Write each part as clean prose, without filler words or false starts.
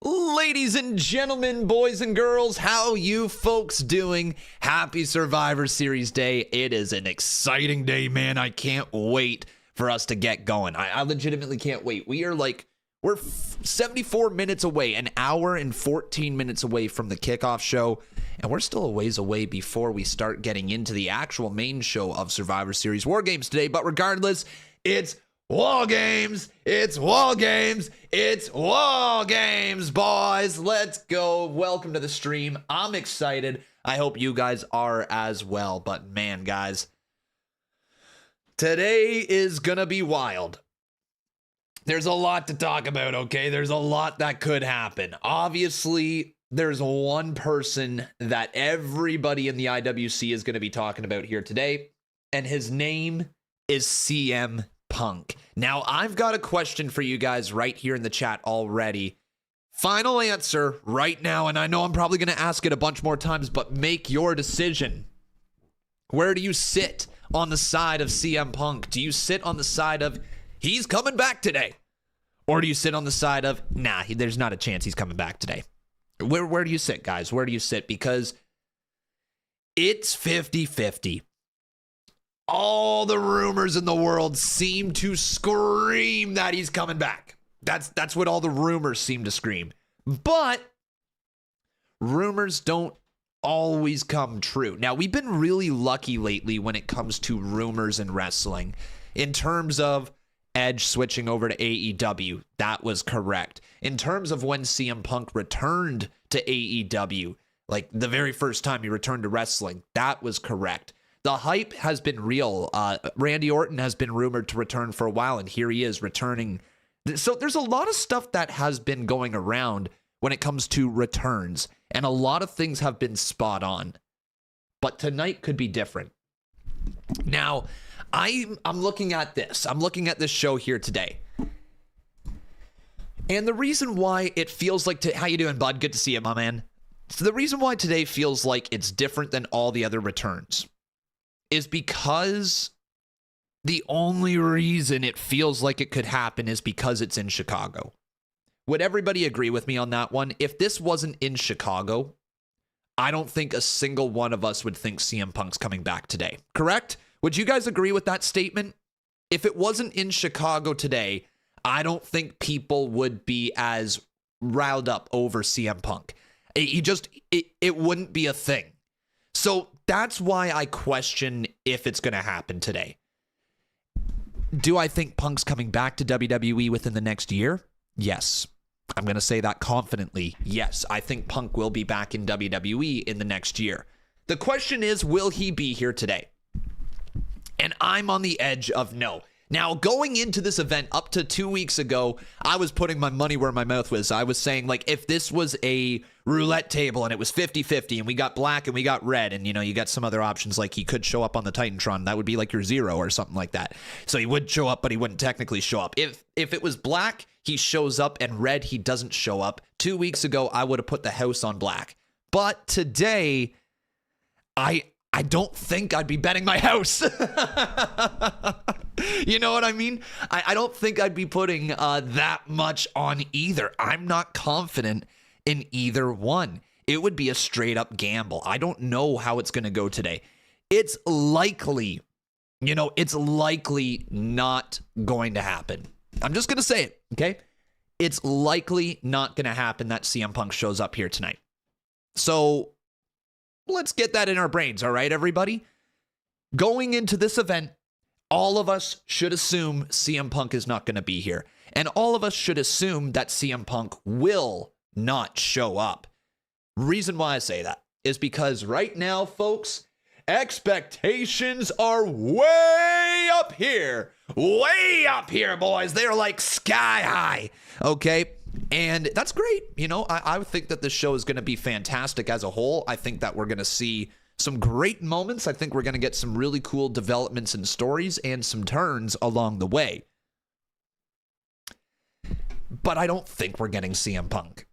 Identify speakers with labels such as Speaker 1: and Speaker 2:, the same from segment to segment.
Speaker 1: Ladies and gentlemen, boys and girls, how you folks doing? Happy Survivor Series Day. It is an exciting day, man. I can't wait for us to get going. I legitimately can't wait. We're 74 minutes away, an hour and 14 minutes away from the kickoff show, and we're still a ways away before we start getting into the actual main show of Survivor Series War Games today. But regardless, it's War Games, it's War Games, it's War Games, boys. Let's go. Welcome to the stream. I'm excited. I hope you guys are as well. But man, guys, today is gonna be wild. There's a lot to talk about, okay? There's a lot that could happen. Obviously, there's one person that everybody in the IWC is going to be talking about here today, and his name is CM Punk. Now, I've got a question for you guys right here in the chat already. Final answer right now, and I know I'm probably going to ask it a bunch more times, but make your decision. Where do you sit on the side of CM Punk? Do you sit on the side of he's coming back today? Or do you sit on the side of, nah, there's not a chance he's coming back today? Where do you sit, guys? Where do you sit? Because it's 50-50. All the rumors in the world seem to scream that he's coming back. That's what all the rumors seem to scream. But rumors don't always come true. Now, we've been really lucky lately when it comes to rumors in wrestling. In terms of Edge switching over to AEW, that was correct. In terms of when CM Punk returned to AEW, like the very first time he returned to wrestling, that was correct. The hype has been real. Randy Orton has been rumored to return for a while, and here he is returning. So there's a lot of stuff that has been going around when it comes to returns, and a lot of things have been spot on. But tonight could be different. Now, I'm looking at this. I'm looking at this show here today. And the reason why it feels like... How you doing, bud? Good to see you, my man. So the reason why today feels like it's different than all the other returns is because the only reason it feels like it could happen is because it's in Chicago. Would everybody agree with me on that one? If this wasn't in Chicago, I don't think a single one of us would think CM Punk's coming back today. Correct? Would you guys agree with that statement? If it wasn't in Chicago today, I don't think people would be as riled up over CM Punk. It wouldn't be a thing. So that's why I question if it's going to happen today. Do I think Punk's coming back to WWE within the next year? Yes. I'm going to say that confidently. Yes, I think Punk will be back in WWE in the next year. The question is, will he be here today? And I'm on the edge of no. Now, going into this event up to 2 weeks ago, I was putting my money where my mouth was. I was saying, like, if this was a roulette table and it was 50-50 and we got black and we got red and, you know, you got some other options, like he could show up on the Titantron, that would be like your zero or something like that. So he would show up, but he wouldn't technically show up. If it was black, he shows up, and red, he doesn't show up. 2 weeks ago, I would have put the house on black. But today, I don't think I'd be betting my house. You know what I mean? I don't think I'd be putting that much on either. I'm not confident in either one. It would be a straight up gamble. I don't know how it's going to go today. It's likely, it's likely not going to happen. I'm just going to say it, okay? It's likely not going to happen that CM Punk shows up here tonight. So let's get that in our brains, all right, everybody? Going into this event, all of us should assume CM Punk is not going to be here. And all of us should assume that CM Punk will not show up. Reason why I say that is because right now, folks, expectations are way up here. Way up here, boys. They're like sky high, okay? And that's great. I think that this show is going to be fantastic as a whole. I think that we're going to see some great moments. I think we're going to get some really cool developments and stories and some turns along the way. But I don't think we're getting CM Punk.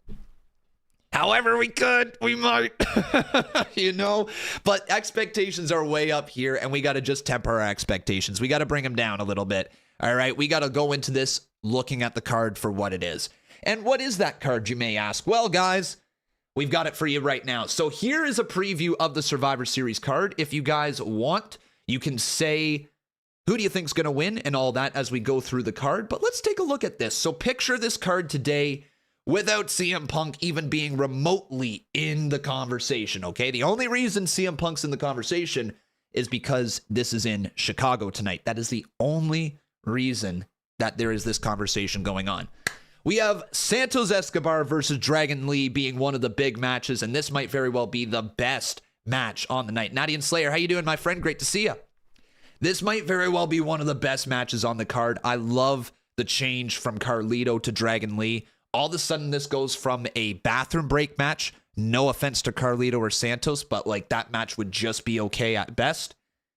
Speaker 1: However, we might, but expectations are way up here, and we got to just temper our expectations. We got to bring them down a little bit. All right. We got to go into this looking at the card for what it is. And what is that card, you may ask? Well, guys, we've got it for you right now. So here is a preview of the Survivor Series card. If you guys want, you can say, who do you think's going to win and all that as we go through the card. But let's take a look at this. So picture this card today without CM Punk even being remotely in the conversation, okay? The only reason CM Punk's in the conversation is because this is in Chicago tonight. That is the only reason that there is this conversation going on. We have Santos Escobar versus Dragon Lee being one of the big matches, and this might very well be the best match on the night. Nadian Slayer, how you doing, my friend? Great to see you. This might very well be one of the best matches on the card. I love the change from Carlito to Dragon Lee. All of a sudden, this goes from a bathroom break match. No offense to Carlito or Santos, but like that match would just be okay at best.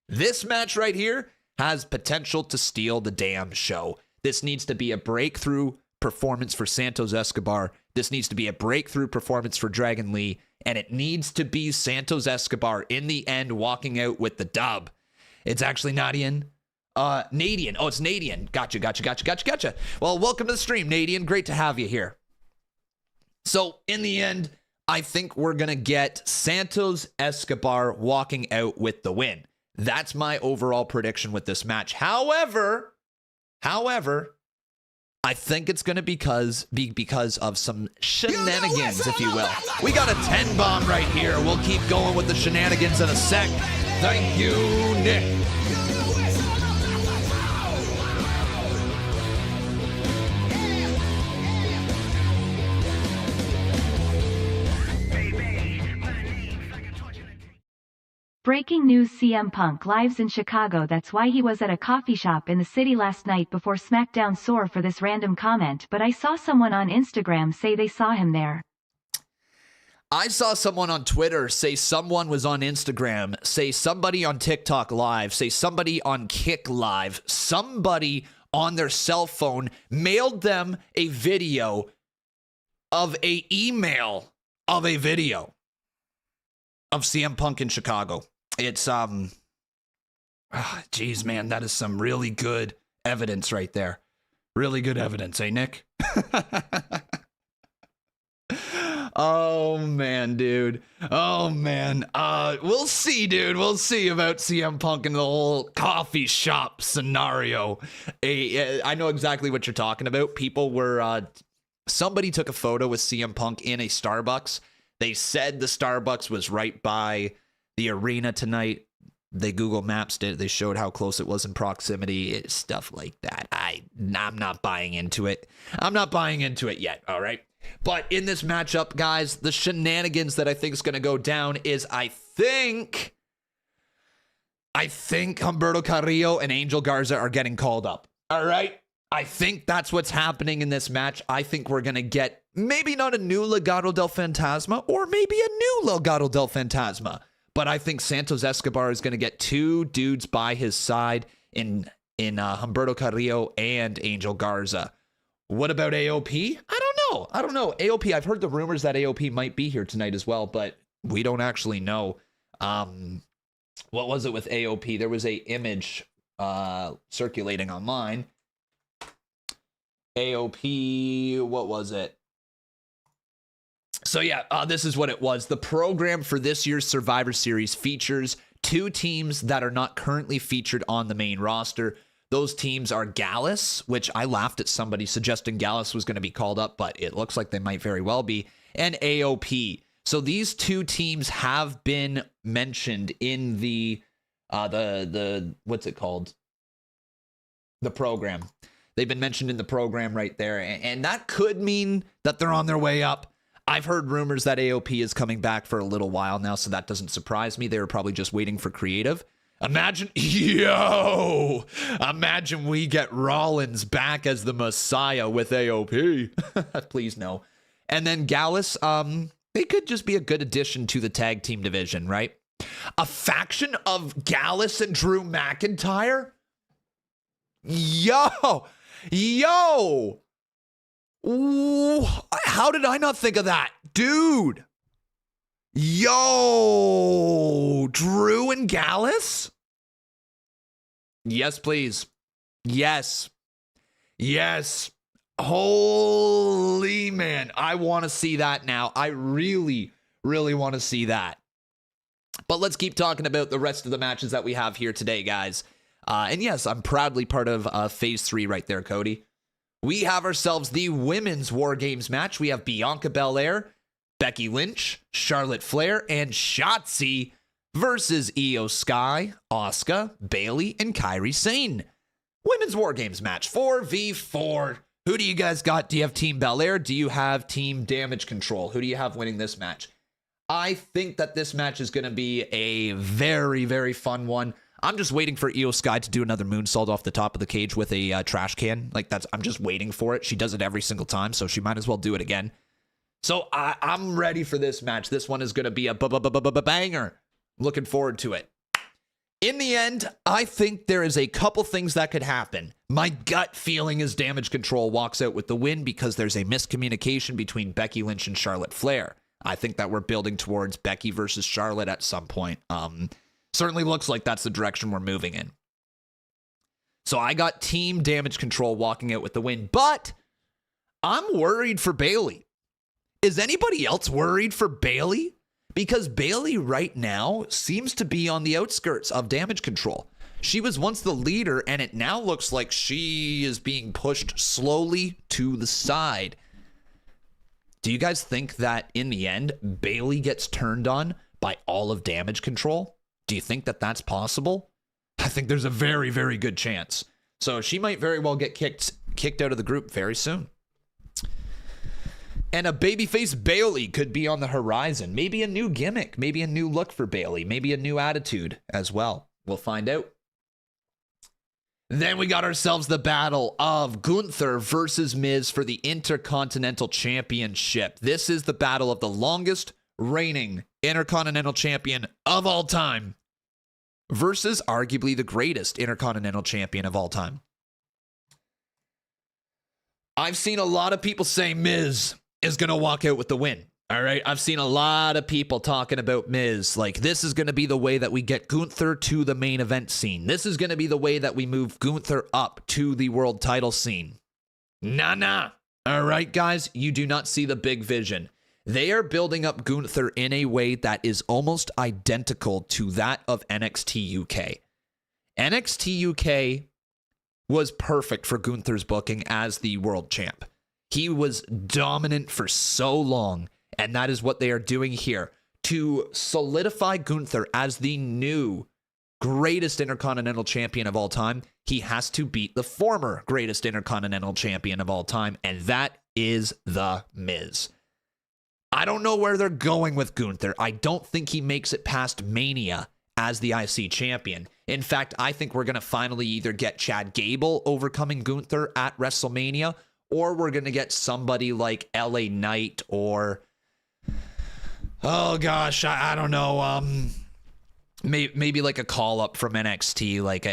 Speaker 1: This match right here has potential to steal the damn show. This needs to be a breakthrough performance for Santos Escobar. This needs to be a breakthrough performance for Dragon Lee. And it needs to be Santos Escobar in the end walking out with the dub. It's actually Nadian. Nadian. Oh, it's Nadian. Gotcha. Well, welcome to the stream, Nadian. Great to have you here. So, in the end, I think we're going to get Santos Escobar walking out with the win. That's my overall prediction with this match. However, I think it's going to be because of some shenanigans, if you will. We got a 10 bomb right here. We'll keep going with the shenanigans in a sec. Thank you, Nick.
Speaker 2: Breaking news: CM Punk lives in Chicago. That's why he was at a coffee shop in the city last night before SmackDown. Sore for this random comment, but I saw someone on Instagram say they saw him there.
Speaker 1: I saw someone on Twitter say someone was on Instagram, say somebody on TikTok Live, say somebody on Kick Live, somebody on their cell phone mailed them a video of a email of a video of CM Punk in Chicago. It's, geez, man, that is some really good evidence right there. Really good evidence, eh, Nick? Oh, man, dude. Oh, man. We'll see, dude. We'll see about CM Punk and the whole coffee shop scenario. I know exactly what you're talking about. People were, somebody took a photo with CM Punk in a Starbucks. They said the Starbucks was right by the arena tonight. They Google Mapped it. They showed how close it was in proximity. Stuff like that. I'm not buying into it. I'm not buying into it yet, all right? But in this matchup, guys, the shenanigans that I think is going to go down is I think Humberto Carrillo and Angel Garza are getting called up, all right? I think that's what's happening in this match. I think we're going to get maybe not a new Legado del Fantasma or maybe a new Legado del Fantasma. But I think Santos Escobar is going to get two dudes by his side in Humberto Carrillo and Angel Garza. What about AOP? I don't know. AOP, I've heard the rumors that AOP might be here tonight as well, but we don't actually know. What was it with AOP? There was a image circulating online. AOP, what was it? So yeah, this is what it was. The program for this year's Survivor Series features two teams that are not currently featured on the main roster. Those teams are Gallus, which I laughed at somebody suggesting Gallus was going to be called up, but it looks like they might very well be, and AOP. So these two teams have been mentioned in the what's it called? The program. They've been mentioned in the program right there, and that could mean that they're on their way up. I've heard rumors that AOP is coming back for a little while now, so that doesn't surprise me. They were probably just waiting for creative. Imagine we get Rollins back as the Messiah with AOP. Please no. And then Gallus, they could just be a good addition to the tag team division, right? A faction of Gallus and Drew McIntyre? Yo! Ooh, how did I not think of that? Dude! Yo! Drew and Gallus? Yes, please. Yes. Holy man, I want to see that now. I really, really want to see that. But let's keep talking about the rest of the matches that we have here today, guys. And yes, I'm proudly part of Phase 3 right there, Cody. We have ourselves the Women's War Games match. We have Bianca Belair, Becky Lynch, Charlotte Flair, and Shotzi versus Io Sky, Asuka, Bayley, and Kairi Sane. Women's War Games match, 4v4. Who do you guys got? Do you have Team Belair? Do you have Team Damage Control? Who do you have winning this match? I think that this match is going to be a very, very fun one. I'm just waiting for Io Sky to do another moonsault off the top of the cage with a trash can. I'm just waiting for it. She does it every single time, so she might as well do it again. So I'm ready for this match. This one is going to be a banger. Looking forward to it. In the end, I think there is a couple things that could happen. My gut feeling is Damage Control walks out with the win because there's a miscommunication between Becky Lynch and Charlotte Flair. I think that we're building towards Becky versus Charlotte at some point. Certainly looks like that's the direction we're moving in. So I got Team Damage Control walking out with the win, but I'm worried for Bayley. Is anybody else worried for Bayley? Because Bayley right now seems to be on the outskirts of Damage Control. She was once the leader, and it now looks like she is being pushed slowly to the side. Do you guys think that in the end, Bayley gets turned on by all of Damage Control? Do you think that that's possible? I think there's a very, very good chance. So she might very well get kicked out of the group very soon. And a babyface Bayley could be on the horizon. Maybe a new gimmick, maybe a new look for Bayley, maybe a new attitude as well. We'll find out. Then we got ourselves the battle of Gunther versus Miz for the Intercontinental Championship. This is the battle of the longest reigning Intercontinental Champion of all time versus arguably the greatest Intercontinental Champion of all time. I've seen a lot of people say Miz is going to walk out with the win. All right, I've seen a lot of people talking about Miz. Like, this is going to be the way that we get Gunther to the main event scene. This is going to be the way that we move Gunther up to the world title scene. Nah. All right, guys, you do not see the big vision. They are building up Gunther in a way that is almost identical to that of NXT UK. NXT UK was perfect for Gunther's booking as the world champ. He was dominant for so long. And that is what they are doing here. To solidify Gunther as the new greatest Intercontinental Champion of all time, he has to beat the former greatest Intercontinental Champion of all time, and that is The Miz. I don't know where they're going with Gunther. I don't think he makes it past Mania as the IC champion. In fact, I think we're going to finally either get Chad Gable overcoming Gunther at WrestleMania, or we're going to get somebody like LA Knight or... oh gosh, I don't know. Maybe like a call up from NXT. Like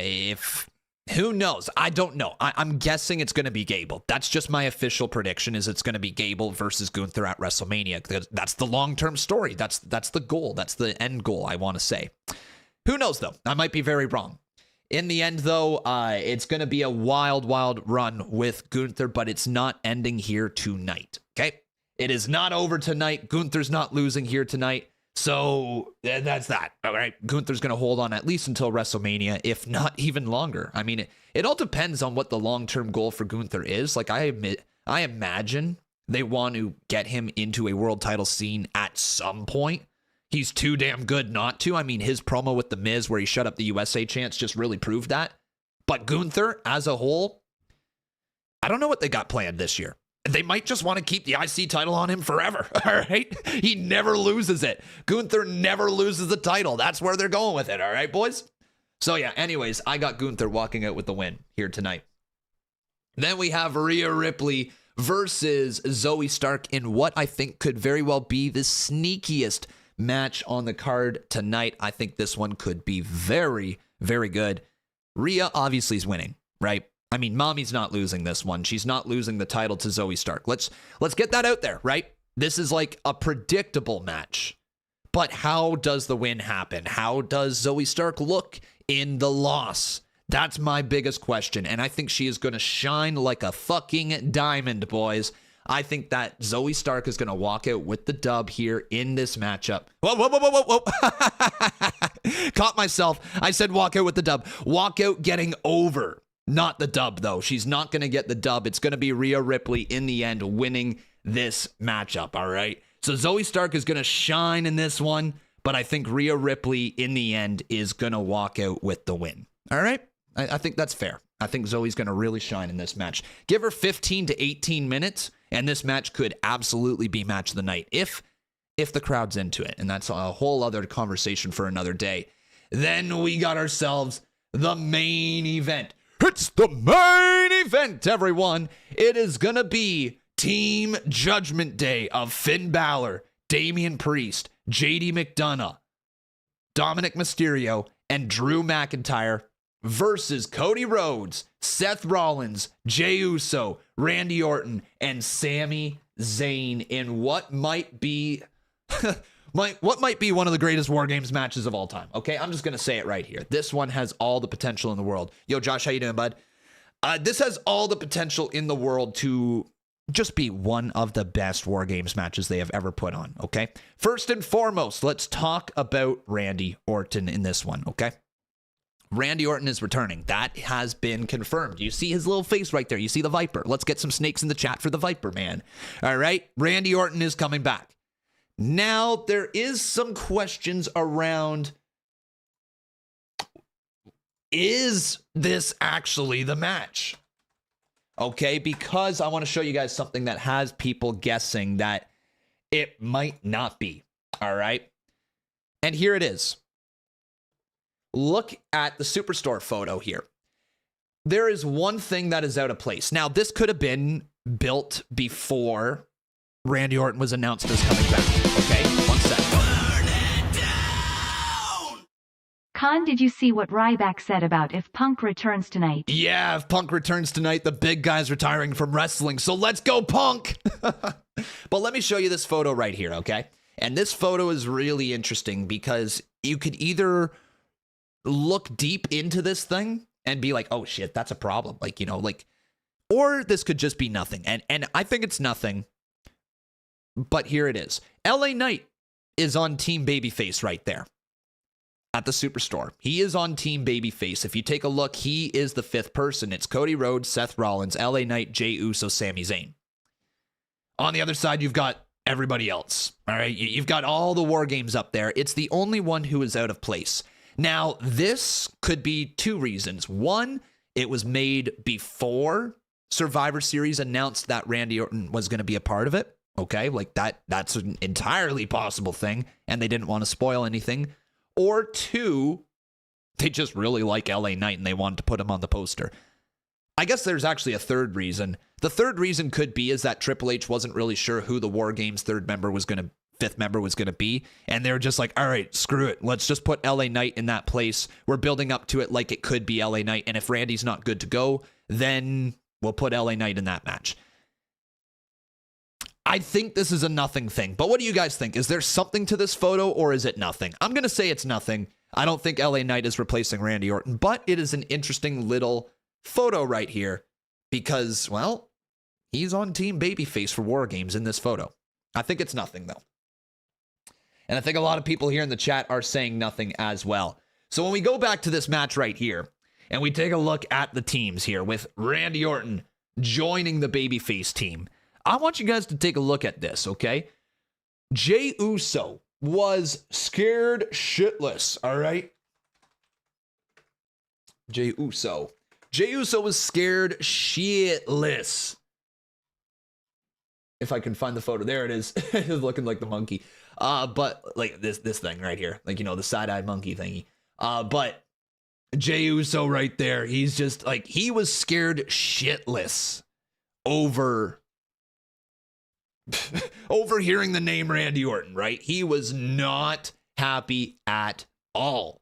Speaker 1: who knows? I don't know. I'm guessing it's going to be Gable. That's just my official prediction. Is it's going to be Gable versus Gunther at WrestleMania. That's the long-term story. That's the goal. That's the end goal. I want to say. Who knows though? I might be very wrong. In the end, though, it's going to be a wild run with Gunther, but it's not ending here tonight. Okay. It is not over tonight. Gunther's not losing here tonight. So that's that. All right. Gunther's going to hold on at least until WrestleMania, if not even longer. I mean, it all depends on what the long-term goal for Gunther is. Like, I imagine they want to get him into a world title scene at some point. He's too damn good not to. I mean, his promo with The Miz where he shut up the USA chants just really proved that. But Gunther as a whole, I don't know what they got planned this year. They might just want to keep the IC title on him forever, all right? He never loses it. Gunther never loses the title. That's where they're going with it, all right, boys? So, yeah, anyways, I got Gunther walking out with the win here tonight. Then we have Rhea Ripley versus Zoe Stark in what I think could very well be the sneakiest match on the card tonight. I think this one could be very, very good. Rhea obviously is winning, right? I mean, Mommy's not losing this one. She's not losing the title to Zoe Stark. Let's get that out there, right? This is like a predictable match. But how does the win happen? How does Zoe Stark look in the loss? That's my biggest question. And I think she is going to shine like a fucking diamond, boys. I think that Zoe Stark is going to walk out with the dub here in this matchup. Whoa. Caught myself. I said walk out with the dub. Walk out getting over. Not the dub, though. She's not going to get the dub. It's going to be Rhea Ripley in the end winning this matchup, all right? So Zoe Stark is going to shine in this one, but I think Rhea Ripley in the end is going to walk out with the win, all right? I think that's fair. I think Zoe's going to really shine in this match. Give her 15 to 18 minutes, and this match could absolutely be match of the night if the crowd's into it, and that's a whole other conversation for another day. Then we got ourselves the main event. It's the main event, everyone. It is going to be Team Judgment Day of Finn Balor, Damian Priest, JD McDonough, Dominic Mysterio, and Drew McIntyre versus Cody Rhodes, Seth Rollins, Jey Uso, Randy Orton, and Sami Zayn in what might be what might be one of the greatest War Games matches of all time. Okay, I'm just gonna say it right here. This one has all the potential in the world. Yo, Josh, how you doing, bud? This has all the potential in the world to just be one of the best War Games matches they have ever put on. Okay, first and foremost, let's talk about Randy Orton in this one. Okay. Randy Orton is returning. That has been confirmed. You see his little face right there. You see the Viper. Let's get some snakes in the chat for the Viper, man. All right. Randy Orton is coming back. Now, there is some questions around, is this actually the match? Okay, because I want to show you guys something that has people guessing that it might not be. All right. And here it is. Look at the Superstore photo here. There is one thing that is out of place. Now, this could have been built before Randy Orton was announced as coming back. Okay, 1 second. Burn it down!
Speaker 2: Khan, did you see what Ryback said about if Punk returns tonight?
Speaker 1: Yeah, if Punk returns tonight, the big guy's retiring from wrestling. So let's go, Punk! But let me show you this photo right here, okay? And this photo is really interesting because you could either look deep into this thing and be like, oh shit, that's a problem. Like, you know, like, or this could just be nothing. And I think it's nothing, but here it is. LA Knight is on Team Babyface right there at the Superstore. He is on Team Babyface. If you take a look, he is the fifth person. It's Cody Rhodes, Seth Rollins, LA Knight, Jey Uso, Sami Zayn. On the other side, you've got everybody else. All right. You've got all the War Games up there. It's the only one who is out of place. Now, this could be two reasons. One, it was made before Survivor Series announced that Randy Orton was going to be a part of it. Okay, like that's an entirely possible thing, and they didn't want to spoil anything. Or two, they just really like LA Knight and they wanted to put him on the poster. I guess there's actually a third reason. The third reason could be is that Triple H wasn't really sure who the War Games fifth member was going to be, and they were just like, all right, screw it, let's just put LA Knight in that place. We're building up to it like it could be LA Knight, and if Randy's not good to go, then we'll put LA Knight in that match. I think this is a nothing thing, but what do you guys think? Is there something to this photo, or is it nothing? I'm gonna say it's nothing. I don't think LA Knight is replacing Randy Orton, but it is an interesting little photo right here because, well, he's on Team Babyface for War Games in this photo. I think it's nothing, though. And I think a lot of people here in the chat are saying nothing as well. So when we go back to this match right here, and we take a look at the teams here with Randy Orton joining the Babyface team, I want you guys to take a look at this, okay? Jey Uso was scared shitless, all right? Jey Uso was scared shitless. If I can find the photo. There it is. It's looking like the monkey. But like this thing right here, like, you know, the side-eyed monkey thingy. But Jey Uso right there, he's just like, he was scared shitless over hearing the name Randy Orton, right? He was not happy at all.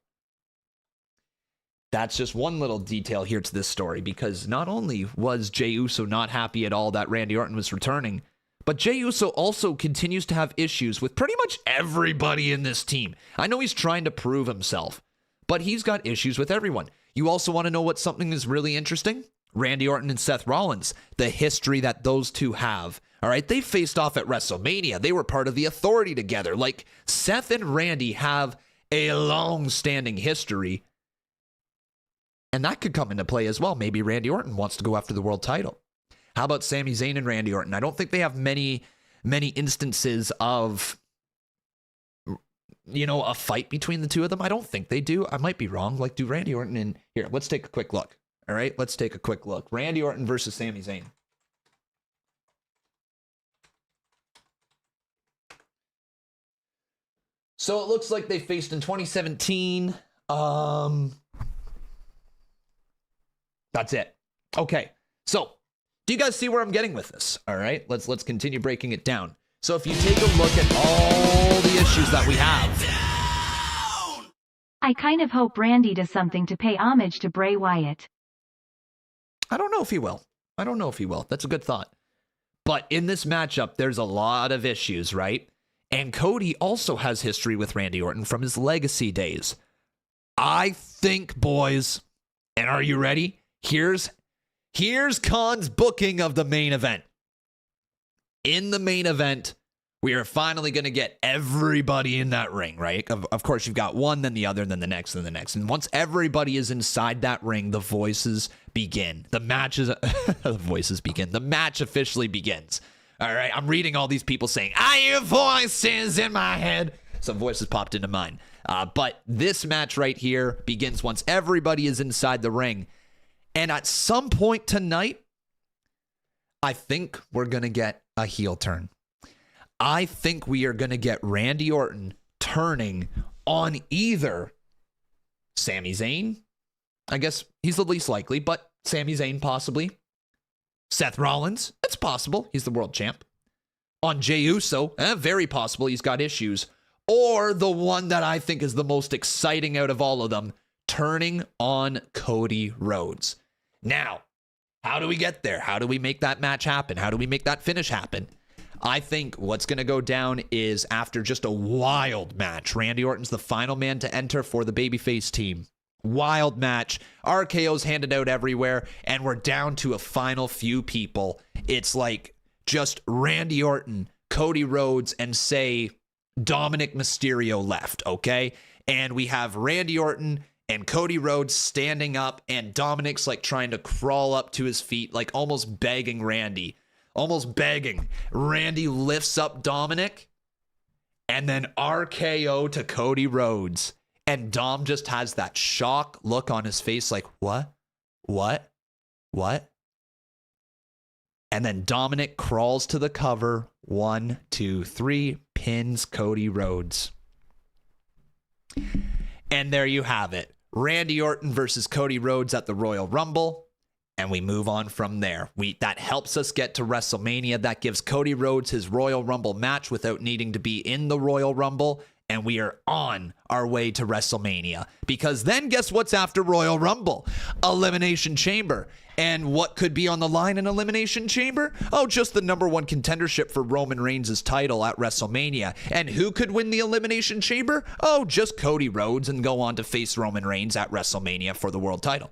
Speaker 1: That's just one little detail here to this story, because not only was Jey Uso not happy at all that Randy Orton was returning, but Jey Uso also continues to have issues with pretty much everybody in this team. I know he's trying to prove himself, but he's got issues with everyone. You also want to know what something is really interesting? Randy Orton and Seth Rollins, the history that those two have. All right, they faced off at WrestleMania. They were part of the Authority together. Like, Seth and Randy have a long-standing history, and that could come into play as well. Maybe Randy Orton wants to go after the world title. How about Sami Zayn and Randy Orton? I don't think they have many instances of, you know, a fight between the two of them. I don't think they do. I might be wrong. Like, do Randy Orton and... Here, let's take a quick look. All right, let's take a quick look. Randy Orton versus Sami Zayn. So it looks like they faced in 2017. That's it. Okay. So, do you guys see where I'm getting with this? All right. Let's continue breaking it down. So if you take a look at all the issues that we have.
Speaker 2: I kind of hope Randy does something to pay homage to Bray Wyatt.
Speaker 1: I don't know if he will. That's a good thought. But in this matchup, there's a lot of issues, right? And Cody also has history with Randy Orton from his legacy days. I think, boys, and are you ready? Here's Khan's booking of the main event. In the main event, we are finally going to get everybody in that ring, right? Of course, you've got one, then the other, then the next, then the next. And once everybody is inside that ring, the voices begin. The match officially begins. All right, I'm reading all these people saying, I hear voices in my head. Some voices popped into mine. But this match right here begins once everybody is inside the ring. And at some point tonight, I think we're going to get a heel turn. I think we are going to get Randy Orton turning on either Sami Zayn. I guess he's the least likely, but Sami Zayn possibly. Seth Rollins, it's possible. He's the world champ. On Jey Uso, very possible. He's got issues. Or the one that I think is the most exciting out of all of them, turning on Cody Rhodes. Now, how do we get there? How do we make that match happen? How do we make that finish happen? I think what's going to go down is after just a wild match. Randy Orton's the final man to enter for the babyface team. Wild match. RKO's handed out everywhere, and we're down to a final few people. It's like just Randy Orton, Cody Rhodes, and say Dominic Mysterio left, okay? And we have Randy Orton and Cody Rhodes standing up, and Dominic's like trying to crawl up to his feet, like almost begging Randy. Almost begging. Randy lifts up Dominic, and then RKO to Cody Rhodes. And Dom just has that shock look on his face like, what? And then Dominic crawls to the cover. 1, 2, 3, pins Cody Rhodes. And there you have it. Randy Orton versus Cody Rhodes at the Royal Rumble. And we move on from there. That helps us get to WrestleMania. That gives Cody Rhodes his Royal Rumble match without needing to be in the Royal Rumble. And we are on our way to WrestleMania. Because then guess what's after Royal Rumble? Elimination Chamber. And what could be on the line in Elimination Chamber? Oh, just the #1 contendership for Roman Reigns' title at WrestleMania. And who could win the Elimination Chamber? Oh, just Cody Rhodes and go on to face Roman Reigns at WrestleMania for the world title.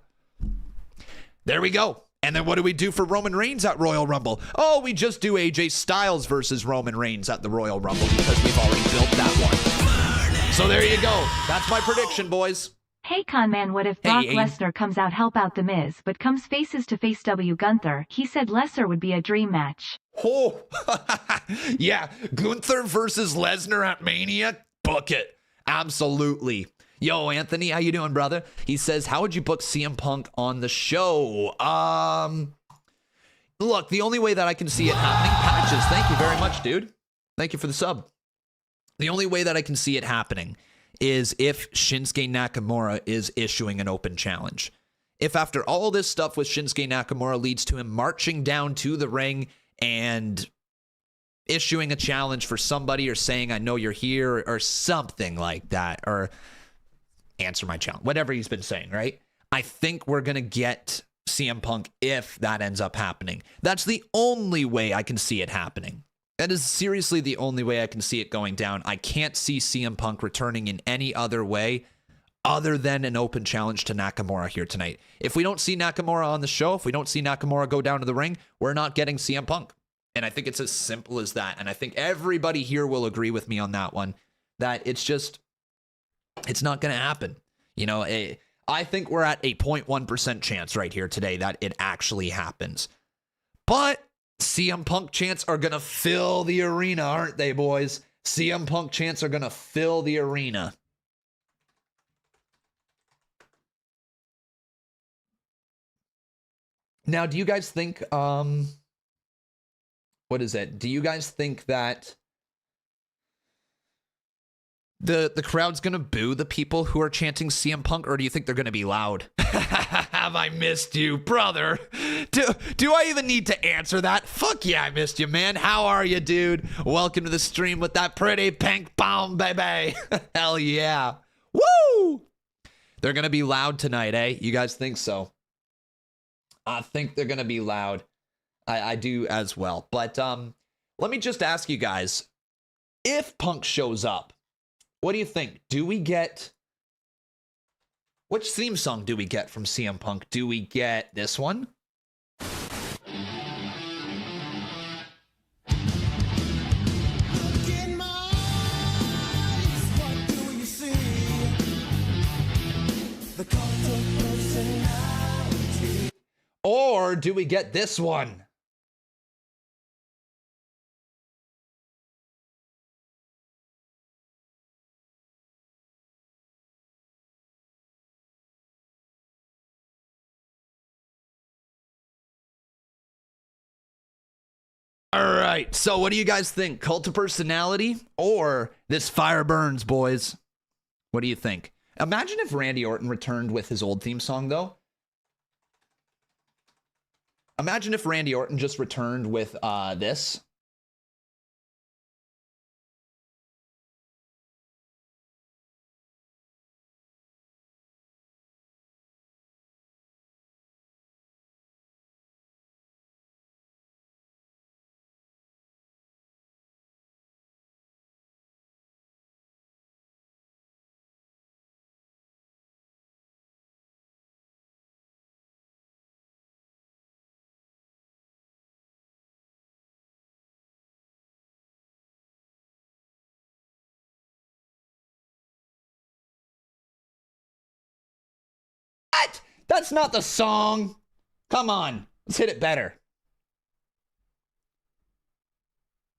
Speaker 1: There we go. And then what do we do for Roman Reigns at Royal Rumble? Oh, we just do AJ Styles versus Roman Reigns at the Royal Rumble because we've already built that one. So there you go. That's my prediction, boys.
Speaker 2: Hey, Conman, what if Brock Lesnar comes out help out The Miz, but comes faces to face Gunther? He said Lesnar would be a dream match.
Speaker 1: Oh, yeah. Gunther versus Lesnar at Mania? Book it. Absolutely. Yo, Anthony, how you doing, brother? He says, how would you book CM Punk on the show? Look, the only way that I can see it happening, Patches, thank you very much, dude. Thank you for the sub. The only way that I can see it happening is if Shinsuke Nakamura is issuing an open challenge. If after all this stuff with Shinsuke Nakamura leads to him marching down to the ring and issuing a challenge for somebody or saying, I know you're here, or something like that, or answer my challenge, whatever he's been saying, right? I think we're going to get CM Punk if that ends up happening. That's the only way I can see it happening. That is seriously the only way I can see it going down. I can't see CM Punk returning in any other way other than an open challenge to Nakamura here tonight. If we don't see Nakamura on the show, if we don't see Nakamura go down to the ring, we're not getting CM Punk. And I think it's as simple as that. And I think everybody here will agree with me on that one, that it's not going to happen. You know, I think we're at a 0.1% chance right here today that it actually happens. But CM Punk chants are going to fill the arena, aren't they, boys? CM Punk chants are going to fill the arena. Now, do you guys think, what is it? Do you guys think that the crowd's going to boo the people who are chanting CM Punk, or do you think they're going to be loud? Have I missed you, brother? Do I even need to answer that? Fuck yeah, I missed you, man. How are you, dude? Welcome to the stream with that pretty pink bomb, baby. Hell yeah. Woo! They're going to be loud tonight, eh? You guys think so? I think they're going to be loud. I do as well. But let me just ask you guys, if Punk shows up, what do you think? Do we get... Which theme song do we get from CM Punk? Do we get this one? Or do we get this one? All right, so what do you guys think? Cult of Personality or this Fire Burns, boys? What do you think? Imagine if Randy Orton returned with his old theme song, though. Imagine if Randy Orton just returned with this. What? That's not the song. Come on. Let's hit it better.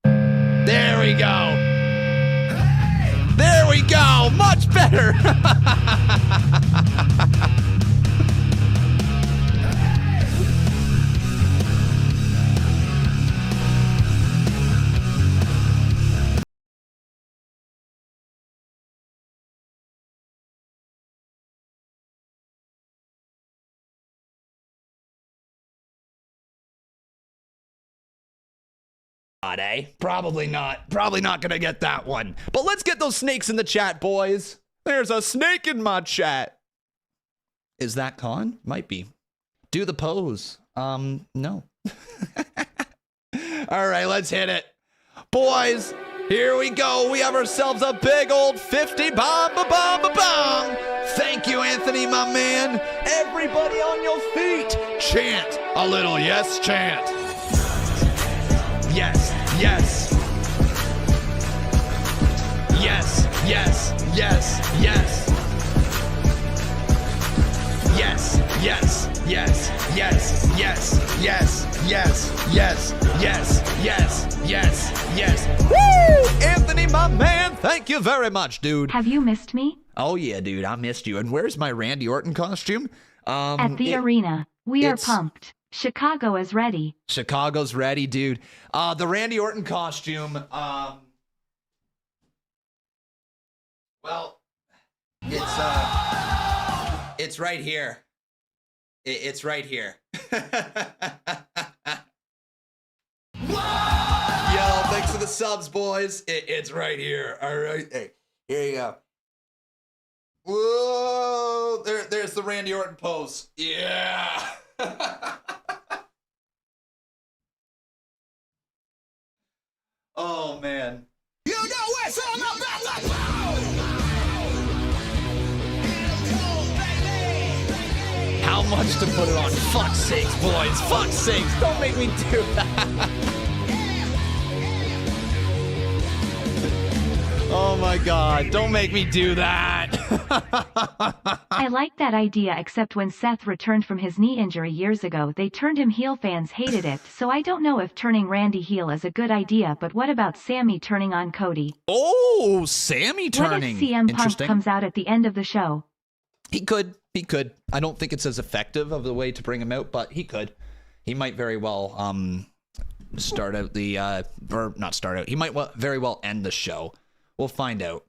Speaker 1: There we go. There we go. Much better. Probably not. Probably not gonna get that one. But let's get those snakes in the chat, boys. There's a snake in my chat. Is that Con? Might be. Do the pose. No. All right, let's hit it. Boys, here we go. We have ourselves a big old 50 bomb, bomb, bomb. Thank you, Anthony, my man. Everybody on your feet. Chant a little yes chant. Yes, yes. Yes, yes, yes, yes. Yes, yes, yes, yes, yes, yes, yes, yes, yes, yes, yes, yes. Woo! Anthony, my man, thank you very much, dude.
Speaker 2: Have you missed me?
Speaker 1: Oh, yeah, dude, I missed you. And where's my Randy Orton costume?
Speaker 2: At the arena. We are pumped. Chicago is ready.
Speaker 1: Chicago's ready, dude. The Randy Orton costume, well, it's right here. It's right here. Yo, thanks for the subs, boys. It's right here. All right, hey, here you go. Whoa, there's the Randy Orton pose. Yeah. Oh, man. You know it's all about the How much to put it on? Fuck's sakes, boys. Fuck's sakes. Don't make me do that. my God. Don't make me do that.
Speaker 2: I like that idea, except when Seth returned from his knee injury years ago, they turned him heel. Fans hated it, so I don't know if turning Randy heel is a good idea, but what about Sammy turning on Cody?
Speaker 1: Oh, Sammy turning.
Speaker 2: What if CM Punk comes out at the end of the show?
Speaker 1: He could. I don't think it's as effective of the way to bring him out, but he could. He might very well start out the or not start out. He might very well end the show. We'll find out.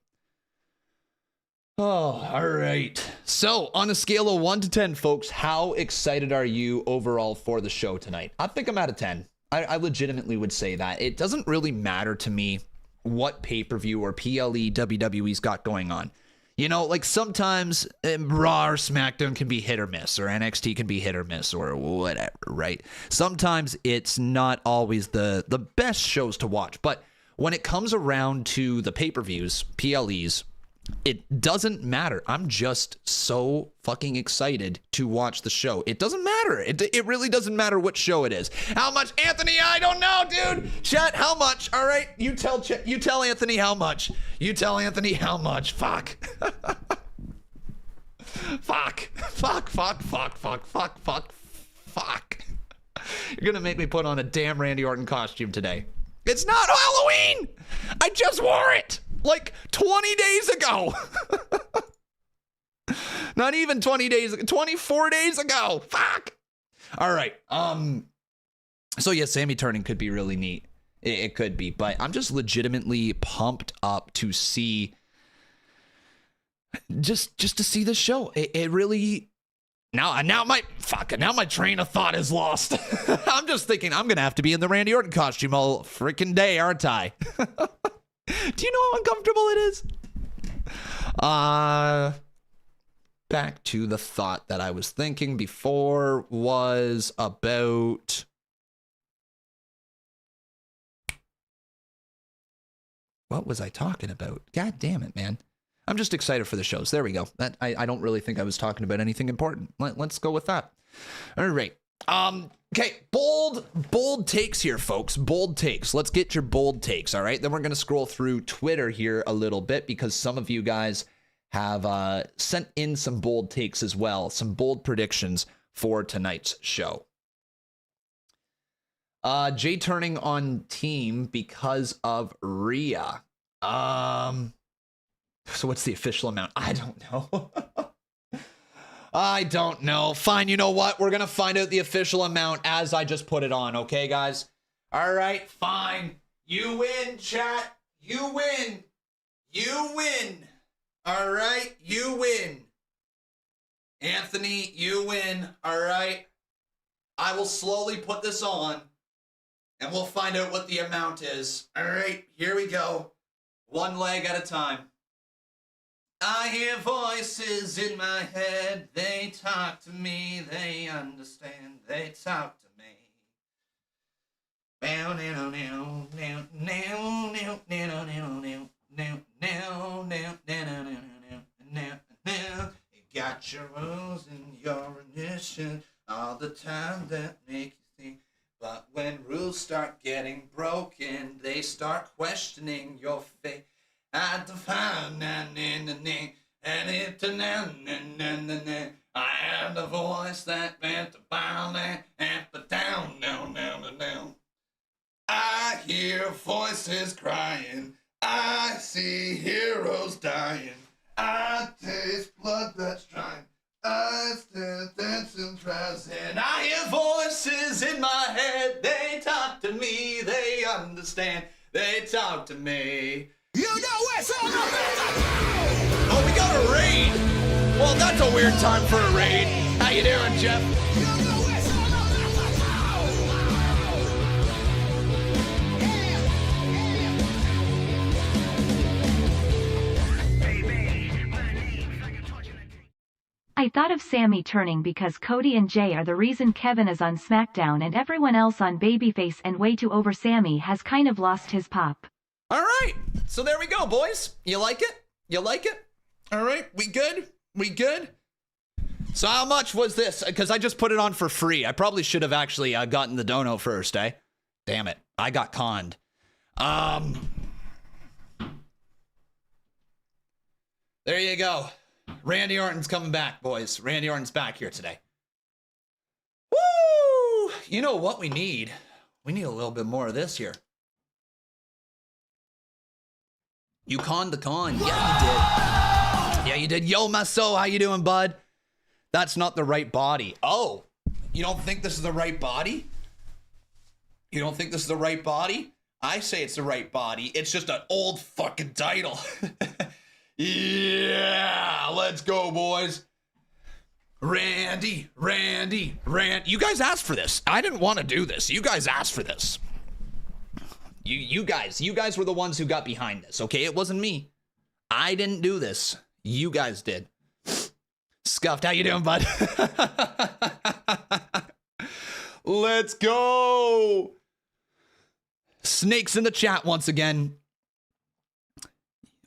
Speaker 1: Oh, all right. So, on a scale of 1 to 10, folks, how excited are you overall for the show tonight? I think I'm out of 10. I legitimately would say that. It doesn't really matter to me what pay-per-view or PLE WWE's got going on. You know, like sometimes Raw or SmackDown can be hit or miss, or NXT can be hit or miss, or whatever, right? Sometimes it's not always the best shows to watch. But when it comes around to the pay-per-views, PLEs, it doesn't matter. I'm just so fucking excited to watch the show. It doesn't matter. It really doesn't matter what show it is. How much, Anthony? I don't know, dude. Chat, how much? All right, you tell Anthony how much. You tell Anthony how much. Fuck. Fuck. You're gonna make me put on a damn Randy Orton costume today. It's not Halloween. I just wore it. Like 20 days ago. Not even 20 days ago, 24 days ago. Fuck. All right. So yeah, Sammy turning could be really neat. It could be, but I'm just legitimately pumped up to see just to see the show. It really now my train of thought is lost. I'm just thinking I'm going to have to be in the Randy Orton costume all freaking day, aren't I? Do you know how uncomfortable it is? Back to the thought that I was thinking before was about... What was I talking about? God damn it, man. I'm just excited for the shows. There we go. I don't really think I was talking about anything important. Let's go with that. All right. Okay, bold takes here, folks. Bold takes. Let's get your bold takes, all right? Then we're going to scroll through Twitter here a little bit because some of you guys have sent in some bold takes as well, some bold predictions for tonight's show. Jay turning on team because of Rhea. So what's the official amount? I don't know. I don't know. Fine, you know what? We're going to find out the official amount as I just put it on, okay, guys? All right, fine. You win, chat. You win. You win. All right, you win. Anthony, you win. All right. I will slowly put this on, and we'll find out what the amount is. All right, here we go. One leg at a time. I hear voices in my head, they talk to me, they understand, they talk to me. You got your rules and your initiation all the time that make you think. But when rules start getting broken, they start questioning your faith. I define and I am the voice that bent the bound and down. I hear voices crying. I see heroes dying. I taste blood that's drying. I still dancing present. I hear voices in my head. They talk to me. They understand. They talk to me. You know what's on the Oh, we got a raid. Well, that's a weird time for a raid. How you doing, Jeff?
Speaker 2: I thought of Sammy turning because Cody and Jay are the reason Kevin is on SmackDown and everyone else on Babyface and way too over. Sammy has kind of lost his pop.
Speaker 1: All right, so there we go, boys. You like it? You like it? All right, we good? We good? So how much was this? Because I just put it on for free. I probably should have actually gotten the dono first, eh? Damn it, I got conned. There you go. Randy Orton's coming back, boys. Randy Orton's back here today. Woo! You know what we need? We need a little bit more of this here. You conned the con. Yeah, you did. Yeah, you did. Yo, Maso, how you doing, bud? That's not the right body. Oh, you don't think this is the right body? You don't think this is the right body? I say it's the right body. It's just an old fucking title. Yeah, let's go, boys. Randy. You guys asked for this. I didn't want to do this. You guys asked for this. You guys were the ones who got behind this, okay? It wasn't me. I didn't do this. You guys did. Scuffed, how you doing, bud? Let's go. Snakes in the chat once again.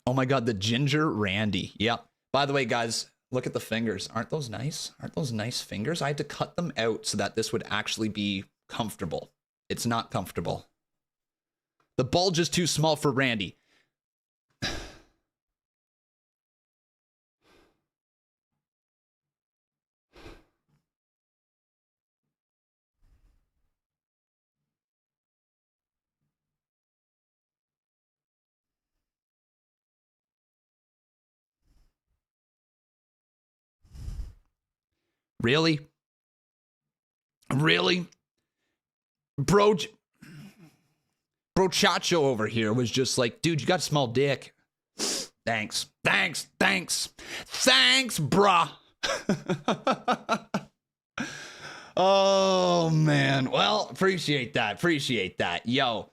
Speaker 1: Oh my God, the ginger Randy. Yep. By the way, guys, look at the fingers. Aren't those nice? Aren't those nice fingers? I had to cut them out so that this would actually be comfortable. It's not comfortable. The bulge is too small for Randy. Really? Really? Bro Chacho over here was just like, dude, you got a small dick. Thanks, bruh. Oh man. Well, appreciate that. Yo.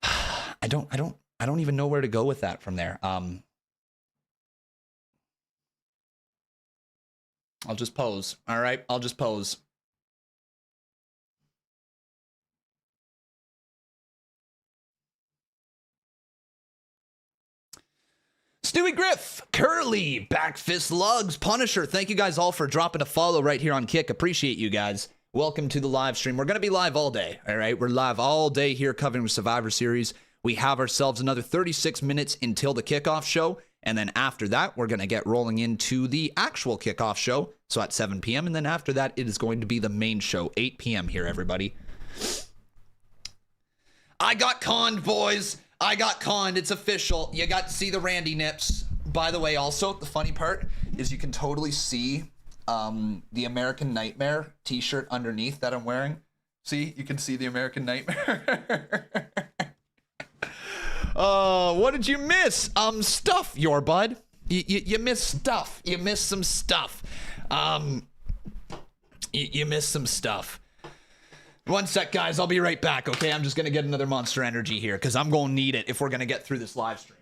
Speaker 1: I don't even know where to go with that from there. I'll just pose. All right, I'll just pose. Stewie Griff, Curly, Backfist Lugs, Punisher. Thank you guys all for dropping a follow right here on Kick. Appreciate you guys. Welcome to the live stream. We're going to be live all day, all right? We're live all day here covering the Survivor Series. We have ourselves another 36 minutes until the kickoff show. And then after that, we're going to get rolling into the actual kickoff show. So at 7 p.m. And then after that, it is going to be the main show, 8 p.m. here, everybody. I got conned, boys. I got conned. It's official. You got to see the Randy nips. By the way, also, the funny part is you can totally see the American Nightmare t-shirt underneath that I'm wearing. See? You can see the American Nightmare. What did you miss? Stuff, your bud. You missed stuff. You missed some stuff. You missed some stuff. One sec, guys. I'll be right back, okay? I'm just going to get another Monster Energy here because I'm going to need it if we're going to get through this live stream.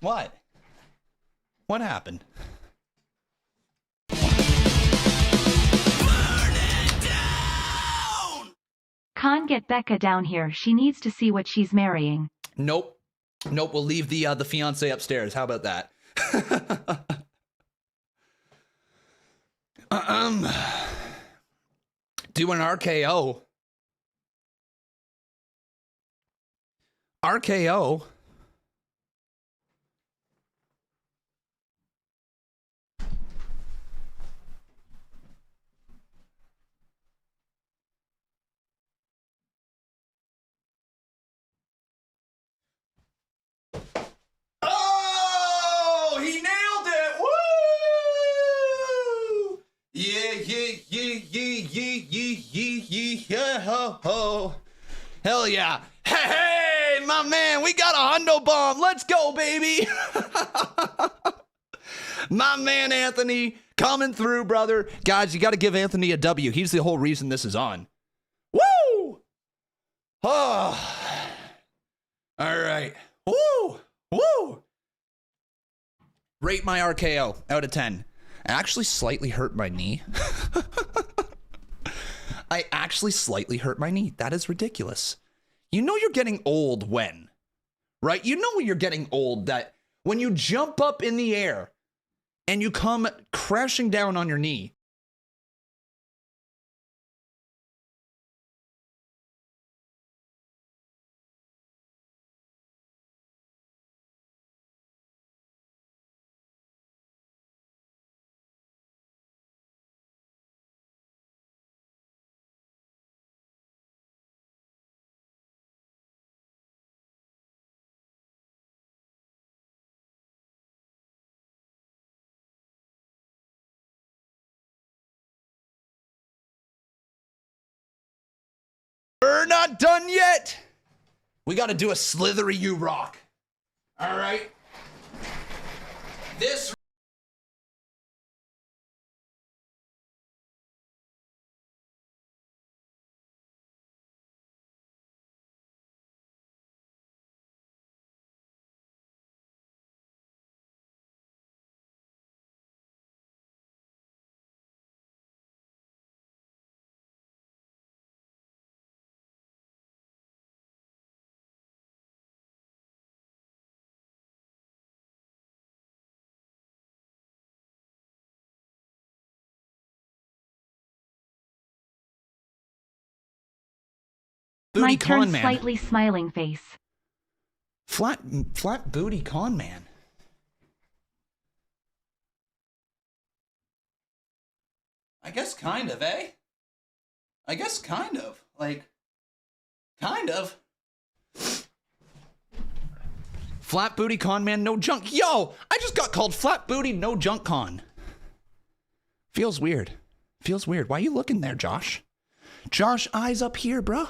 Speaker 1: What? What happened?
Speaker 2: Khan, get Becca down here. She needs to see what she's marrying.
Speaker 1: Nope. We'll leave the fiance upstairs. How about that? Do an RKO. RKO. Yeah, ho, ho. Hell yeah. Hey, my man, we got a hundo bomb. Let's go, baby. My man, Anthony, coming through, brother. Guys, you got to give Anthony a W. He's the whole reason this is on. Woo! Oh. All right. Woo! Rate my RKO out of 10. I actually slightly hurt my knee. I actually slightly hurt my knee. That is ridiculous. You know you're getting old when, right? You know when you're getting old that when you jump up in the air and you come crashing down on your knee. We're not done yet. We got to do a slithery you rock. All right. This.
Speaker 2: My
Speaker 1: Booty
Speaker 2: turn,
Speaker 1: con man.
Speaker 2: slightly smiling face.
Speaker 1: Flat booty con man. I guess kind of, eh? I guess kind of. Like, kind of. Flat booty con man, no junk. Yo, I just got called flat booty, no junk con. Feels weird. Feels weird. Why you looking there, Josh? Josh, eyes up here, bro.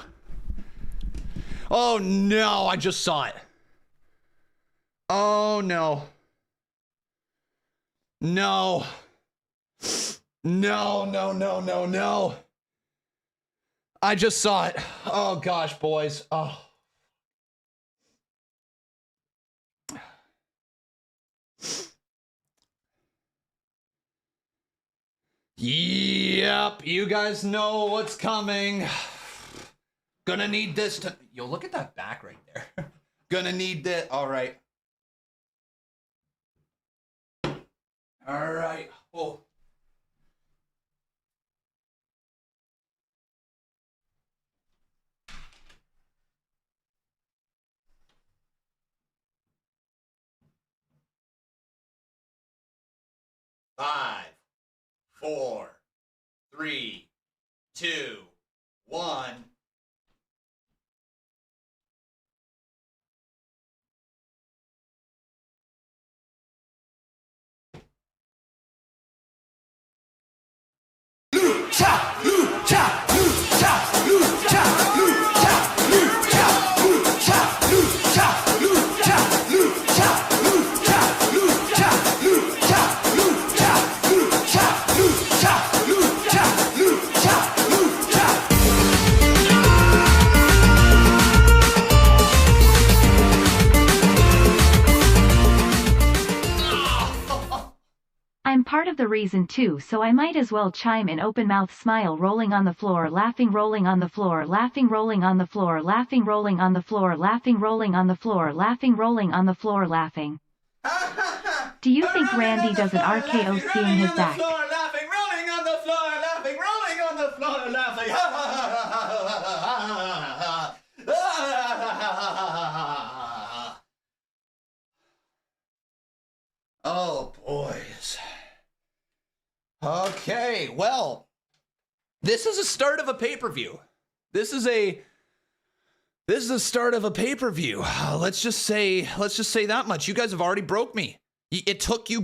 Speaker 1: Oh no, I just saw it. Oh no. No. No, no, no, no, no. I just saw it. Oh gosh, boys. Oh. Yep, you guys know what's coming. Gonna need this to... Yo, look at that back right there. Gonna need that. All right. All right. Oh. Five, 4, 3, 2, 1. Lucha, lucha, lucha, lucha, lucha, lucha, lucha, lucha, lucha, lucha, lucha, lucha, lucha, lucha, lucha, lucha, lucha,
Speaker 2: I'm part of the reason too, so I might as well chime in. Open mouth smile, rolling on the floor, laughing, rolling on the floor, laughing, rolling on the floor, laughing, rolling on the floor, laughing, rolling on the floor, laughing, rolling on the floor, laughing. Do you think Randy does an RKO seeing his back?
Speaker 1: Laughing, rolling on the floor, laughing, rolling on the floor, laughing. Oh, boys. Okay, well, this is a start of a pay-per-view. This is a start of a pay-per-view. Let's just say that much. You guys have already broke me. It took you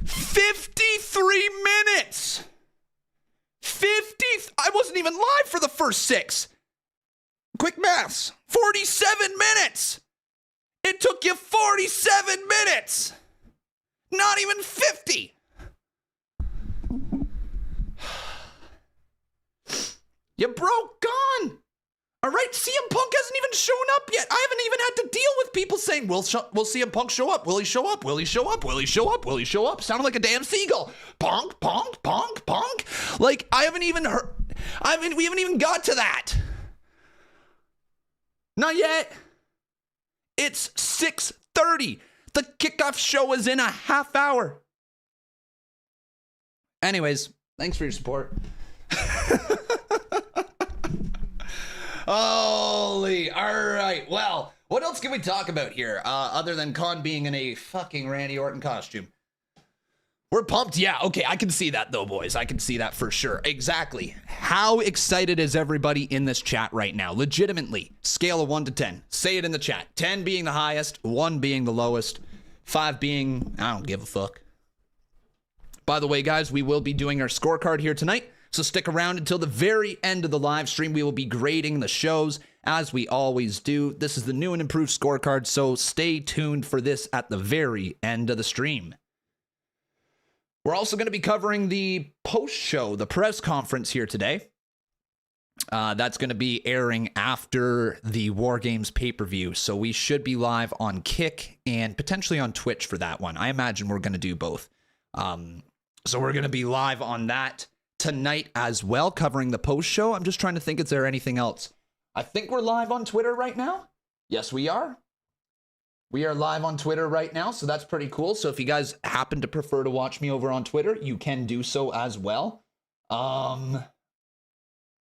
Speaker 1: 53 minutes. I wasn't even live for the first 6. Quick maths. 47 minutes. It took you 47 minutes. Not even 50. You broke gone. All right, CM Punk hasn't even shown up yet. I haven't even had to deal with people saying, will CM Punk show up? Will he show up? Will he show up? Will he show up? Will he show up? Sounded like a damn seagull. Punk, punk, punk, punk. Like, we haven't even got to that. Not yet. It's 6:30. The kickoff show is in a half hour. Anyways, thanks for your support. Holy, all right. Well, what else can we talk about here other than Khan being in a fucking Randy Orton costume? We're pumped. Yeah, okay, I can see that though, boys. I can see that for sure. Exactly. How excited is everybody in this chat right now? Legitimately, scale of 1 to 10. Say it in the chat. 10 being the highest, 1 being the lowest, 5 being, I don't give a fuck. By the way, guys, we will be doing our scorecard here tonight. So stick around until the very end of the live stream. We will be grading the shows as we always do. This is the new and improved scorecard, so stay tuned for this at the very end of the stream. We're also going to be covering the post-show, the press conference here today. That's going to be airing after the War Games pay-per-view, so we should be live on Kick and potentially on Twitch for that one. I imagine we're going to do both. So we're going to be live on that tonight as well, covering the post show. I'm just trying to think, is there anything else? I think we're live on Twitter right now. Yes, we are. We are live on Twitter right now, so that's pretty cool. So if you guys happen to prefer to watch me over on Twitter, you can do so as well.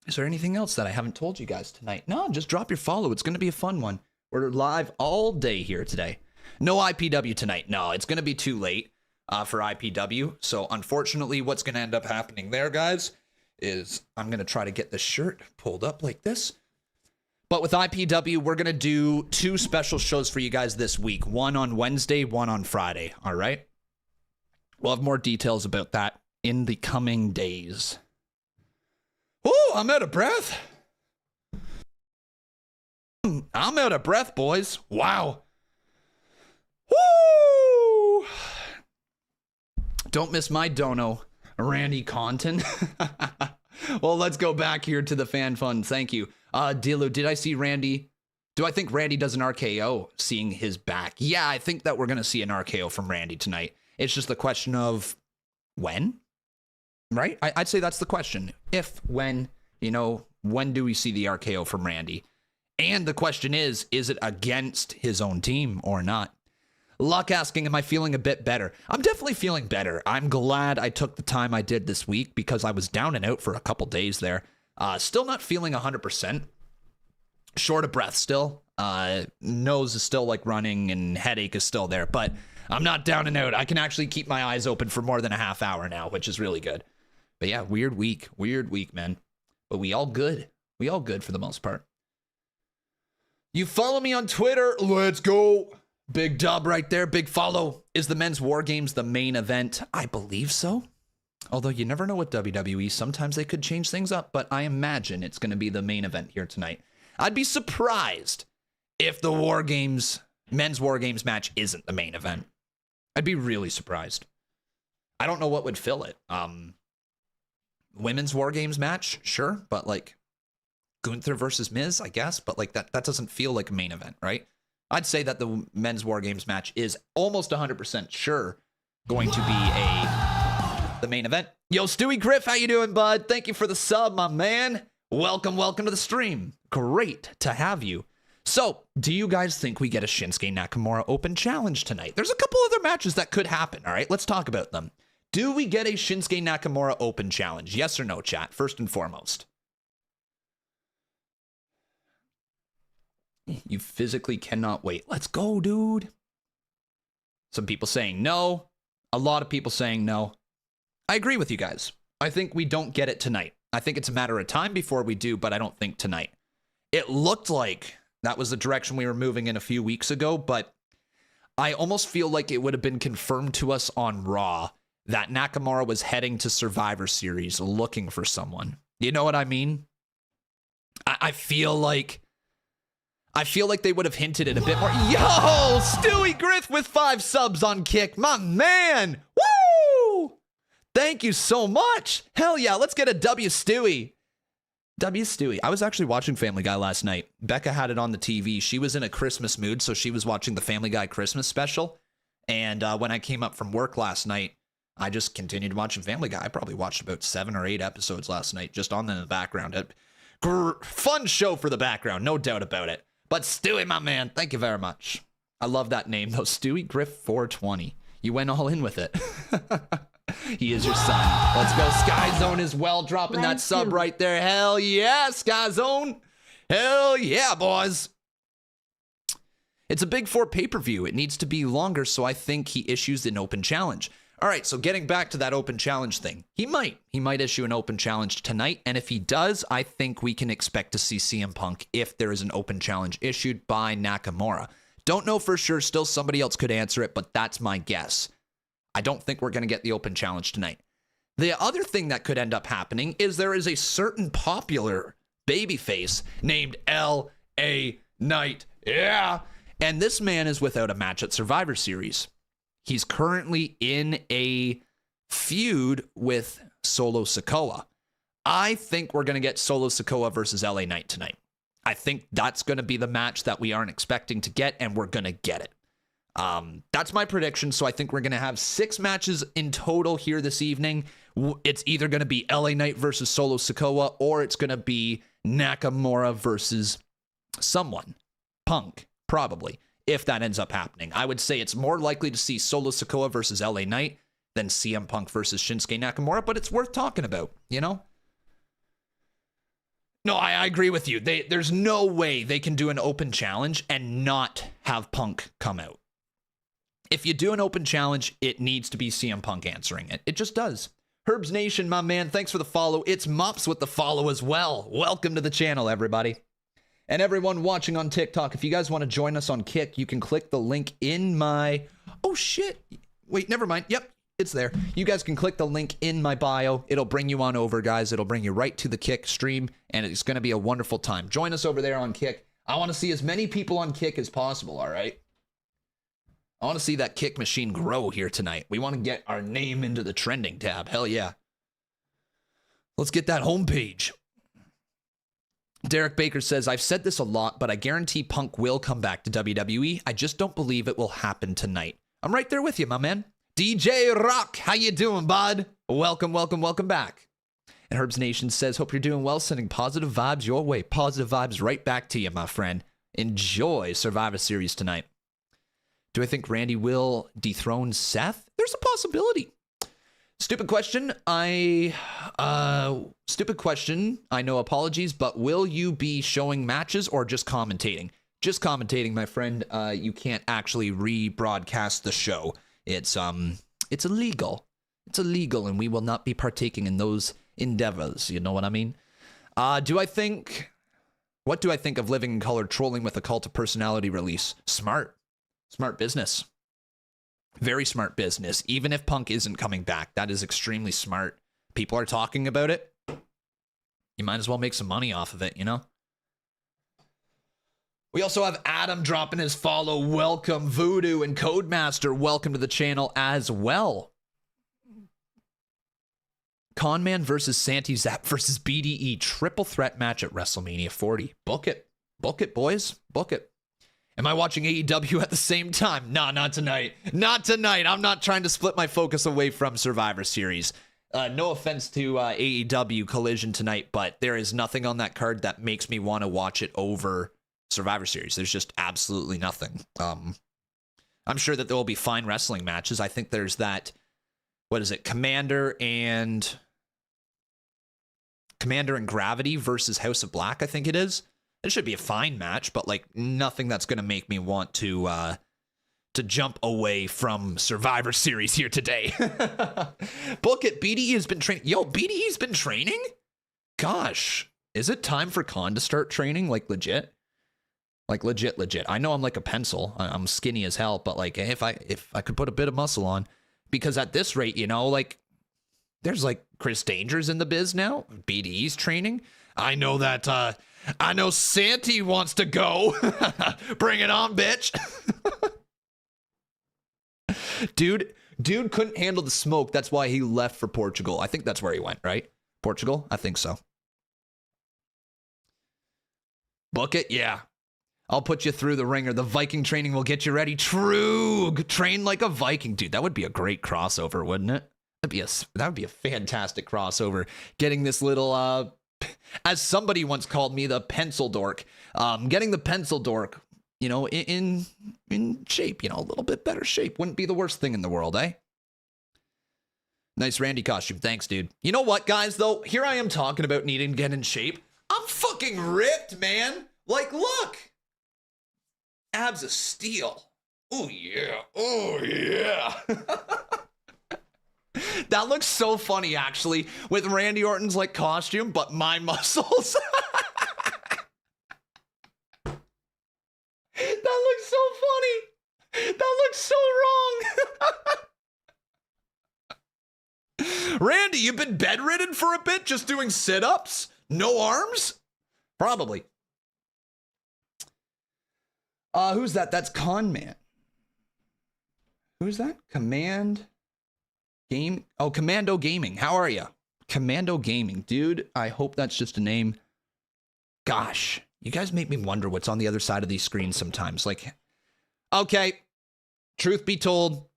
Speaker 1: Is there anything else that I haven't told you guys tonight? No, just drop your follow. It's going to be a fun one. We're live all day here today. No IPW tonight. No, it's going to be too late for IPW. So unfortunately, what's going to end up happening there, guys, is I'm going to try to get the shirt pulled up like this. But with IPW, we're going to do 2 special shows for you guys this week. One on Wednesday, one on Friday. All right? We'll have more details about that in the coming days. Oh, I'm out of breath. I'm out of breath, boys. Wow. Woo! Don't miss my dono, Randy Conton. Well, let's go back here to the fan fun. Thank you. Dilu, did I see Randy? Do I think Randy does an RKO seeing his back? Yeah, I think that we're going to see an RKO from Randy tonight. It's just the question of when, right? I'd say that's the question. If, when, when do we see the RKO from Randy? And the question is it against his own team or not? Luck asking, am I feeling a bit better? I'm definitely feeling better. I'm glad I took the time I did this week because I was down and out for a couple days there. Still not feeling 100%. Short of breath still. Nose is still like running and headache is still there. But I'm not down and out. I can actually keep my eyes open for more than a half hour now, which is really good. But yeah, weird week, man. But we all good. We all good for the most part. You follow me on Twitter. Let's go. Big dub right there. Big follow. Is the men's War Games the main event? I believe so. Although you never know with WWE. Sometimes they could change things up, but I imagine it's going to be the main event here tonight. I'd be surprised if the War Games, men's War Games match isn't the main event. I'd be really surprised. I don't know what would fill it. Women's War Games match, sure, but like Gunther versus Miz, I guess, but like that doesn't feel like a main event, right? I'd say that the men's War Games match is almost 100% sure going to be the main event. Yo, Stewie Griff, how you doing, bud? Thank you for the sub, my man. Welcome to the stream. Great to have you. So, do you guys think we get a Shinsuke Nakamura Open Challenge tonight? There's a couple other matches that could happen, all right? Let's talk about them. Do we get a Shinsuke Nakamura Open Challenge? Yes or no, chat, first and foremost. You physically cannot wait. Let's go, dude. Some people saying no. A lot of people saying no. I agree with you guys. I think we don't get it tonight. I think it's a matter of time before we do, but I don't think tonight. It looked like that was the direction we were moving in a few weeks ago, but I almost feel like it would have been confirmed to us on Raw that Nakamura was heading to Survivor Series looking for someone. You know what I mean? I feel like they would have hinted it a bit more. Yo, Stewie Griff with 5 subs on Kick. My man. Woo! Thank you so much. Hell yeah, let's get a W, Stewie. W. Stewie. I was actually watching Family Guy last night. Becca had it on the TV. She was in a Christmas mood, so she was watching the Family Guy Christmas special. And when I came up from work last night, I just continued watching Family Guy. I probably watched about 7 or 8 episodes last night, just on in the background. Fun show for the background, no doubt about it. But Stewie, my man, thank you very much. I love that name, though. Stewie Griff 420. You went all in with it. He is your son. Let's go. Sky Zone as well, dropping that sub right there. Hell yeah, Sky Zone. Hell yeah, boys. It's a Big 4 pay-per-view. It needs to be longer, so I think he issues an open challenge. All right, so getting back to that open challenge thing. He might issue an open challenge tonight, and if he does, I think we can expect to see CM Punk if there is an open challenge issued by Nakamura. Don't know for sure. Still, somebody else could answer it, but that's my guess. I don't think we're going to get the open challenge tonight. The other thing that could end up happening is there is a certain popular babyface named L.A. Knight. Yeah. And this man is without a match at Survivor Series. He's currently in a feud with Solo Sikoa. I think we're going to get Solo Sikoa versus LA Knight tonight. I think that's going to be the match that we aren't expecting to get, and we're going to get it. That's my prediction. So I think we're going to have 6 matches in total here this evening. It's either going to be LA Knight versus Solo Sikoa, or it's going to be Nakamura versus someone. Punk, probably, if that ends up happening. I would say it's more likely to see Solo Sikoa versus LA Knight than CM Punk versus Shinsuke Nakamura, but it's worth talking about, you know? No, I agree with you. There's no way they can do an open challenge and not have Punk come out. If you do an open challenge, it needs to be CM Punk answering it. It just does. Herbs Nation, my man, thanks for the follow. It's Mops with the follow as well. Welcome to the channel, everybody. And everyone watching on TikTok, if you guys want to join us on Kick, you can click the link in my... Oh, shit. Wait, never mind. Yep, it's there. You guys can click the link in my bio. It'll bring you on over, guys. It'll bring you right to the Kick stream, and it's going to be a wonderful time. Join us over there on Kick. I want to see as many people on Kick as possible, all right? I want to see that Kick machine grow here tonight. We want to get our name into the trending tab. Hell yeah. Let's get that homepage. Derek Baker says, I've said this a lot, but I guarantee Punk will come back to WWE. I just don't believe it will happen tonight. I'm right there with you, my man. DJ Rock, how you doing, bud? Welcome, welcome, welcome back. And Herbs Nation says, hope you're doing well, sending positive vibes your way. Positive vibes right back to you, my friend. Enjoy Survivor Series tonight. Do I think Randy will dethrone Seth? There's a possibility. Stupid question. Stupid question. I know, apologies, but will you be showing matches or just commentating? Just commentating, my friend. You can't actually rebroadcast the show. It's illegal. It's illegal, and we will not be partaking in those endeavors. You know what I mean? What do I think of Living in Color trolling with a Cult of Personality release? Smart business. Very smart business. Even if Punk isn't coming back, that is extremely smart. People are talking about it. You might as well make some money off of it, you know? We also have Adam dropping his follow. Welcome, Voodoo and Codemaster. Welcome to the channel as well. Conman versus Santi Zap versus BDE. Triple threat match at WrestleMania 40. Book it. Book it, boys. Book it. Am I watching AEW at the same time? Nah, not tonight. Not tonight. I'm not trying to split my focus away from Survivor Series. No offense to AEW Collision tonight, but there is nothing on that card that makes me want to watch it over Survivor Series. There's just absolutely nothing. I'm sure that there will be fine wrestling matches. I think there's that, what is it, Commander and Gravity versus House of Black, I think it is. It should be a fine match, but like nothing that's going to make me want to jump away from Survivor Series here today. Book it. BDE has been training. Yo, BDE's been training? Gosh, is it time for Khan to start training? Like legit? Like legit. I know I'm like a pencil. I'm skinny as hell, but like if I could put a bit of muscle on, because at this rate, you know, like there's like Chris Danger's in the biz now. BDE's training. I know that. I know Santi wants to go. Bring it on, bitch. Dude couldn't handle the smoke. That's why he left for Portugal. I think that's where he went, right? Portugal? I think so. Book it? Yeah. I'll put you through the ringer. The Viking training will get you ready. True. Train like a Viking. Dude, that would be a great crossover, wouldn't it? That would be a fantastic crossover. Getting this little, as somebody once called me, the pencil dork. Getting the pencil dork, you know, in shape, you know, a little bit better shape. Wouldn't be the worst thing in the world, eh? Nice Randy costume. Thanks, dude. You know what, guys, though? Here I am talking about needing to get in shape. I'm fucking ripped, man. Like, look. Abs of steel. Oh, yeah. Oh, yeah. That looks so funny, actually, with Randy Orton's, like, costume, but my muscles. That looks so funny. That looks so wrong. Randy, you've been bedridden for a bit just doing sit-ups? No arms? Probably. Who's that? That's Con Man. Who's that? Commando Gaming. How are you? Commando Gaming. Dude, I hope that's just a name. Gosh, you guys make me wonder what's on the other side of these screens sometimes. Like, okay, truth be told,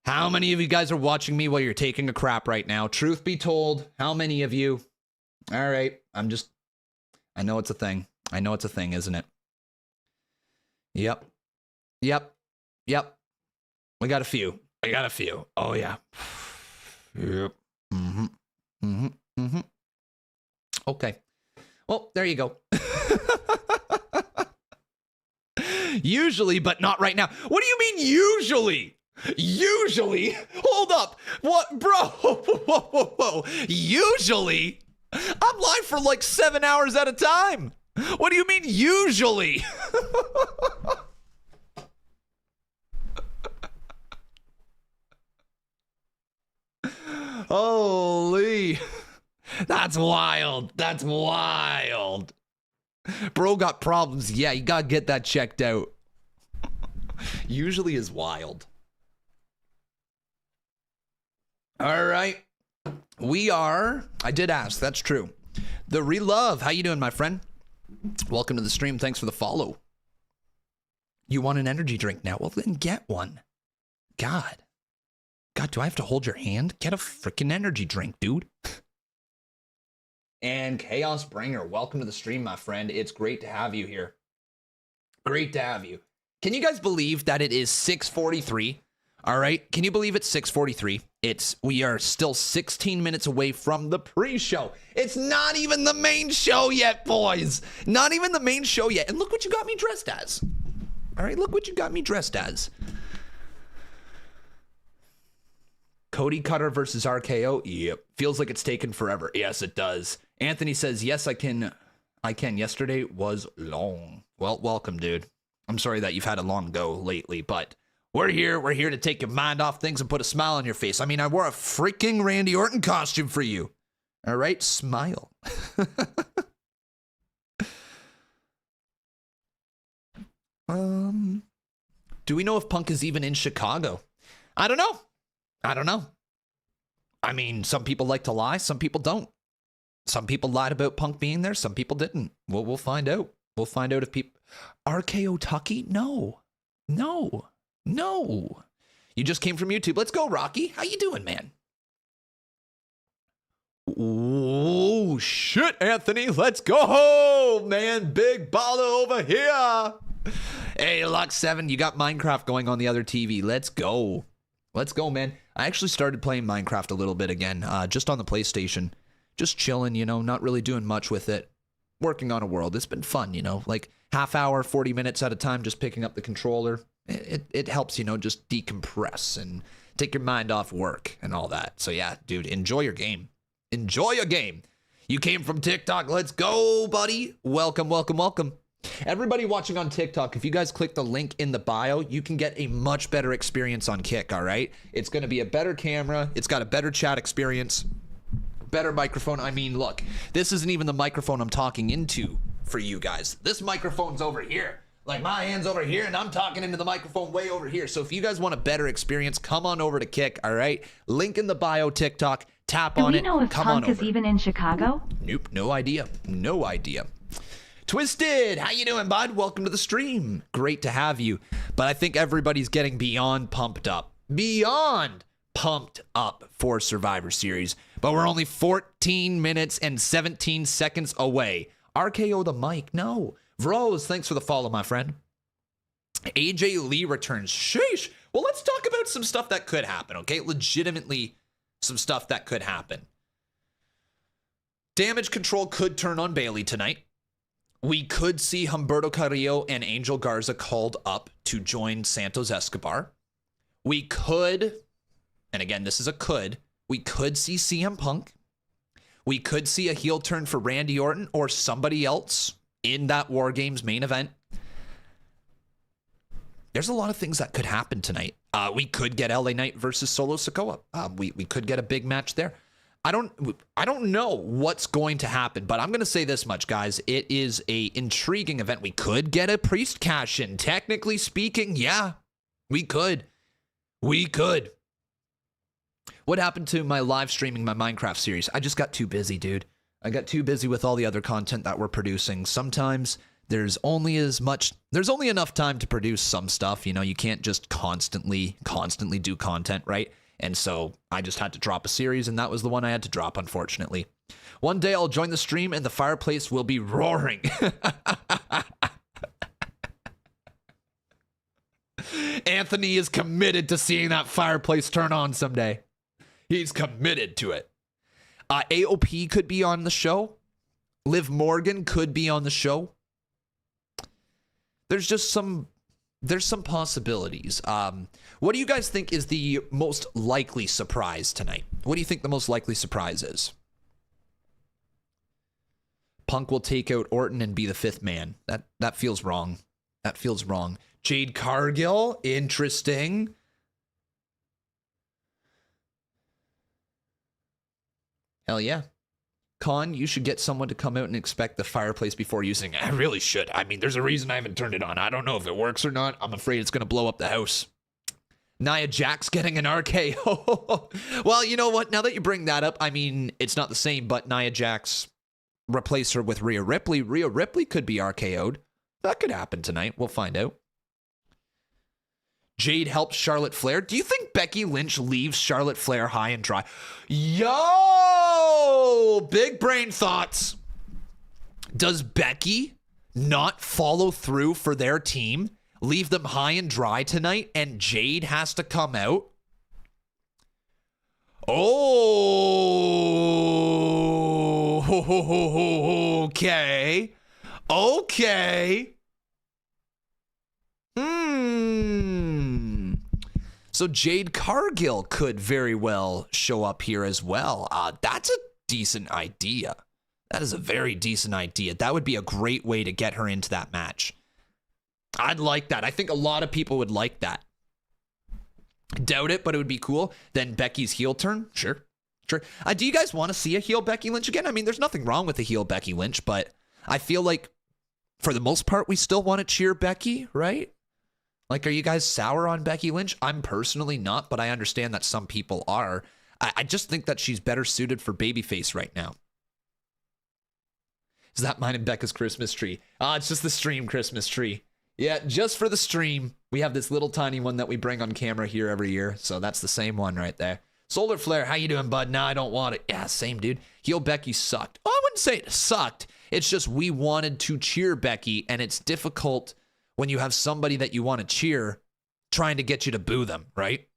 Speaker 1: how many of you guys are watching me while you're taking a crap right now? Truth be told, how many of you? All right, I know it's a thing. I know it's a thing, isn't it? Yep. We got a few. Oh, yeah. Yep. Okay. Well, there you go. Usually, but not right now. What do you mean usually? Usually? Hold up. What? Bro. Whoa. Usually? I'm live for like 7 hours at a time. What do you mean usually? Holy. That's wild. That's wild. Bro got problems. Yeah, you gotta get that checked out. Usually is wild. All right. I did ask. That's true. The Relove. How you doing, my friend? Welcome to the stream. Thanks for the follow. You want an energy drink now? Well, then get one. God, do I have to hold your hand? Get a freaking energy drink, dude. And Chaos Bringer, welcome to the stream, my friend. It's great to have you here. Great to have you. Can you guys believe that it is 6:43? All right. Can you believe it's 6:43? We are still 16 minutes away from the pre-show. It's not even the main show yet, boys. Not even the main show yet. And look what you got me dressed as. All right. Look what you got me dressed as. Cody Cutter versus RKO. Yep. Feels like it's taken forever. Yes, it does. Anthony says, yes, I can. Yesterday was long. Well, welcome, dude. I'm sorry that you've had a long go lately, but we're here. We're here to take your mind off things and put a smile on your face. I mean, I wore a freaking Randy Orton costume for you. All right? Smile. Do we know if Punk is even in Chicago? I don't know. I mean, some people like to lie. Some people don't. Some people lied about Punk being there. Some people didn't. Well, we'll find out. We'll find out if people... RKO Tucky? No. You just came from YouTube. Let's go, Rocky. How you doing, man? Oh, shit, Anthony. Let's go, man. Big baller over here. Hey, Lux7, you got Minecraft going on the other TV. Let's go. Let's go, man. I actually started playing Minecraft a little bit again, just on the PlayStation. Just chilling, you know, not really doing much with it. Working on a world. It's been fun, you know, like half hour, 40 minutes at a time, just picking up the controller. It helps, you know, just decompress and take your mind off work and all that. So yeah, dude, enjoy your game. Enjoy your game. You came from TikTok. Let's go, buddy. Welcome. Everybody watching on TikTok, if you guys click the link in the bio, you can get a much better experience on Kick, all right? It's going to be a better camera. It's got a better chat experience, better microphone. I mean, look, this isn't even the microphone I'm talking into for you guys. This microphone's over here. Like, my hand's over here, and I'm talking into the microphone way over here. So if you guys want a better experience, come on over to Kick, all right? Link in the bio, TikTok. Tap on it.
Speaker 2: Do we know if
Speaker 1: Come
Speaker 2: Punk
Speaker 1: on
Speaker 2: is
Speaker 1: over.
Speaker 2: even in Chicago?
Speaker 1: Nope, no idea. Twisted, how you doing, bud? Welcome to the stream. Great to have you. But I think everybody's getting beyond pumped up. Beyond pumped up for Survivor Series. But we're only 14 minutes and 17 seconds away. RKO the mic. No. Rose, thanks for the follow, my friend. AJ Lee returns. Sheesh. Well, let's talk about some stuff that could happen, okay? Legitimately, some stuff that could happen. Damage Control could turn on Bailey tonight. We could see Humberto Carrillo and Angel Garza called up to join Santos Escobar. We could, and again, this is a could, we could see CM Punk. We could see a heel turn for Randy Orton or somebody else in that War Games main event. There's a lot of things that could happen tonight. We could get LA Knight versus Solo Sikoa. We could get a big match there. I don't know what's going to happen, but I'm going to say this much, guys. It is a intriguing event. We could get a Priest cash in. Technically speaking, yeah, we could. We could. What happened to my live streaming my Minecraft series? I just got too busy, dude. I got too busy with all the other content that we're producing. Sometimes there's only enough time to produce some stuff. You know, you can't just constantly do content, right? And so I just had to drop a series, and that was the one I had to drop, unfortunately. One day I'll join the stream, and the fireplace will be roaring. Anthony is committed to seeing that fireplace turn on someday. He's committed to it. AOP could be on the show. Liv Morgan could be on the show. There's some possibilities. What do you guys think is the most likely surprise tonight? What do you think the most likely surprise is? Punk will take out Orton and be the fifth man. That feels wrong. That feels wrong. Jade Cargill, interesting. Hell yeah. Con, you should get someone to come out and inspect the fireplace before using it. I really should. I mean, there's a reason I haven't turned it on. I don't know if it works or not. I'm afraid it's going to blow up the house. Nia Jax getting an RKO. Well, you know what? Now that you bring that up, I mean, it's not the same, but Nia Jax replace her with Rhea Ripley. Rhea Ripley could be RKO'd. That could happen tonight. We'll find out. Jade helps Charlotte Flair. Do you think Becky Lynch leaves Charlotte Flair high and dry? Yo! Big brain thoughts. Does Becky not follow through for their team? Leave them high and dry tonight, and Jade has to come out? Oh, okay. Okay. So Jade Cargill could very well show up here as well. That's a decent idea. That is a very decent idea. That would be a great way to get her into that match. I'd like that. I think a lot of people would like that. Doubt it, but it would be cool. Then Becky's heel turn? Sure. Do you guys want to see a heel Becky Lynch again? I mean, there's nothing wrong with a heel Becky Lynch, but I feel like for the most part, we still want to cheer Becky, right? Like, are you guys sour on Becky Lynch? I'm personally not, but I understand that some people are. I just think that she's better suited for babyface right now. Is that mine and Becca's Christmas tree? It's just the stream Christmas tree. Yeah, just for the stream. We have this little tiny one that we bring on camera here every year, so that's the same one right there. Solar Flare, how you doing, bud? Nah, I don't want it. Yeah, same, dude. Heel Becky sucked. Oh, I wouldn't say it sucked. It's just we wanted to cheer Becky, and it's difficult when you have somebody that you want to cheer trying to get you to boo them, right?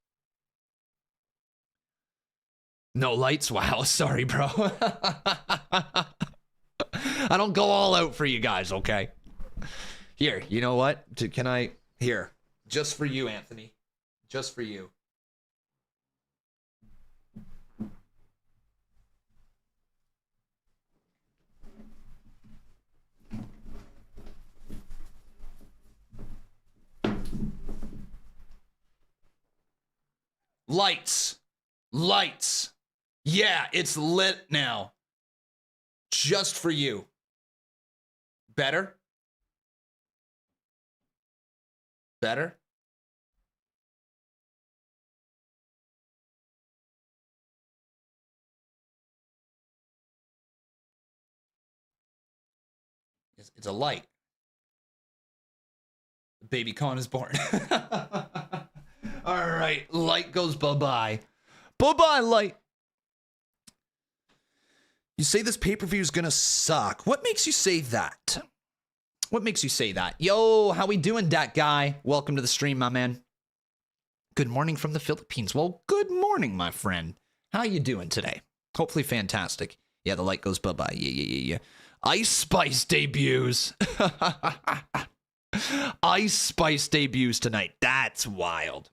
Speaker 1: No lights? Wow, sorry, bro. I don't go all out for you guys, okay? Here, you know what? Can I? Here, just for you, Anthony. Just for you. Lights. Yeah, it's lit now. Just for you. Better? It's a light. Baby Con is born. All right, light goes bye-bye. Bye-bye, light. You say this pay-per-view is gonna suck. What makes you say that? What makes you say that? Yo, how we doing, dat guy? Welcome to the stream, my man. Good morning from the Philippines. Well, good morning, my friend. How you doing today? Hopefully fantastic. Yeah, the light goes bye-bye. Yeah. Ice Spice debuts. Ice Spice debuts tonight. That's wild.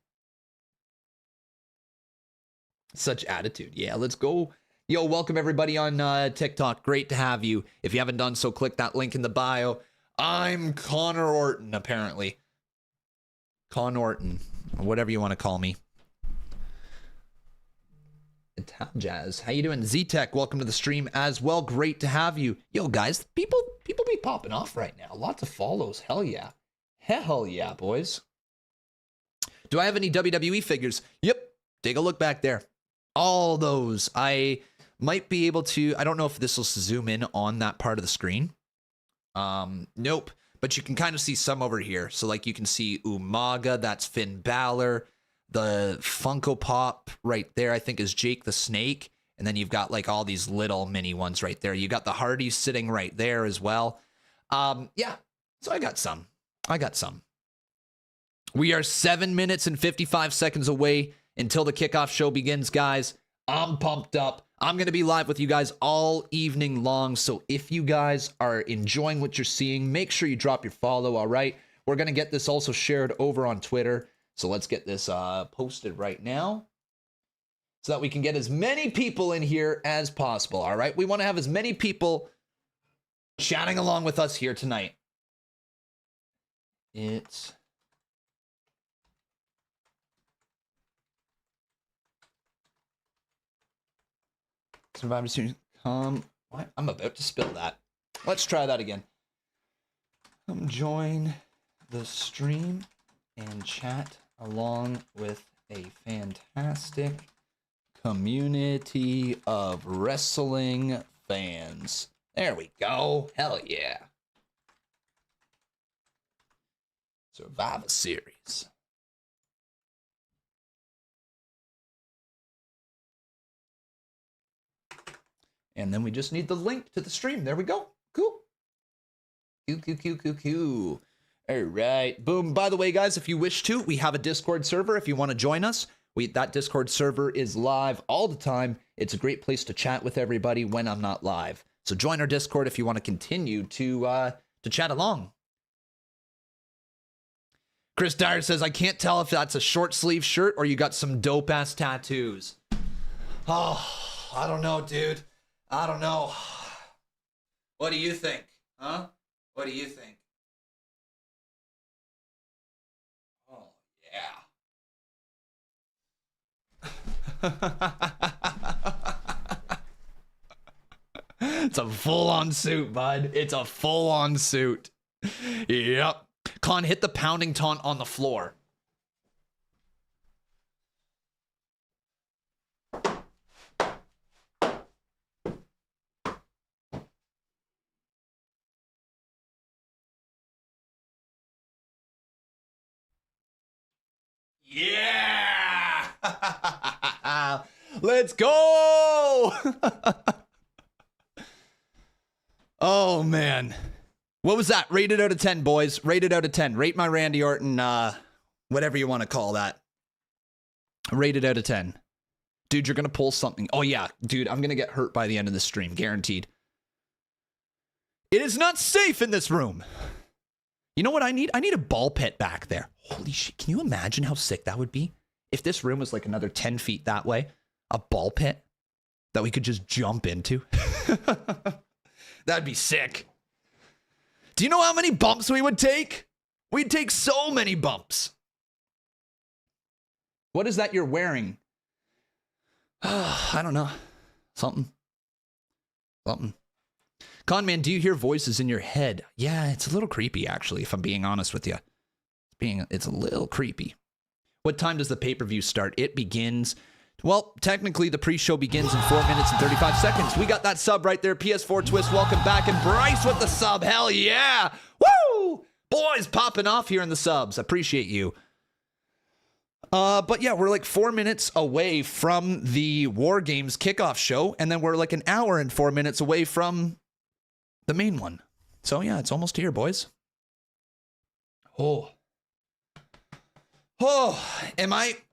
Speaker 1: Such attitude. Yeah, let's go. Yo, welcome everybody on TikTok. Great to have you. If you haven't done so, click that link in the bio. I'm Connor Orton, apparently. Con Orton, whatever you want to call me. Jazz, how you doing? Z-Tech, welcome to the stream as well. Great to have you. Yo, guys, people be popping off right now. Lots of follows. Hell yeah. Hell yeah, boys. Do I have any WWE figures? Yep. Take a look back there. All those. I might be able to, I don't know if this will zoom in on that part of the screen. Nope. But you can kind of see some over here. So like you can see Umaga, that's Finn Balor. The Funko Pop right there, I think, is Jake the Snake. And then you've got like all these little mini ones right there. You got the Hardys sitting right there as well. Yeah, so I got some. We are 7 minutes and 55 seconds away until the kickoff show begins, guys. I'm pumped up. I'm going to be live with you guys all evening long. So if you guys are enjoying what you're seeing, make sure you drop your follow, all right? We're going to get this also shared over on Twitter. So let's get this posted right now so that we can get as many people in here as possible, all right? We want to have as many people chatting along with us here tonight. It's Survivor Series. What? I'm about to spill that. Let's try that again. Come join the stream and chat along with a fantastic community of wrestling fans. There we go. Hell yeah. Survivor Series. And then we just need the link to the stream. There we go. Cool. Cool. All right. Boom. By the way, guys, if you wish to, we have a Discord server. If you want to join us, that Discord server is live all the time. It's a great place to chat with everybody when I'm not live. So join our Discord if you want to continue to chat along. Chris Dyer says, I can't tell if that's a short sleeve shirt or you got some dope ass tattoos. Oh, I don't know, dude. I don't know. What do you think? Huh? What do you think? It's a full-on suit, bud. It's a full-on suit. Yep. Con, hit the pounding taunt on the floor. Yeah! Let's go! Oh, man. What was that? Rated out of 10, boys. Rated out of 10. Rate my Randy Orton, whatever you want to call that. Rated out of 10. Dude, you're going to pull something. Oh, yeah. Dude, I'm going to get hurt by the end of the stream. Guaranteed. It is not safe in this room. You know what I need? I need a ball pit back there. Holy shit. Can you imagine how sick that would be? If this room was like another 10 feet that way, a ball pit that we could just jump into. That'd be sick. Do you know how many bumps we would take? We'd take so many bumps. What is that you're wearing? I don't know. Something. Conman, do you hear voices in your head? Yeah, it's a little creepy, actually, if I'm being honest with you. It's a little creepy. What time does the pay-per-view start? It begins Well, technically, the pre-show begins in 4 minutes and 35 seconds. We got that sub right there. PS4 Twist, welcome back. And Bryce with the sub. Hell yeah. Woo! Boys popping off here in the subs. Appreciate you. But yeah, we're like 4 minutes away from the War Games kickoff show. And then we're like an hour and 4 minutes away from the main one. So yeah, it's almost here, boys. Oh,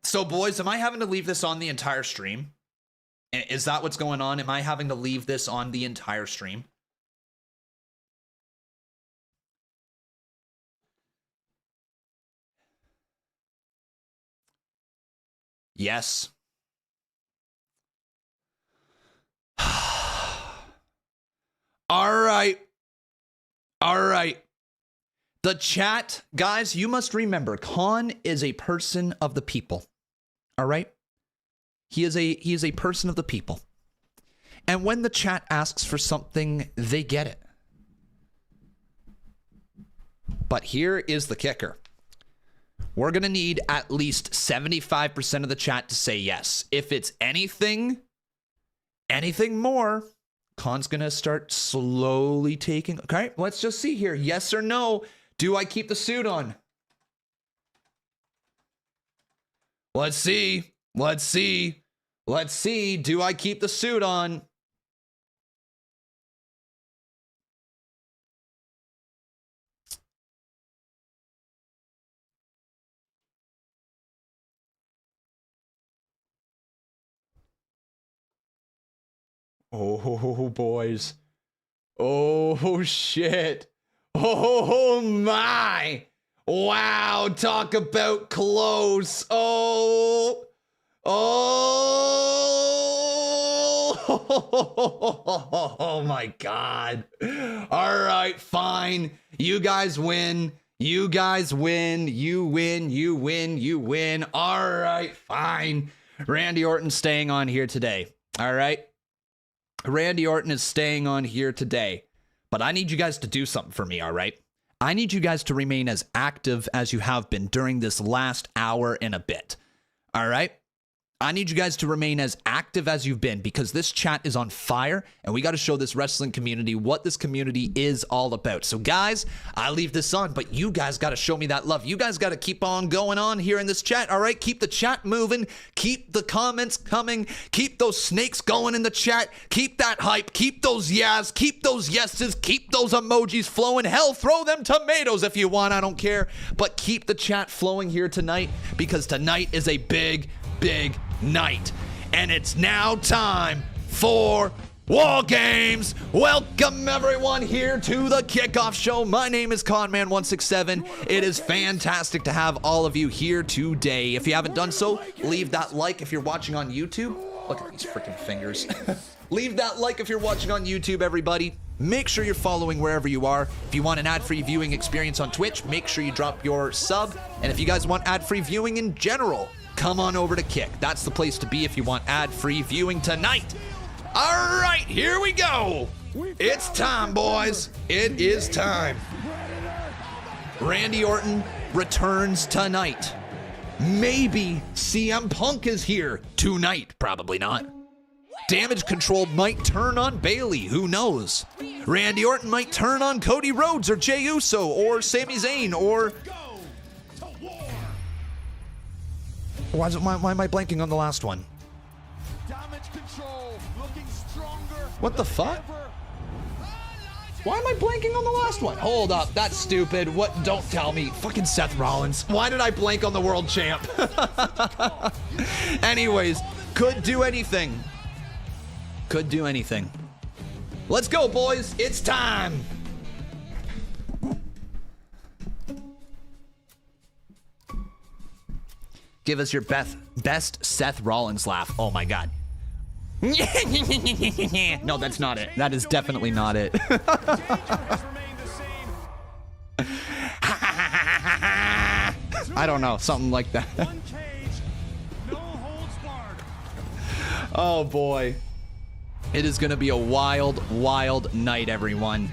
Speaker 1: so boys, am I having to leave this on the entire stream? Is that what's going on? Am I having to leave this on the entire stream? Yes. All right. The chat, guys, you must remember, Khan is a person of the people. All right? He is a person of the people. And when the chat asks for something, they get it. But here is the kicker. We're going to need at least 75% of the chat to say yes. If it's anything more, Khan's going to start slowly taking... Okay, let's just see here. Yes or no? Do I keep the suit on? Let's see. Do I keep the suit on? Oh, boys. Oh, shit. Oh, my. Wow, talk about close. Oh, my God. All right, fine. You guys win. You win. All right, fine. Randy Orton's staying on here today. All right. Randy Orton is staying on here today. But I need you guys to do something for me, all right? I need you guys to remain as active as you have been during this last hour and a bit, all right? I need you guys to remain as active as you've been because this chat is on fire and we got to show this wrestling community what this community is all about. So guys, I leave this on, but you guys got to show me that love. You guys got to keep on going on here in this chat, all right? Keep the chat moving. Keep the comments coming. Keep those snakes going in the chat. Keep that hype. Keep those yes. Keep those yeses. Keep those emojis flowing. Hell, throw them tomatoes if you want. I don't care. But keep the chat flowing here tonight because tonight is a big night. And it's now time for War Games. Welcome everyone here to the kickoff show. My name is Conman167. It is fantastic to have all of you here today. If you haven't done so, leave that like if you're watching on YouTube. Look at these freaking fingers. Leave that like if you're watching on YouTube, everybody. Make sure you're following wherever you are. If you want an ad-free viewing experience on Twitch, make sure you drop your sub. And if you guys want ad-free viewing in general, come on over to Kick. That's the place to be if you want ad-free viewing tonight. All right, here we go. It's time, boys. It is time. Randy Orton returns tonight. Maybe CM Punk is here tonight. Probably not. Damage Control might turn on Bayley. Who knows? Randy Orton might turn on Cody Rhodes or Jey Uso or Sami Zayn or... Why am I blanking on the last one? What the fuck? Why am I blanking on the last one? Hold up, that's stupid. What? Don't tell me. Fucking Seth Rollins. Why did I blank on the world champ? Anyways, could do anything. Could do anything. Let's go, boys. It's time. Give us your best Seth Rollins laugh. Oh my God. No, that's not it. That is definitely not it. I don't know. Something like that. Oh boy. It is going to be a wild, wild night, everyone.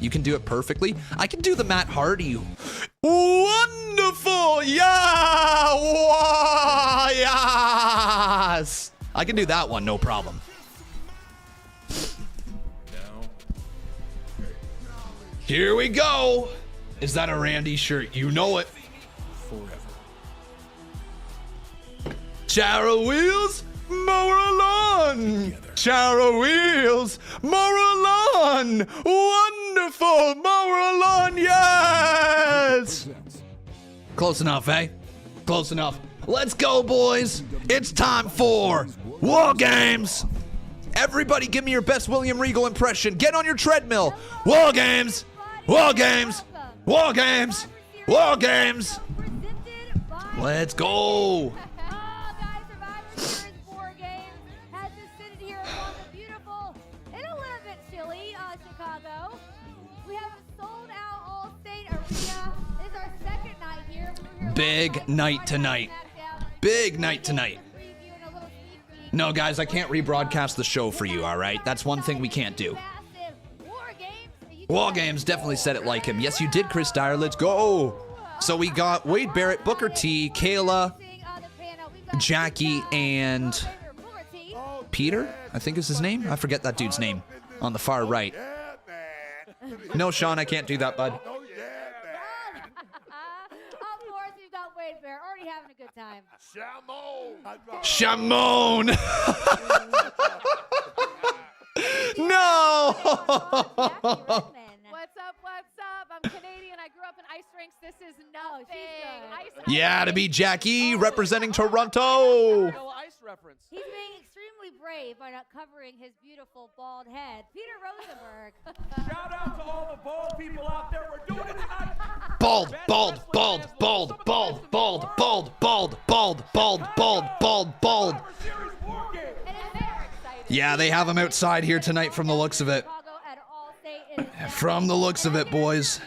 Speaker 1: You can do it perfectly. I can do the Matt Hardy. Wonderful! Yeah! Yes! I can do that one, no problem. Here we go. Is that a Randy shirt? You know it. Chara Wheels, mower lawn. Chara Wheels, mower lawn. Wonderful, mower lawn, yes. Close enough, eh? Close enough. Let's go, boys. It's time for War Games. Everybody give me your best William Regal impression. Get on your treadmill. War Games. War Games. War Games. War Games. Let's go. Big night tonight. Big night tonight. No, guys, I can't rebroadcast the show for you, all right? That's one thing we can't do. War Games definitely said it like him. Yes, you did, Chris Dyer. Let's go. So we got Wade Barrett, Booker T, Kayla, Jackie, and Peter, I think is his name. I forget that dude's name on the far right. No, Sean, I can't do that, bud.
Speaker 3: Already having a good time.
Speaker 1: Shamon. No.
Speaker 3: What's up? What's up? I'm Canadian. I grew up in ice rinks. This is nothing.
Speaker 1: Yeah, to be Jackie representing Toronto.
Speaker 3: Ice reference. He's being extremely brave by not covering his beautiful bald head. Peter Rosenberg.
Speaker 4: Shout out to all the bald people out there. We're doing it tonight.
Speaker 1: Bald, bald, bald, bald, bald, bald, bald, bald, bald, bald, bald, bald, bald. Yeah, they have him outside here tonight from the looks of it. From the looks of it, boys.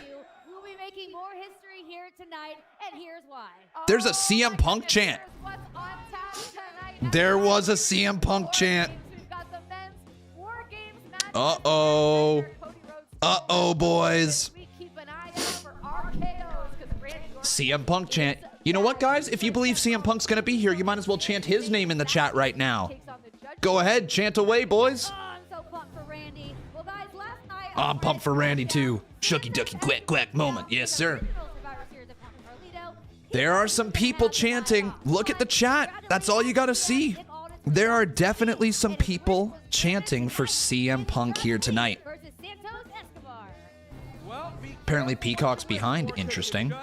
Speaker 3: We'll be making more history here tonight, and here's why.
Speaker 1: There's a CM Punk chant. There was a CM Punk chant. Uh-oh. Uh-oh, boys. CM Punk chant. You know what, guys? If you believe CM Punk's gonna be here, you might as well chant his name in the chat right now. Go ahead, chant away, boys. I'm pumped for Randy, too. Shucky ducky quack quack moment. Yes, sir. There are some people chanting. Look at the chat. That's all you gotta see. There are definitely some people chanting for CM Punk here tonight. Apparently Peacock's behind. Interesting.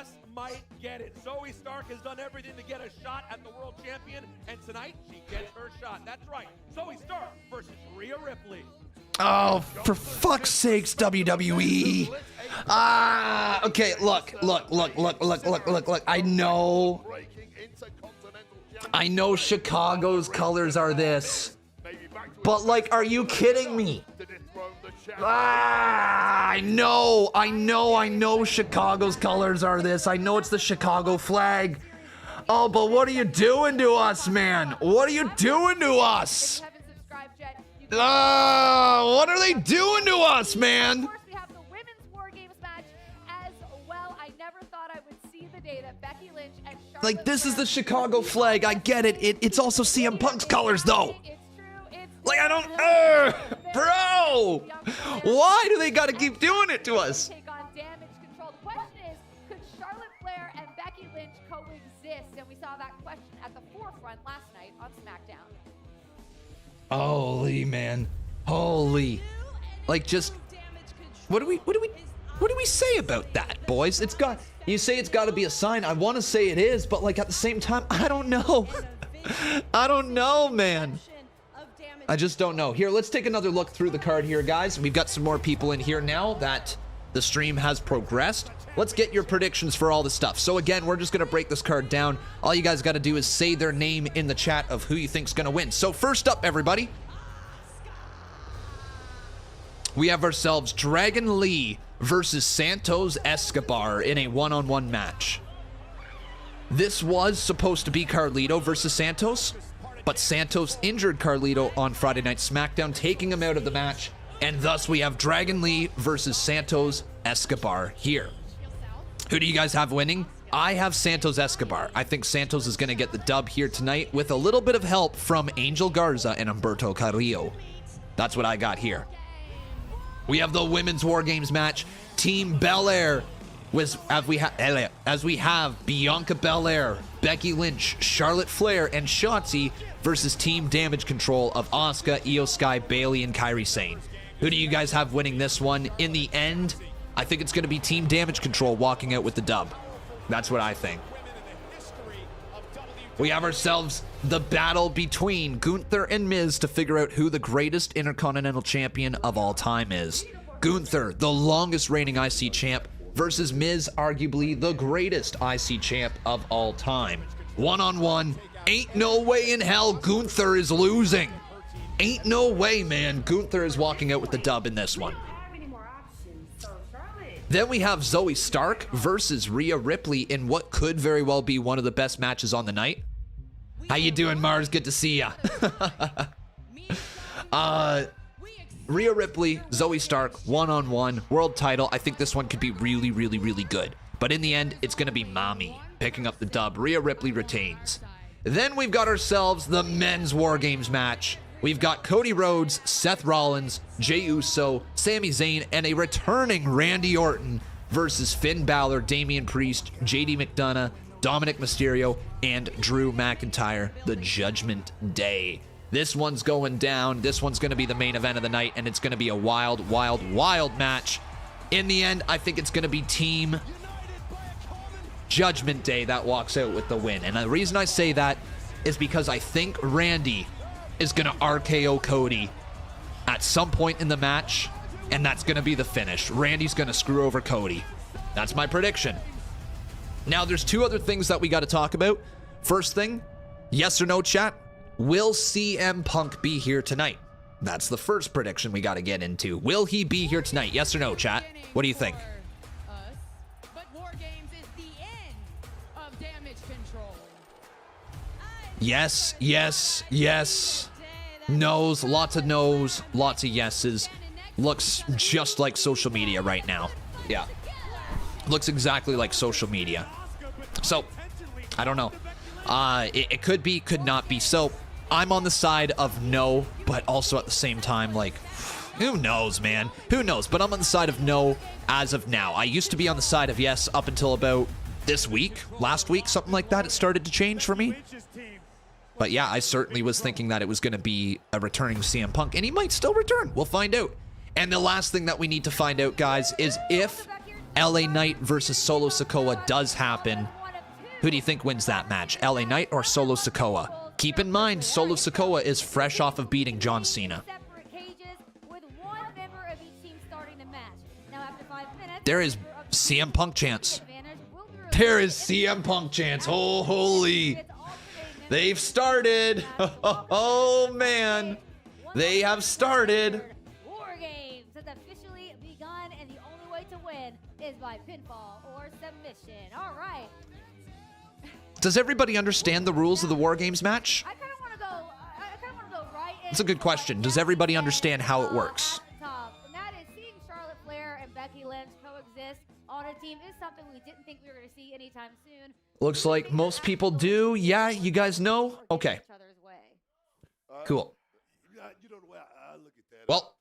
Speaker 4: Get it. Zoe Stark has done everything to get a shot at the world champion, and tonight she gets her shot. That's right. Zoe Stark versus Rhea Ripley.
Speaker 1: Oh, for fuck's sakes, WWE. Okay, look. I know Chicago's colors are this. But, like, are you kidding me? I know Chicago's colors are this. I know it's the Chicago flag. Oh, but what are you doing to us, man? What are you doing to us? What are they doing to us, man?
Speaker 3: Of course, we have the women's War Games match as well. I never thought I would see the day that Becky Lynch and Charlotte
Speaker 1: Like, this is the Chicago flag. I get it. It's also CM Punk's colors, though. Like, I don't, bro, why do they gotta keep doing it to us?
Speaker 3: Take on Damage Control. The question is, could Charlotte Flair and Becky Lynch coexist? And we saw that question at the forefront last night on SmackDown.
Speaker 1: Holy, man. Holy. Like, just, what do we say about that, boys? You say it's gotta be a sign. I want to say it is, but, like, at the same time, I don't know. I don't know, man. I just don't know. Here, let's take another look through the card here, guys. We've got some more people in here now that the stream has progressed. Let's get your predictions for all the stuff. So again, we're just going to break this card down. All you guys got to do is say their name in the chat of who you think's going to win. So first up, everybody, we have ourselves Dragon Lee versus Santos Escobar in a one-on-one match. This was supposed to be Carlito versus Santos, but Santos injured Carlito on Friday Night SmackDown, taking him out of the match, and thus we have Dragon Lee versus Santos Escobar here. Who do you guys have winning? I have Santos Escobar. I think Santos is going to get the dub here tonight with a little bit of help from Angel Garza and Humberto Carrillo. That's what I got here. We have the Women's War Games match. Team Belair as we have Bianca Belair, Becky Lynch, Charlotte Flair, and Shotzi versus Team Damage Control of Asuka, Io Sky, Bayley, and Kairi Sane. Who do you guys have winning this one? In the end, I think it's going to be Team Damage Control walking out with the dub. That's what I think. We have ourselves the battle between Gunther and Miz to figure out who the greatest Intercontinental Champion of all time is. Gunther, the longest reigning IC champ, versus Miz, arguably the greatest IC champ of all time. One-on-one, ain't no way in hell Gunther is losing. Ain't no way, man. Gunther is walking out with the dub in this one. Then we have Zoe Stark versus Rhea Ripley in what could very well be one of the best matches on the night. How you doing, Mars? Good to see ya. Rhea Ripley, Zoe Stark, one-on-one, world title. I think this one could be really, really, really good. But in the end, it's going to be Mommy picking up the dub. Rhea Ripley retains. Then we've got ourselves the Men's War Games match. We've got Cody Rhodes, Seth Rollins, Jey Uso, Sami Zayn, and a returning Randy Orton versus Finn Balor, Damian Priest, JD McDonough, Dominic Mysterio, and Drew McIntyre, the Judgment Day. This one's going down. This one's going to be the main event of the night, and it's going to be a wild, wild, wild match. In the end, I think it's going to be Team Judgment Day that walks out with the win. And the reason I say that is because I think Randy is going to RKO Cody at some point in the match, and that's going to be the finish. Randy's going to screw over Cody. That's my prediction. Now, there's two other things that we got to talk about. First thing, yes or no, chat? Will CM Punk be here tonight? That's the first prediction we got to get into. Will he be here tonight? Yes or no, chat? What do you think? Yes, yes, yes. No's, lots of no's, lots of yeses. Looks just like social media right now. Yeah. Looks exactly like social media. So, I don't know. It could be, could not be. So, I'm on the side of no, but also at the same time, like, who knows, man? Who knows? But I'm on the side of no as of now. I used to be on the side of yes up until about this week, last week, something like that. It started to change for me. But yeah, I certainly was thinking that it was going to be a returning CM Punk, and he might still return. We'll find out. And the last thing that we need to find out, guys, is if LA Knight versus Solo Sikoa does happen, who do you think wins that match? LA Knight or Solo Sikoa? Keep in mind, Solo Sikoa is fresh off of beating John Cena. There is CM Punk chance. There is CM Punk chance. Oh, holy. They've started. Oh, man. They have started.
Speaker 3: War Games has officially begun, and the only way to win is by pinfall or submission. All right.
Speaker 1: Does everybody understand the rules of the War Games match?
Speaker 3: I kind of want to go right in.
Speaker 1: That's a good question. Does everybody understand how it works?
Speaker 3: And that is seeing Charlotte Flair and Becky Lynch coexist on a team is something we didn't think we were going to see anytime soon.
Speaker 1: Looks like most people do. Yeah, you guys know? Okay. Cool. Well,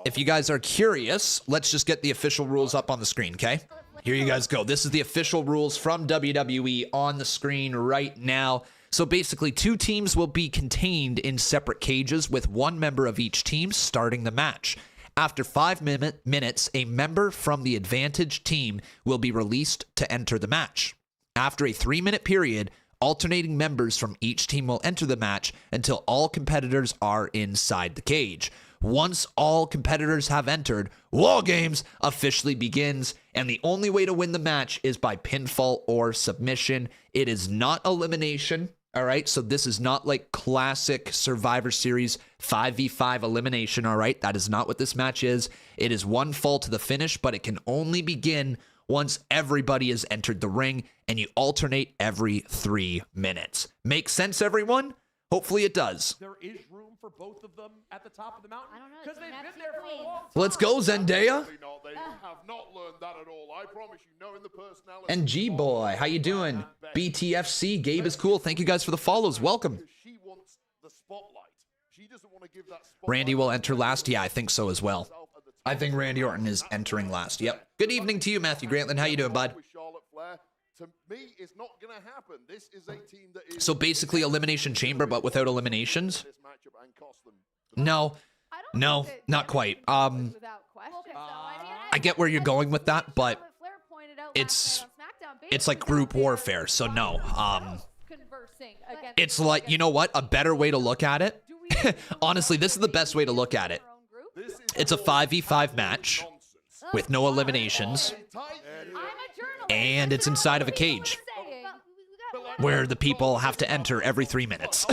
Speaker 1: if you guys are curious, let's just get the official rules up on the screen, okay? Here you guys go. This is the official rules from WWE on the screen right now. So basically, two teams will be contained in separate cages with one member of each team starting the match. After 5 minutes, a member from the advantaged team will be released to enter the match. After a 3-minute period, alternating members from each team will enter the match until all competitors are inside the cage. Once all competitors have entered, War Games officially begins, and the only way to win the match is by pinfall or submission. It is not elimination, all right? So this is not like classic Survivor Series 5v5 elimination, all right? That is not what this match is. It is one fall to the finish, but it can only begin once everybody has entered the ring, and you alternate every 3 minutes. Make sense, everyone? Hopefully it does.
Speaker 4: There is room for both of them at the top of the mountain?
Speaker 3: I don't know.
Speaker 4: Because they've
Speaker 3: That's
Speaker 4: been there for a
Speaker 3: the
Speaker 4: long time.
Speaker 1: Let's go, Zendaya.
Speaker 5: Absolutely not. They have not learned that at all. I promise you, knowing the personality.
Speaker 1: And G-Boy, how you doing? BTFC, Gabe is cool. Thank you guys for the follows. Welcome.
Speaker 5: She wants the spotlight. She doesn't want to give that spotlight.
Speaker 1: Randy will enter last. Yeah, I think so as well. I think Randy Orton is entering last. Yep. Good evening to you, Matthew Grantlin. How you doing, bud?
Speaker 5: With Charlotte Flair, to me, it's not going to happen. This is a team that is
Speaker 1: So basically Elimination Chamber, but without eliminations?
Speaker 5: this matchup and cost them.
Speaker 1: No.
Speaker 3: I don't
Speaker 1: No,
Speaker 3: think that
Speaker 1: not quite.
Speaker 3: without question.
Speaker 1: I get where you're going with that, but
Speaker 3: Charlotte Flair pointed out
Speaker 1: it's-
Speaker 3: last night on SmackDown,
Speaker 1: it's like
Speaker 3: basically
Speaker 1: group
Speaker 3: that they're
Speaker 1: warfare, so no.
Speaker 3: conversing against
Speaker 1: It's like, you know what? A better way to look at it. Honestly, this is the best way to look at it.
Speaker 5: This is
Speaker 1: It's a 5v5 match
Speaker 5: nonsense.
Speaker 1: with no eliminations,
Speaker 5: Tight.
Speaker 3: I'm a journalist.
Speaker 1: and it's inside of a cage where the people have to enter every 3 minutes.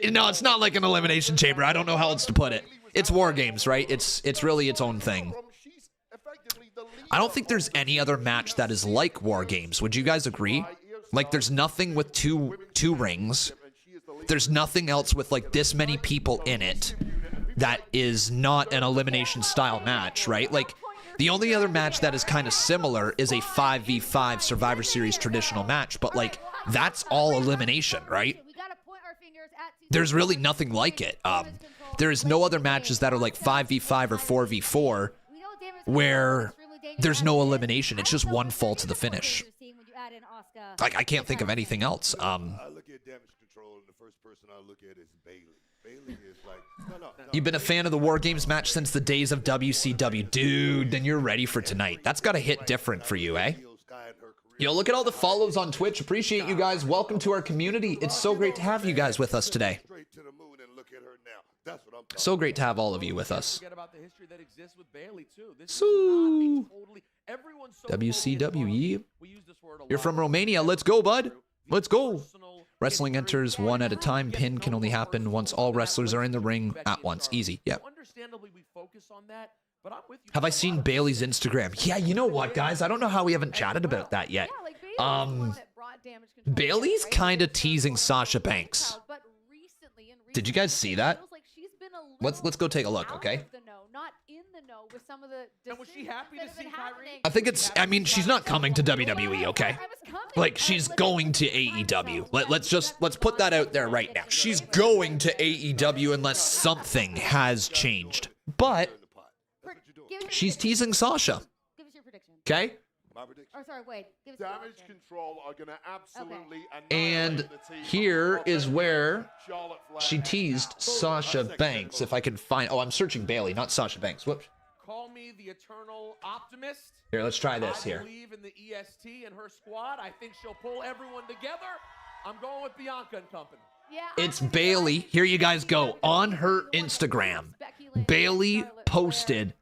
Speaker 1: No, it's not like an elimination chamber. I don't know how else to put it. It's War Games, right? It's really its own thing.
Speaker 5: She's effectively the leader
Speaker 1: I don't think there's any other match that is like War Games. Would you guys agree? Like, there's nothing with two rings. There's nothing else with like this many people in it that is not an elimination style match, right? Like, the only other match that is kind of similar is a 5v5 Survivor Series traditional match, but like, that's all elimination, right? There's really nothing like it. There is no other matches that are like 5v5 or 4v4 where there's no elimination. It's just one fall to the finish. Like, I can't think of anything else.
Speaker 5: I look at damage control, and the first person I look at is Bailey. Bailey is like, no.
Speaker 1: You've been a fan of the War Games match since the days of WCW. Dude, then you're ready for tonight. That's got to hit different for you, eh? Yo, look at all the follows on Twitch. Appreciate you guys. Welcome to our community. It's so great to have you guys with us today.
Speaker 5: Straight to the moon and look at her now. That's what I'm talking
Speaker 1: So great to have all of you with us.
Speaker 4: Forget about the history that exists with Bailey too. This
Speaker 1: So-
Speaker 4: is not a totally everyone's so
Speaker 1: WCW.
Speaker 4: We use this word a
Speaker 1: You're
Speaker 4: lot.
Speaker 1: from Romania. Let's go, bud. Let's go.
Speaker 4: Personal
Speaker 1: Wrestling
Speaker 4: history.
Speaker 1: enters one at a time. Pin can only happen once all wrestlers are in the ring at once. Easy. Yeah.
Speaker 4: Understandably, we focus on that, but I'm with you.
Speaker 1: Have I seen Bailey's Instagram? Yeah, you know what, guys? I don't know how we haven't chatted about that yet. Bailey's kind of teasing Sasha Banks. Did you guys see that? Let's go take a look, okay?
Speaker 4: And was she happy to see Kyrie?
Speaker 1: I think it's, I mean, she's not coming to WWE, okay? Like, she's going to AEW. Let's put that out there right now. She's going to AEW unless something has changed. But she's teasing Sasha,
Speaker 3: Give us your prediction.
Speaker 1: okay?
Speaker 5: My prediction.
Speaker 3: Or sorry, wait. Give us your
Speaker 5: Damage
Speaker 3: prediction.
Speaker 5: control are going to absolutely
Speaker 1: And
Speaker 5: annihilate the team
Speaker 1: here
Speaker 5: of
Speaker 1: is where
Speaker 5: Charlotte Flair.
Speaker 1: she teased Sasha Banks. If I can find, oh, I'm searching Bailey, not Sasha Banks. Whoops.
Speaker 4: Call me the eternal optimist.
Speaker 1: Here, let's try this
Speaker 4: I
Speaker 1: here.
Speaker 4: believe in the EST and her squad. I think she'll pull everyone together. I'm going with Bianca and company.
Speaker 3: Yeah,
Speaker 1: It's Bailey. Here you guys go. On her Instagram, Bailey posted,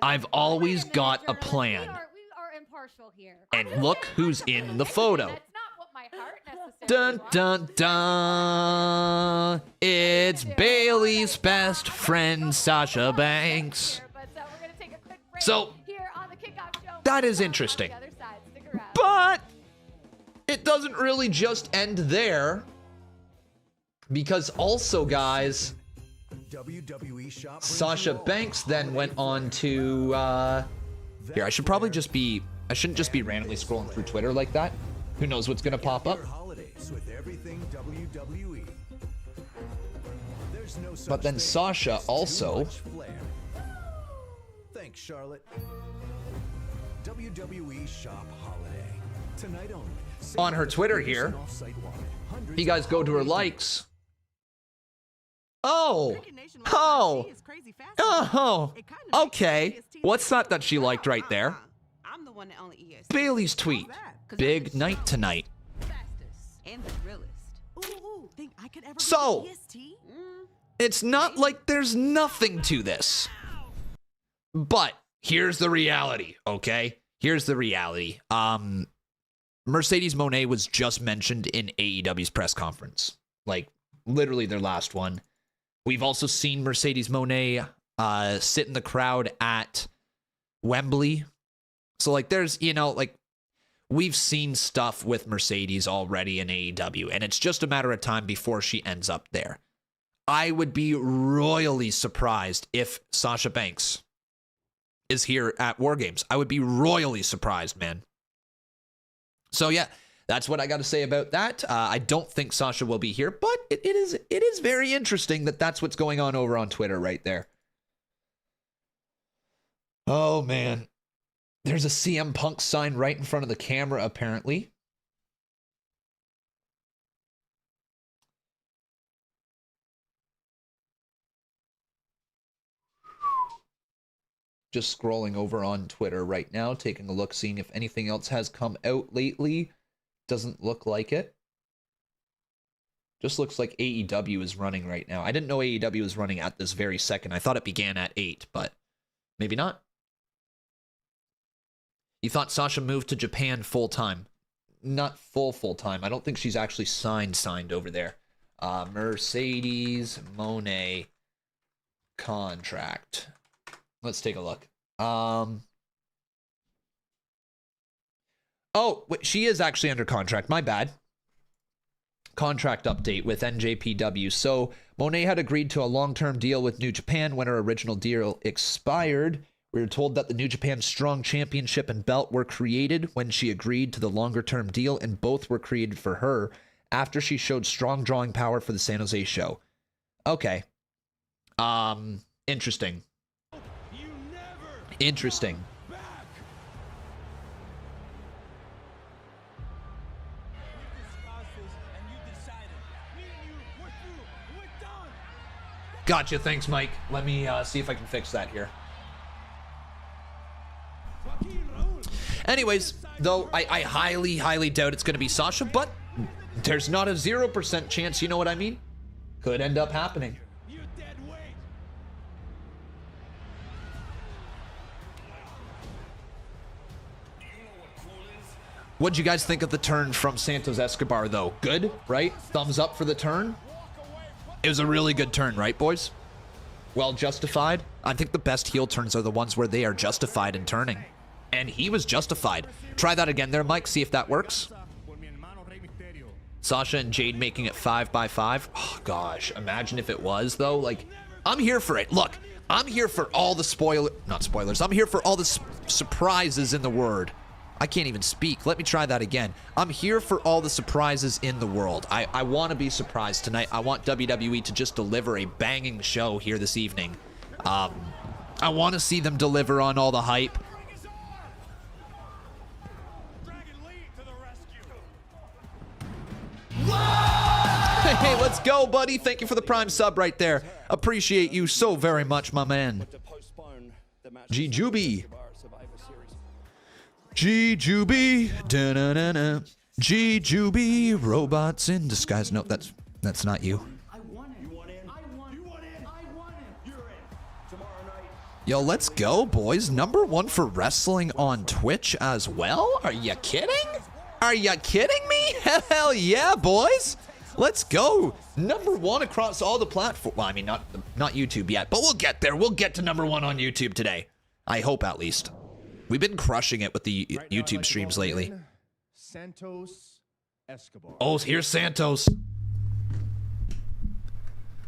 Speaker 1: "I've always got a plan."
Speaker 3: We are impartial here.
Speaker 1: And look who's in the photo.
Speaker 3: That's not what my heart necessarily
Speaker 1: Dun
Speaker 3: wants.
Speaker 1: dun dun. It's Bailey's best friend, Sasha Banks.
Speaker 3: But we're gonna take a quick break
Speaker 1: So,
Speaker 3: here on the Kickoff Show.
Speaker 1: that is
Speaker 3: On the
Speaker 1: interesting.
Speaker 3: other side. Stick around.
Speaker 1: But it doesn't really just end there. Because also, guys,
Speaker 6: WWE shop
Speaker 1: Sasha Banks then went on to here, I shouldn't just be randomly scrolling through Twitter like that. Who knows what's gonna pop up?
Speaker 6: your holidays with everything WWE. There's no such
Speaker 1: But then
Speaker 6: thing
Speaker 1: Sasha
Speaker 6: as too
Speaker 1: also
Speaker 6: much flair. Thanks, Charlotte. WWE shop holiday tonight only.
Speaker 1: On her Twitter here, if you guys go to her likes. Oh, okay. What's that she liked right there?
Speaker 7: I'm the one that only EST.
Speaker 1: Bailey's tweet. Big night tonight.
Speaker 7: Fastest and the realest. Ooh, think I could ever be
Speaker 1: So,
Speaker 7: EST?
Speaker 1: it's not like there's nothing to this. But here's the reality, okay? Here's the reality. Mercedes Moné was just mentioned in AEW's press conference. Like, literally their last one. We've also seen Mercedes Moné sit in the crowd at Wembley. So, like, there's, you know, like, we've seen stuff with Mercedes already in AEW, and it's just a matter of time before she ends up there. I would be royally surprised if Sasha Banks is here at War Games. I would be royally surprised, man. So yeah, that's what I got to say about that. I don't think Sasha will be here, but it is very interesting that that's what's going on over on Twitter right there. Oh man, there's a CM Punk sign right in front of the camera apparently. Just scrolling over on Twitter right now, taking a look, seeing if anything else has come out lately. Doesn't look like it. Just looks like AEW is running right now. I didn't know AEW was running at this very second. I thought it began at 8, but maybe not. You thought Sasha moved to Japan full-time. Not full-time. I don't think she's actually signed over there. Mercedes Moné contract. Let's take a look. Oh, wait, she is actually under contract. My bad. Contract update with NJPW. So, Moné had agreed to a long-term deal with New Japan when her original deal expired. We were told that the New Japan Strong Championship and belt were created when she agreed to the longer-term deal, and both were created for her after she showed strong drawing power for the San Jose show. Okay. Interesting. Interesting. Gotcha. Thanks, Mike. Let me see if I can fix that here. Anyways, though, I highly, highly doubt it's going to be Sasha, but there's not a 0% chance, you know what I mean? Could end up happening. What'd you guys think of the turn from Santos Escobar, though? Good, right? Thumbs up for the turn? It was a really good turn, right, boys? Well justified. I think the best heel turns are the ones where they are justified in turning. And he was justified. Try that again there, Mike. See if that works. Sasha and Jade making it 5x5. Oh, gosh. Imagine if it was, though. Like, I'm here for it. Look, I'm here for all the not spoilers. I'm here for all the surprises in the word. I can't even speak. Let me try that again. I'm here for all the surprises in the world. I want to be surprised tonight. I want WWE to just deliver a banging show here this evening. I want to see them deliver on all the hype. Hey, let's go, buddy. Thank you for the prime sub right there. Appreciate you so very much, my man. G-Juby. G-Juby. Da-na-na-na. G-Juby. Robots in disguise. No, that's not you. Yo, let's go, boys. #1 for wrestling on Twitch as well? Are you kidding? Are you kidding me? Hell yeah, boys. Let's go. #1 across all the platforms. Well, I mean, not YouTube yet, but we'll get there. We'll get to #1 on YouTube today. I hope, at least. We've been crushing it with the YouTube streams lately.
Speaker 8: Santos Escobar.
Speaker 1: Oh, here's Santos.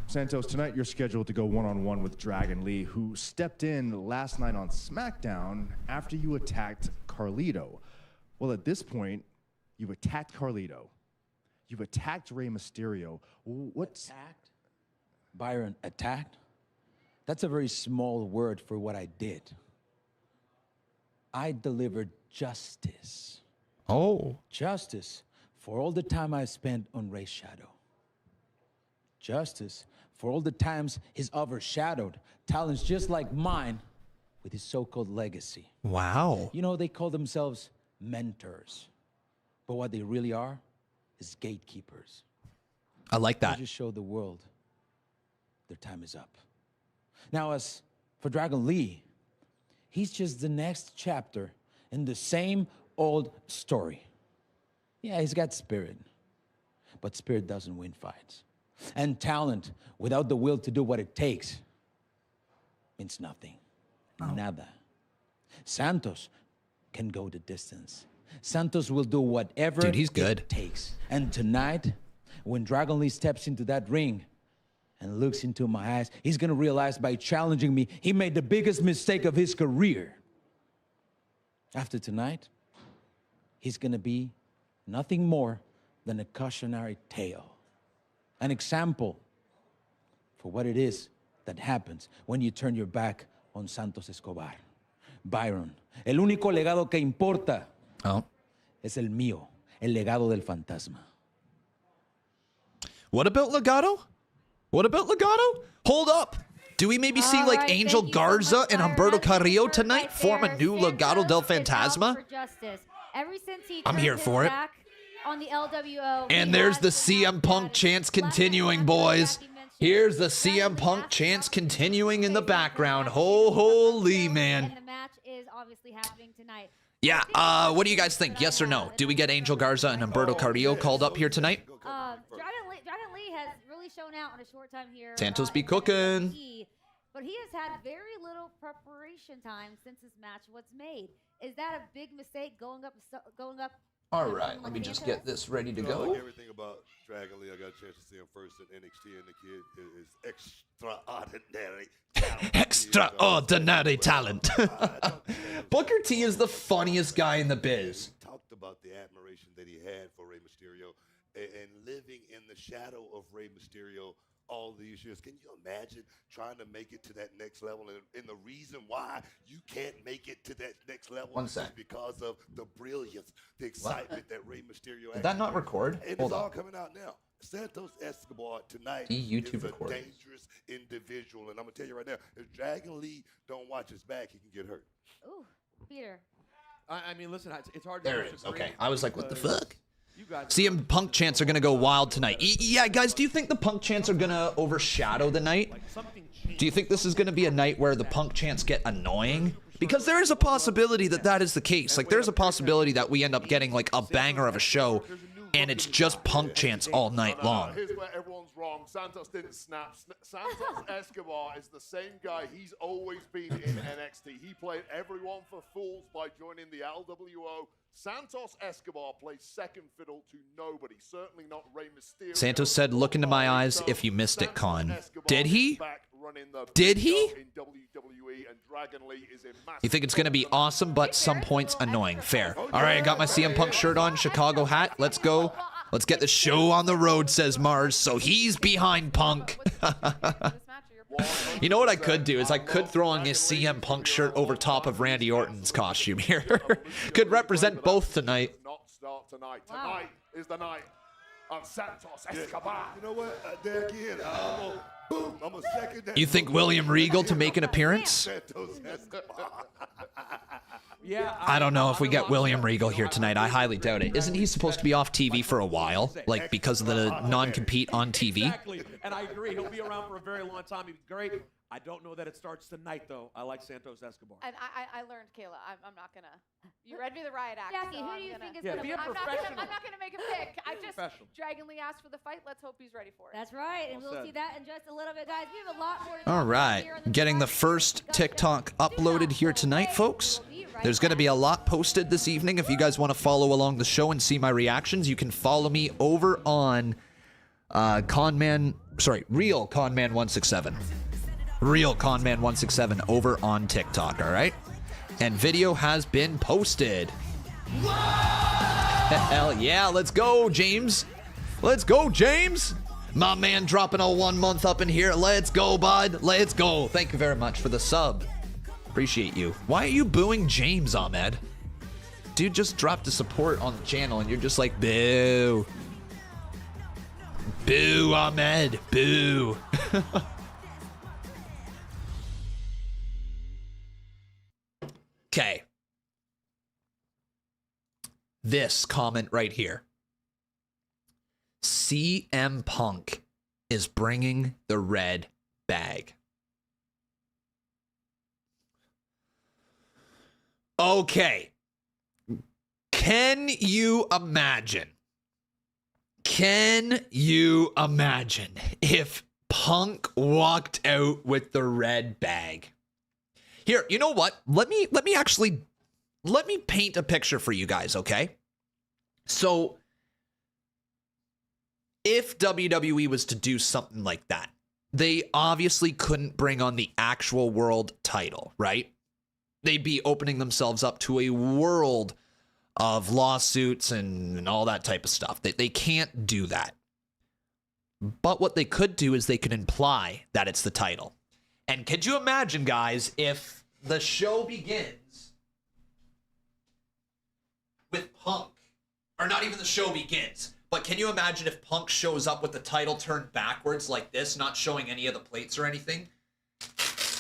Speaker 8: Santos, tonight you're scheduled to go one-on-one with Dragon Lee, who stepped in last night on SmackDown after you attacked Carlito. Well, at this point, you've attacked Carlito. You've attacked Rey Mysterio. What's...
Speaker 9: Attacked? Byron, attacked? That's a very small word for what I did. I delivered justice.
Speaker 1: Oh.
Speaker 9: Justice for all the time I spent on Rey's shadow. Justice for all the times he's overshadowed talents just like mine with his so-called legacy.
Speaker 1: Wow.
Speaker 9: You know, they call themselves mentors. But what they really are is gatekeepers.
Speaker 1: I like that.
Speaker 9: They just show the world their time is up. Now, as for Dragon Lee, he's just the next chapter in the same old story. Yeah, he's got spirit, but spirit doesn't win fights. And talent without the will to do what it takes means nothing. Nada. Santos can go the distance. Santos will do whatever
Speaker 1: Dude, he's good.
Speaker 9: it takes. And tonight, when Dragon Lee steps into that ring and looks into my eyes, he's gonna realize by challenging me, he made the biggest mistake of his career. After tonight, he's gonna be nothing more than a cautionary tale. An example for what it is that happens when you turn your back on Santos Escobar. Byron, el único legado que importa es el mío, el legado del fantasma.
Speaker 1: What about Legado? What about Legado? Hold up. Do we maybe see like Angel Garza and Humberto Carrillo tonight form a new Legado del Fantasma? I'm here for it.
Speaker 3: On the LWO.
Speaker 1: And there's the CM Punk chants continuing, boys. Here's the CM Punk chants continuing in the background. Holy man.
Speaker 3: And the match is obviously happening tonight.
Speaker 1: Yeah, what do you guys think? Yes or no? Do we get Angel Garza and Humberto Carrillo called up here tonight?
Speaker 3: Dragon Lee has really shown out in a short time here.
Speaker 1: Santos be cooking.
Speaker 3: But he has had very little preparation time since this match was made. Is that a big mistake going up?
Speaker 1: All right, let me just get this ready to
Speaker 5: I
Speaker 1: go.
Speaker 5: like everything about Dragon Lee. I got a chance to see him first in NXT, and the kid is extraordinary.
Speaker 1: Extraordinary talent. Booker T is the funniest guy in the biz.
Speaker 5: He talked about the admiration that he had for Rey Mysterio and living in the shadow of Rey Mysterio all these years. Can you imagine trying to make it to that next level? And the reason why you can't make it to that next level is because of the brilliance, the excitement that Rey Mysterio
Speaker 1: Did that not record?
Speaker 5: And
Speaker 1: Hold
Speaker 5: it's all
Speaker 1: on.
Speaker 5: coming out now. Santos Escobar tonight
Speaker 1: YouTube
Speaker 5: is a
Speaker 1: recordings.
Speaker 5: dangerous individual. And I'm going to tell you right now, if Dragon Lee don't watch his back, he can get hurt.
Speaker 3: Ooh, Peter.
Speaker 4: I mean, listen, it's hard to
Speaker 1: There it is.
Speaker 4: disagree.
Speaker 1: Okay, I was like, what the fuck?
Speaker 4: You guys
Speaker 1: CM Punk chants are going to go wild tonight. Yeah, guys, do you think the Punk chants are going to overshadow the night? Do you think this is going to be a night where the Punk chants get annoying? Because there is a possibility that that is the case. Like, there's a possibility that we end up getting, like, a banger of a show, and it's just Punk chants all night long.
Speaker 10: Here's where everyone's wrong. Santos didn't snap. Santos Escobar is the same guy. He's always been in NXT. He played everyone for fools by joining the LWO. Santos Escobar plays second fiddle to nobody. Certainly not Rey Mysterio.
Speaker 1: Santos said, look into my eyes if you missed it, Con. Did he? Did he? You think it's going to be awesome, but some points annoying. Fair. All right, I got my CM Punk shirt on, Chicago hat. Let's go. Let's get the show on the road, says Mars. So he's behind Punk. You know what I could do is I could throw on this CM Punk shirt over top of Randy Orton's costume here. Could represent both tonight.
Speaker 10: Not start tonight. Tonight is the night of Santos Escobar.
Speaker 5: You know what? There again, I'm a second that.
Speaker 1: You think William Regal to make an appearance?
Speaker 5: Santos Escobar.
Speaker 4: Yeah,
Speaker 1: I don't know if we get William Regal here tonight. I highly doubt it. Isn't he supposed to be off TV for a while? Like, because of the non-compete on TV?
Speaker 4: Exactly, and I agree. He'll be around for a very long time. He'd be great. I don't know that it starts tonight, though. I like Santos Escobar.
Speaker 3: And I learned, Kayla, I'm not going to. You read me the riot act. Jackie,
Speaker 4: so
Speaker 3: who do you think is
Speaker 4: Yeah,
Speaker 3: going to
Speaker 4: be a
Speaker 3: I'm
Speaker 4: professional.
Speaker 3: not going to make a pick. I just,
Speaker 4: Professional.
Speaker 3: Dragon Lee asked for the fight. Let's hope he's ready for it.
Speaker 11: That's right, and
Speaker 4: Well
Speaker 11: we'll
Speaker 4: said.
Speaker 11: see that in just a little bit, guys. We have a lot more to
Speaker 1: All
Speaker 11: talk
Speaker 1: right,
Speaker 11: about here in
Speaker 1: getting the
Speaker 11: Dragon
Speaker 1: first
Speaker 11: Lee
Speaker 1: TikTok uploaded here tonight, folks. There's going to be a lot posted this evening. If you guys want to follow along the show and see my reactions, you can follow me over on Real Conman 167. Real Conman 167 over on TikTok, all right? And video has been posted. Hell yeah, let's go, James. Let's go, James. My man dropping a 1 month up in here. Let's go, bud. Let's go. Thank you very much for the sub. Appreciate you. Why are you booing James, Ahmed? Dude just dropped a support on the channel and you're just like, boo. Boo, Ahmed. Boo. Okay. This comment right here. CM Punk is bringing the red bag. Okay. Can you imagine? Can you imagine if Punk walked out with the red bag? Here, you know what? Let me actually let me paint a picture for you guys, okay? So if WWE was to do something like that, they obviously couldn't bring on the actual world title, right? They'd be opening themselves up to a world of lawsuits and all that type of stuff. They can't do that. But what they could do is they could imply that it's the title. And could you imagine, guys, if the show begins with Punk, or not even the show begins, but can you imagine if Punk shows up with the title turned backwards like this, not showing any of the plates or anything?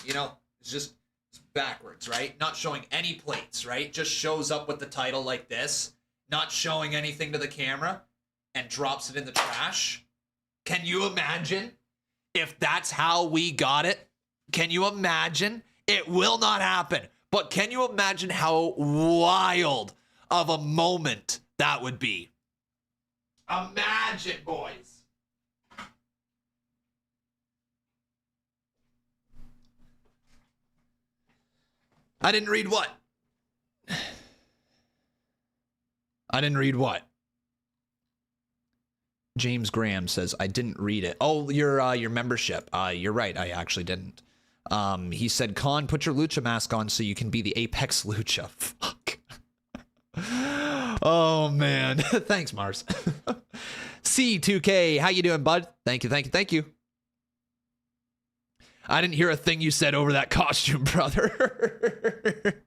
Speaker 1: You know, it's just backwards, right? Not showing any plates, right? Just shows up with the title like this, not showing anything to the camera, and drops it in the trash. Can you imagine if that's how we got it? Can you imagine? It will not happen. But can you imagine how wild of a moment that would be? Imagine, boys. I didn't read what? I didn't read what? James Graham says, I didn't read it. Oh, your membership. You're right. I actually didn't. He said, Khan, put your Lucha mask on so you can be the Apex Lucha. Fuck. Oh, man. Thanks, Mars. C2K, how you doing, bud? Thank you. I didn't hear a thing you said over that costume, brother.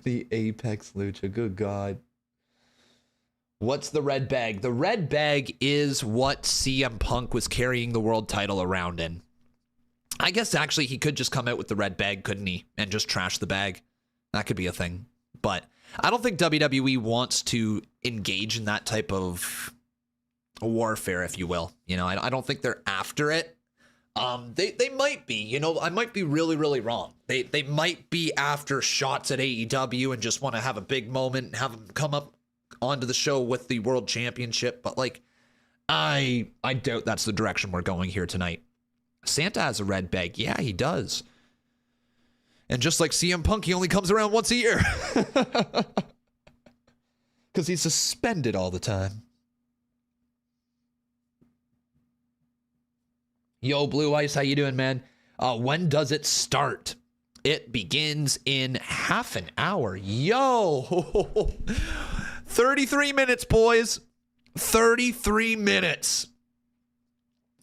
Speaker 1: The Apex Lucha, good God. What's the red bag? The red bag is what CM Punk was carrying the world title around in. I guess actually he could just come out with the red bag, couldn't he? And just trash the bag. That could be a thing. But I don't think WWE wants to engage in that type of warfare, if you will. You know, I don't think they're after it. They might be, you know, I might be really, really wrong. They might be after shots at AEW and just want to have a big moment and have them come up onto the show with the world championship. But like, I doubt that's the direction we're going here tonight. Santa has a red bag. Yeah, he does. And just like CM Punk, he only comes around once a year. Because he's suspended all the time. Yo, Blue Ice, how you doing, man? When does it start? It begins in half an hour. Yo! 33 minutes, boys. 33 minutes.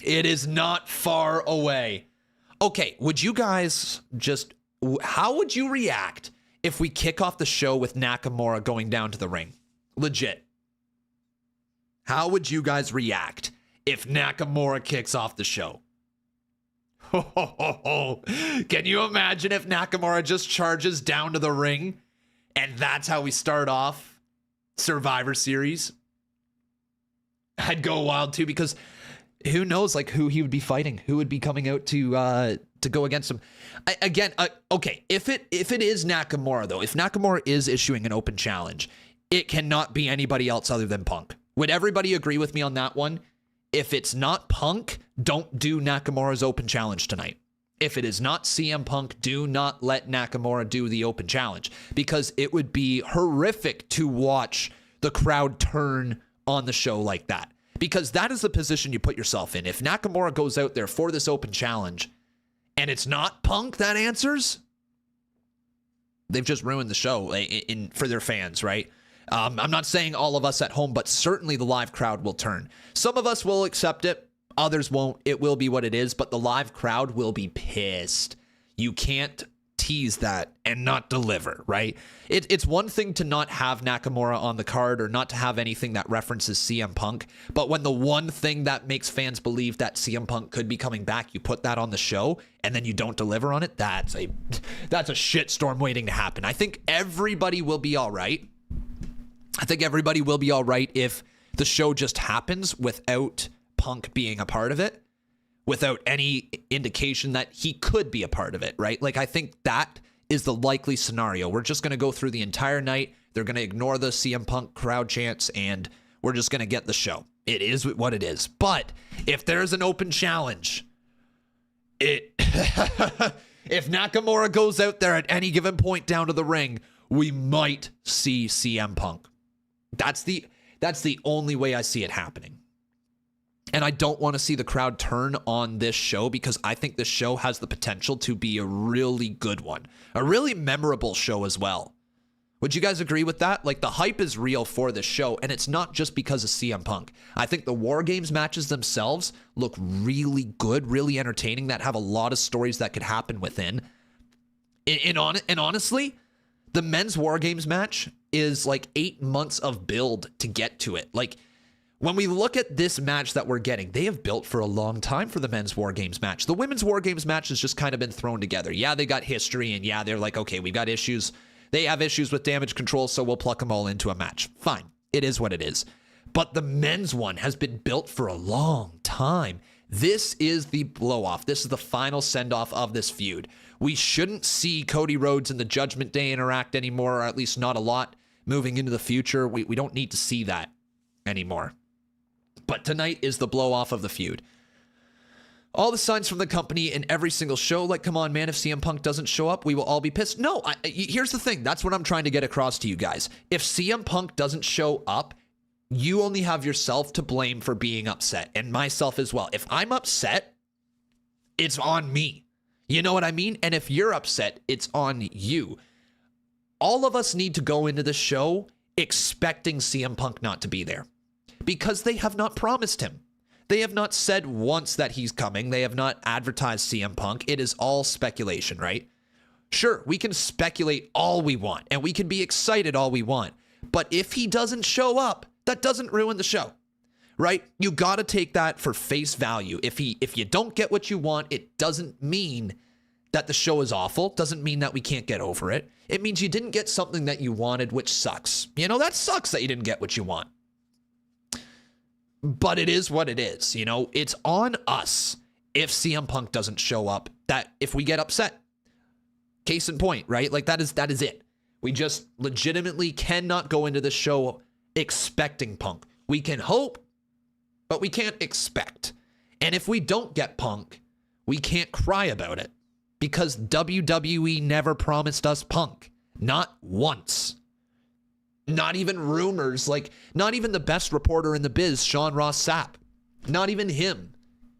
Speaker 1: It is not far away. Okay, would you guys just... How would you react if we kick off the show with Nakamura going down to the ring? Legit. How would you guys react if Nakamura kicks off the show? Can you imagine if Nakamura just charges down to the ring and that's how we start off Survivor Series? I'd go wild too, because who knows like who he would be fighting, who would be coming out to go against him. Okay, if it is Nakamura though, if Nakamura is issuing an open challenge, it cannot be anybody else other than Punk. Would everybody agree with me on that one? If it's not Punk, don't do Nakamura's open challenge tonight. If it is not CM Punk, do not let Nakamura do the open challenge, because it would be horrific to watch the crowd turn on the show like that, because that is the position you put yourself in. If Nakamura goes out there for this open challenge and it's not Punk that answers, they've just ruined the show for their fans, right? I'm not saying all of us at home, but certainly the live crowd will turn. Some of us will accept it. Others won't. It will be what it is, but the live crowd will be pissed. You can't tease that and not deliver, right? It's one thing to not have Nakamura on the card or not to have anything that references CM Punk, but when the one thing that makes fans believe that CM Punk could be coming back, you put that on the show and then you don't deliver on it, that's a shitstorm waiting to happen. I think everybody will be all right. I think everybody will be all right if the show just happens without Punk being a part of it, without any indication that he could be a part of it, right? Like, I think that is the likely scenario. We're just going to go through the entire night. They're going to ignore the CM Punk crowd chants, and we're just going to get the show. It is what it is. But if there's an open challenge, If Nakamura goes out there at any given point down to the ring, we might see CM Punk. That's the only way I see it happening. And I don't want to see the crowd turn on this show because I think this show has the potential to be a really good one. A really memorable show as well. Would you guys agree with that? Like, the hype is real for this show, and it's not just because of CM Punk. I think the War Games matches themselves look really good, really entertaining, that have a lot of stories that could happen within. And honestly, the men's War Games match is like 8 months of build to get to it. Like, when we look at this match that we're getting, they have built for a long time for the men's War Games match. The women's War Games match has just kind of been thrown together. Yeah, they got history, and yeah, they're like, okay, we've got issues. They have issues with damage control, so we'll pluck them all into a match. Fine. It is what it is. But the men's one has been built for a long time. This is the blow-off. This is the final send-off of this feud. We shouldn't see Cody Rhodes and the Judgment Day interact anymore, or at least not a lot moving into the future. We don't need to see that anymore. But tonight is the blow-off of the feud. All the signs from the company in every single show, like, come on, man, if CM Punk doesn't show up, we will all be pissed. No, here's the thing. That's what I'm trying to get across to you guys. If CM Punk doesn't show up, you only have yourself to blame for being upset, and myself as well. If I'm upset, it's on me. You know what I mean? And if you're upset, it's on you. All of us need to go into the show expecting CM Punk not to be there because they have not promised him. They have not said once that he's coming. They have not advertised CM Punk. It is all speculation, right? Sure, we can speculate all we want, and we can be excited all we want. But if he doesn't show up, that doesn't ruin the show, right? You got to take that for face value. If you don't get what you want, it doesn't mean that the show is awful. Doesn't mean that we can't get over it. It means you didn't get something that you wanted, which sucks. You know, that sucks that you didn't get what you want. But it is what it is, you know? It's on us if CM Punk doesn't show up, that if we get upset. Case in point, right? Like, that is it. We just legitimately cannot go into the show expecting Punk. We can hope, but we can't expect. And if we don't get Punk, we can't cry about it because WWE never promised us Punk. Not once. Not even rumors, like, not even the best reporter in the biz, Sean Ross Sapp, not even him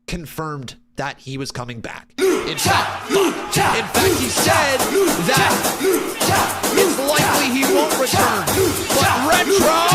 Speaker 1: confirmed that he was coming back. In fact, he said that it's likely he won't return. But Retro!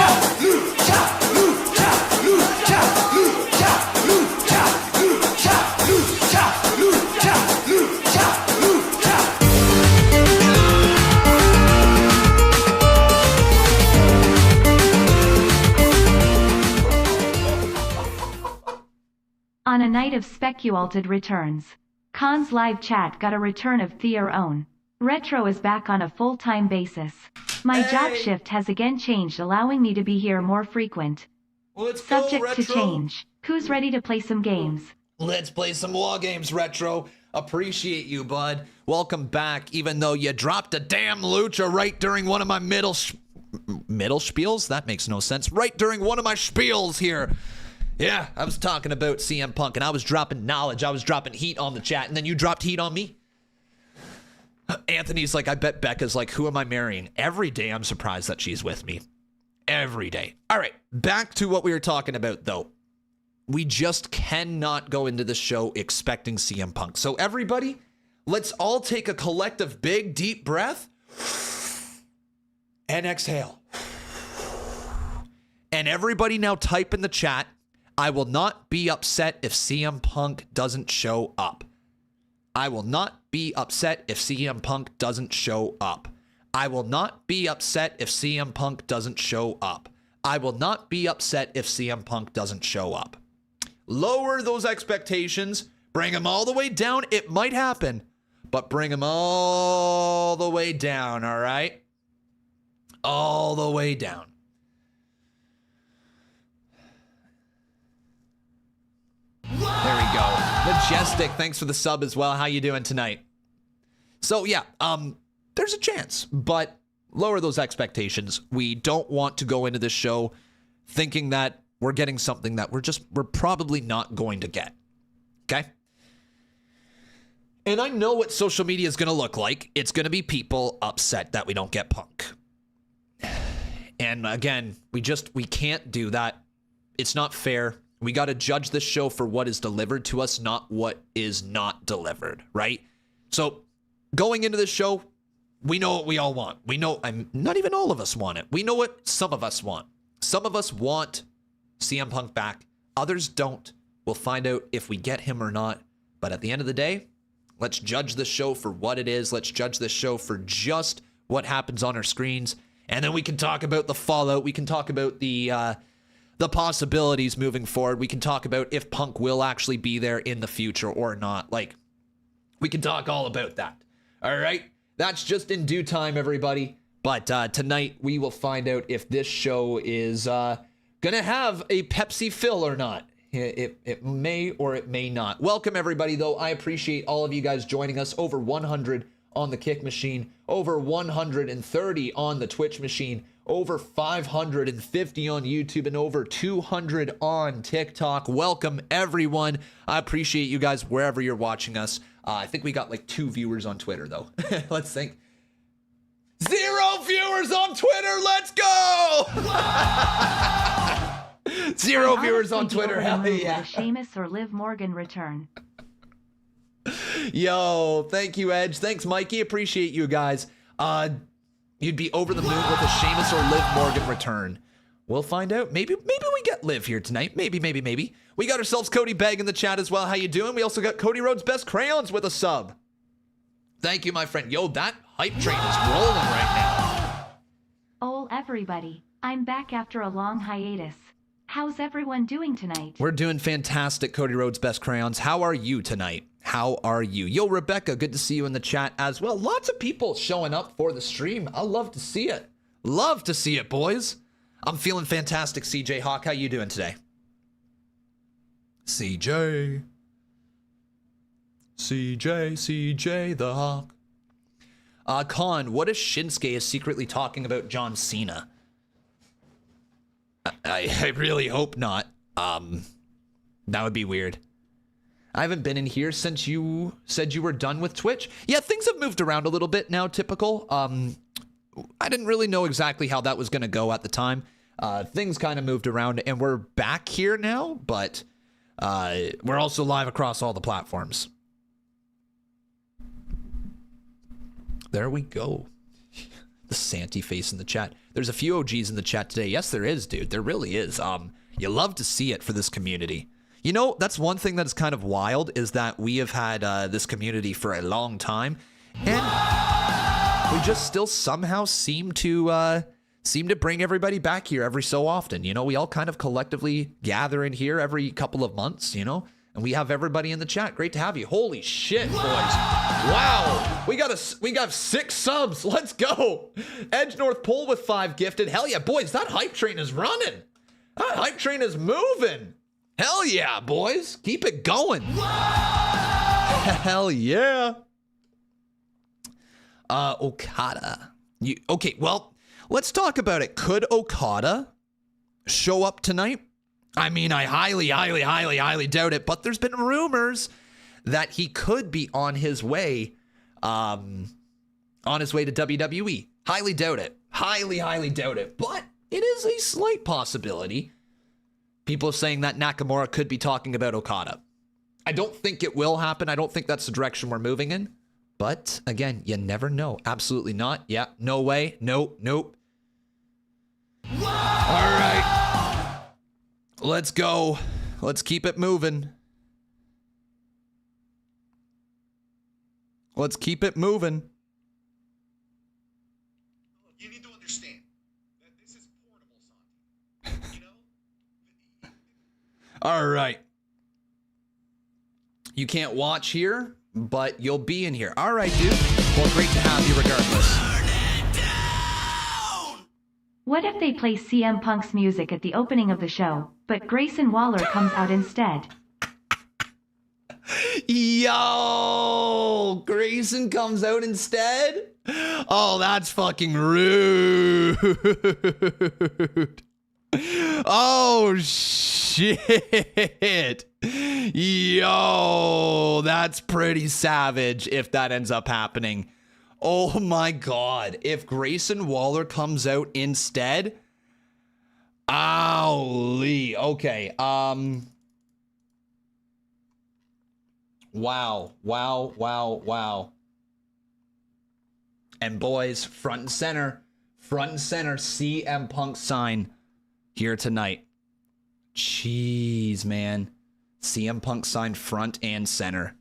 Speaker 2: On a night of speculated returns, Khan's live chat got a return of their own. Retro is back on a full-time basis. My job shift has again changed, allowing me to be here more frequent.
Speaker 1: Let's
Speaker 2: Subject
Speaker 1: go,
Speaker 2: to
Speaker 1: Retro.
Speaker 2: change. Who's ready to play some games?
Speaker 1: Let's play some War Games, Retro. Appreciate you, bud. Welcome back, even though you dropped a damn lucha right during one of my middle spiels? That makes no sense. Right during one of my spiels here. Yeah, I was talking about CM Punk, and I was dropping knowledge. I was dropping heat on the chat, and then you dropped heat on me? Anthony's like, I bet Becca's like, who am I marrying? Every day I'm surprised that she's with me. Every day. All right, back to what we were talking about, though. We just cannot go into the show expecting CM Punk. So everybody, let's all take a collective big, deep breath and exhale. And everybody now type in the chat, I will not be upset if CM Punk doesn't show up. I will not be upset if CM Punk doesn't show up. I will not be upset if CM Punk doesn't show up. I will not be upset if CM Punk doesn't show up. Lower those expectations. Bring them all the way down. It might happen, but bring them all the way down, all right? All the way down. There we go. Majestic, thanks for the sub as well. How you doing tonight? So yeah, there's a chance, but lower those expectations. We don't want to go into this show thinking that we're getting something that we're probably not going to get. Okay? And I know what social media is going to look like. It's going to be people upset that we don't get Punk. And again, we can't do that. It's not fair. We got to judge this show for what is delivered to us, not what is not delivered, right? So going into this show, we know what we all want. We know, not even all of us want it. We know what some of us want. Some of us want CM Punk back. Others don't. We'll find out if we get him or not. But at the end of the day, let's judge the show for what it is. Let's judge the show for just what happens on our screens. And then we can talk about the fallout. We can talk about the possibilities moving forward. We can talk about if Punk will actually be there in the future or not. Like, we can talk all about that. All right? That's just in due time, everybody. But tonight, we will find out if this show is going to have a Pepsi fill or not. It may or it may not. Welcome, everybody, though. I appreciate all of you guys joining us. Over 100 on the Kick machine, over 130 on the Twitch machine, over 550 on YouTube, and over 200 on TikTok. Welcome, everyone. I appreciate you guys wherever you're watching us. I think we got like 2 viewers on Twitter, though. Let's think. 0 viewers on Twitter. Let's go. 0 viewers on Twitter. Hell yeah.
Speaker 2: Sheamus or Liv Morgan return.
Speaker 1: Yo, thank you, Edge. Thanks, Mikey. Appreciate you guys. You'd be over the moon with a Sheamus or Liv Morgan return. We'll find out. Maybe we get Liv here tonight. Maybe. We got ourselves Cody Begg in the chat as well. How you doing? We also got Cody Rhodes Best Crayons with a sub. Thank you, my friend. Yo, that hype train is rolling right now.
Speaker 2: Oh, everybody. I'm back after a long hiatus. How's everyone doing tonight?
Speaker 1: We're doing fantastic, Cody Rhodes Best Crayons. How are you tonight? How are you? Yo, Rebecca, good to see you in the chat as well. Lots of people showing up for the stream. I love to see it. Love to see it, boys. I'm feeling fantastic, CJ Hawk. How you doing today? CJ the Hawk. Khan, what if Shinsuke is secretly talking about John Cena? I really hope not. That would be weird. I haven't been in here since you said you were done with Twitch. Yeah, things have moved around a little bit now, typical. I didn't really know exactly how that was going to go at the time. Things kind of moved around, and we're back here now, but we're also live across all the platforms. There we go. The Santy face in the chat. There's a few OGs in the chat today. Yes, there is, dude. There really is. You love to see it for this community. You know, that's one thing that is kind of wild is that we have had this community for a long time, and we just still somehow seem to bring everybody back here every so often. You know, we all kind of collectively gather in here every couple of months, you know, and we have everybody in the chat. Great to have you. Holy shit, boys. Wow. We got 6 subs. Let's go. Edge North Pole with 5 gifted. Hell yeah, boys. That hype train is running. That hype train is moving. Hell yeah, boys. Keep it going. Hell yeah. Okada. Okay, well, let's talk about it. Could Okada show up tonight? I mean, I highly doubt it, but there's been rumors that he could be on his way to WWE. Highly doubt it. Highly doubt it. But it is a slight possibility. People are saying that Nakamura could be talking about Okada. I don't think it will happen. I don't think that's the direction we're moving in. But again, you never know. Absolutely not. Yeah, no way. Nope. All right. Let's go. Let's keep it moving. Let's keep it moving.
Speaker 12: You need to understand that this is portable, Santi. You know?
Speaker 1: All right. You can't watch here, but you'll be in here. All right, dude. Well, great to have you regardless.
Speaker 2: What if they play CM Punk's music at the opening of the show, but Grayson Waller comes out instead?
Speaker 1: Yo, Grayson comes out instead? Oh, that's fucking rude. Oh, shit. Yo, Oh, that's pretty savage if that ends up happening. Oh my God. If Grayson Waller comes out instead. Owly. Okay. Wow. And boys, front and center, CM Punk sign here tonight. Jeez, man. CM Punk signed front and center.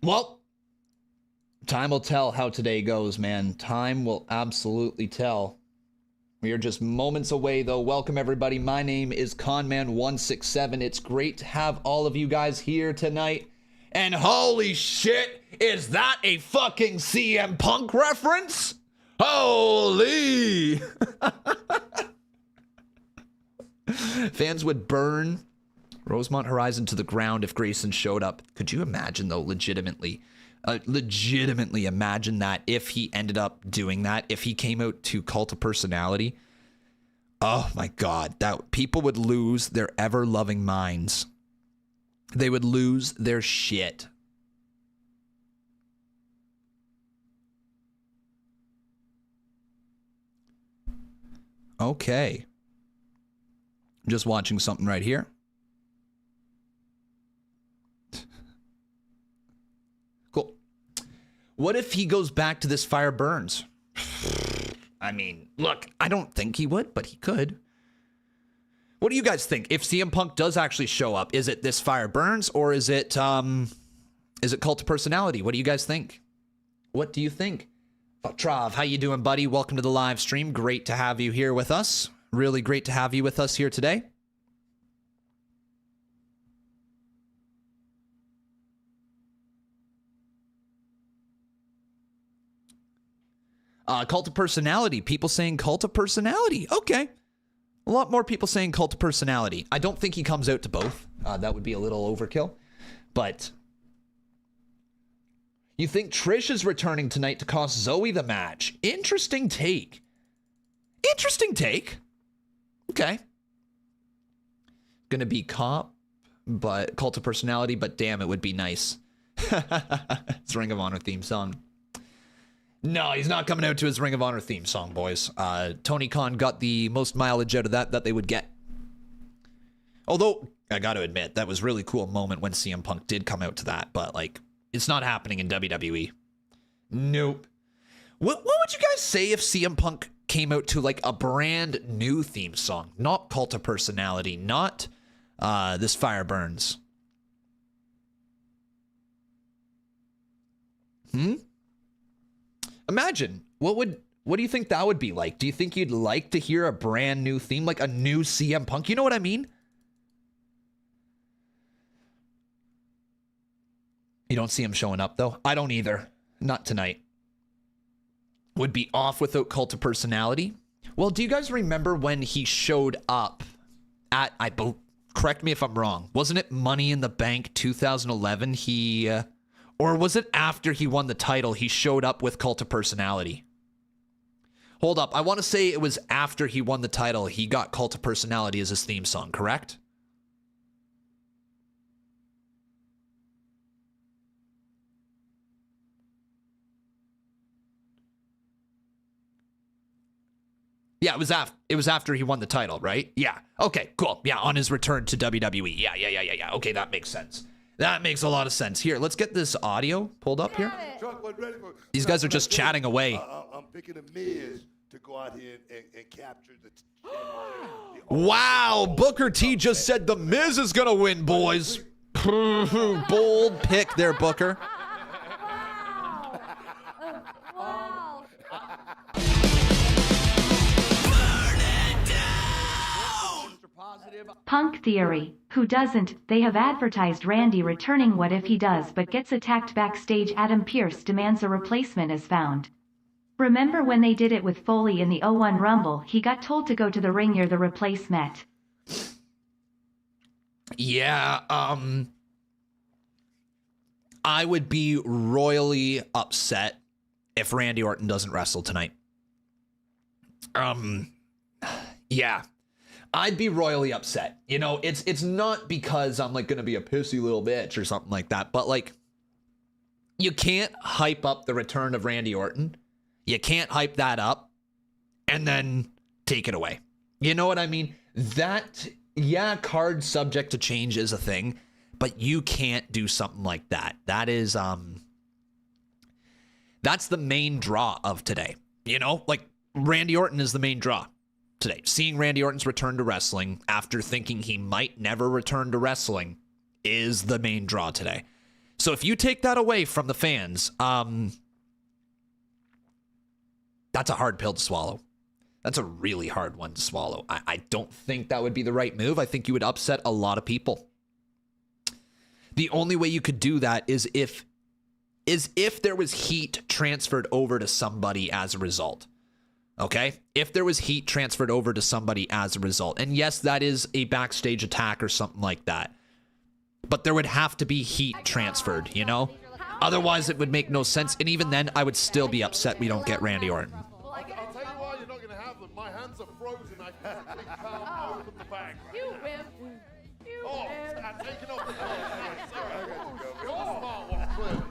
Speaker 1: Well, time will tell how today goes, man. Time will absolutely tell. We are just moments away, though. Welcome, everybody. My name is Conman167. It's great to have all of you guys here tonight. And holy shit, is that a fucking CM Punk reference? Holy! Fans would burn Rosemont Horizon to the ground if Grayson showed up. Could you imagine, though, legitimately imagine that if he ended up doing that, if he came out to Cult of Personality? Oh my God, that people would lose their ever-loving minds. They would lose their shit. Okay. I'm just watching something right here. Cool. What if he goes back to This Fire Burns? I mean, look, I don't think he would, but he could. What do you guys think? If CM Punk does actually show up, is it This Fire Burns or is it Cult of Personality? What do you guys think? What do you think? Trav, how you doing, buddy? Welcome to the live stream. Great to have you here with us. Really great to have you with us here today. Cult of Personality. People saying Cult of Personality. Okay. A lot more people saying Cult of Personality. I don't think he comes out to both. That would be a little overkill. But you think Trish is returning tonight to cost Zoe the match? Interesting take. Interesting take. Okay. Gonna be Cult of Personality, but damn, it would be nice. It's Ring of Honor theme song. No, he's not coming out to his Ring of Honor theme song, boys. Tony Khan got the most mileage out of that they would get. Although, I got to admit, that was a really cool moment when CM Punk did come out to that, but, like, it's not happening in WWE. Nope. What would you guys say if CM Punk came out to, like, a brand new theme song? Not Cult of Personality, not This Fire Burns. Imagine, what do you think that would be like? Do you think you'd like to hear a brand new theme, like a new CM Punk? You know what I mean? You don't see him showing up, though? I don't either. Not tonight. Would be off without Cult of Personality. Well, do you guys remember when he showed up at, correct me if I'm wrong, wasn't it Money in the Bank 2011? Or was it after he won the title, he showed up with Cult of Personality? Hold up. I want to say it was after he won the title, he got Cult of Personality as his theme song, correct? Yeah, it was after he won the title, right? Yeah. Okay, cool. Yeah, on his return to WWE. Yeah. Okay, that makes sense. That makes a lot of sense. Here, let's get this audio pulled up here. These guys are just chatting away.
Speaker 5: I'm picking a Miz to go out here and capture the...
Speaker 1: Wow, Booker T just said the Miz is going to win, boys. Bold pick there, Booker.
Speaker 3: Wow.
Speaker 2: Punk theory. Who doesn't? They have advertised Randy returning. What if he does but gets attacked backstage? Adam Pearce demands a replacement is found. Remember when they did it with Foley in the 01 Rumble? He got told to go to the ring. You're the replacement.
Speaker 1: Yeah, I would be royally upset if Randy Orton doesn't wrestle tonight. Yeah. I'd be royally upset. You know, it's not because I'm like going to be a pissy little bitch or something like that, but like, you can't hype up the return of Randy Orton. You can't hype that up and then take it away. You know what I mean? That, yeah, card subject to change is a thing, but you can't do something like that. That is, that's the main draw of today. You know, like Randy Orton is the main draw today. Seeing Randy Orton's return to wrestling after thinking he might never return to wrestling is the main draw today. So if you take that away from the fans, that's a hard pill to swallow. That's a really hard one to swallow. I don't think that would be the right move. I think you would upset a lot of people. The only way you could do that is if there was heat transferred over to somebody as a result. Okay? If there was heat transferred over to somebody as a result. And yes, that is a backstage attack or something like that. But there would have to be heat transferred, you know? Otherwise, it would make no sense. And even then, I would still be upset we don't get Randy Orton.
Speaker 10: I'll tell you why you're not going to have them. My hands are frozen. I can't open the bag.
Speaker 3: You wimp. You
Speaker 10: Oh,
Speaker 3: wimp.
Speaker 10: I'm taking off the clothes. You're the smart one, clearly.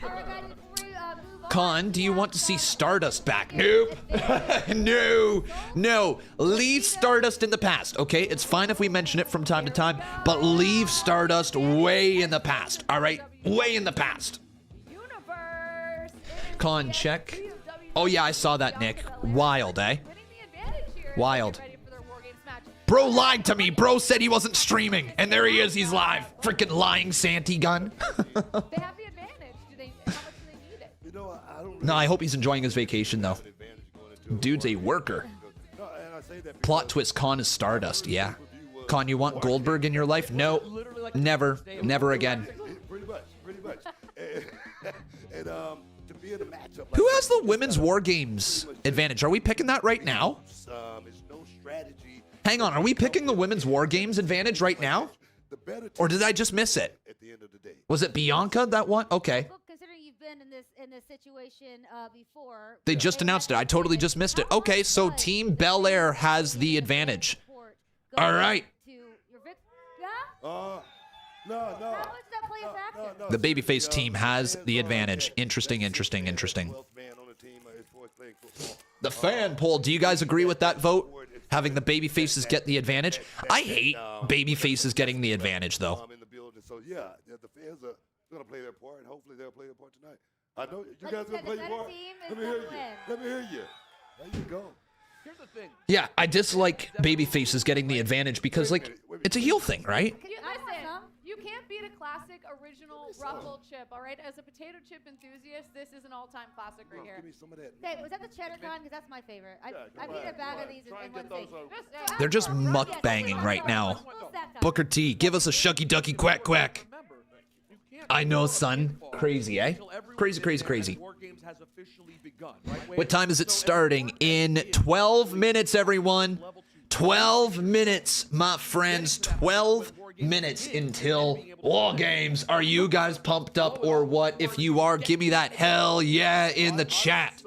Speaker 11: Alright, guys, before we move on.
Speaker 1: Con, do you want to see Stardust back? Nope. No. Leave Stardust in the past, okay? It's fine if we mention it from time to time, but leave Stardust way in the past, all right? Way in the past.
Speaker 3: Universe.
Speaker 1: Con, check. Oh, yeah, I saw that, Nick. Wild, eh?
Speaker 3: Winning the advantage here.
Speaker 1: Wild.
Speaker 3: Ready for their War Games match.
Speaker 1: Bro lied to me. Bro said he wasn't streaming, and there he is. He's live. Freaking lying Santy gun.
Speaker 3: They have the advantage. How much do they need it?
Speaker 5: You know, I don't really
Speaker 1: No, I hope he's enjoying his vacation, though.
Speaker 5: have an advantage going into
Speaker 1: Dude's a worker.
Speaker 5: No, and I say that
Speaker 1: Plot twist, Con is Stardust, yeah. Con, you want Goldberg in your life? No. Never. Never again.
Speaker 5: pretty much. And to be in a matchup like
Speaker 1: Who has the women's War Games advantage? Are we picking that right now?
Speaker 5: it's no strategy.
Speaker 1: Hang on, are we picking the women's War Games advantage right now?
Speaker 5: The better
Speaker 1: Or
Speaker 5: team
Speaker 1: did I just miss it?
Speaker 5: at the end of the day.
Speaker 1: Was it Bianca that won? Okay.
Speaker 11: Well, considering you've been in this situation before.
Speaker 1: They just announced it. I totally just missed it. Okay, so Team Bel Air has the advantage. All right.
Speaker 11: To your yeah?
Speaker 5: No.
Speaker 11: How much does that play a factor?
Speaker 1: The babyface team has the advantage. Interesting.
Speaker 5: 12th man on the team is for playing football.
Speaker 1: The fan poll, do you guys agree with that vote? Having the babyfaces get the advantage? I hate babyfaces getting the advantage, though.
Speaker 5: In the building. So, the fans are going to play their part, and hopefully they'll play their part tonight. I know you guys going to play your part. Let me hear you. Let me hear you. There you go.
Speaker 4: Here's the thing.
Speaker 1: Yeah, I dislike babyfaces getting the advantage because, like, it's a heel thing, right?
Speaker 3: Listen, you can't beat a classic original Ruffle chip, all right? As a potato chip enthusiast, this is an all-time classic right here.
Speaker 5: Give me some of that.
Speaker 11: Hey, was that the cheddar con? Because that's my favorite. I've eaten a bag of these
Speaker 10: Try
Speaker 11: in
Speaker 10: and
Speaker 11: one
Speaker 10: get those
Speaker 11: thing.
Speaker 10: over.
Speaker 1: They're just mukbanging right now. Booker T, give us a shucky ducky quack quack. I know, son. Crazy, eh? Crazy.
Speaker 4: War Games has officially begun, right?
Speaker 1: What time is it starting? In 12 minutes, everyone. 12 minutes, my friends. 12 minutes until War Games. Are you guys pumped up or what? If you are, give me that hell yeah in the chat.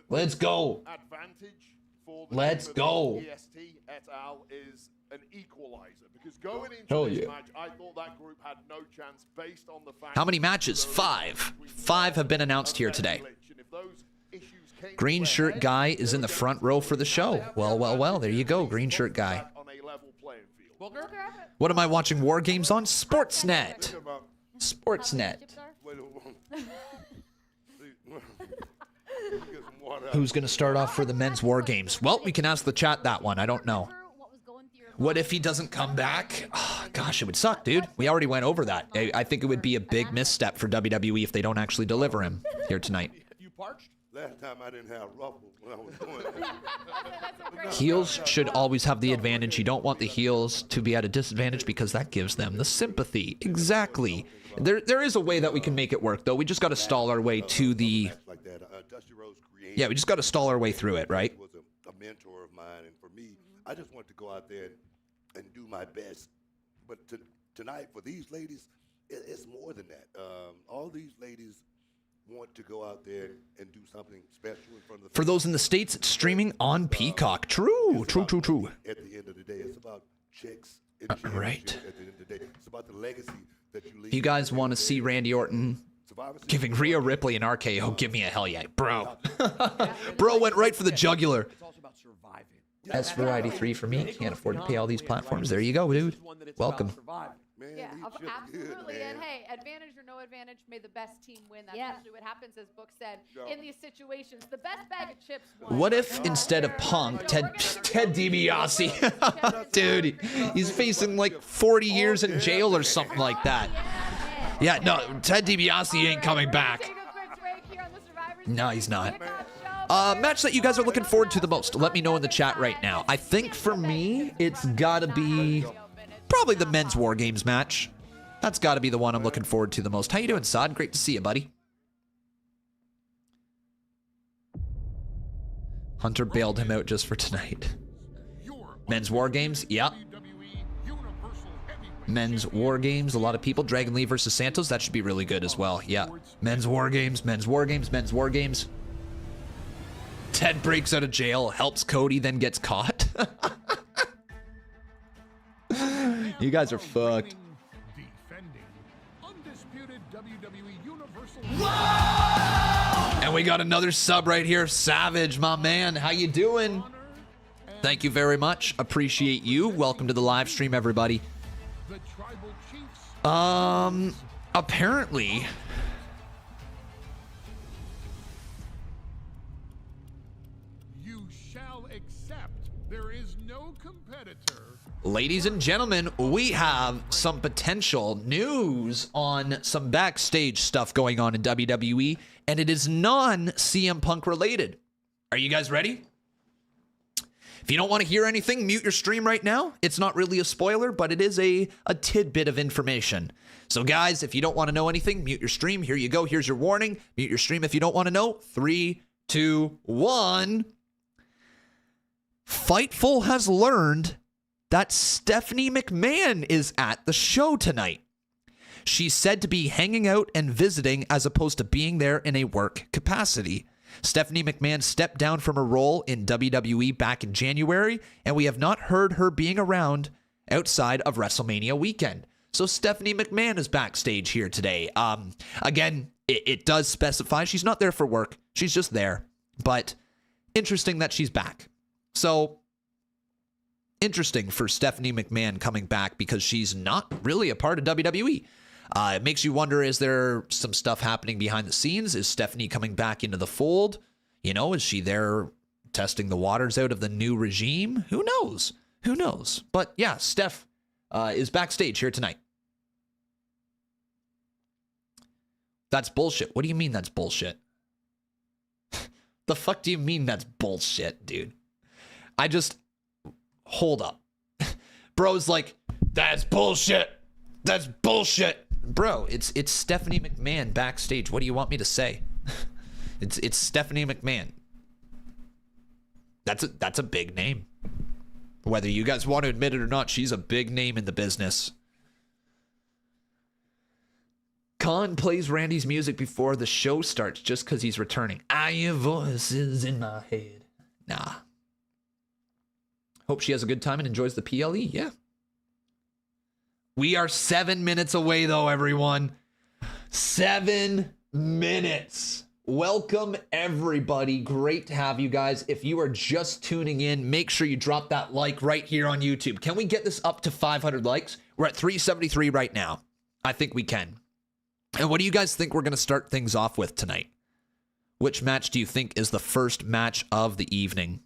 Speaker 1: Let's go.
Speaker 10: Advantage for the
Speaker 1: Let's
Speaker 10: team of
Speaker 1: go.
Speaker 10: EST et al. Is an equalizer because going into
Speaker 1: Hell
Speaker 10: this
Speaker 1: yeah.
Speaker 10: match, I thought that group had no chance based on the fact.
Speaker 1: How many matches? 5. 5 have been announced here today. Green shirt guy is in the front row for the show. Well. There you go, green shirt guy.
Speaker 10: On a level playing field.
Speaker 1: What am I watching War Games on? Sportsnet. Sportsnet. Who's going to start off for the men's War Games? Well, we can ask the chat that one. I don't know. What if he doesn't come back? Oh, gosh, it would suck, dude. We already went over that. I think it would be a big misstep for WWE if they don't actually deliver him here tonight.
Speaker 4: You parched?
Speaker 5: Last time I didn't have ruffles when I was doing it.
Speaker 1: Heels should always have the advantage. You don't want the heels to be at a disadvantage because that gives them the sympathy. Exactly. There is a way that we can make it work, though. We just got to stall our way to the... Yeah, we just got to stall our way through it, right?
Speaker 5: He was a mentor of mine, and for me, I just wanted to go out there and do my best. But tonight, for these ladies, it's more than that. All these ladies want to go out there and do something special in front of the
Speaker 1: For those in the States, it's streaming on Peacock. True.
Speaker 5: At the end of the day, it's about chicks and
Speaker 1: right.
Speaker 5: At the end of the day, it's about the legacy that you leave.
Speaker 1: If you guys want to see Randy Orton giving Rhea Ripley an RKO, give me a hell yeah. Bro. Bro went right for the jugular.
Speaker 4: It's also about surviving.
Speaker 1: S Variety 3 for me. Can't afford to pay all these platforms. There you go, dude. Welcome.
Speaker 5: Man,
Speaker 3: Yeah,
Speaker 5: we should-
Speaker 3: absolutely.
Speaker 5: good,
Speaker 3: And
Speaker 5: man.
Speaker 3: hey, advantage or no advantage, may the best team win. That's
Speaker 11: Yeah.
Speaker 3: usually what happens, as Book said, in these situations. The best bag of chips won.
Speaker 1: What if instead of Punk, Ted DiBiase? Dude, he's facing like 40 years in jail or something like that. Yeah, no, Ted DiBiase ain't coming back.
Speaker 3: Take a quick break here on the Survivor
Speaker 1: No, he's not.
Speaker 3: Kickoff Show.
Speaker 1: Match that you guys are looking forward to the most. Let me know in the chat right now. I think for me, it's gotta be probably the men's War Games match. That's gotta be the one I'm looking forward to the most. How you doing, Sod? Great to see you, buddy. Hunter bailed him out just for tonight. Men's War Games? Yep. Men's War Games. A lot of people. Dragon Lee versus Santos. That should be really good as well. Yeah. Men's War Games. Men's War Games. Men's War Games. Ted breaks out of jail, helps Cody, then gets caught. You guys are fucked. And we got another sub right here. Savage, my man. How you doing? Thank you very much. Appreciate you. Welcome to the live stream, everybody. Apparently,
Speaker 13: You shall accept there is no competitor.
Speaker 1: ladies and gentlemen, we have some potential news on some backstage stuff going on in WWE, and it is non-CM Punk related. Are you guys ready? If you don't want to hear anything, mute your stream right now. It's not really a spoiler, but it is a tidbit of information. So guys, if you don't want to know anything, mute your stream. Here you go. Here's your warning. Mute your stream if you don't want to know. 3, 2, 1. Fightful has learned that Stephanie McMahon is at the show tonight. She's said to be hanging out and visiting as opposed to being there in a work capacity. Stephanie McMahon stepped down from her role in WWE back in January, and we have not heard her being around outside of WrestleMania weekend. So Stephanie McMahon is backstage here today. Again, it does specify she's not there for work. She's just there. But interesting that she's back. So interesting for Stephanie McMahon coming back because she's not really a part of WWE. It makes you wonder, is there some stuff happening behind the scenes? Is Stephanie coming back into the fold? You know, is she there testing the waters out of the new regime? Who knows? Who knows? But yeah, Steph is backstage here tonight. That's bullshit. What do you mean that's bullshit? The fuck do you mean that's bullshit, dude? Hold up. Bro's like, that's bullshit. That's bullshit. Bro, it's Stephanie McMahon backstage. What do you want me to say? It's Stephanie McMahon. That's a big name. Whether you guys want to admit it or not, she's a big name in the business. Khan plays Randy's music before the show starts just because he's returning. I hear voices in my head. Nah. Hope she has a good time and enjoys the PLE. Yeah. We are 7 minutes away, though, everyone. 7 minutes. Welcome, everybody. Great to have you guys. If you are just tuning in, make sure you drop that like right here on YouTube. Can we get this up to 500 likes? We're at 373 right now. I think we can. And what do you guys think we're going to start things off with tonight? Which match do you think is the first match of the evening?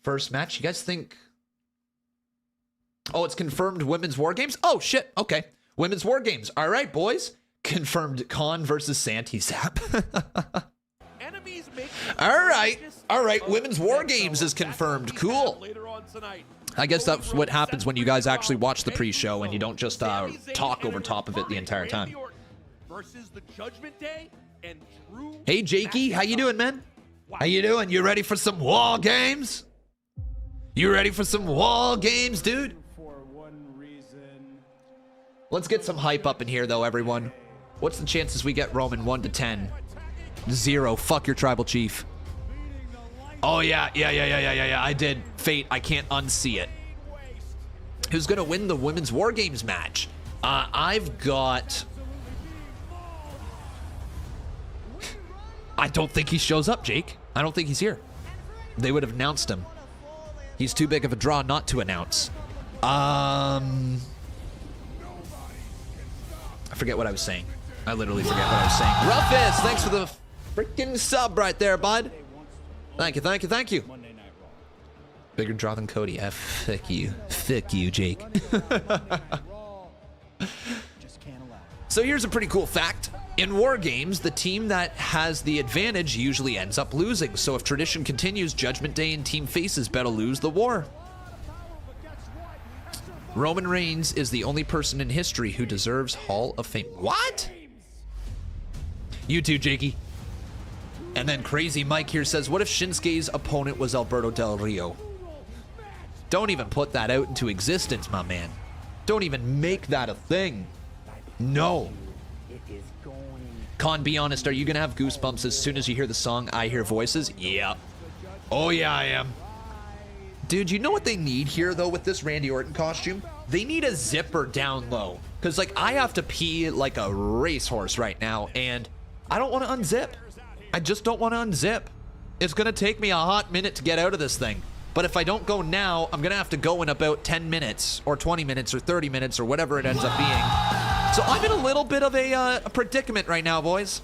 Speaker 1: First match, you guys think? Oh, it's confirmed Women's War Games? Oh, shit. Okay. Women's War Games. All right, boys. Confirmed Khan versus Santi Zap. All right. All right. Women's War Games is confirmed. Cool. I guess that's what happens when you guys actually watch the pre-show and you don't just talk over top of it the entire time. Hey, Jakey. How you doing, man? How you doing? You ready for some wall games? You ready for some wall games, dude? Let's get some hype up in here, though, everyone. What's the chances we get Roman 1 to 10? 0. Fuck your tribal chief. Oh, yeah. I did. Fate, I can't unsee it. Who's going to win the Women's War Games match? I've got... I don't think he shows up, Jake. I don't think he's here. They would have announced him. He's too big of a draw not to announce. I forget what I was saying. I literally forget what I was saying. Ruffus, thanks for the freaking sub right there, bud. Thank you. Bigger draw than Cody. Fuck you. Fuck you, Jake. So here's a pretty cool fact. In war games, the team that has the advantage usually ends up losing. So if tradition continues, Judgment Day and team faces better lose the war. Roman Reigns is the only person in history who deserves Hall of Fame. What? You too, Jakey. And then Crazy Mike here says, what if Shinsuke's opponent was Alberto Del Rio? Don't even put that out into existence, my man. Don't even make that a thing. No. Con, be honest, are you gonna have goosebumps as soon as you hear the song I Hear Voices? Yeah. Oh yeah, I am. Dude, you know what they need here, though, with this Randy Orton costume? They need a zipper down low. Because, like, I have to pee like a racehorse right now, and I don't want to unzip. I just don't want to unzip. It's going to take me a hot minute to get out of this thing. But if I don't go now, I'm going to have to go in about 10 minutes, or 20 minutes, or 30 minutes, or whatever it ends up being. So I'm in a little bit of a predicament right now, boys.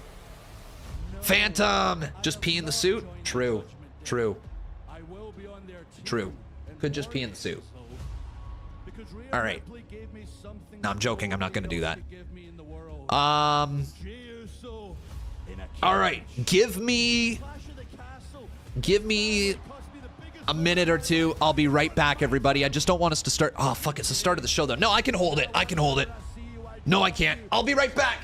Speaker 1: Phantom! Just pee in the suit? True. Could just pee in the suit. All right. No, I'm joking. I'm not going to do that. All right. Give me a minute or two. I'll be right back, everybody. I just don't want us to start. Oh, fuck. It's the start of the show, though. No, I can hold it. No, I can't. I'll be right back.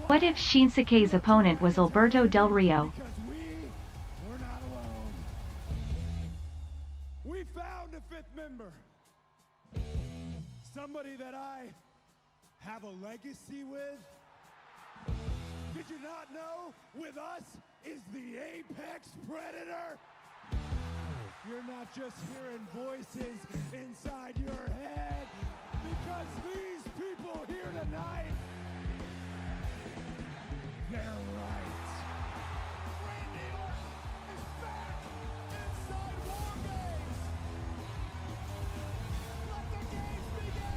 Speaker 2: What if Shinsuke's opponent was Alberto Del Rio?
Speaker 13: We're not alone. We found a fifth member. Somebody that I have a legacy with. Did you not know? With us is the apex predator. You're not just hearing voices inside your head, because these people here tonight, they're right. Randy Orton is back inside War Games. Let the games begin.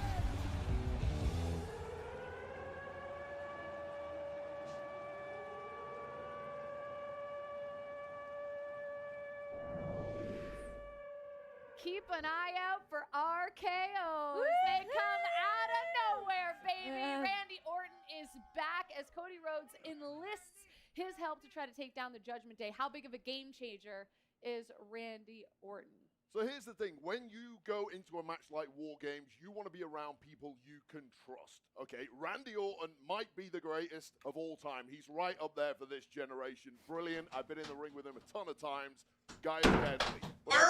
Speaker 3: Keep an eye out for RKOs. They come out of nowhere, baby. Randy Orton is back as Cody Rhodes enlists his help to try to take down the Judgment Day. How big of a game changer is Randy Orton?
Speaker 10: So here's the thing, when you go into a match like War Games, you want to be around people you can trust, okay? Randy Orton might be the greatest of all time. He's right up there for this generation. Brilliant. I've been in the ring with him a ton of times. Guy is deadly. But
Speaker 1: All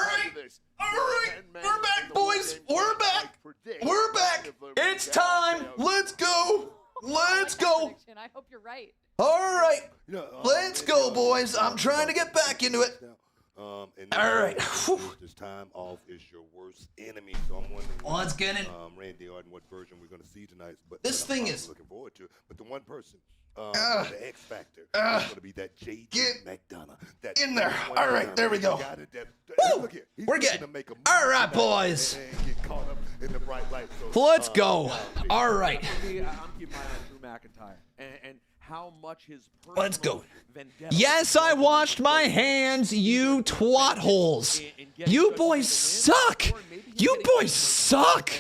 Speaker 1: right, we're back, boys. We're back. It's time. Let's go. Let's go.
Speaker 3: I hope you're right.
Speaker 1: All right, let's go, boys. I'm trying to get back into it. All right.
Speaker 5: This time off is your worst enemy. So I'm wondering,
Speaker 1: let's get in.
Speaker 5: Randy Orton, what version we're going to see tonight. But
Speaker 1: this thing is
Speaker 5: looking forward to. But the one person, the X Factor, is going to be that JD McDonough. That
Speaker 1: in there. All right, there we go.
Speaker 5: Look here,
Speaker 1: we're getting. All right, boys.
Speaker 5: Get caught up in the bright light.
Speaker 1: So, let's go. All right.
Speaker 4: I'm keeping my eye on Drew McIntyre and how much his
Speaker 1: let's go. Yes, I washed my hands, you twat holes. You boys suck. You boys suck.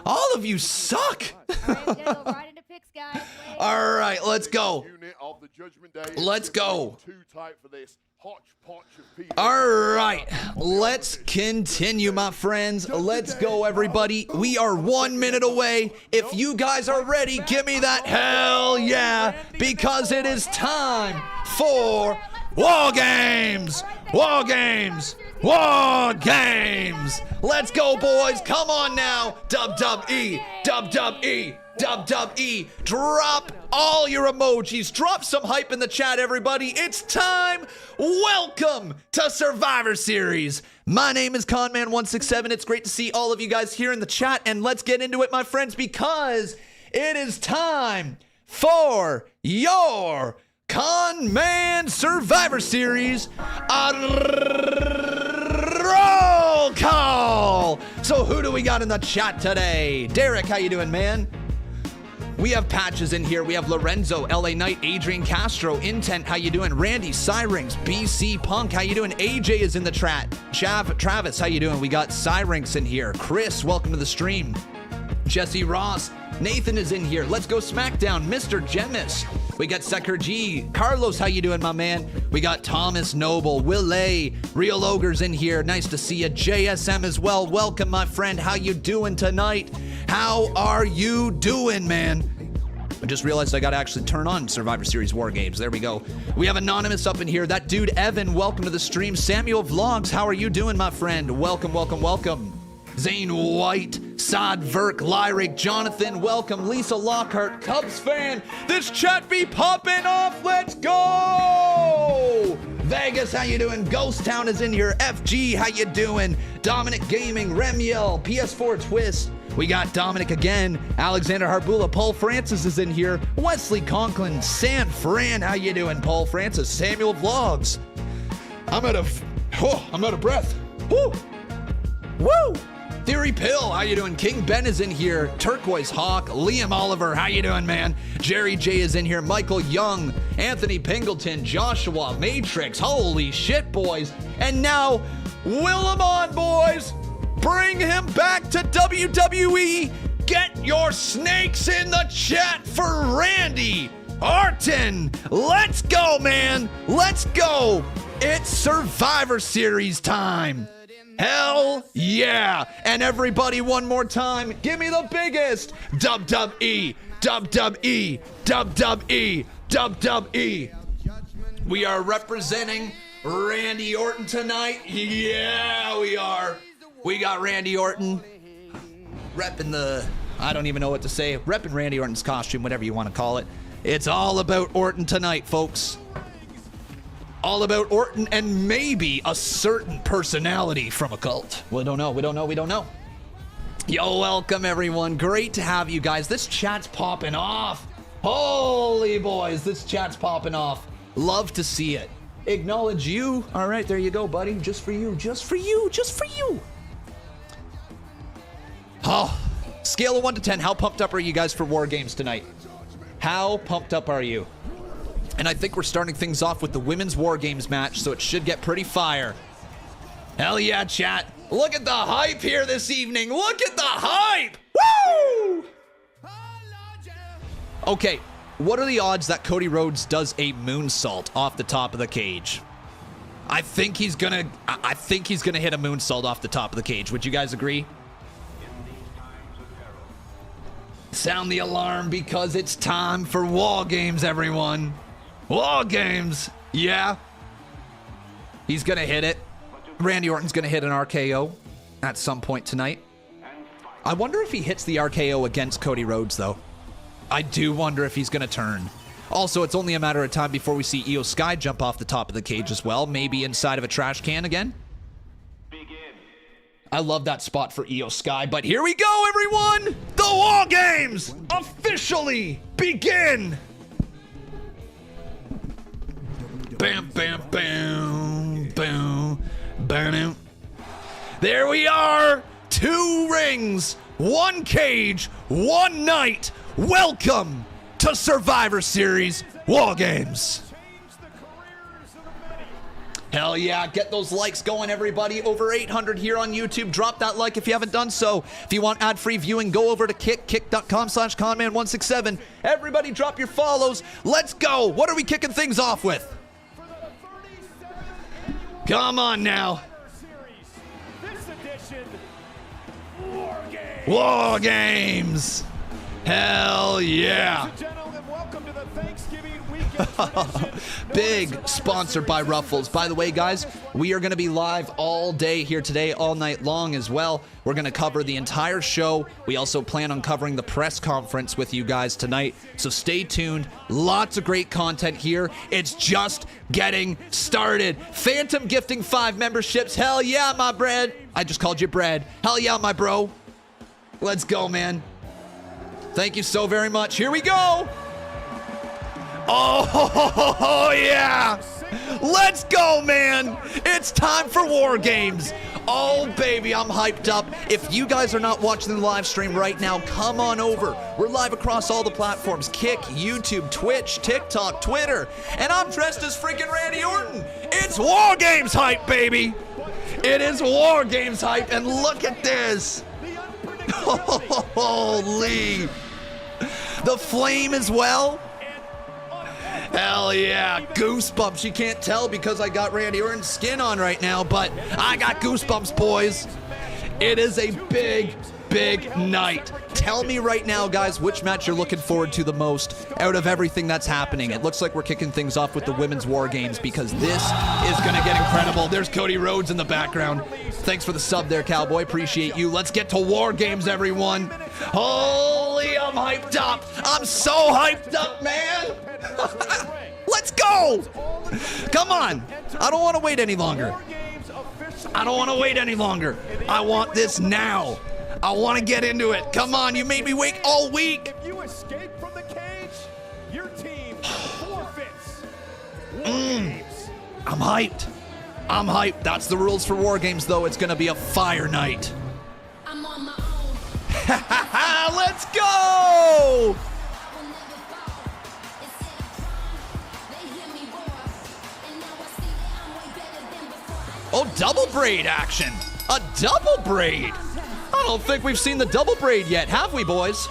Speaker 1: All of you suck.
Speaker 11: Right into picks, guys.
Speaker 1: All right, let's go.
Speaker 10: Unit of the Judgment Day.
Speaker 1: Let's go.
Speaker 10: Too tight for this hodgepodge of people.
Speaker 1: All right, let's continue, my friends. Let's go, everybody. We are 1 minute away. If you guys are ready, give me that hell yeah, because it is time for War Games. War Games. War Games. Let's go, boys. Come on now. WWE. WWE. WWE. Drop all your emojis. Drop some hype in the chat, everybody. It's time. Welcome to Survivor Series. My name is Conman167. It's great to see all of you guys here in the chat. And let's get into it, my friends, because it is time for your Conman Survivor Series roll call. So who do we got in the chat today? Derek, how you doing, man? We have Patches in here. We have Lorenzo, LA Knight, Adrian Castro, Intent, how you doing? Randy, Syrinx, BC Punk, how you doing? AJ is in the chat. Travis, how you doing? We got Syrinx in here. Chris, welcome to the stream. Jesse Ross, Nathan is in here. Let's go SmackDown. Mr. Gemis. We got Secker G. Carlos, how you doing, my man? We got Thomas Noble, Will A, Real Ogre's in here. Nice to see you. JSM as well. Welcome, my friend. How you doing tonight? How are you doing, man? I just realized I got to actually turn on Survivor Series War Games. There we go. We have Anonymous up in here. That dude, Evan, welcome to the stream. Samuel Vlogs, how are you doing, my friend? Welcome, welcome, welcome. Zane White, Sod Verk, Lyric, Jonathan, welcome. Lisa Lockhart, Cubs fan. This chat be popping off. Let's go! Vegas, how you doing? Ghost Town is in here. FG, how you doing? Dominic Gaming, Remiel, PS4 Twist. We got Dominic again. Alexander Harbula, Paul Francis is in here. Wesley Conklin, San Fran, how you doing? Paul Francis, Samuel Vlogs. I'm out of breath. Woo! Woo! Theory Pill, how you doing? King Ben is in here. Turquoise Hawk, Liam Oliver, how you doing, man? Jerry J is in here. Michael Young, Anthony Pingleton, Joshua, Matrix, holy shit, boys. And now, Willem on, boys. Bring him back to WWE. Get your snakes in the chat for Randy Orton. Let's go, man. Let's go. It's Survivor Series time. Hell yeah. And everybody, one more time, give me the biggest. WWE, WWE, WWE, WWE. We are representing Randy Orton tonight. Yeah, we are. We got Randy Orton repping the, I don't even know what to say, repping Randy Orton's costume, whatever you want to call it. It's all about Orton tonight, folks. All about Orton and maybe a certain personality from a cult. We don't know, we don't know, we don't know. Yo, welcome everyone. Great to have you guys. This chat's popping off. Holy boys, this chat's popping off. Love to see it. Acknowledge you. All right, there you go, buddy. Just for you, just for you, just for you. Oh, scale of 1 to 10, how pumped up are you guys for War Games tonight? How pumped up are you? And I think we're starting things off with the Women's War Games match, so it should get pretty fire. Hell yeah, chat. Look at the hype here this evening. Look at the hype. Woo! Okay, what are the odds that Cody Rhodes does a moonsault off the top of the cage? I think he's gonna hit a moonsault off the top of the cage. Would you guys agree? Sound the alarm because it's time for War Games, everyone. War Games. Yeah. He's gonna hit it. Randy Orton's gonna hit an RKO at some point tonight. I wonder if he hits the RKO against Cody Rhodes, though. I do wonder if he's gonna turn. Also, it's only a matter of time before we see Io Sky jump off the top of the cage as well. Maybe inside of a trash can again. I love that spot for Io Sky, but here we go, everyone! The War Games officially begin! Bam, bam, bam, bam, bam. There we are! 2 rings, 1 cage, 1 night. Welcome to Survivor Series War Games. Hell yeah, get those likes going, everybody. Over 800 here on YouTube. Drop that like if you haven't done so. If you want ad-free viewing, go over to kick.com/conman167. Everybody drop your follows. Let's go. What are we kicking things off with? Come on now. War Games. Hell yeah. Big sponsored by Ruffles. By the way, guys, we are going to be live all day here today, all night long as well. We're going to cover the entire show. We also plan on covering the press conference with you guys tonight. So stay tuned. Lots of great content here. It's just getting started. Phantom gifting 5 memberships. Hell yeah, my bread. I just called you bread. Hell yeah, my bro. Let's go, man. Thank you so very much. Here we go. Oh, yeah. Let's go, man. It's time for War Games. Oh, baby, I'm hyped up. If you guys are not watching the live stream right now, come on over. We're live across all the platforms. Kick, YouTube, Twitch, TikTok, Twitter. And I'm dressed as freaking Randy Orton. It's War Games hype, baby. It is War Games hype, and look at this. Holy. The flame as well. Hell yeah, goosebumps. You can't tell because I got Randy Orton's skin on right now, but I got goosebumps, boys. It is a big, big night. Tell me right now, guys, which match you're looking forward to the most out of everything that's happening. It looks like we're kicking things off with the Women's War Games because this is going to get incredible. There's Cody Rhodes in the background. Thanks for the sub there, Cowboy. Appreciate you. Let's get to War Games, everyone. Holy, I'm hyped up. I'm so hyped up, man. Let's go. Come on. I don't want to wait any longer. I don't want to wait any longer. I want this now. I want to get into it. Come on, you made me wait all week.
Speaker 13: If you escape from the cage, your team forfeits.
Speaker 1: I'm hyped. I'm hyped. That's the rules for War Games, though. It's going to be a fire night.
Speaker 14: I'm on my own.
Speaker 1: Let's go! Oh, double braid action. A double braid. I don't think we've seen the double braid yet, have we, boys?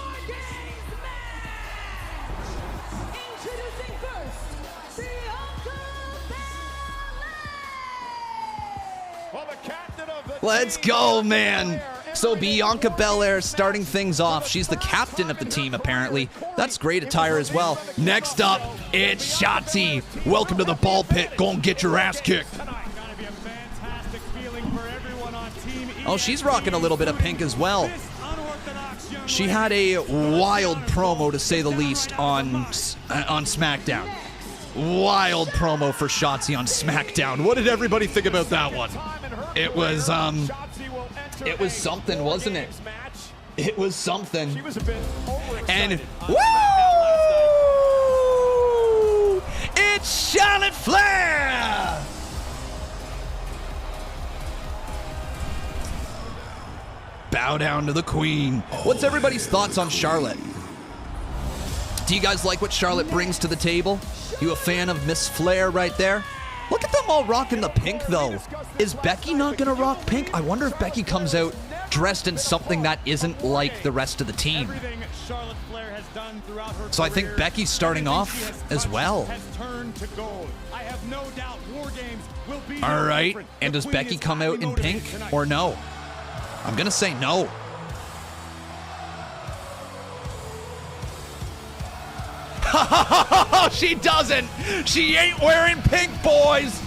Speaker 1: Let's go, man. So Bianca Belair starting things off. She's the captain of the team, apparently. That's great attire as well. Next up, it's Shotzi. Welcome to the ball pit. Go and get your ass kicked. Oh, she's rocking a little bit of pink as well. She had a wild promo, to say the least, on SmackDown. Wild promo for Shotzi on SmackDown. What did everybody think about that one? It was something, wasn't it? It was something. And woo! It's Charlotte Flair! Bow down to the queen. What's everybody's thoughts on Charlotte? Do you guys like what Charlotte brings to the table? You a fan of Miss Flair right there? Look at them all rocking the pink, though. Is Becky not going to rock pink? I wonder if Becky comes out dressed in something that isn't like the rest of the team. So I think Becky's starting off as well. All right, and does Becky come out in pink or no? I'm going to say no. She doesn't. She ain't wearing pink, boys.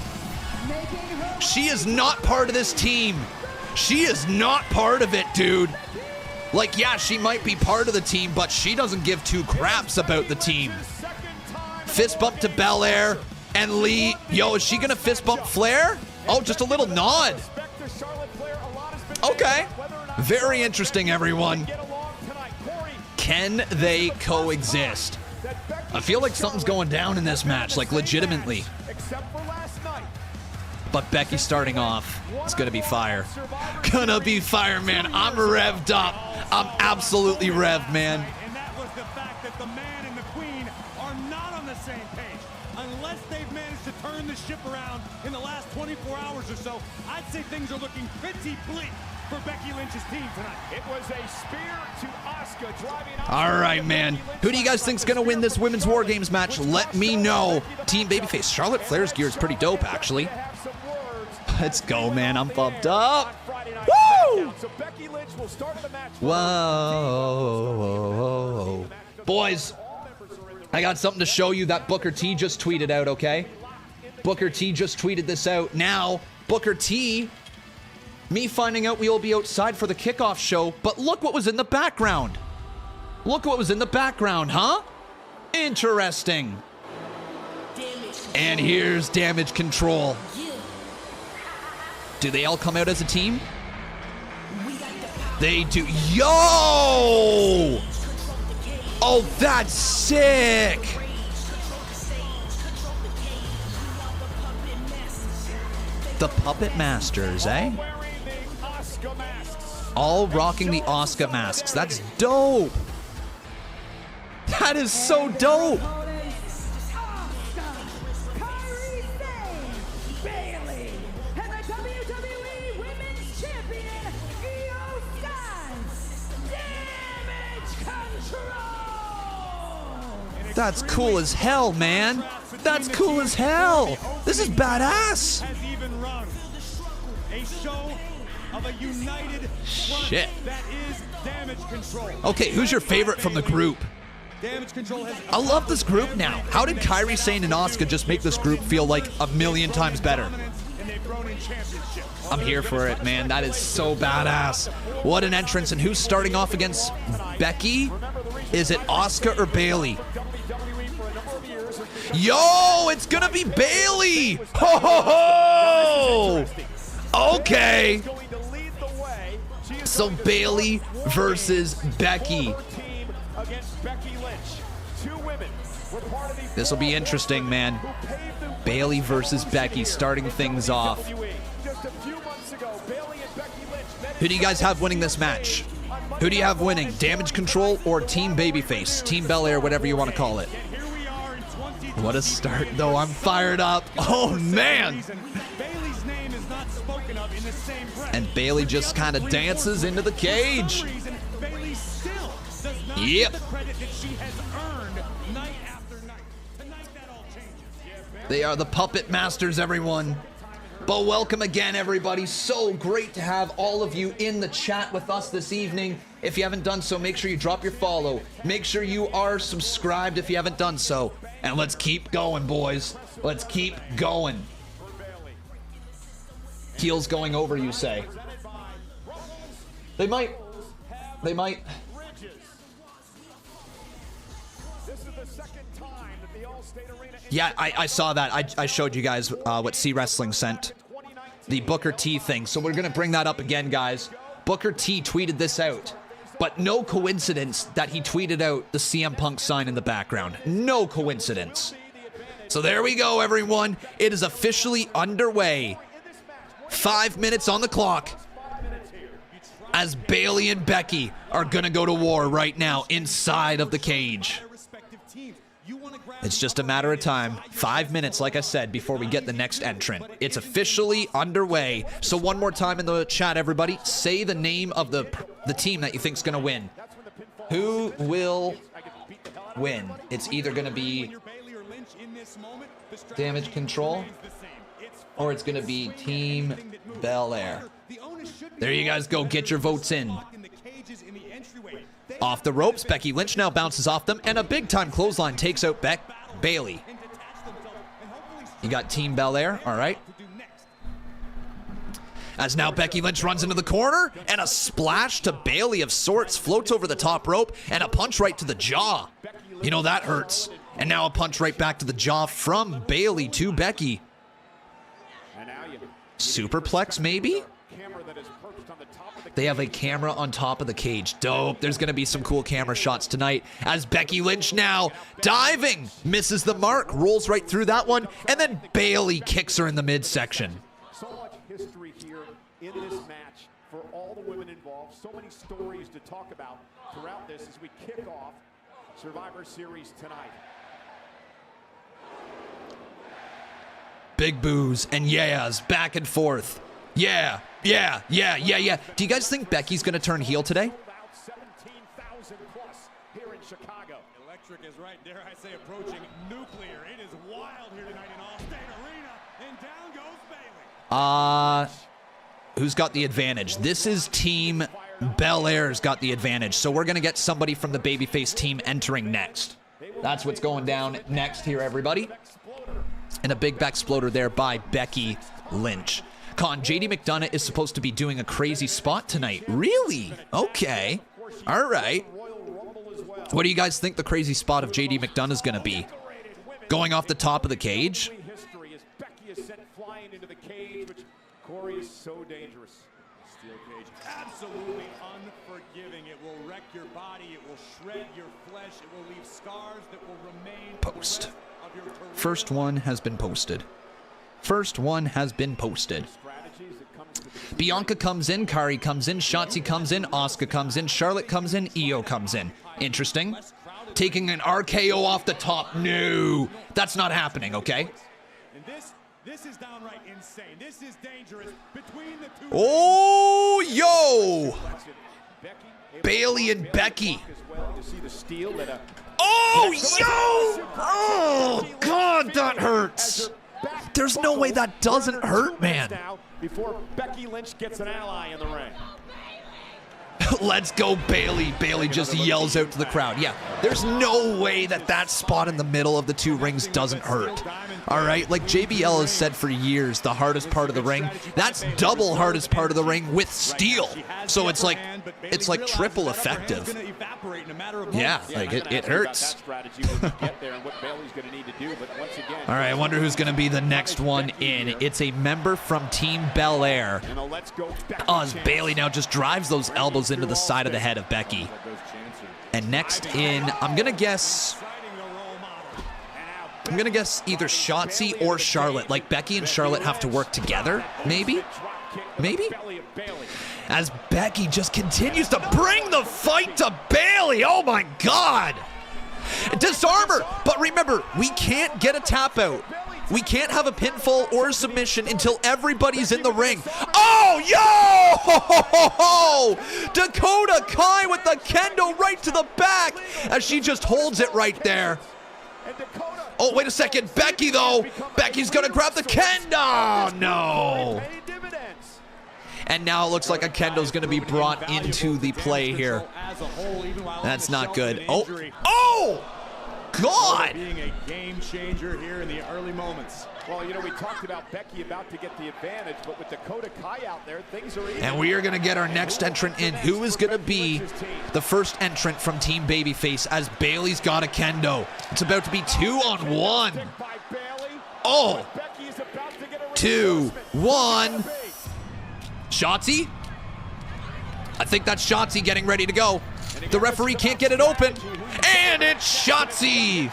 Speaker 1: She is not part of this team. She is not part of it, dude. Like, yeah, she might be part of the team, but she doesn't give two craps about the team. Fist bump to Belair and Lee. Yo, is she going to fist bump Flair? Oh, just a little nod. Okay. Very interesting, everyone. Can they coexist? I feel like something's going down in this match, like legitimately. But Becky starting off, it's gonna be fire. Gonna be fire, man. I'm revved up. I'm absolutely revved, man.
Speaker 13: man and the queen are not on the same page. Unless they've managed to turn the ship around in the last 24 hours or so, I'd say things are looking pretty bleak for Becky Lynch's team tonight.
Speaker 10: It was a spear to Asuka, driving
Speaker 1: All right, man. Who do you guys think's going to win this Women's War Games match? Let me know. Team Babyface. Charlotte Flair's gear is pretty dope, actually. Let's go, man. I'm pumped up. Woo! Whoa. Boys, I got something to show you that Booker T just tweeted out, okay? Booker T just tweeted this out. Now, Booker T, me finding out we will be outside for the kickoff show, but look what was in the background. Look what was in the background, huh? Interesting. And here's Damage Control. Do they all come out as a team? They do. Yo! Oh, that's sick! The Puppet Masters, eh? All rocking the Asuka masks. That's dope! That is so dope! That's cool as hell, man. That's cool as hell. This is badass. Shit. Okay, who's your favorite from the group? I love this group now. How did Kairi Sane and Asuka just make this group feel like a million times better? I'm here for it, man. That is so badass. What an entrance. And who's starting off against Becky? Is it Asuka or Bayley? Yo, it's gonna be Bayley! Ho ho ho! Okay. So Bayley versus Becky. This will be interesting, man. Bayley versus Becky starting things off. Who do you guys have winning this match? Who do you have winning? Damage Control or Team Babyface? Team Belair, whatever you want to call it. What a start, though. I'm fired up. Oh, man. And Bayley just kind of dances into the cage. Yep. They are the Puppet Masters, everyone. But welcome again, everybody. So great to have all of you in the chat with us this evening. If you haven't done so, make sure you drop your follow. Make sure you are subscribed if you haven't done so. And let's keep going, boys. Let's keep going. Heels going over, you say? They might. They might. Yeah, I saw that. I showed you guys what C Wrestling sent. The Booker T thing. So we're going to bring that up again, guys. Booker T tweeted this out. But no coincidence that he tweeted out the CM Punk sign in the background. No coincidence. So there we go, everyone. It is officially underway. 5 minutes on the clock. As Bayley and Becky are going to go to war right now inside of the cage. It's just a matter of time. 5 minutes, like I said, before we get the next entrant. It's officially underway. So one more time in the chat, everybody. Say the name of the team that you think's going to win. Who will win? It's either going to be Damage Control or it's going to be Team Belair. There you guys go. Get your votes in. Off the ropes, Becky Lynch now bounces off them, and a big-time clothesline takes out Bayley. You got Team Belair, all right. As now Becky Lynch runs into the corner, and a splash to Bayley of sorts floats over the top rope, and a punch right to the jaw. You know, that hurts. And now a punch right back to the jaw from Bayley to Becky. Superplex, maybe? They have a camera on top of the cage. Dope. There's going to be some cool camera shots tonight as Becky Lynch now diving. Misses the mark. Rolls right through that one. And then Bayley kicks her in the midsection.
Speaker 10: So much history here in this match for all the women involved. So many stories to talk about throughout this as we kick off Survivor Series tonight.
Speaker 1: Big boos and yeahs back and forth. Yeah. Do you guys think Becky's going to turn heel today?
Speaker 10: 17,000 plus here in Chicago.
Speaker 13: Electric is right, dare I say, approaching nuclear. It is wild here tonight in All-State Arena, and down goes Bayley.
Speaker 1: Who's got the advantage? This is Team Bel Air's got the advantage, so we're going to get somebody from the babyface team entering next. That's what's going down next here, everybody. And a big back exploder there by Becky Lynch. Con, JD McDonough is supposed to be doing a crazy spot tonight. Really? Okay. All right. What do you guys think the crazy spot of JD McDonough is going to be? Going off the top of the cage?
Speaker 10: Becky is sent flying into the cage, which Corey is so dangerous.
Speaker 13: Steel cage, absolutely unforgiving. It will wreck your body. It will shred your flesh. It will leave scars that will remain.
Speaker 1: Post. First one has been posted. Bianca comes in, Kari comes in, Shotzi comes in, Asuka comes in, Charlotte comes in, Io comes in. Interesting. Taking an RKO off the top. No, that's not happening, okay?
Speaker 13: And this is downright insane. This is dangerous between the two.
Speaker 1: Oh, yo! Bayley and Becky. Oh, yo! Oh, God, that hurts. There's no way that doesn't hurt, man.
Speaker 10: Before Becky Lynch gets an ally in the ring.
Speaker 1: Let's go, Bayley. Bayley just yells out to the crowd. Yeah, there's no way that spot in the middle of the two rings doesn't hurt. All right, like JBL has said for years, the hardest part of the ring, that's double hardest part of the ring with steel. So it's like triple effective. Yeah, like it hurts. All right, I wonder who's going to be the next one in. It's a member from Team Bel Air. As Bayley now just drives those elbows into the side of the head of Becky. And next in, I'm going to guess either Shotzi or Charlotte. Like Becky and Charlotte have to work together, maybe? As Becky just continues to bring the fight to Bayley. Oh my God. Disarm her. But remember, we can't get a tap out. We can't have a pinfall or a submission until everybody's in the ring. Oh, yo! Dakota Kai with the kendo right to the back as she just holds it right there. Oh, wait a second. Becky, though. Becky's going to grab the kendo. No. And now it looks like a kendo's going to be brought into the play here. That's not good. Oh! God!
Speaker 13: Being a game changer here in the early moments.
Speaker 10: Well, you know, we talked about Becky about to get the advantage, but with Dakota Kai out there, things are even.
Speaker 1: And we are going to get our next entrant in. Who is going to be the first entrant from Team Babyface as Bayley's got a kendo? It's about to be 2-on-1. Oh! 2, 1. Shotzi? I think that's Shotzi getting ready to go. The referee can't get it open. And it's Shotzi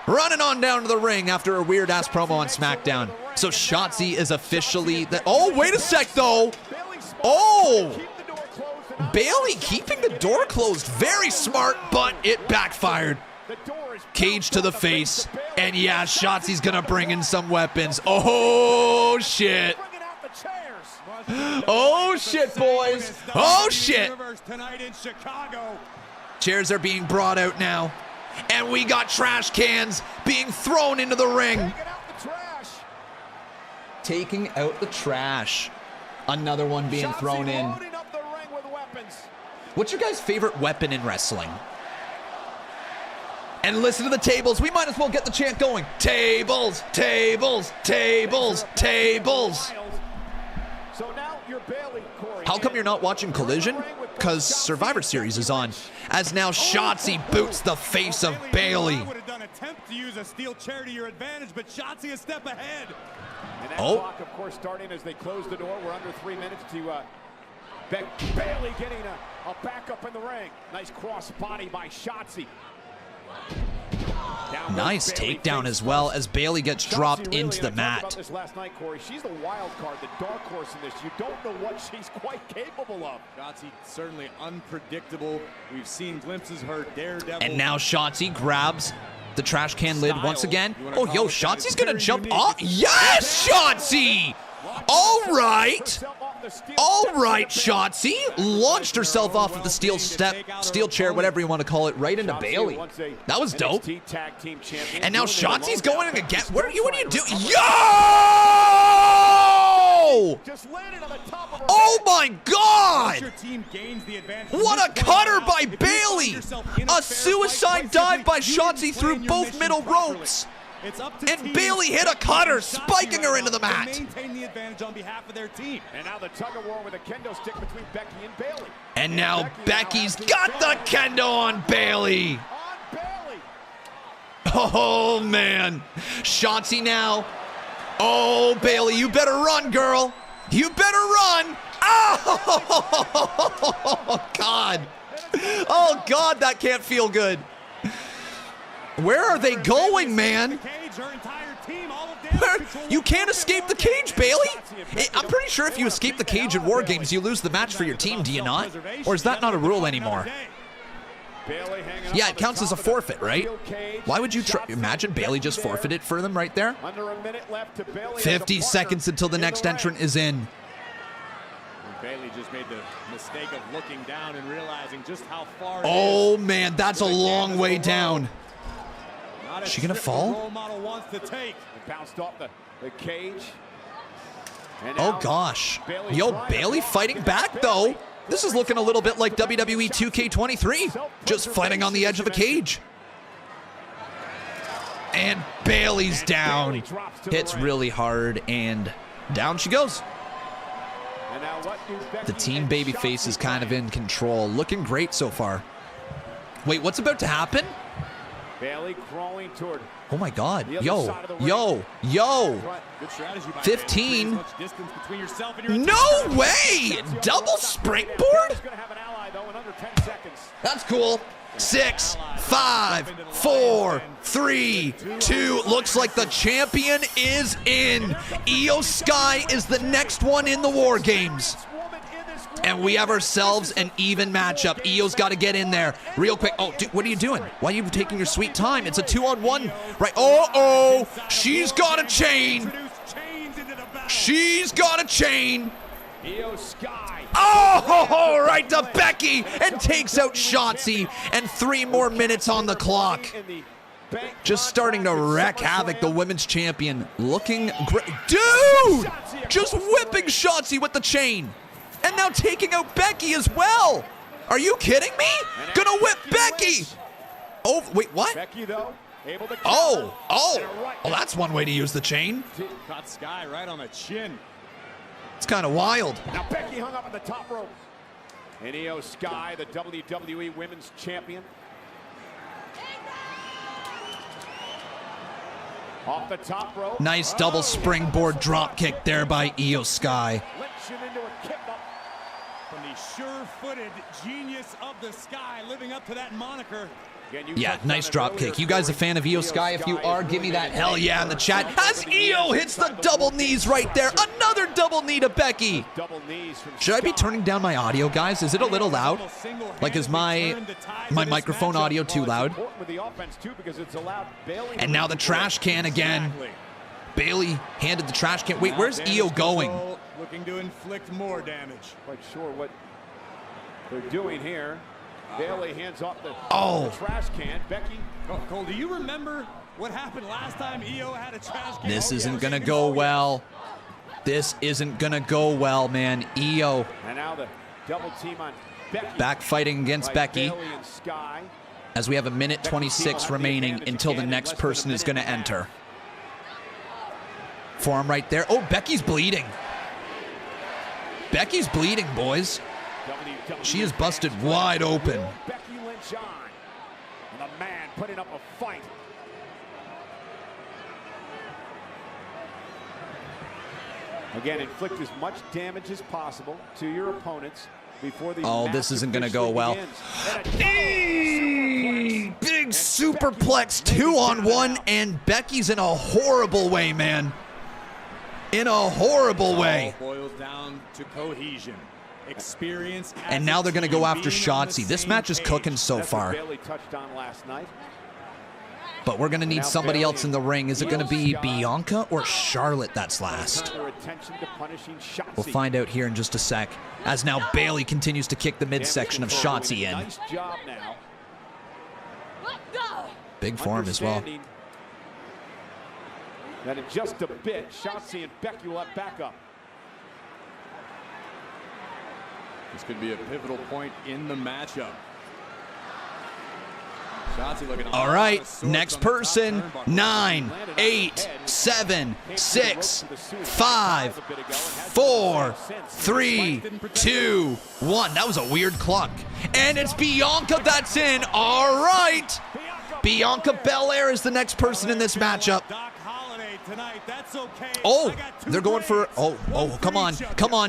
Speaker 1: running on down to the ring after a weird-ass promo on SmackDown. So Shotzi is officially... Oh, wait a sec, though. Oh! Bayley keeping the door closed. Very smart, but it backfired. Cage to the face. And yeah, Shotzi's going to bring in some weapons. Oh, shit. Oh, shit, boys. Oh, shit. Chairs are being brought out now. And we got trash cans being thrown into the ring. Taking out the trash. Another one being thrown in. What's your guys' favorite weapon in wrestling? And listen to the tables. We might as well get the chant going. Tables, tables, tables, tables.
Speaker 10: So now you're Bayley, Corey.
Speaker 1: How come you're not watching Collision? Because Survivor Series is on. As now Shotzi boots the face of Bayley.
Speaker 13: I would have done an attempt to use a steel chair to your advantage, but Shotzi a step ahead.
Speaker 10: And that clock, of course, starting as they close the door. We're under 3 minutes to Bayley getting a backup in the ring. Nice cross body by Shotzi. Down
Speaker 1: Nice takedown as well as Bayley gets dropped into the mat.
Speaker 10: About this last night, Corey. She's the wild card, the dark horse in this. You don't know what she's quite capable of.
Speaker 15: Shotzi certainly unpredictable. We've seen glimpses of her daredevil.
Speaker 1: And now Shotzi grabs the trash can lid once again. Oh, yo, Shotzi's gonna jump off. Yes, Shotzi! All right. All right, Shotzi launched herself off of the steel chair, whatever you want to call it, right into Bayley. That was dope. And now Shotzi's going again. What are you doing? Yo! Oh my God! What a cutter by Bayley! A suicide dive by Shotzi through both middle ropes. And Bayley hit a cutter, spiking her into the mat.
Speaker 15: Maintain the advantage on behalf of their team.
Speaker 10: And now the tug of war with a kendo stick between Becky and Bayley.
Speaker 1: And now Becky's got the kendo on Bayley. Oh man, Shotzi now. Oh Bayley, you better run, girl. You better run. Oh God. Oh God, that can't feel good. Where are they going, man? You can't escape the cage, Bayley. I'm pretty sure if you escape the cage in War Games, you lose the match for your team, do you not? Or is that not a rule anymore? Yeah, it counts as a forfeit, right? Why would you imagine Bayley just forfeited for them right there? 50 seconds until the next entrant is in.
Speaker 15: Bayley just made the mistake of looking down and realizing just how far.
Speaker 1: Oh man, that's a long way down. Is she gonna fall?
Speaker 10: Bounced off the cage.
Speaker 1: Oh gosh. Yo, Bayley fighting back though. This is looking a little bit like WWE 2K23. Just fighting on the edge of a cage. And Bayley's down. Hits really hard and down she goes. The team babyface is kind of in control. Looking great so far. Wait, what's about to happen?
Speaker 10: Bayley crawling toward.
Speaker 1: Oh my God. Yo. 15. No way. Double springboard? That's cool. 6, 5, 4, 3, 2. Looks like the champion is in. Io Sky is the next one in the War Games. And we have ourselves an even matchup. Io's got to get in there real quick. Oh, dude, what are you doing? Why are you taking your sweet time? It's a 2-on-1. Right. Oh, she's got a chain. She's got a chain. Oh, right to Becky and takes out Shotzi. And 3 more minutes on the clock. Just starting to wreak havoc, the women's champion. Looking great. Dude! Just whipping Shotzi with the chain. And now taking out Becky as well. Are you kidding me? Gonna whip Becky. Oh, wait, what?
Speaker 10: Becky, though, able to
Speaker 1: oh, well, that's one way to use the chain.
Speaker 15: Caught Sky right on the chin.
Speaker 1: It's kind of wild.
Speaker 10: Now Becky hung up on the top rope. And Io Sky, the WWE Women's Champion. Off the top rope.
Speaker 1: Nice double springboard drop kick there by Io Sky.
Speaker 15: From the sure-footed genius of the Sky, living up to that moniker.
Speaker 1: Yeah, nice drop kick. You guys a fan of Io Sky? If you are, give me that hell yeah in the chat. As Io hits the double knees right there. Another double knee to Becky. Should I be turning down my audio, guys? Is it a little loud? Like, is my microphone audio too loud? And now the trash can again. Bayley handed the trash can. Wait, where's Io going?
Speaker 15: Looking to inflict more damage.
Speaker 10: Quite sure what they're doing here. Bayley hands off the trash can. Becky.
Speaker 15: Cole, do you remember what happened last time Io had a trash can?
Speaker 1: This isn't going to go well. This isn't going to go well, man. Io.
Speaker 10: And now the double team on Becky.
Speaker 1: Back fighting against Becky.
Speaker 10: Bayley and Sky.
Speaker 1: As we have a minute 26 remaining until the next person is going to enter. Forearm right there. Oh, Becky's bleeding. Becky's bleeding, boys. She is busted wide open.
Speaker 10: Becky Lynch on. And the man putting up a fight. Again, inflict as much damage as possible to your opponents before the
Speaker 1: this isn't going to go well. Big superplex 2-on-1, and Becky's in a horrible way, man. In a horrible way.
Speaker 15: Boils down to cohesion, experience,
Speaker 1: and now they're going to go after Shotzi. This match is cooking so far. But we're going to need somebody else in the ring. Is it going to be Bianca or Charlotte that's last? We'll find out here in just a sec. As now Bayley continues to kick the midsection of Shotzi in.
Speaker 15: Nice job now.
Speaker 1: Big form as well.
Speaker 15: And in just a bit, Shotzi and Becky will have backup. This could be a pivotal point in the matchup. Shotzi looking
Speaker 1: all right, next person. 9, 8, 7, 6, 5, 4, 3, 2, 1. That was a weird clock. And it's Bianca that's in. All right. Bianca Belair is the next person in this matchup. Oh, they're going for, oh, come on,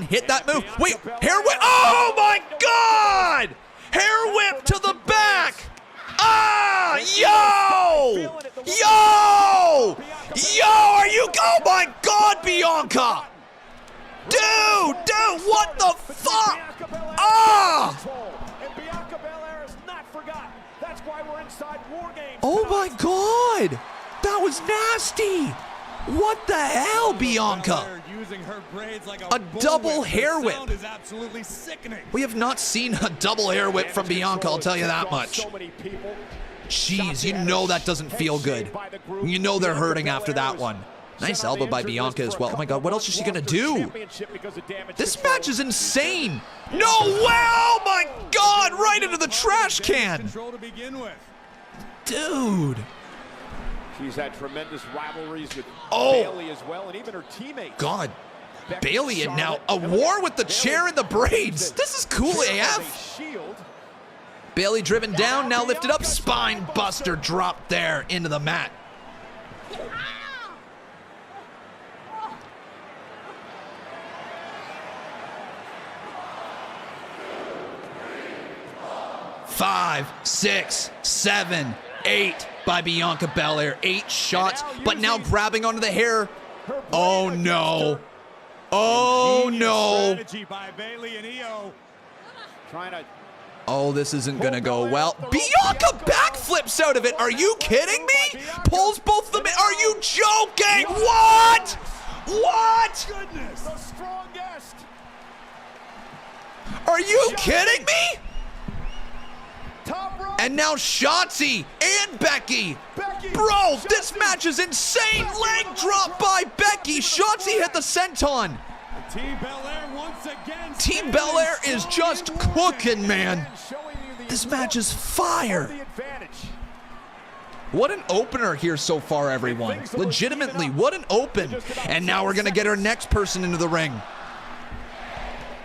Speaker 1: hit that move. Wait, hair whip, oh my God! Hair whip to the back! Ah, yo, are you, oh my God, Bianca! Dude, what the fuck? Ah! Oh my God, that was nasty. What the hell, Bianca? A double hair whip. We have not seen a double hair whip from Bianca, I'll tell you that much. Jeez, you know that doesn't feel good. You know they're hurting after that one. Nice elbow by Bianca as well. Oh my God, what else is she gonna do? This match is insane. No way, oh my God, right into the trash can. Dude.
Speaker 15: She's had tremendous rivalries with Bayley as well, and even her teammates.
Speaker 1: God, Bayley, and now a war with the chair and the braids. This is cool AF. Bayley driven down, now lifted up, spine buster dropped there into the mat. Five, 6, 7, 8 by Bianca Belair. 8 shots, but now grabbing onto the hair. Oh no. Oh no. Oh, this isn't gonna go well. Bianca backflips out of it. Are you kidding me? Pulls both of them in. Are you joking? What? What?
Speaker 10: Goodness, the strongest.
Speaker 1: Are you kidding me? And now Shotzi and Becky. Bro, this match is insane. Leg drop by Becky. Shotzi hit the senton. Team Belair is just cooking, man. This match is fire. What an opener here so far, everyone. Legitimately, what an open. And now we're going to get our next person into the ring.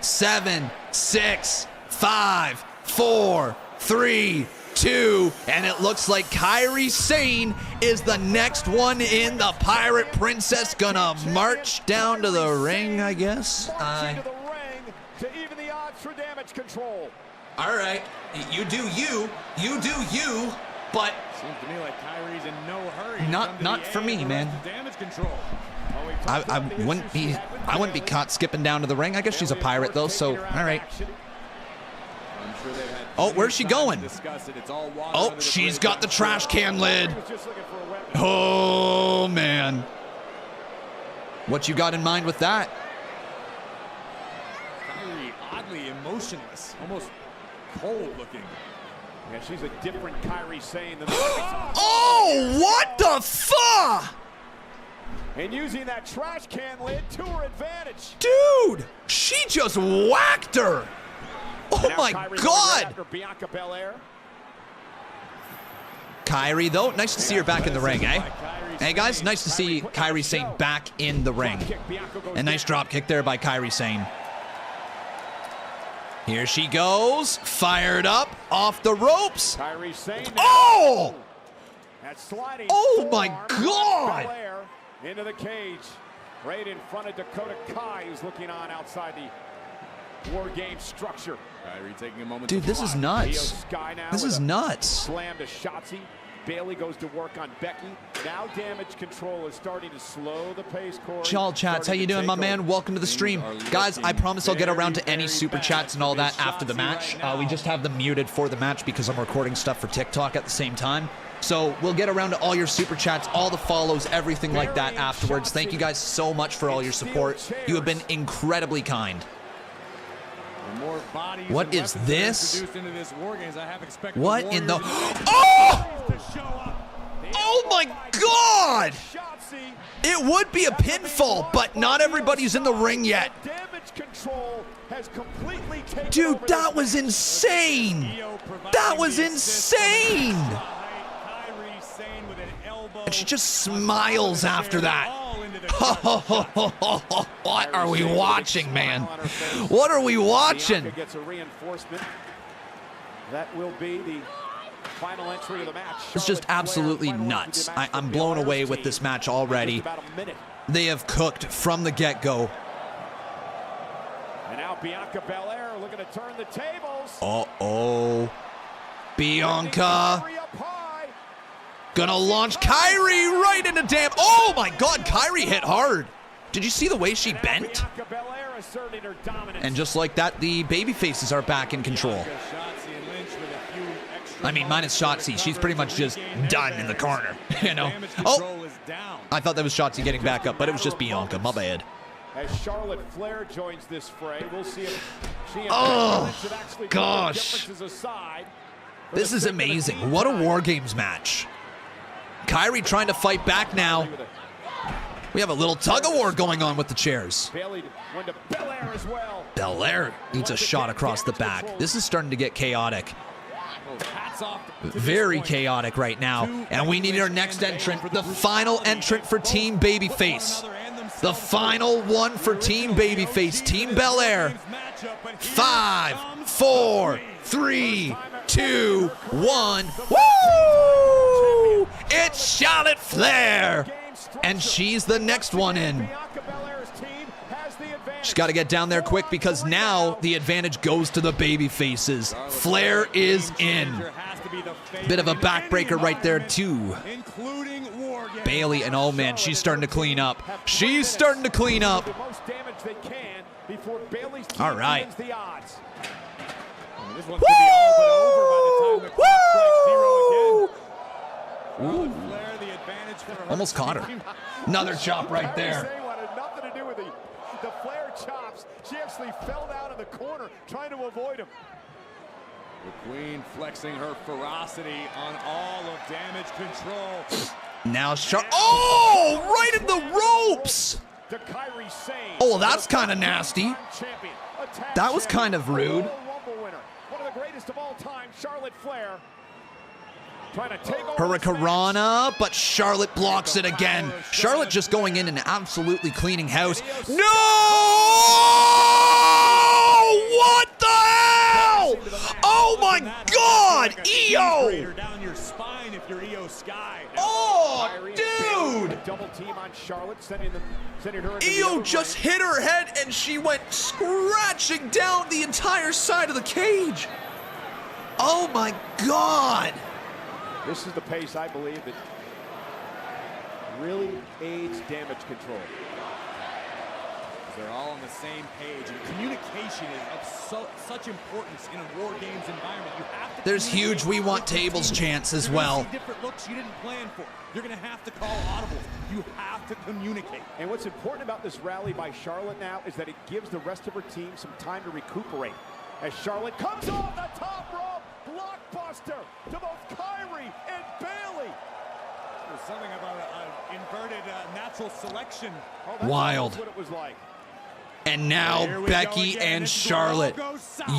Speaker 1: 7, 6, 5, 4, 3, 2, and it looks like Kairi Sane is the next one in. The Pirate Princess gonna march down to the ring, I guess. All right, you do you, but
Speaker 15: seems to me like Kairi's in no hurry.
Speaker 1: Not for me, man. I wouldn't be caught skipping down to the ring. I guess she's a pirate though, so all right. Oh, where's she going? Oh, she's got the trash can lid. Oh, man. What you got in mind with that?
Speaker 15: Kairi oddly emotionless, almost cold looking. Yeah, she's a different Kairi Sane than
Speaker 1: oh, what the fuck?
Speaker 15: And using that trash can lid to her advantage.
Speaker 1: Dude, she just whacked her. Oh my God! Kairi, though, nice to see her back in the ring, eh? Hey guys, nice to see Kairi Sane back in the ring. A nice drop kick there by Kairi Sane. Here she goes, fired up, off the ropes. Oh! Oh my God!
Speaker 15: Into the cage, right in front of Dakota Kai, who's looking on outside the War game structure. Kairi taking a moment.
Speaker 1: Dude, this is nuts. This is nuts.
Speaker 15: Slam to Shotzi. Bayley goes to work on Becky. Now damage control is starting to slow the pace, Corey.
Speaker 1: Y'all chats, how you doing, my man? Welcome to the stream. Guys, I promise I'll get around to any super chats and all that after the match. We just have them muted for the match because I'm recording stuff for TikTok at the same time. So we'll get around to all your super chats, all the follows, everything like that afterwards. Thank you guys so much for all your support. You have been incredibly kind. What is this? What in the... Oh! Oh my God! It would be a pinfall, but not everybody's in the ring yet. Dude, that was insane! That was insane! And she just smiles after that. What are we watching, man? What are we watching?
Speaker 15: Gets a reinforcement. That will be the final entry of the match.
Speaker 1: It's just absolutely nuts. I'm blown away with this match already. They have cooked from the get-go.
Speaker 15: And now Bianca Belair looking to turn the tables.
Speaker 1: Uh-oh. Bianca. Gonna launch Kyrie right into damn... Oh my God, Kyrie hit hard. Did you see the way she bent? And just like that, the baby faces are back in control. I mean, minus Shotzi. She's pretty much just done in the corner, you know? Oh, I thought that was Shotzi getting back up, but it was just Bianca. My bad.
Speaker 15: As Charlotte Flair joins this fray, we'll see if she and
Speaker 1: oh, gosh. This is amazing. What a War Games match. Kyrie trying to fight back now. We have a little tug-of-war going on with the chairs. Belair needs a shot across the back. This is starting to get chaotic. Very chaotic right now. And we need our next entrant, the final entrant for Team Babyface. The final one for Team Babyface, Team Belair. 5, 4, 3, 2, 1. Woo! It's Charlotte Flair. And she's the next one in. She's got to get down there quick because now the advantage goes to the baby faces. Flair is in. Bit of a backbreaker right there too. Bayley, and oh man, she's starting to clean up. She's starting to clean up. All right. Woo! Almost caught her. Another chop right there.
Speaker 15: Nothing to do with the Flair chops. She actually fell down in the corner trying to avoid him.
Speaker 13: The Queen flexing her ferocity on all of damage control.
Speaker 1: Now oh, right in the ropes. Oh, that's kind of nasty. That was kind of rude.
Speaker 15: One of the greatest of all time, Charlotte Flair.
Speaker 1: Hurricanrana, but Charlotte blocks it again. Charlotte just going in and absolutely cleaning house. No! What the hell? Oh my God! EO! Oh, dude! EO just hit her head and she went scratching down the entire side of the cage. Oh my God!
Speaker 15: This is the pace, I believe, that really aids damage control.
Speaker 13: They're all on the same page, and communication is of such importance in a War Games environment. You have to.
Speaker 1: There's huge "we want tables" chants as well.
Speaker 13: Different looks you didn't plan for. You're going to have to call audibles. You have to communicate.
Speaker 15: And what's important about this rally by Charlotte now is that it gives the rest of her team some time to recuperate. As Charlotte comes off the top rope, blockbuster to both Kyrie and Bayley.
Speaker 13: There's something about an inverted natural selection.
Speaker 15: Oh,
Speaker 1: wild.
Speaker 15: What it was like.
Speaker 1: And now Becky and Charlotte.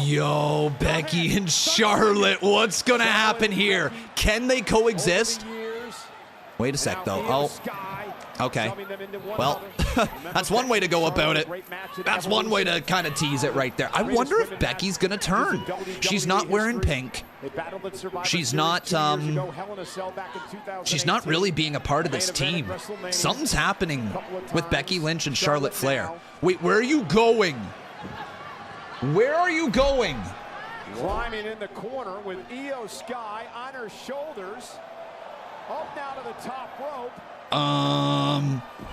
Speaker 1: Yo, Becky and Charlotte. What's going to happen here? Can they coexist? Wait a sec, though. Oh, okay. Well, that's one way to go about it. That's one way to kind of tease it right there. I wonder if Becky's going to turn. She's not wearing pink. She's not really being a part of this team. Something's happening with Becky Lynch and Charlotte Flair. Wait, where are you going? Where are you going?
Speaker 15: Climbing in the corner with Io Sky on her shoulders. Up now to the top rope.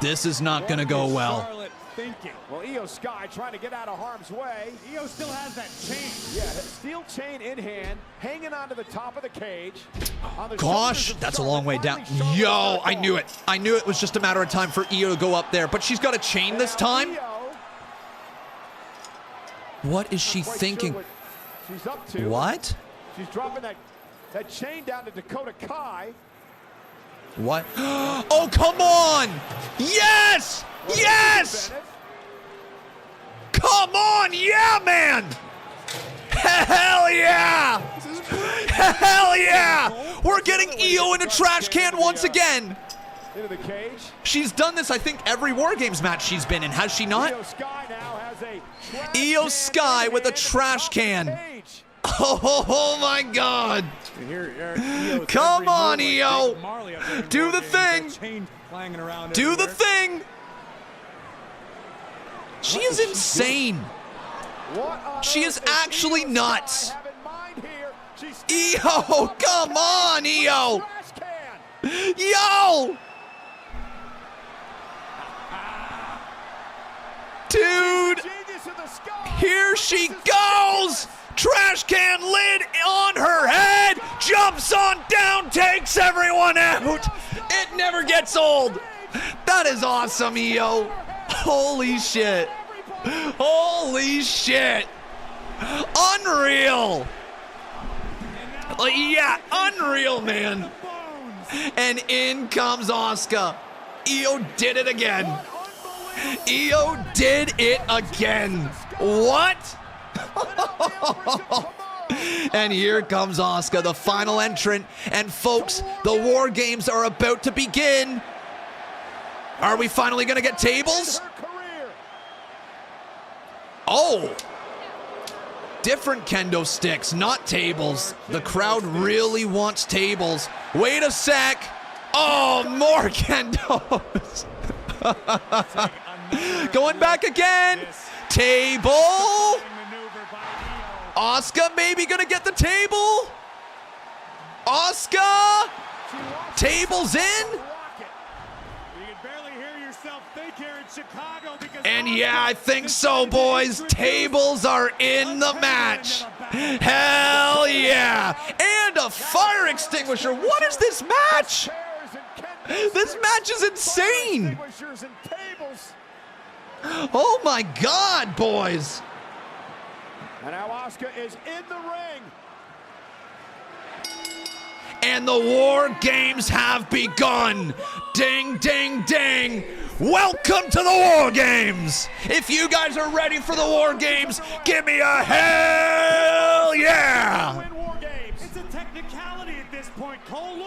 Speaker 1: This is not going to go well.
Speaker 15: Charlotte thinking. Well, Io Sky trying to get out of harm's way. Io still has that chain. Yeah, steel chain in hand, hanging onto the top of the cage.
Speaker 1: Gosh, that's a long way down. Yo, I knew it. I knew it was just a matter of time for Io to go up there, but she's got a chain this time. What is she thinking?
Speaker 15: She's up to.
Speaker 1: What?
Speaker 15: She's dropping that chain down to Dakota Kai.
Speaker 1: What? Oh, come on! Yes! Yes! Come on! Yeah, man! Hell yeah! Hell yeah! We're getting Io in a trash can once again.
Speaker 15: Into the cage.
Speaker 1: She's done this, I think, every War Games match she's been in, has she not?
Speaker 15: Io Sky now has a
Speaker 1: Io Sky with a trash can. Oh my God! Come on, Io! Do the thing! Do the thing! She is insane. She is actually nuts. Io, come on, Io! Yo! Dude! Here she goes! Trash can lid on her head, jumps on down, takes everyone out. It never gets old. That is awesome, Io. Holy shit. Holy shit. Unreal. Yeah, unreal, man. And in comes Asuka. Io did it again. Io did it again. What? And here comes Asuka, the final entrant. And folks, the War Games are about to begin. Are we finally going to get tables? Oh! Different kendo sticks, not tables. The crowd really wants tables. Wait a sec. Oh, more kendos. Going back again. Table. Asuka maybe gonna get the table. Asuka. Table's in. And yeah, I think so, boys. Tables are in the match. Hell yeah. And a fire extinguisher. What is this match? This match is insane. Oh my God, boys.
Speaker 15: And now Asuka is in the ring.
Speaker 1: And the War Games have begun. Ding, ding, ding. Welcome to the War Games. If you guys are ready for the War Games, give me a hell yeah.
Speaker 13: It's a technicality at this point, Cole.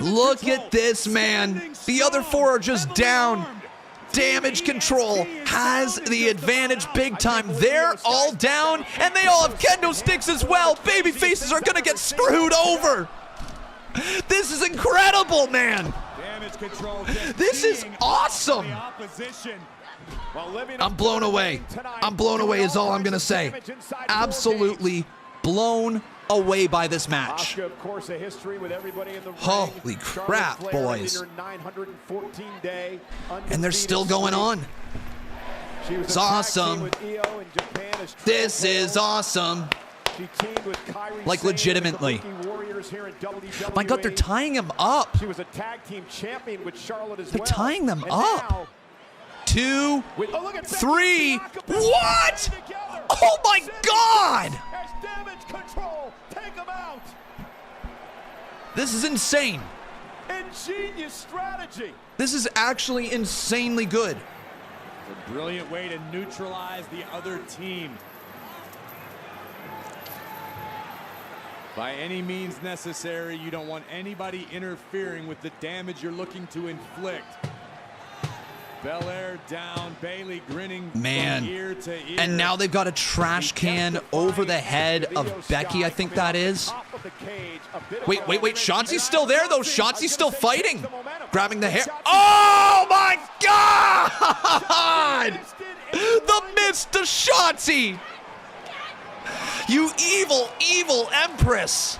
Speaker 1: Look at this, man. The other four are just down. Damage Control has the advantage big time. They're all down, and they all have kendo sticks as well. Baby faces are gonna get screwed over. This is incredible, man. This is awesome. I'm blown away. I'm blown away is all I'm gonna say. Absolutely blown away by this match. Holy crap, boys. And they're still going on. It's awesome. This is awesome. Like legitimately. My God, they're tying him up.
Speaker 15: She was a tag team champion with Charlotte as
Speaker 1: they're
Speaker 15: well.
Speaker 1: tying them up. 2, 3. What? Oh my God! This is insane.
Speaker 15: Ingenious strategy.
Speaker 1: This is actually insanely good.
Speaker 13: It's a brilliant way to neutralize the other team. By any means necessary, you don't want anybody interfering with the damage you're looking to inflict. Belair down, Bailey grinning from ear to ear.
Speaker 1: And now they've got a trash can over the head of Becky, I think that is. Wait. Shotzi's still there, though. Shotzi's still fighting. Grabbing the hair. Oh, my God! The mist to Shotzi. You evil, evil Empress.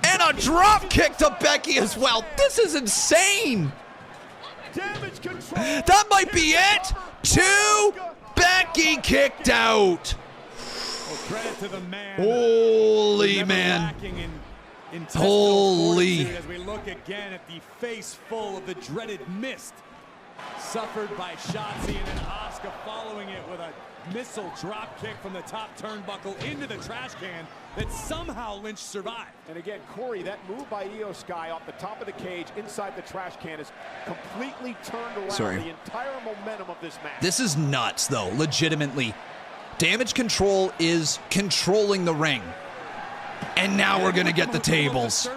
Speaker 1: And a drop kick to Becky as well. This is insane.
Speaker 15: Damage control.
Speaker 1: That might be it. 2. Becky kicked out.
Speaker 13: Well, credit to the man.
Speaker 1: Holy man. Holy.
Speaker 13: As we look again at the face full of the dreaded mist suffered by Shotzi, and then Asuka following it with a missile drop kick from the top turnbuckle into the trash can that somehow Lynch survived.
Speaker 15: And again, Corey, that move by Io Sky off the top of the cage inside the trash can is completely turned around the entire momentum of this match.
Speaker 1: This is nuts, though, legitimately. Damage Control is controlling the ring. And now we're going to get the tables.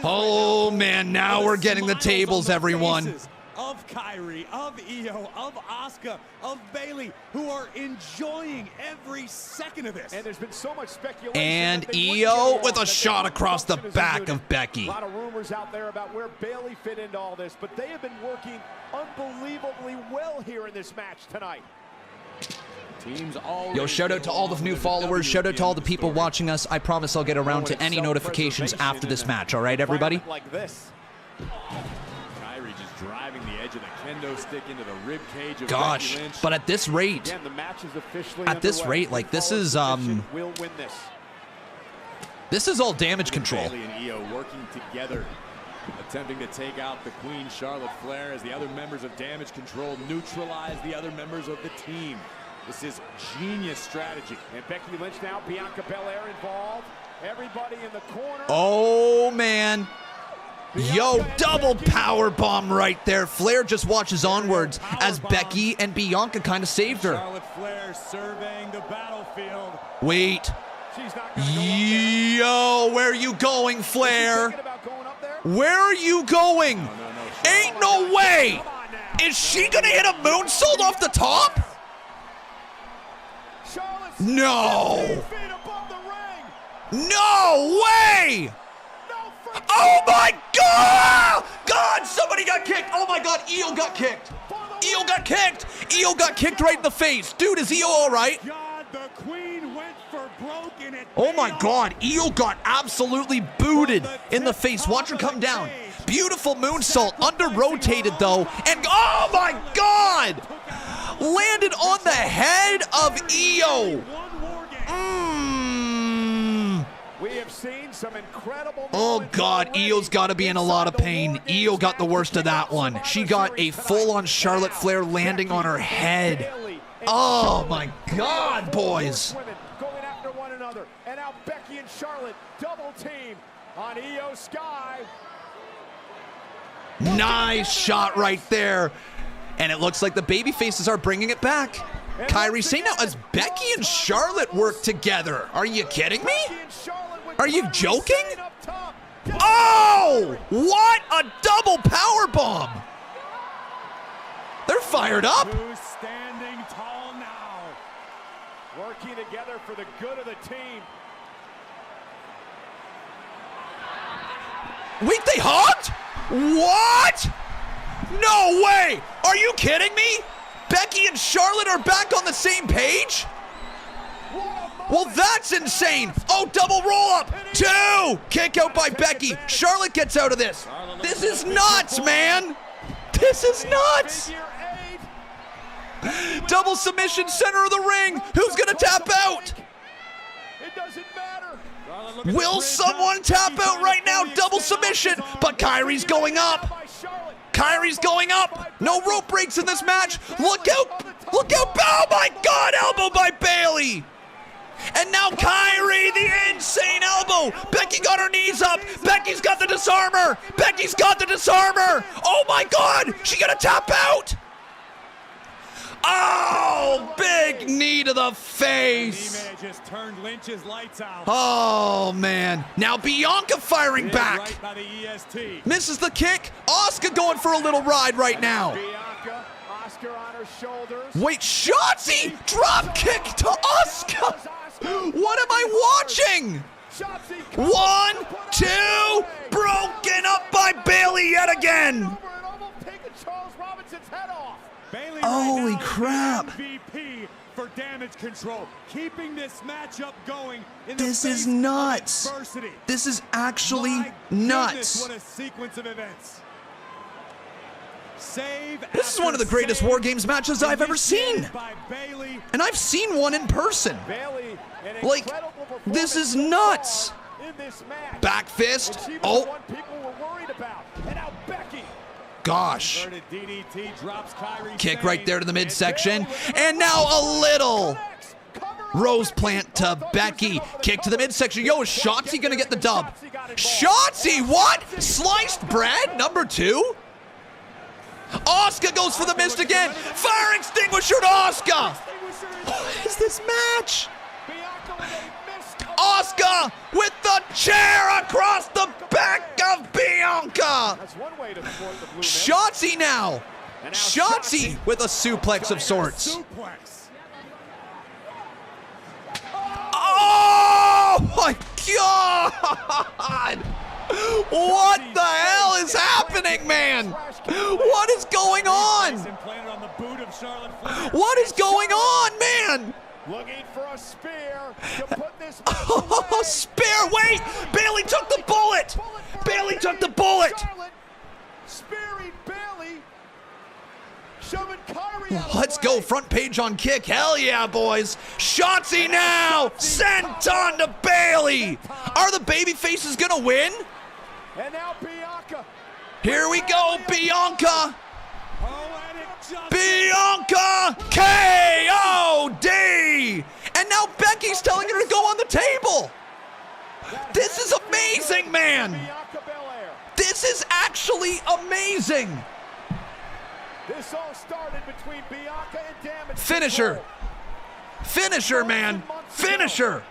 Speaker 1: Oh, man, now we're getting the tables, everyone.
Speaker 13: Of Kyrie, of Io, of Asuka, of Bayley, who are enjoying every second of this.
Speaker 15: And there's been so much speculation.
Speaker 1: And Io with a shot across the back of Becky.
Speaker 15: A lot of rumors out there about where Bayley fit into all this, but they have been working unbelievably well here in this match tonight.
Speaker 1: Yo, shout out to all the new followers. Shout out to all the people watching us. I promise I'll get around to any notifications after this match. All right, everybody?
Speaker 15: Like this.
Speaker 13: Kyrie just driving the edge of the kendo stick into the rib cage of
Speaker 1: Gosh,
Speaker 13: Becky Lynch.
Speaker 1: but at this rate,
Speaker 15: Again, the match is officially
Speaker 1: at this
Speaker 15: underway.
Speaker 1: rate, like this is
Speaker 15: We'll win this.
Speaker 1: This is all damage control.
Speaker 13: Bayley and Io working together, attempting to take out the Queen Charlotte Flair as the other members of Damage Control neutralize the other members of the team. This is genius strategy.
Speaker 15: And Becky Lynch now, Bianca Belair involved. Everybody in the corner.
Speaker 1: Oh, man. Yo, double power bomb right there. Flair just watches onwards as Becky and Bianca kind of saved her.
Speaker 13: Charlotte Flair surveying the battlefield.
Speaker 1: Wait.
Speaker 15: She's not gonna
Speaker 1: Yo, where are you going, Flair? Where are you going? Ain't no way. Is she gonna hit a moonsault off the top? No. No way. Oh my God! God, somebody got kicked. Oh my God, Io got kicked. Io got kicked. Io got kicked right in the face. Dude, is Io all right? Oh my God, Io got absolutely booted in the face. Watch her come down. Beautiful moonsault, under-rotated though. And oh my God! Landed on the head of Io.
Speaker 15: We have seen some incredible.
Speaker 1: Oh God, Io's got to be in a lot of pain. Io got the worst of that one. She got a full-on Charlotte Flair landing on her head. Oh my God, boys.
Speaker 15: Going after one another. And now Becky and Charlotte double team on Io Sky.
Speaker 1: Nice shot right there. And it looks like the baby faces are bringing it back. Kyrie saying now as Becky and Charlotte work together. Are you kidding me? Are you joking? Oh! What a double power bomb! They're fired up.
Speaker 13: Who's standing tall now?
Speaker 15: Working together for the good of the team.
Speaker 1: Wait, they hugged? What? No way! Are you kidding me? Becky and Charlotte are back on the same page? Well, that's insane. Oh, double roll up. 2. Kick out by Becky. Charlotte gets out of this. This is nuts, man. This is nuts. Double submission, center of the ring. Who's going to tap out?
Speaker 15: It doesn't matter.
Speaker 1: Will someone tap out right now? Double submission, but Kyrie's going up. Kyrie's going up. No rope breaks in this match. Look out. Look out. Oh, my God. Elbow by Bayley. And now Kyrie, the insane elbow. Becky got her knees up. Becky's got the disarmer. Becky's got the disarmer. Oh, my God. She going to tap out. Oh, big knee to the face.
Speaker 13: Just turned Lynch's lights out.
Speaker 1: Oh, man. Now Bianca firing back.
Speaker 13: Right by the EST.
Speaker 1: Misses the kick. Asuka going for a little ride right now.
Speaker 15: Bianca, Oscar on her shoulders.
Speaker 1: Wait, Shotzi! Drop kick to Asuka! What am I watching? 1, 2, broken up by Bayley yet again.
Speaker 15: Charles Robinson's head off.
Speaker 1: Holy crap.
Speaker 13: MVP for Damage Control, keeping this matchup going in the
Speaker 1: This is
Speaker 13: face of
Speaker 1: nuts.
Speaker 13: adversity.
Speaker 1: This is actually
Speaker 13: My
Speaker 1: nuts.
Speaker 13: goodness, what a sequence of events. Save
Speaker 1: This is one of the greatest War Games matches I've ever seen.
Speaker 13: by Bayley.
Speaker 1: And I've seen one in person.
Speaker 15: Bayley, an
Speaker 1: Like,
Speaker 15: incredible
Speaker 1: this is
Speaker 15: performance so
Speaker 1: nuts.
Speaker 15: far in this match.
Speaker 1: Back
Speaker 15: And
Speaker 1: fist.
Speaker 15: she was
Speaker 1: Oh,
Speaker 15: the one people were worried about. And now Becky.
Speaker 1: gosh.
Speaker 13: Inverted DDT drops Kyrie
Speaker 1: Kick
Speaker 13: Sane.
Speaker 1: right there to the midsection. And now a little Rose plant to Becky. Kick to the midsection. Yo, is Shotzi going to get the dub? Shotzi, what? Sliced bread, number 2? Asuka goes for the mist again. Fire extinguisher to Asuka. What is this match? Asuka with the chair across the back of Bianca.
Speaker 15: That's one way to thwart the blue mist.
Speaker 1: Shotzi now.
Speaker 15: And now
Speaker 1: Shotzi with a suplex of sorts.
Speaker 13: Suplex.
Speaker 1: Oh my God! What the hell is happening, man? What is going on?
Speaker 13: Implanted on the boot of Charlotte Flair.
Speaker 1: What is going on, man?
Speaker 15: Looking for a spear to put this
Speaker 1: Oh, spear! Wait! Bayley took the bullet! Bayley took the bullet!
Speaker 15: Charlotte spearing Bayley. Shoving Kyrie out of the
Speaker 1: Let's
Speaker 15: way.
Speaker 1: go, front page on Kick. Hell yeah, boys. Shotzi now! Sent on to Bayley! Are the baby faces gonna win?
Speaker 15: And now Bianca.
Speaker 1: Here we go, Bianca!
Speaker 13: Oh, and it just
Speaker 1: Bianca KOD! And now Becky's telling her to go on the table! This is amazing, man!
Speaker 15: Bianca Belair.
Speaker 1: This is actually amazing!
Speaker 15: This all started between Bianca and Damage
Speaker 1: Finish her!
Speaker 15: Control.
Speaker 1: Finish her, man! Finish her!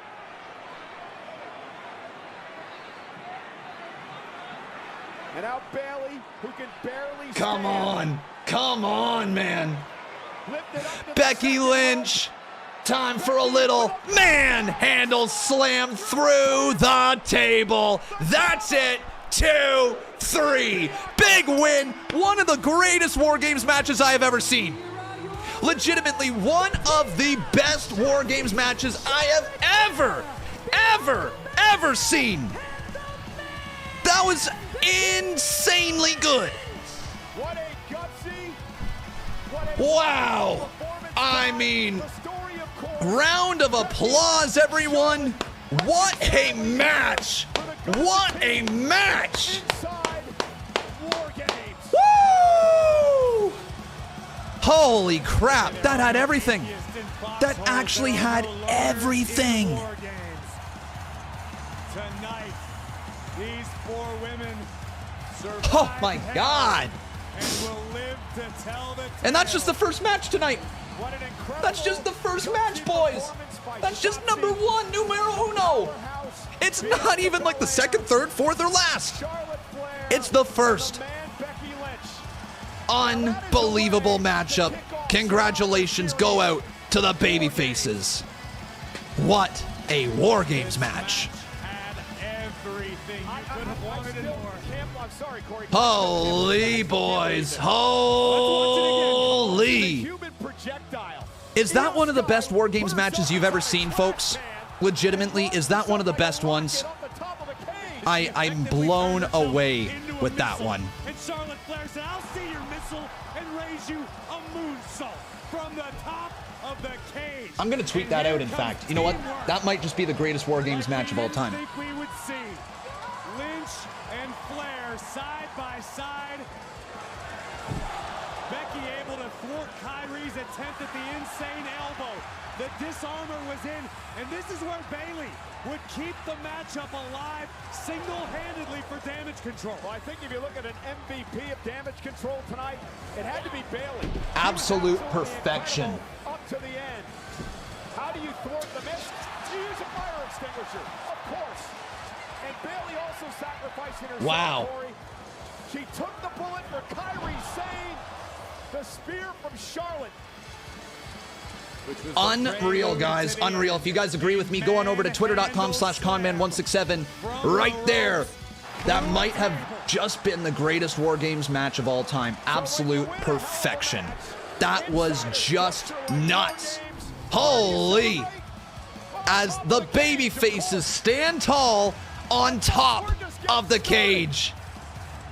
Speaker 15: And now Bayley, who can barely
Speaker 1: Come
Speaker 15: stand.
Speaker 1: on, man!
Speaker 15: Lifted up to the
Speaker 1: Becky
Speaker 15: second
Speaker 1: Lynch! Time for a little manhandle slam through the table. That's it. 2, 3. Big win. One of the greatest War Games matches I have ever seen. Legitimately one of the best War Games matches I have ever seen. That was insanely good.
Speaker 15: What a gutsy, what a
Speaker 1: Wow.
Speaker 15: performance
Speaker 1: I
Speaker 15: by
Speaker 1: mean,
Speaker 15: the story of Cole.
Speaker 1: round of applause, everyone. What a match. What a match.
Speaker 15: Inside War Games.
Speaker 1: Woo! Holy crap, that had everything. That actually had everything.
Speaker 13: Tonight, these 4 women
Speaker 1: Oh my God.
Speaker 13: and will live to tell the
Speaker 1: And that's just the first match tonight.
Speaker 15: What an incredible
Speaker 1: That's just the first match, boys.
Speaker 15: performance by
Speaker 1: That's just
Speaker 15: Shotzi.
Speaker 1: number 1, numero uno.
Speaker 15: Powerhouse.
Speaker 1: It's not even like the second, third, fourth, or last.
Speaker 15: Charlotte Flair.
Speaker 1: It's the first.
Speaker 15: The man, Becky Lynch.
Speaker 1: Unbelievable matchup. Congratulations go out to the baby faces. What a War Games match.
Speaker 13: had everything you could have wanted and more.
Speaker 15: I'm sorry, Corey.
Speaker 1: Holy boys. Holy.
Speaker 15: Human projectile.
Speaker 1: Is that one of the best War Games matches you've ever seen, folks? Legitimately, is that one of the best ones?
Speaker 15: Off the top of the cage.
Speaker 1: I'm blown away with that one.
Speaker 13: And Charlotte Flair said, I'll see your missile and raise you a moonsault from the top of the cage.
Speaker 1: I'm going to tweet that out, in fact. You know what? That might just be the greatest War Games match of all time.
Speaker 13: I think we would see Lynch and Flair side by side. Becky able to thwart Kyrie's attempt at the insane elbow. The disarmor was in, and this is where Bayley would keep the matchup alive single-handedly for Damage Control.
Speaker 15: Well, I think if you look at an MVP of Damage Control tonight, it had to be Bayley.
Speaker 1: Absolute perfection.
Speaker 15: Up to the end. How do you thwart the mist? You use a fire extinguisher, of course. And Bayley also sacrificing herself.
Speaker 1: Wow.
Speaker 15: Corey. She took the bullet for Kyrie Sane. The spear from Charlotte.
Speaker 1: Unreal, guys. Unreal. If you guys agree with me, go on over to twitter.com/conman167. Right there. That might have just been the greatest War Games match of all time. Absolute perfection. That was just nuts. Holy! As the baby faces stand tall on top of the cage.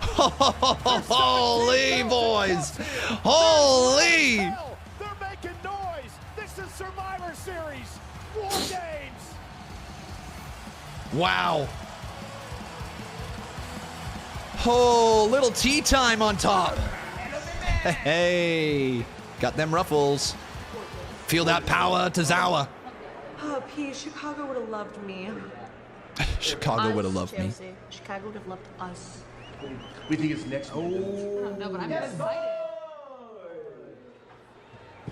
Speaker 1: Holy boys! Holy!
Speaker 15: They're making noise. This is Survivor Series. War Games.
Speaker 1: Wow. Oh, little tea time on top. Hey, got them ruffles. Feel that power, Tozawa.
Speaker 16: Oh, P, Chicago would have loved me.
Speaker 1: Chicago would have loved me.
Speaker 16: Chicago would have loved us.
Speaker 8: We think it's next week.
Speaker 3: No, but I'm excited.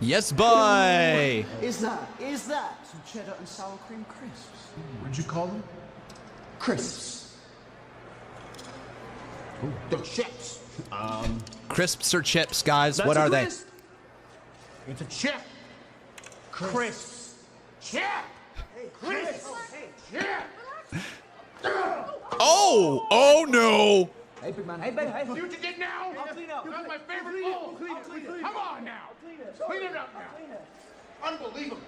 Speaker 1: Yes, boy.
Speaker 17: Is that some cheddar and sour cream crisps?
Speaker 8: What'd you call them?
Speaker 17: Crisps. Ooh, they're chips.
Speaker 1: Crisps or chips, guys? What are they?
Speaker 17: It's a chip. Crisps. Chip. Hey, crisps. Hey, chip.
Speaker 1: Oh! Oh no!
Speaker 17: Hey, big man. Hey, baby. Hey. See what you did now? I'll clean up. That's my favorite bowl. Come on now. Clean it up now. Unbelievable.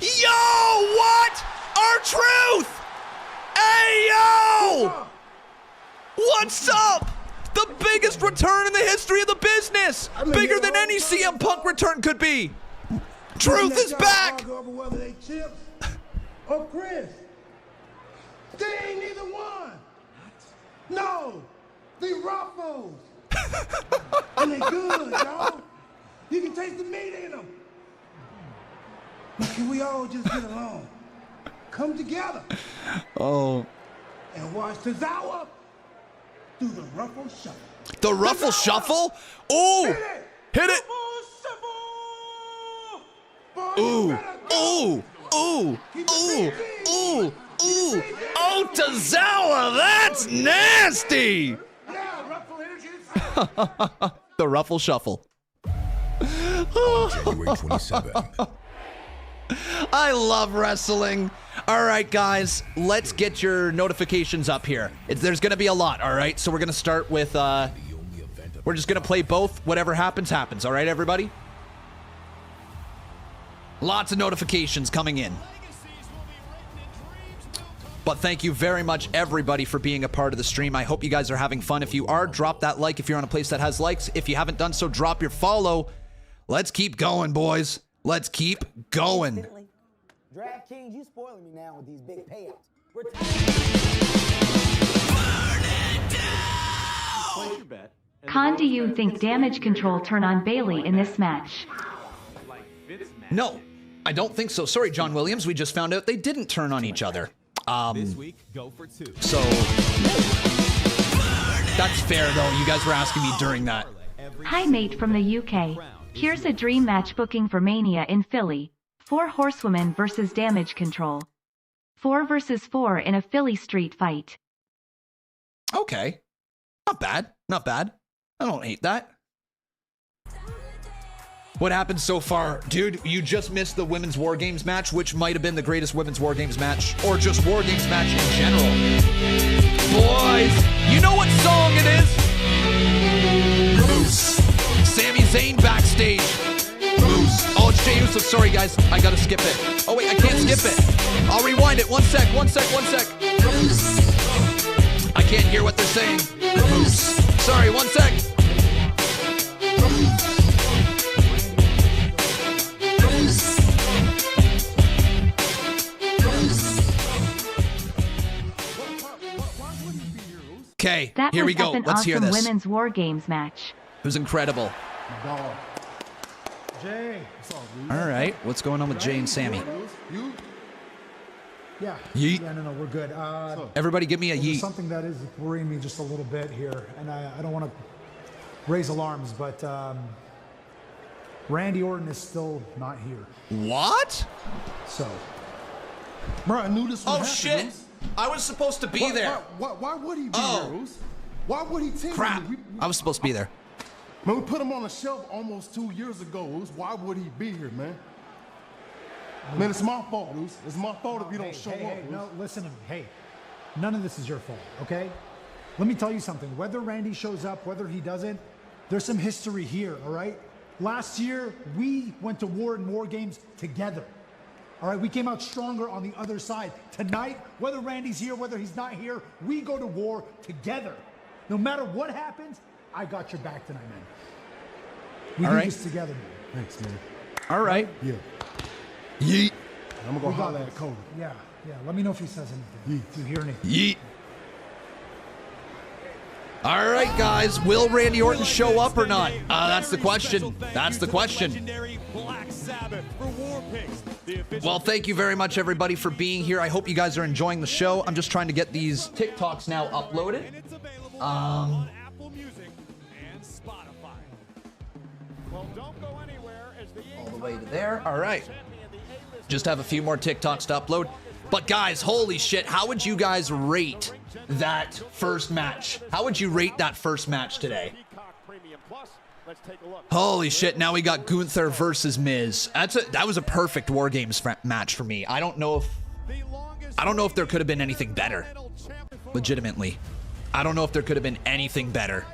Speaker 1: Yo! What? R-Truth! Hey, yo! What's up? The biggest return in the history of the business! Bigger than any CM Punk return could be! Truth is back!
Speaker 13: Over whether they chips or crisps. They ain't neither one. No, they ruffles. And they good, y'all. You can taste the meat in them. But can we all just get along? Come together
Speaker 1: Oh.
Speaker 13: and watch Tozawa do the ruffle shuffle.
Speaker 1: The ruffle shuffle? Ooh! Hit it! Ooh! Ooh! Ooh! Ooh! Ooh! Ooh! Oh, Tozawa! That's nasty! The ruffle shuffle.
Speaker 6: January 27th.
Speaker 1: I love wrestling. All right, guys, let's get your notifications up here. There's going to be a lot, all right? So we're going to start with, we're just going to play both. Whatever happens, happens. All right, everybody? Lots of notifications coming in. But thank you very much, everybody, for being a part of the stream. I hope you guys are having fun. If you are, drop that like if you're on a place that has likes. If you haven't done so, drop your follow. Let's keep going, boys. Let's keep going.
Speaker 17: DraftKings, you spoiling me now with these big payouts.
Speaker 2: Con, do you think Damage Control turn on Bailey in this match?
Speaker 1: No, I don't think so. Sorry, John Williams. We just found out they didn't turn on each other.
Speaker 6: This week, go for two.
Speaker 1: So that's fair, though. You guys were asking me during that.
Speaker 2: Hi, mate from the UK. Here's a dream match booking for Mania in Philly. 4 horsewomen versus Damage Control. 4 versus 4 in a Philly street fight.
Speaker 1: Okay. Not bad. Not bad. I don't hate that. What happened so far? Dude, you just missed the Women's War Games match, which might have been the greatest Women's War Games match, or just War Games match in general. Boys, you know what song it is? Moose. Sami Zayn backstage. Moose. Oh, it's Jey Uso. Sorry, guys. I gotta skip it. Oh, wait, I can't skip it. I'll rewind it. One sec. I can't hear what they're saying. Moose. Sorry, one sec. Okay, here we go. Let's hear this.
Speaker 2: That was an awesome Women's War Games match.
Speaker 1: It was incredible.
Speaker 13: Jay.
Speaker 1: All right, what's going on with Jay and Sammy?
Speaker 13: You? Yeah.
Speaker 1: Yeet.
Speaker 13: Yeah, no, we're good.
Speaker 1: Everybody give me a yeet.
Speaker 13: Something that is worrying me just a little bit here, and I don't want to raise alarms, but Randy Orton is still not here.
Speaker 1: What?
Speaker 13: So. Bro, I knew this would happen.
Speaker 1: Shit.
Speaker 13: Bruce.
Speaker 1: I was supposed to be there.
Speaker 13: Why would he be here, Bruce? Why would he take
Speaker 1: Crap.
Speaker 13: me?
Speaker 1: I was supposed to be there.
Speaker 13: Man, we put him on the shelf almost 2 years ago, Bruce. Why would he be here, man? Man, it's my fault, Bruce. It's my fault if you don't show up, Bruce.
Speaker 18: No, listen to me. Hey, none of this is your fault, okay? Let me tell you something. Whether Randy shows up, whether he doesn't, there's some history here, all right? Last year, we went to war in war games together. All right, we came out stronger on the other side. Tonight, whether Randy's here, whether he's not here, we go to war together. No matter what happens, I got your back tonight, man. We do this together, man.
Speaker 8: Thanks, man.
Speaker 1: All right.
Speaker 8: Yeah.
Speaker 1: Yeet.
Speaker 8: I'm gonna go
Speaker 18: holler
Speaker 8: holler
Speaker 18: at Cody. Yeah. Let me know if he says anything. If you hear anything.
Speaker 1: Yeet. All right, guys. Will Randy Orton show up or not? That's the question. That's the question. Well, thank you very much, everybody, for being here. I hope you guys are enjoying the show. I'm just trying to get these TikToks now uploaded.
Speaker 15: Apple Music and Spotify. Well, don't go anywhere as the
Speaker 1: all the way to there. All right. Just have a few more TikToks to upload. But guys, holy shit, how would you guys rate that first match? How would you rate that first match today? Holy shit, now we got Gunther versus Miz. That was a perfect War Games match for me. I don't know if there could have been anything better. Legitimately. I don't know if there could have been anything better.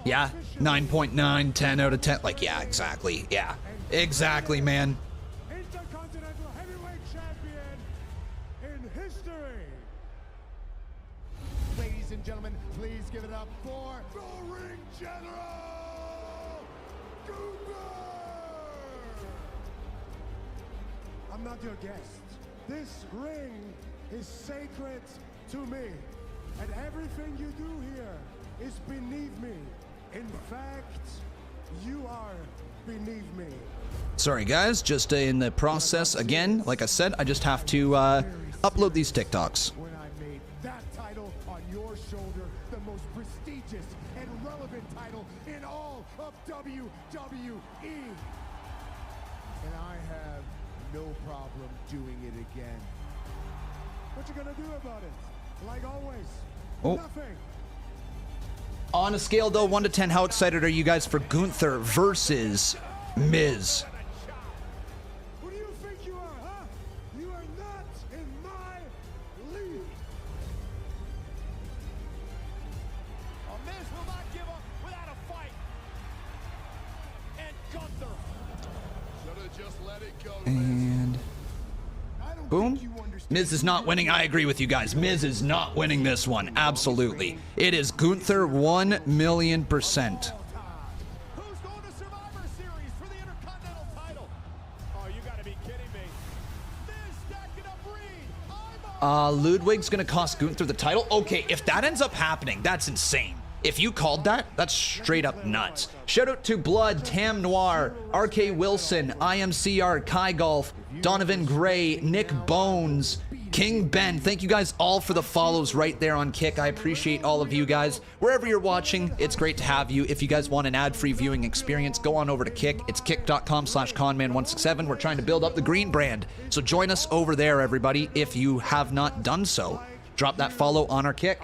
Speaker 1: Yeah, 9.9, 10 out of 10. Like, yeah, exactly. Yeah, exactly, man.
Speaker 13: Intercontinental Heavyweight Champion in history. Ladies and gentlemen, please give it up for the Ring General, Gunther. I'm not your guest. This ring is sacred to me, and everything you do here is beneath me. In fact, you are beneath me.
Speaker 1: Sorry, guys, just in the process again. Like I said, I just have to upload these TikToks.
Speaker 13: When I made that title on your shoulder, the most prestigious and relevant title in all of WWE. And I have no problem doing it again. What you gonna do about it? Like always, nothing.
Speaker 1: On a scale, though, 1 to 10, how excited are you guys for Gunther versus Miz?
Speaker 13: Who do you think you are, huh? You are not in my league.
Speaker 15: Miz will not give up without a fight. And Gunther.
Speaker 10: Should have just let it go.
Speaker 1: And boom. Miz is not winning. I agree with you guys. Miz is not winning this one. Absolutely. It is Gunther 1,000,000%.
Speaker 15: Who's going to Survivor Series for the Intercontinental title? Oh, you gotta be kidding me. Miz stacking up Reed.
Speaker 1: Ludwig's going to cost Gunther the title? Okay, if that ends up happening, that's insane. If you called that, that's straight up nuts. Shout out to Blood, Tam Noir, RK Wilson, IMCR, Kai Golf, Donovan Gray, Nick Bones, King Ben. Thank you guys all for the follows right there on Kick. I appreciate all of you guys. Wherever you're watching, it's great to have you. If you guys want an ad-free viewing experience, go on over to Kick. It's kick.com/conman167. We're trying to build up the green brand. So join us over there, everybody, if you have not done so. Drop that follow on our Kick.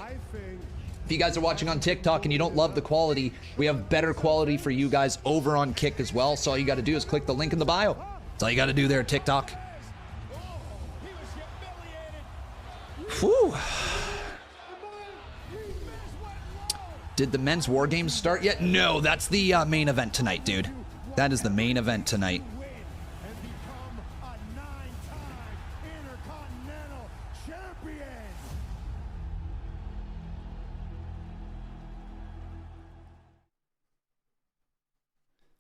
Speaker 1: If you guys are watching on TikTok and you don't love the quality, we have better quality for you guys over on Kick as well. So all you got to do is click the link in the bio. That's all you got to do there, TikTok. Whew. Did the men's war games start yet? No, that's the main event tonight, dude. That is the main event tonight.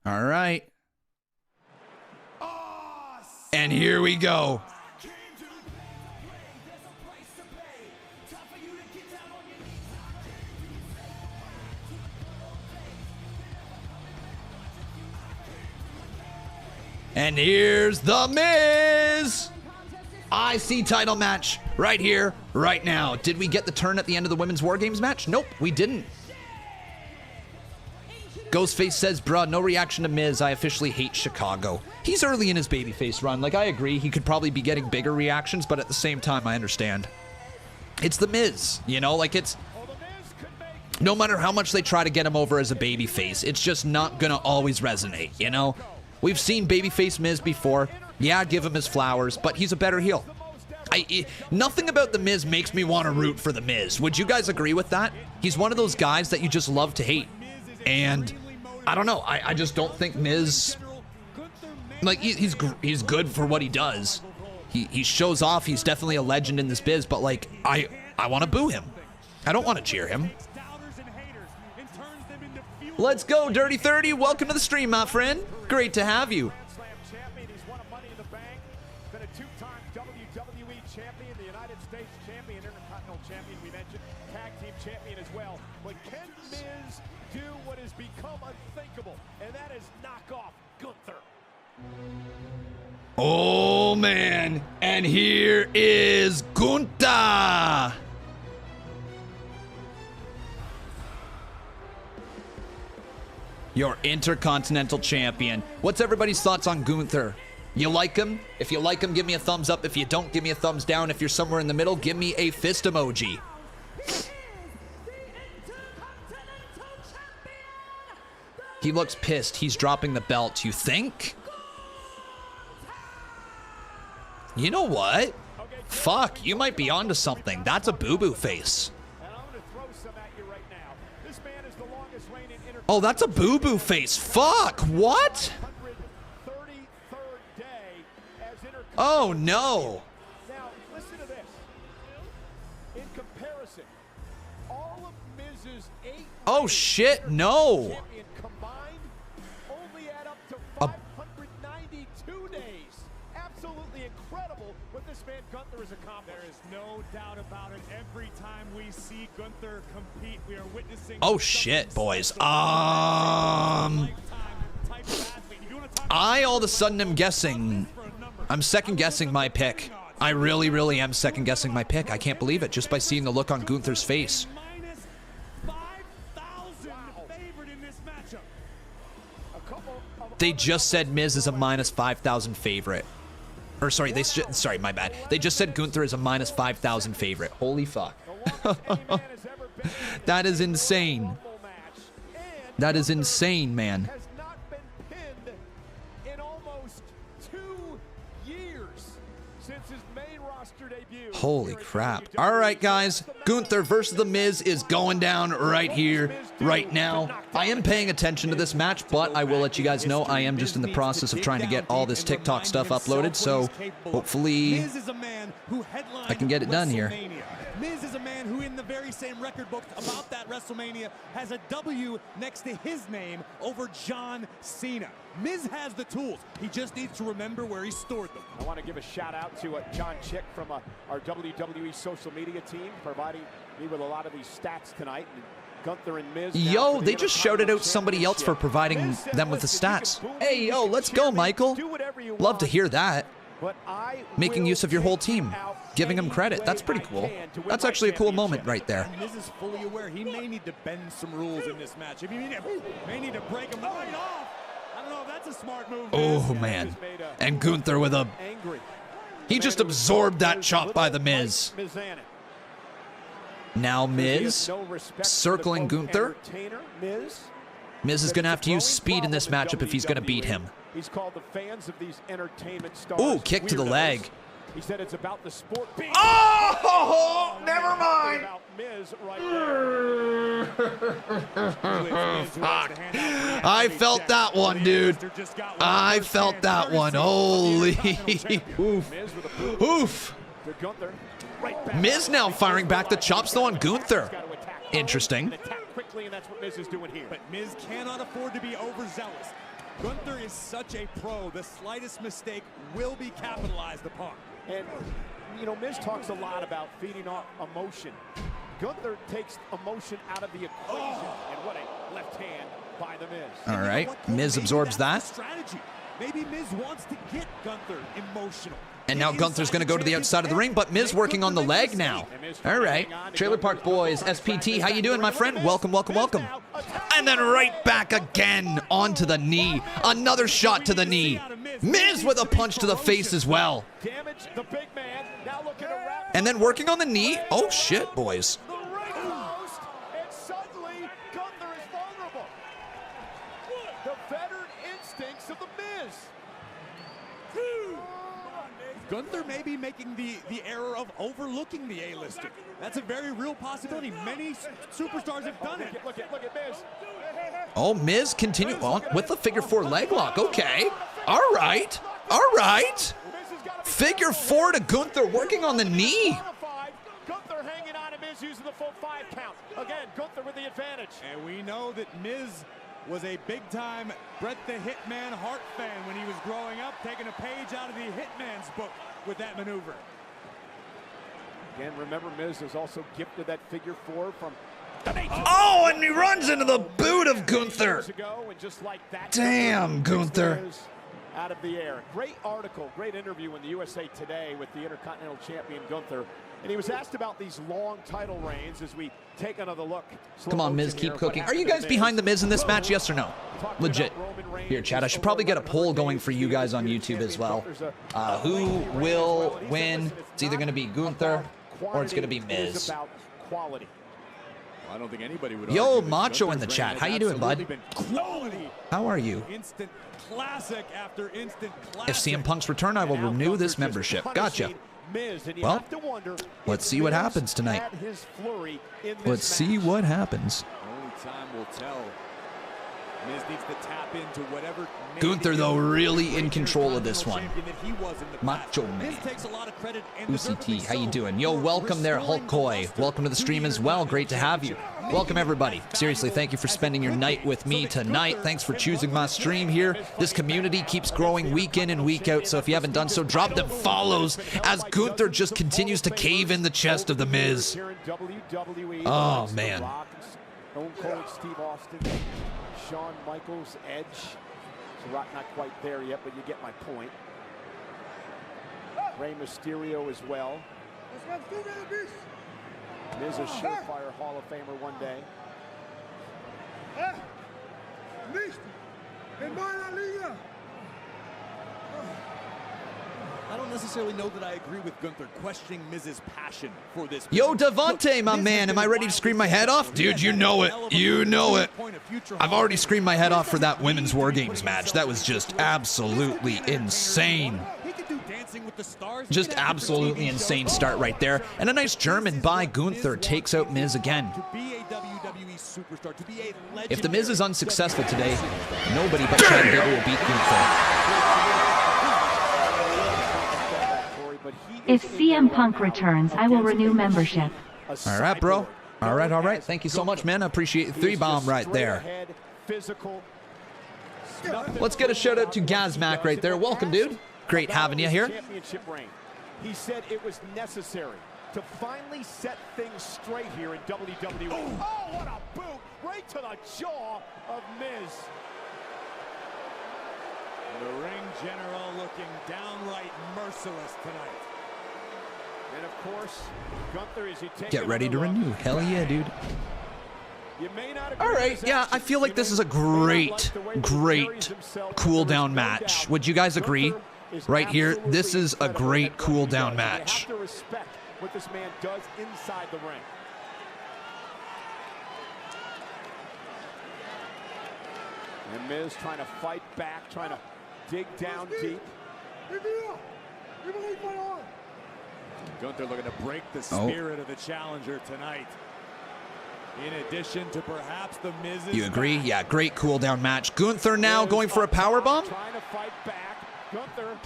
Speaker 1: All right. And here we go. And here's The Miz. IC title match right here, right now. Did we get the turn at the end of the Women's War Games match? Nope, we didn't. Ghostface says, bruh, no reaction to Miz. I officially hate Chicago. He's early in his babyface run. Like, I agree. He could probably be getting bigger reactions, but at the same time, I understand. It's The Miz, you know? Like, it's... No matter how much they try to get him over as a babyface, it's just not gonna always resonate, you know? We've seen babyface Miz before. Yeah, give him his flowers, but he's a better heel. Nothing about The Miz makes me want to root for The Miz. Would you guys agree with that? He's one of those guys that you just love to hate. And I don't know. I just don't think Miz... Like, he's good for what he does. He shows off. He's definitely a legend in this biz. But, like, I want to boo him. I don't want to cheer him. Let's go, Dirty 30. Welcome to the stream, my friend. Great to have you.
Speaker 15: Champion, the United States champion, Intercontinental champion, we mentioned, tag team champion as well. But can Miz do what has become unthinkable? And that is knock off Gunther.
Speaker 1: Oh, man. And here is Gunther. Your Intercontinental champion. What's everybody's thoughts on Gunther? You like him? If you like him, give me a thumbs up. If you don't, give me a thumbs down. If you're somewhere in the middle, give me a fist emoji. He looks pissed. He's dropping the belt. You think? You know what? Fuck, you might be onto something. That's a boo-boo face. Oh, that's a boo-boo face. Fuck, what? Oh, no.
Speaker 15: Now, listen to this. In comparison, all of Miz's 8
Speaker 1: oh, shit, no.
Speaker 15: combined only add up to 592 days. Absolutely incredible what this man Gunther has accomplished.
Speaker 13: There is no doubt about it. Every time we see Gunther compete, we are witnessing...
Speaker 1: Oh, shit, boys. I all of a sudden am guessing... I'm second-guessing my pick. I really, really am second-guessing my pick. I can't believe it just by seeing the look on Gunther's face. They just said Miz is a minus 5,000 favorite. Or sorry, sorry, my bad. They just said Gunther is a minus 5,000 favorite. Holy fuck. That is insane. That is insane, man. Holy crap. All right, guys. Gunther versus The Miz is going down right here, right now. I am paying attention to this match, but I will let you guys know I am just in the process of trying to get all this TikTok stuff uploaded, so hopefully I can get it done here.
Speaker 13: Miz is a man who in the very same record book about that WrestleMania has a W next to his name over John Cena. Miz has the tools. He just needs to remember where he stored them.
Speaker 15: I want to give a shout out to John Chick from our WWE social media team, providing me with a lot of these stats tonight. And Gunther and Miz.
Speaker 1: Yo, they just shouted out somebody else for providing them with the stats. Hey, yo, let's go, Michael. Love to hear that. Making use of your whole team. Giving him credit. That's pretty cool. That's actually a cool moment right there.
Speaker 13: Miz is fully aware he may need to bend some rules in this match. He may need to break them right off. I don't know if that's a smart move.
Speaker 1: Oh, man. And Gunther with a... He just absorbed that chop by The Miz. Now Miz circling Gunther. Miz is going to have to use speed in this matchup if he's going to beat him.
Speaker 15: He's called the fans of these entertainment stars.
Speaker 1: Ooh, kick to the leg.
Speaker 15: He said it's about the sport.
Speaker 1: Oh, never mind. I felt that one, dude. I felt that one. Holy. Oof. Oof. Miz now firing back the chops though on Gunther. Interesting.
Speaker 13: But Miz cannot afford to be overzealous. Gunther is such a pro, the slightest mistake will be capitalized upon.
Speaker 15: And, you know, Miz talks a lot about feeding off emotion. Gunther takes emotion out of the equation, and what a left hand by The Miz.
Speaker 1: All right, Miz absorbs that.
Speaker 13: Strategy. Maybe Miz wants to get Gunther emotional.
Speaker 1: And now Gunther's going to go to the outside of the ring, but Miz working on the leg now. All right. Trailer Park Boys, SPT, how you doing, my friend? Welcome, welcome, welcome. And then right back again onto the knee. Another shot to the knee. Miz with a punch to the face as well. And then working on the knee. Oh, shit, boys.
Speaker 15: And suddenly, Gunther is vulnerable. The veteran instincts of The Miz.
Speaker 6: Gunther may be making the error of overlooking the A-lister. That's a very real possibility. Many superstars have done it.
Speaker 15: Look at Miz.
Speaker 1: Oh, Miz continue on with the figure 4 leg lock. Okay. All right. All right. Figure 4 to Gunther working on the knee.
Speaker 15: Gunther hanging on to Miz using the full 5 count. Again, Gunther with the advantage.
Speaker 6: And we know that Miz was a big-time Bret the Hitman Hart fan when he was growing up, taking a page out of the Hitman's book with that maneuver.
Speaker 15: Again, remember Miz was also gifted that figure 4 from...
Speaker 1: Oh, and he runs into the boot of Gunther. Damn, Gunther.
Speaker 15: Out of the air. Great article, great interview in the USA Today with the Intercontinental Champion Gunther. And he was asked about these long title reigns as we take another look.
Speaker 1: Come on, Miz, keep cooking. Are you guys behind the Miz in this match, yes or no? Legit. Here, Chad, I should probably get a poll going for you guys on YouTube as well. Who will win? It's either going to be Gunther or it's going to be Miz.
Speaker 6: I don't think anybody would.
Speaker 1: Yo, Macho in the chat. How you doing, bud? How are you?
Speaker 6: Instant classic after instant classic.
Speaker 1: If CM Punk's return, I will renew this membership. Gotcha. Well, let's see what happens tonight. Let's see what happens.
Speaker 6: Only time will tell. Miz needs to tap into whatever.
Speaker 1: Gunther, though, really in control of this one. Macho Man. UCT, how you doing? Yo, welcome there, Hulk Coy. Welcome to the stream as well. Great to have you. Welcome, everybody. Seriously, thank you for spending your night with me tonight. Thanks for choosing my stream here. This community keeps growing week in and week out, so if you haven't done so, drop them follows as Gunther just continues to cave in the chest of the Miz. Oh, man.
Speaker 15: Stone Cold Steve Austin, Shawn Michaels, Edge. So not quite there yet, but you get my point. Rey Mysterio as well. Miz a surefire Hall of Famer one day.
Speaker 6: I don't necessarily know that I agree with Gunther questioning Miz's passion for this.
Speaker 1: Yo, Devontae, my man, am I ready to scream my head off? Dude, you know it. You know it. I've already screamed my head off for that Women's War Games match. That was just absolutely insane. Just absolutely insane start right there. And a nice German by Gunther takes out Miz again. If the Miz is unsuccessful today, nobody but Chad Gable will beat Gunther.
Speaker 2: If CM Punk returns, I will renew membership.
Speaker 1: All right, bro. All right. Thank you so much, man. I appreciate the 3-bomb right there. Let's get a shout out to Gazmac right there. Welcome, dude. Great having you here.
Speaker 15: He said it was necessary to finally set things straight here in WWE. Oh, what a boot right to the jaw of Miz.
Speaker 6: The ring general looking downright merciless tonight.
Speaker 15: And of course, Gunther, as you take
Speaker 1: Get ready to renew. Hell yeah, dude. All right, yeah, I feel like this is a great cool down match. Would you guys agree? Right here, this is a great cool down match.
Speaker 15: You have to respect what this man does inside the ring. And Miz trying to fight back, trying to dig down deep.
Speaker 6: Gunther looking to break the spirit of the challenger tonight. In addition to perhaps the Miz's.
Speaker 1: You agree? Yeah, great cool down match. Gunther now going for a powerbomb.
Speaker 15: Trying to fight back. Gunther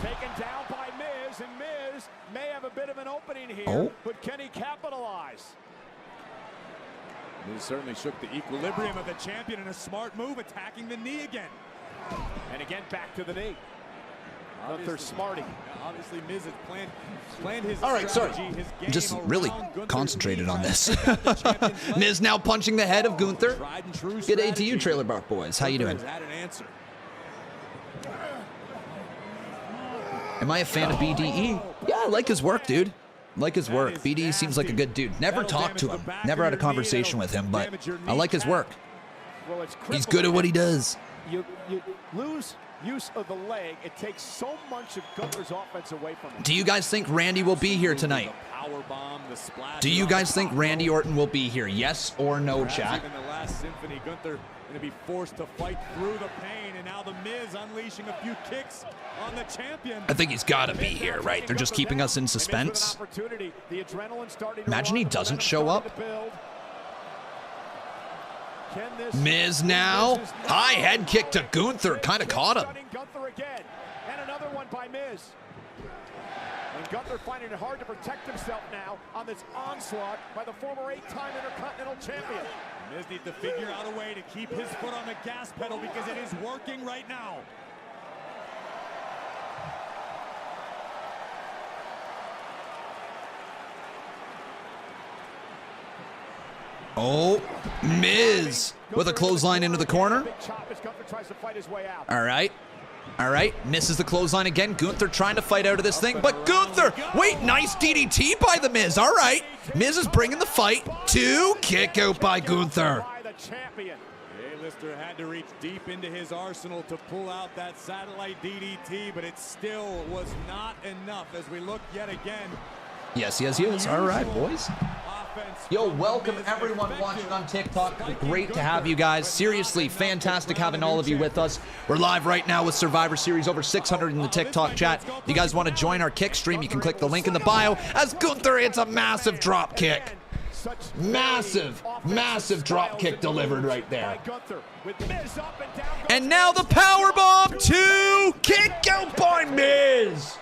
Speaker 15: taken down by Miz, and Miz may have a bit of an opening here, but can he capitalize?
Speaker 6: Miz certainly shook the equilibrium of the champion in a smart move, attacking the knee again.
Speaker 15: And again, back to the knee. Gunther smarting.
Speaker 6: Obviously, Miz has planned his
Speaker 1: All right, sorry. I'm just really concentrated on this. Miz now punching the head of Gunther. Good day to you, Trailer Park Boys. How you doing? Am I a fan of BDE? Yeah, I like his work, dude. Like his work. BDE seems like a good dude. Never talked to him. Never had a conversation with him, but I like his work. He's good at what he does.
Speaker 15: You lose use of the leg. It takes so much of Gunther's offense away from him.
Speaker 1: Do you guys think Randy will be here tonight? Do you guys think Randy Orton will be here? Yes or no, chat?
Speaker 6: last symphony. Gunther going to be forced to fight through the pain, and now the Miz unleashing a few kicks on the champion.
Speaker 1: I think he's got to be here, right? They're just keeping us in suspense. Imagine he doesn't show up. Miz now. High head kick to Gunther. Kind of caught him.
Speaker 15: Gunther again. And another one by Miz. And Gunther finding it hard to protect himself now on this onslaught by the former 8-time Intercontinental Champion.
Speaker 6: Miz needs to figure out a way to keep his foot on the gas pedal because it is working right now.
Speaker 1: Oh, Miz with a clothesline into the corner. All right. All right. Misses the clothesline again. Gunther trying to fight out of this thing. But Gunther, wait, nice DDT by the Miz. All right. Miz is bringing the fight to kick out by Gunther.
Speaker 6: A-lister had to reach deep into his arsenal to pull out that satellite DDT, but it still was not enough as we look yet again.
Speaker 1: Yes, yes, yes. All right, boys. Yo, welcome everyone watching on TikTok. Great to have you guys. Seriously, fantastic having all of you with us. We're live right now with Survivor Series, over 600 in the TikTok chat. If you guys want to join our kick stream, you can click the link in the bio as Gunther hits a massive drop kick. Massive, massive drop kick delivered right there. And now the powerbomb to kick out by Miz.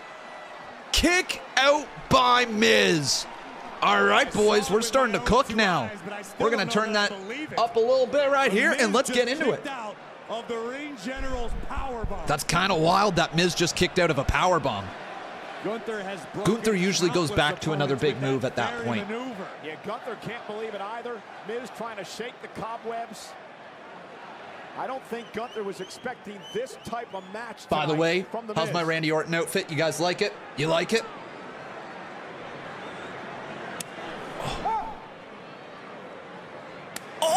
Speaker 1: Kick out by Miz. All right, boys, we're starting to cook now. We're going to turn that up a little bit right here, and let's get into it. That's kind of wild that Miz just kicked out of a powerbomb. Gunther usually goes back to another big move at that point.
Speaker 15: Yeah, Gunther can't believe it either. Miz trying to shake the cobwebs. I don't think Gunther was expecting this type of match.
Speaker 1: By the way, how's my Randy Orton outfit? You guys like it? You like it?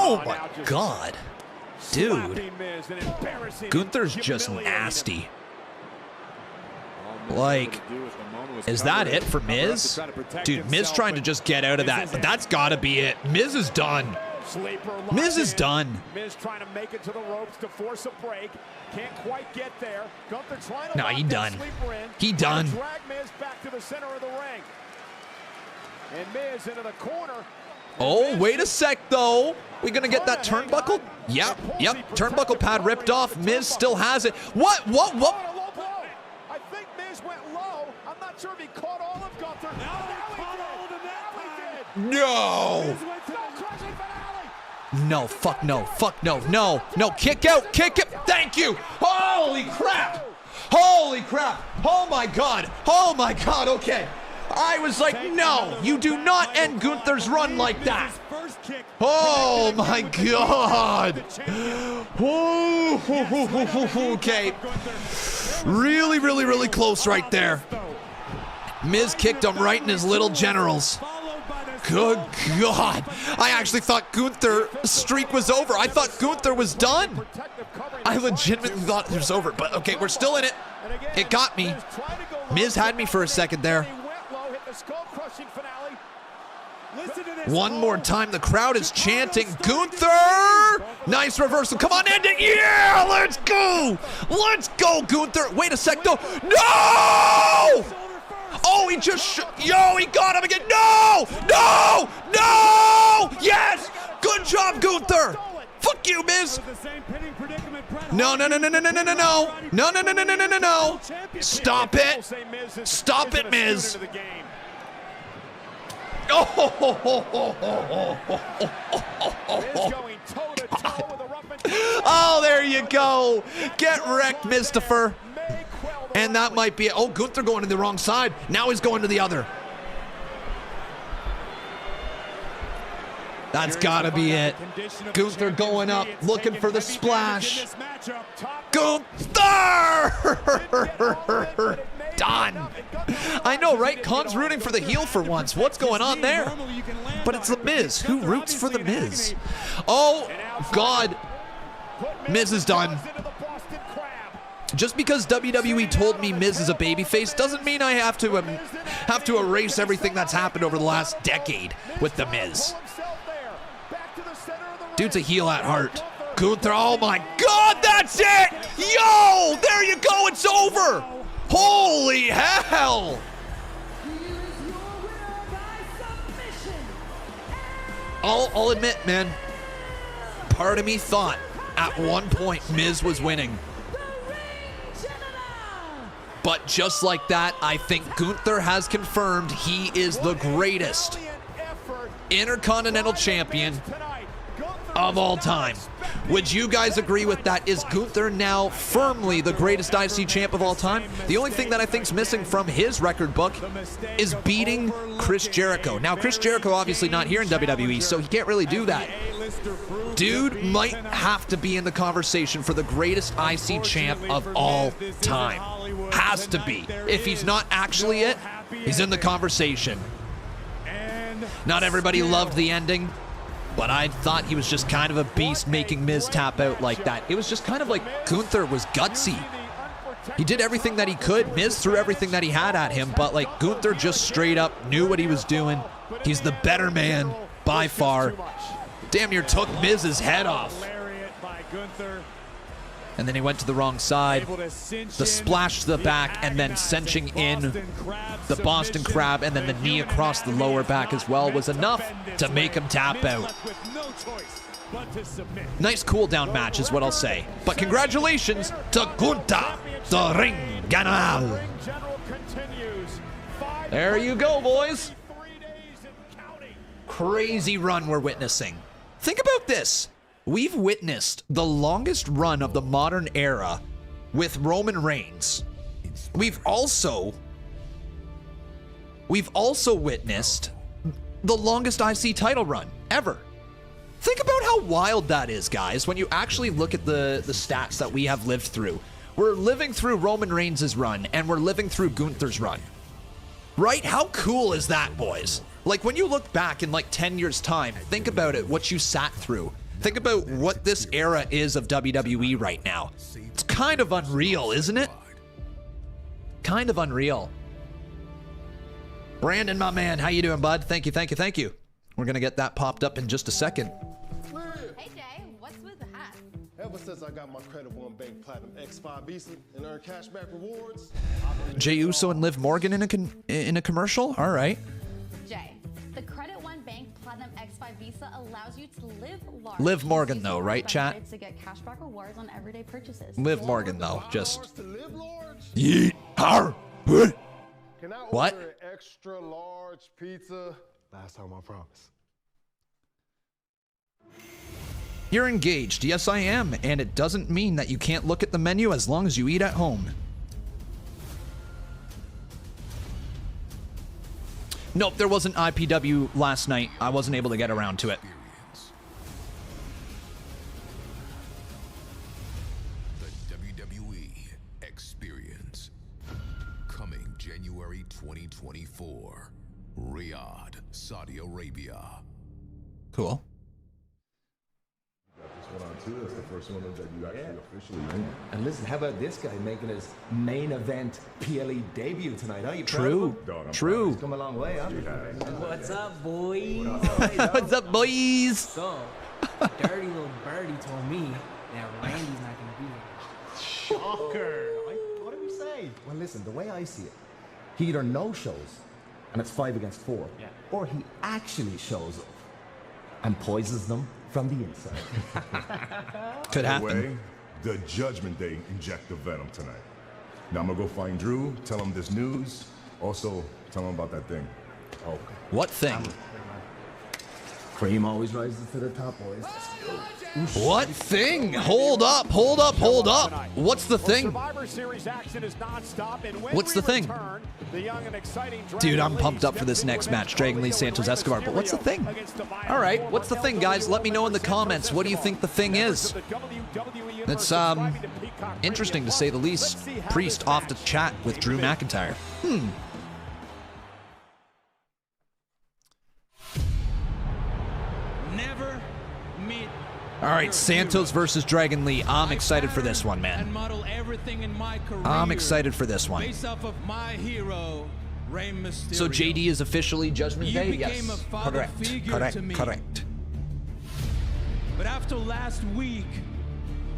Speaker 1: Oh my God, dude. Gunther's just nasty. Like, is that it for Miz? Dude, Miz trying to just get out of that, but that's gotta be it. Miz is done. Miz is done.
Speaker 15: Miz trying to make it to the ropes to force a break. Can't quite get there. Gunther trying to
Speaker 1: no, he done. He done.
Speaker 15: Drag Miz back to the center of the ring. And Miz into the corner.
Speaker 1: Oh, wait a sec, though. We gonna get that turnbuckle? Yep. Turnbuckle pad ripped off. Miz still has it. What?
Speaker 15: I think Miz went low. I'm not sure if he caught all of Gunther. Now he did.
Speaker 1: No. No, fuck no. Fuck no. No. Kick out. Kick it. Thank you. Holy crap. Holy crap. Oh my God. Okay. I was like, no, you do not end Gunther's run like that. Oh my God. Okay. Really close right there. Miz kicked him right in his little genitals. Good God. I actually thought Gunther's streak was over. I thought Gunther was done. I legitimately thought it was over, but okay, we're still in it. It got me. Miz had me for a second there. One more time, the crowd is chanting, Gunther! Nice reversal, come on, end it, yeah, let's go! Let's go, Gunther! Wait a sec, though, no! Oh, he just, he got him again, no! Yes! Good job, Gunther! Fuck you, Miz! No. Stop it, Miz! Oh, there you go. Get wrecked, Mistifer. And that might be it. Oh, Gunther going to the wrong side. Now he's going to the other. That's got to be it. Gunther going up, looking for the splash. Gunther! Done. I know, right? Khan's rooting for the heel for once. What's going on there? But it's The Miz. Who roots for The Miz? Oh, God. Miz is done. Just because WWE told me Miz is a babyface doesn't mean I have to erase everything that's happened over the last decade with The Miz. Dude's a heel at heart. Gunther, oh my God, that's it! Yo, there you go, it's over! Holy hell! I'll admit, man, part of me thought at one point Miz was winning. But just like that, I think Gunther has confirmed he is the greatest Intercontinental Champion of all time. Would you guys agree with that? Is Gunther now firmly the greatest IC champ of all time? The only thing that I think's missing from his record book is beating Chris Jericho. Now, Chris Jericho obviously not here in WWE, so he can't really do that. Dude might have to be in the conversation for the greatest IC champ of all time. Has to be. If he's not actually it, he's in the conversation. Not everybody loved the ending, but I thought he was just kind of a beast making Miz tap out like that. It was just kind of like Gunther was gutsy. He did everything that he could. Miz threw everything that he had at him, but like Gunther just straight up knew what he was doing. He's the better man by far. Damn near took Miz's head off. And then he went to the wrong side. The splash to the back and then cinching in the Boston Crab and then the knee across the lower back as well was enough to make him tap out. Nice cool down match is what I'll say. But congratulations to Gunther, the Ring General. There you go, boys. Crazy run we're witnessing. Think about this. We've witnessed the longest run of the modern era with Roman Reigns. We've also witnessed the longest IC title run ever. Think about how wild that is, guys, when you actually look at the stats that we have lived through. We're living through Roman Reigns' run, and we're living through Gunther's run. Right? How cool is that, boys? Like, when you look back in like 10 years' time, think about it, what you sat through. Think about what this era is of WWE right now. It's kind of unreal, isn't it? Kind of unreal. Brandon, my man, how you doing, bud? Thank you, thank you, thank you. We're gonna get that popped up in just a second.
Speaker 19: Hey Jay, what's with the hat?
Speaker 20: Ever since I got my Credit One Bank Platinum X5 Visa and earned cashback rewards.
Speaker 1: Jey Uso and Liv Morgan in a commercial? All right.
Speaker 19: Jay, the Credit One Bank Platinum X5 Visa allows you to live large.
Speaker 1: Liv Morgan though, right, chat?
Speaker 19: To get cashback rewards on everyday purchases.
Speaker 1: Liv Morgan though, just yeet. Har.
Speaker 20: Can I
Speaker 1: what?
Speaker 20: order an extra large pizza? Last time I promise.
Speaker 1: You're engaged. Yes, I am. And it doesn't mean that you can't look at the menu as long as you eat at home. Nope, there wasn't IPW last night. I wasn't able to get around to it.
Speaker 21: The WWE Experience. Coming January 2024. Riyadh, Saudi Arabia.
Speaker 1: Cool.
Speaker 22: This one on too. That's the first one that you actually officially made.
Speaker 23: And listen, how about this guy making his main event PLE debut tonight? Are you
Speaker 1: True. True.
Speaker 23: He's come a long way, huh?
Speaker 24: What's up, boys?
Speaker 1: What's up, boys?
Speaker 24: So, dirty little birdie told me that Randy's not gonna be here.
Speaker 23: Shocker. What did we say? Well, listen, the way I see it, he either no-shows, and it's 5 against 4, or he actually shows up and poisons them from the inside.
Speaker 1: Could happen.
Speaker 22: Way, the Judgment Day inject the venom tonight. Now I'm gonna go find Drew, tell him this news. Also, tell him about that thing.
Speaker 23: Okay.
Speaker 1: What thing?
Speaker 23: Cream always rises to the top, boys.
Speaker 1: What thing? Hold up, hold up, hold up. What's the thing? What's the thing? Dude, I'm pumped up for this next match, Dragon Lee Santos Escobar, but what's the thing? All right, what's the thing, guys? Let me know in the comments. What do you think the thing is? It's interesting to say the least. Priest off to chat with Drew McIntyre.
Speaker 24: Never meet.
Speaker 1: All right, Santos versus Dragon Lee. I'm excited for this one, man. I'm excited for this one.
Speaker 24: Based off of my hero, Rey Mysterio.
Speaker 1: So JD is officially Judgment Day? Yes. Correct. Correct. Correct.
Speaker 5: But after last week,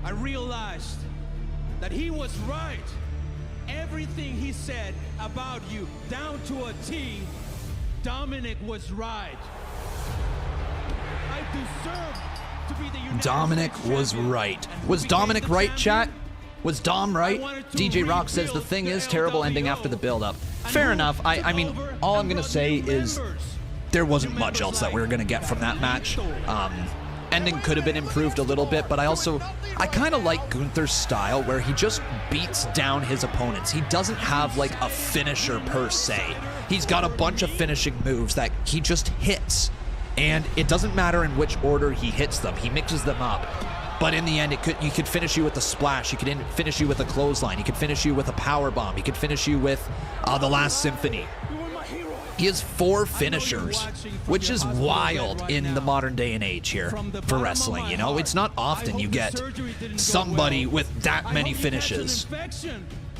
Speaker 5: I realized that he was right. Everything he said about you, down to a T, Dominic was right. I deserve to be the United
Speaker 1: Dominic
Speaker 5: States
Speaker 1: was
Speaker 5: champion.
Speaker 1: right.
Speaker 5: And
Speaker 1: Was
Speaker 5: who became
Speaker 1: Dominic
Speaker 5: the
Speaker 1: right,
Speaker 5: champion?
Speaker 1: chat? Was Dom right? DJ Rock says the thing is terrible ending after the build-up. Fair enough. I mean, all I'm gonna say is there wasn't much else that we were gonna get from that match. Ending could have been improved a little bit, but I kind of like Gunther's style where he just beats down his opponents. He doesn't have like a finisher per se. He's got a bunch of finishing moves that he just hits, and it doesn't matter in which order he hits them. He mixes them up. But in the end, he could finish you with a splash. He could finish you with a clothesline. He could finish you with a power bomb. He could finish you with the Last Symphony. He has 4 finishers, which is wild in the modern day and age here for wrestling. You know, it's not often you get somebody with that many finishes.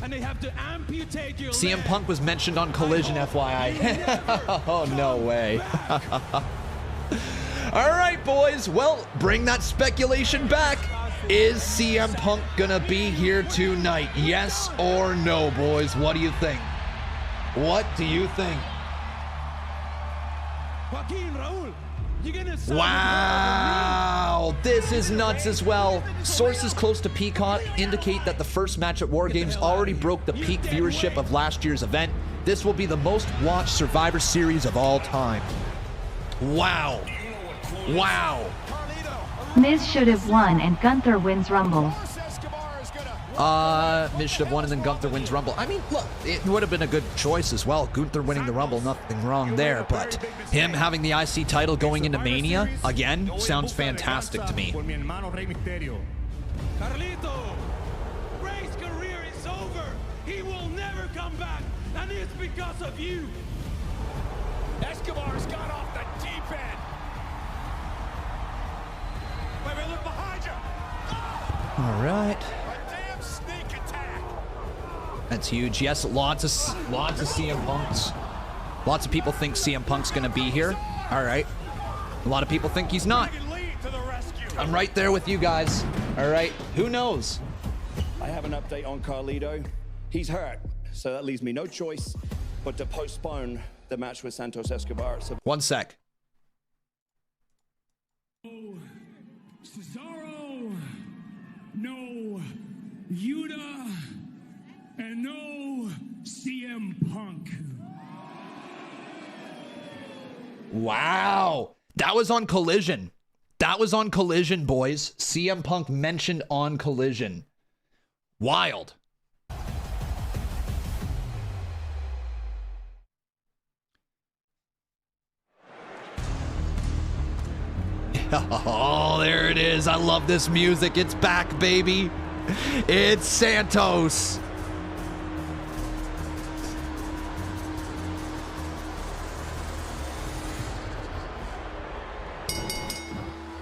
Speaker 1: CM Punk was mentioned on Collision, FYI. Oh, no way. All right, boys. Well, bring that speculation back. Is CM Punk gonna be here tonight? Yes or no, boys? What do you think? What do you think? Wow, this is nuts as well. Sources close to Peacock indicate that the first match at War Games already broke the peak viewership of last year's event. This will be the most watched Survivor Series of all time. Wow. Wow.
Speaker 2: Miz should have won and Gunther wins Rumble.
Speaker 1: Miz should have won and then Gunther wins Rumble. I mean, look, it would have been a good choice as well. Gunther winning the Rumble, nothing wrong there. But him having the IC title going into Mania, again, sounds fantastic to me.
Speaker 5: Carlito, Ray's career is over. He will never come back, and it's because of you.
Speaker 15: Escobar's got off the deep end. Wait, look behind you.
Speaker 1: All right.
Speaker 15: A damn sneak attack.
Speaker 1: That's huge. Yes, lots of CM Punks. Lots of people think CM Punk's going to be here. All right. A lot of people think he's not. I'm right there with you guys. All right. Who knows?
Speaker 7: I have an update on Carlito. He's hurt, so that leaves me no choice but to postpone the match with Santos Escobar. So
Speaker 1: 1 sec.
Speaker 13: Cesaro, no Yuta, and no CM Punk.
Speaker 1: Wow. That was on Collision. That was on Collision, boys. CM Punk mentioned on Collision. Wild. Oh, there it is. I love this music. It's back, baby. It's Santos.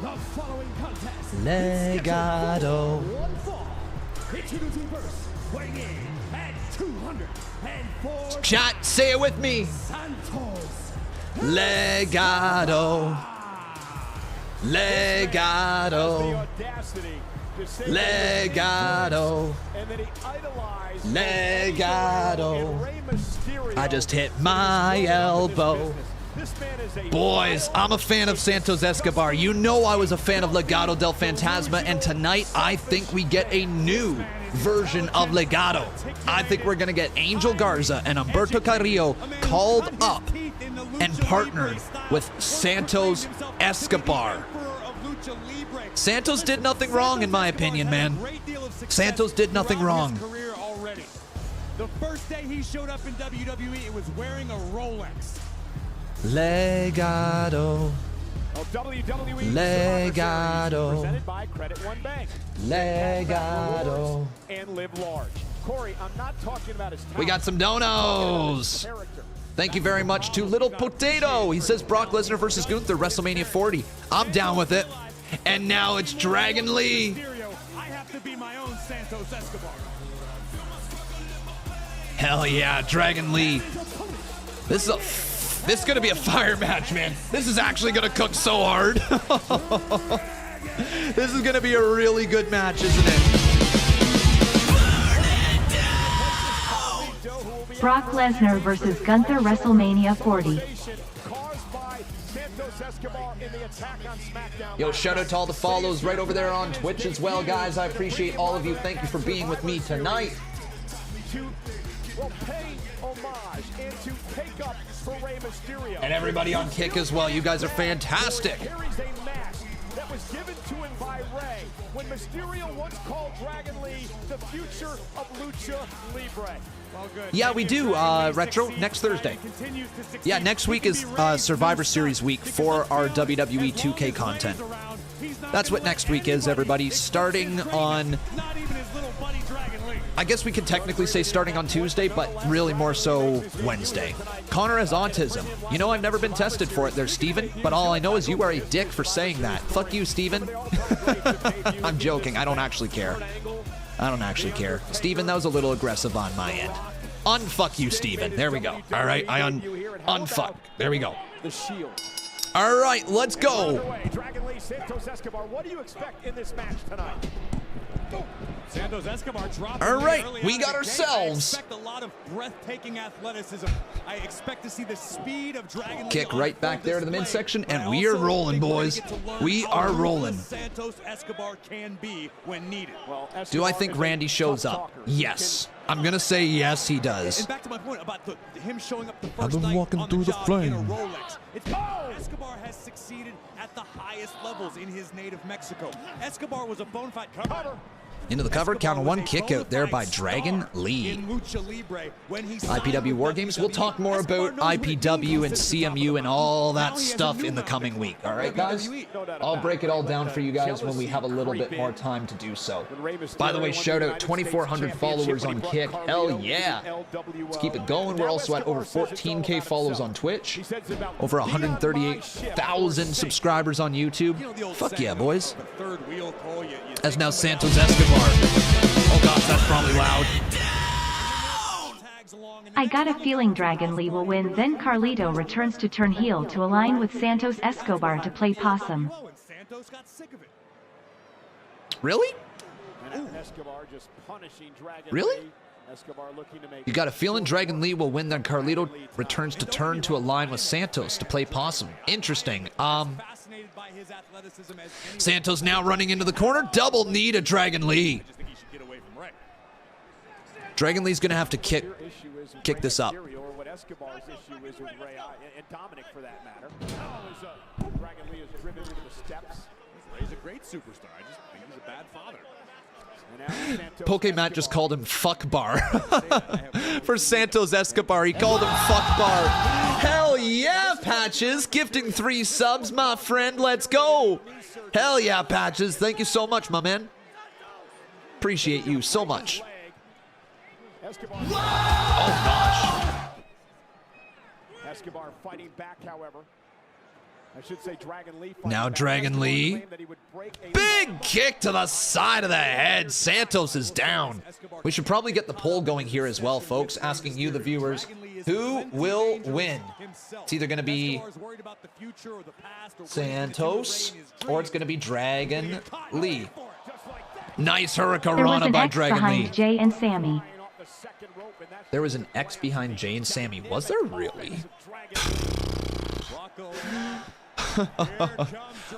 Speaker 13: The following contest
Speaker 1: Legado.
Speaker 13: one fall. Introducing first, weighing in at 204.
Speaker 1: Chat, say it with me.
Speaker 13: Santos.
Speaker 1: Legado. Legado. Legado. Legado. I just hit my elbow. Boys, I'm a fan of Santos Escobar. You know I was a fan of Legado del Fantasma, and tonight I think we get a new version of Legado. I think we're going to get Angel Garza and Humberto Carrillo called up and partnered with Santos Escobar. Santos did nothing wrong, in my opinion, man. Santos did nothing wrong.
Speaker 6: The first day he showed up in WWE, it was wearing a Rolex.
Speaker 1: Legado. Legado.
Speaker 15: Presented by Credit One Bank.
Speaker 1: Legado.
Speaker 15: And live large. Corey, I'm not talking about his talent.
Speaker 1: We got some donos. Thank you very much to Little Potato. He says Brock Lesnar versus Gunther, WrestleMania 40. I'm down with it. And now it's Dragon Lee.
Speaker 6: I have to be my own Santos Escobar.
Speaker 1: Hell yeah, Dragon Lee. This is gonna be a fire match, man. This is actually gonna cook so hard. This is going to be a really good match, isn't it?
Speaker 2: Brock Lesnar versus Gunther WrestleMania 40.
Speaker 1: Yo, shout out to all the follows right over there on Twitch as well, guys. I appreciate all of you. Thank you for being with me tonight. And everybody on Kick as well. You guys are fantastic.
Speaker 15: That was given to him by Ray when Mysterio once called Dragon Lee the future of Lucha Libre.
Speaker 1: Yeah, we do, Retro, next Thursday. Yeah, next week is Survivor Series week for our WWE 2K content. That's what next week is, everybody. Starting on... I guess we could technically say starting on Tuesday, but really more so Wednesday. Connor has autism. You know, I've never been tested for it there, Steven, but all I know is you are a dick for saying that. Fuck you, Steven. I'm joking. I don't actually care. I don't actually care. Steven, that was a little aggressive on my end. Unfuck you, Steven. There we go. All right, I unfuck. There we go.
Speaker 15: The Shield.
Speaker 1: All right, let's go.
Speaker 15: Dragon Lee, Santos Escobar. What do you expect in this match tonight?
Speaker 6: Santos Escobar dropping.
Speaker 1: All right, we got
Speaker 6: I
Speaker 1: ourselves.
Speaker 6: expect a lot of breathtaking athleticism. I expect to see the speed of Dragon Lee
Speaker 1: Kick right back there to the midsection,
Speaker 6: but I
Speaker 1: and we are
Speaker 6: also
Speaker 1: rolling,
Speaker 6: think we're gonna
Speaker 1: boys.
Speaker 6: get to learn
Speaker 1: We
Speaker 6: how
Speaker 1: are
Speaker 6: ruthless
Speaker 1: rolling.
Speaker 6: Santos Escobar can be when needed.
Speaker 1: Do I think Randy shows up? Yes. I'm going to say yes, he does.
Speaker 6: And back to my point about him showing up the
Speaker 1: I've
Speaker 6: first
Speaker 1: been
Speaker 6: night
Speaker 1: walking
Speaker 6: on
Speaker 1: through the
Speaker 6: job in a
Speaker 1: flame.
Speaker 6: Rolex. Escobar has succeeded at the highest levels in his native Mexico. Escobar was a bona fide cover.
Speaker 1: Into the cover, count on one, kick out there by Dragon Lee. IPW War Games, we'll talk more about IPW and CMU and all that stuff in the coming week. All right, guys? I'll break it all down for you guys when we have a little bit more time to do so. By the way, shout out 2,400 followers on Kick. Hell yeah. Let's keep it going. We're also at over 14K follows on Twitch. Over 138,000 subscribers on YouTube. Fuck yeah, boys. As now Santos Escobar. Oh gosh, that's probably loud.
Speaker 2: I got a feeling Dragon Lee will win, then Carlito returns to turn heel to align with Santos Escobar to play possum.
Speaker 1: Really? Really? You got a feeling Dragon Lee will win, then Carlito returns to turn to align with Santos to play possum. Interesting. Santos now running into the corner. Double knee to Dragon Lee. Dragon Lee's going to have to kick this up.
Speaker 15: What Escobar's issue is with Rhea and Dominic for that matter. Dragon Lee is driven into the steps.
Speaker 6: He's a great superstar. I just think he's a bad father.
Speaker 1: Pokemat just called him Fuck Bar. For Santos Escobar, he called him Fuck Bar. Hell yeah, Patches. Gifting 3 subs, my friend. Let's go. Hell yeah, Patches. Thank you so much, my man. Appreciate you so much. Oh, gosh.
Speaker 15: Escobar fighting back, however. I should say Dragon Lee.
Speaker 1: Now Dragon Lee. Big kick to the side of the head. Santos is down. We should probably get the poll going here as well, folks. Asking you, the viewers, who will win? It's either going to be Santos or it's going to be Dragon Lee. Nice Hurricanrana by Dragon Lee.
Speaker 2: Jay and Sammy.
Speaker 1: There was an X behind Jay and Sammy. Was there really?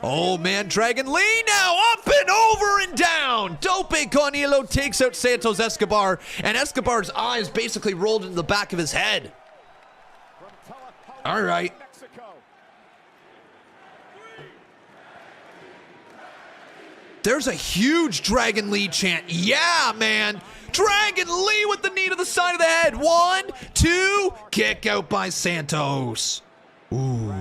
Speaker 1: Oh man, Dragon Lee now up and over and down. Dope Conilo takes out Santos Escobar, and Escobar's eyes basically rolled into the back of his head. All right. There's a huge Dragon Lee chant. Yeah, man. Dragon Lee with the knee to the side of the head. 1, 2, kick out by Santos. Ooh.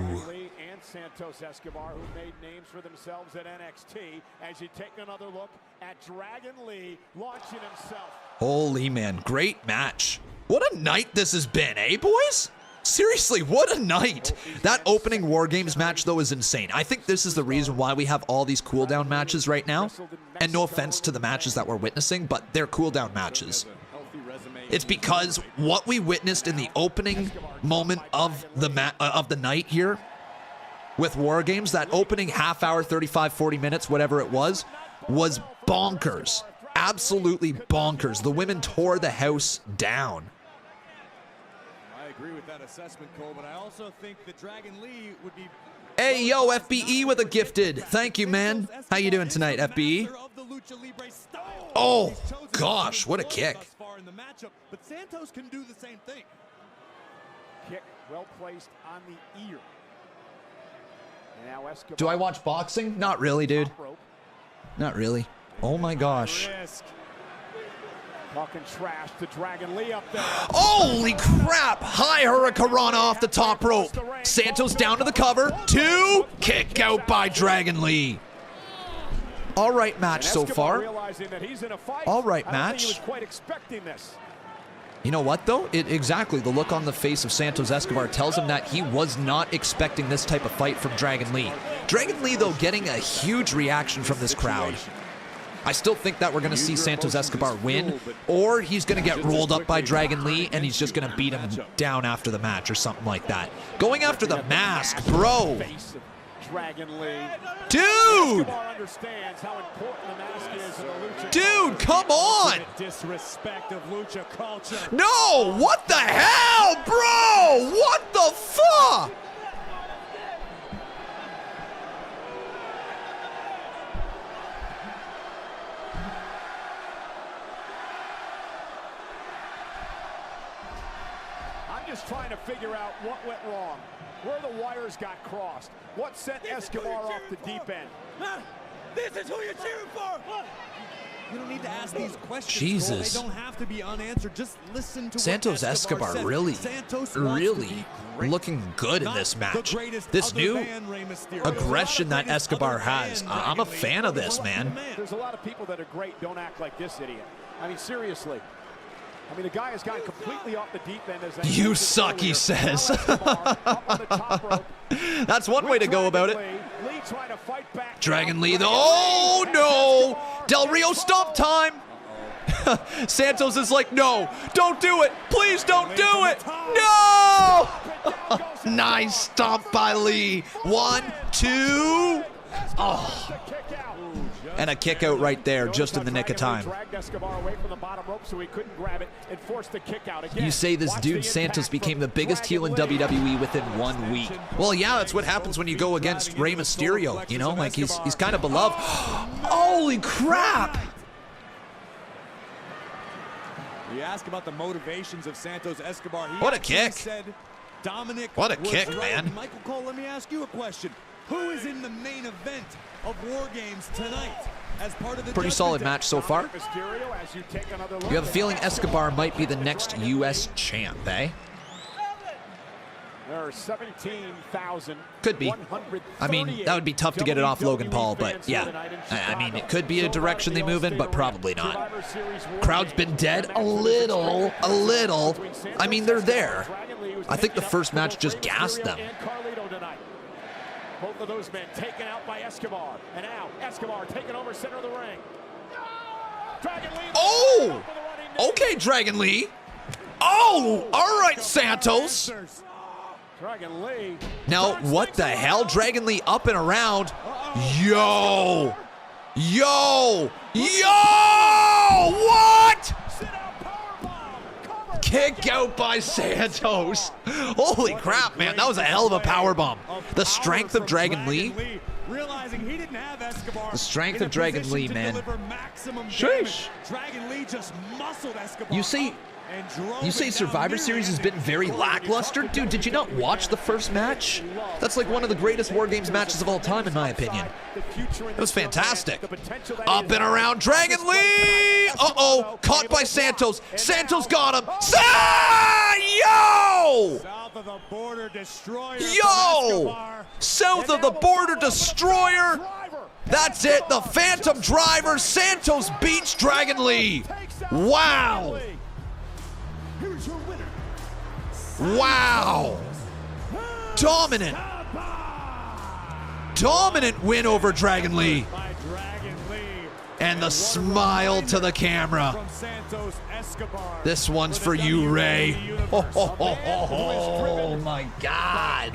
Speaker 15: Santos Escobar, who made names for themselves at NXT, as you take another look at Dragon Lee launching himself.
Speaker 1: Holy man, great match. What a night this has been, eh, boys? Seriously, what a night. That opening War Games match, though, is insane. I think this is the reason why we have all these cooldown matches right now. And no offense to the matches that we're witnessing, but they're cooldown matches. It's because what we witnessed in the opening moment of the night here with War Games. That opening half hour, 35, 40 minutes, whatever it was bonkers. Absolutely bonkers. The women tore the house down.
Speaker 6: I agree with that assessment, Cole, but I also think that Dragon Lee would be...
Speaker 1: Hey, yo, FBE with a gifted. Thank you, man. How you doing tonight, FBE? Oh, gosh, what a kick.
Speaker 6: But Santos can do the same thing.
Speaker 15: Kick well placed on the ear. And now Escobar.
Speaker 1: Do I watch boxing? Not really, dude. Not really. Oh, my gosh.
Speaker 15: Talking trash to Dragon Lee up there.
Speaker 1: Holy crap! High Hurricanrana off the top rope. Santos down to the cover. 2. Kick out by Dragon Lee. All right match so far. All right match.
Speaker 15: He was quite expecting this.
Speaker 1: You know what though? Exactly. The look on the face of Santos Escobar tells him that he was not expecting this type of fight from Dragon Lee. Dragon Lee though getting a huge reaction from this crowd. I still think that we're going to see Santos Escobar win, or he's going to get rolled up by Dragon Lee and he's just going to beat him down after the match or something like that. Going after the mask, bro. Dude! Dude, come on!
Speaker 6: Disrespect of lucha culture.
Speaker 1: No! What the hell, bro? What the fuck?
Speaker 15: Just trying to figure out what went wrong, where the wires got crossed, what sent Escobar off the deep end.
Speaker 17: This is who you're cheering for.
Speaker 6: You don't need to ask these questions.
Speaker 1: Jesus.
Speaker 6: Cole. They don't have to be unanswered. Just listen to
Speaker 1: Santos
Speaker 6: what
Speaker 1: Escobar
Speaker 6: said.
Speaker 1: really
Speaker 6: Santos
Speaker 1: looking good in this match. This new aggression that Escobar has. I'm a fan of this, man.
Speaker 15: There's a lot of people that are great, don't act like this idiot. I mean, seriously. I mean, the guy has gone completely off the deep end. As
Speaker 1: you suck, he says. That's one way to go about it. Dragon Lee, though. Oh, no. Del Rio, stop time. Santos is like, no, don't do it. Please don't do it. No. Nice stomp by Lee. 1, 2. Oh. And a kick out right there, just in the nick of time. You say this dude Santos became the biggest heel in WWE within 1 week. Well, yeah, that's what happens when you go against Rey Mysterio. You know, like he's kind of beloved. Holy crap!
Speaker 6: You ask about the motivations of Santos Escobar.
Speaker 1: What a kick!
Speaker 6: Said Dominic
Speaker 1: what a kick,
Speaker 6: right.
Speaker 1: man!
Speaker 6: Michael Cole, let me ask you a question. Who is in the main event of War Games tonight as part of the
Speaker 1: pretty solid match so far? You have a feeling Escobar might be the next U.S. champ, eh?
Speaker 15: There are 17,000.
Speaker 1: Could be. I mean, that would be tough to get it off Logan Paul, but yeah. I mean, it could be a direction they move in, but probably not. Crowd's been dead a little. I mean, they're there. I think the first match just gassed them.
Speaker 15: Both of those men taken out by Escobar. And now Escobar taking over center of the ring. Dragon Lee.
Speaker 1: Oh! Okay, Dragon Lee. Oh! All right, Santos.
Speaker 15: Dragon Lee.
Speaker 1: Now, what the hell? Dragon Lee up and around. Yo! Yo! What? Kick out by Santos. Holy crap, man. That was a hell of a powerbomb. The strength of Dragon Lee.
Speaker 6: Realizing he didn't have Escobar.
Speaker 1: The strength of Dragon Lee, man. Sheesh.
Speaker 6: Dragon Lee just muscled Escobar.
Speaker 1: You say Survivor Series has been very lackluster? Dude, did you not watch the first match? That's like one of the greatest War Games matches of all time, in my opinion. It was fantastic. Up and around Dragon Lee! Uh-oh, caught by Santos. Santos got him. Yo!
Speaker 6: South of the border destroyer.
Speaker 1: Yo! South of the border destroyer. That's it, the Phantom Driver. Santos beats Dragon Lee. Wow! Wow! Dominant win over Dragon Lee. And the smile to the camera. This one's for you, Ray. Oh my God.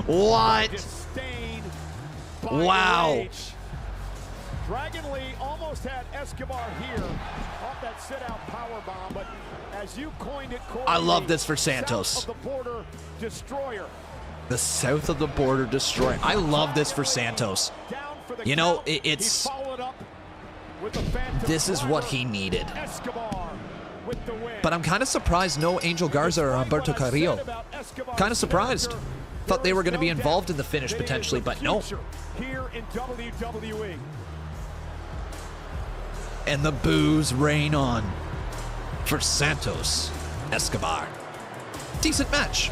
Speaker 1: What?
Speaker 15: Disdain by
Speaker 1: Wow.
Speaker 15: rage. Dragon Lee almost had Escobar here off that sit-out powerbomb, but as you coined it, Corey,
Speaker 1: I love this for Santos.
Speaker 15: South of the border destroyer.
Speaker 1: The south of the border destroyer. I love this for Santos. You know, it's... This is what he needed. But I'm kind of surprised no Angel Garza or Humberto Carrillo. Kind of surprised. Thought they were going to be involved in the finish potentially, but no.
Speaker 15: Here in WWE.
Speaker 1: And the boos rain on for Santos Escobar. Decent match.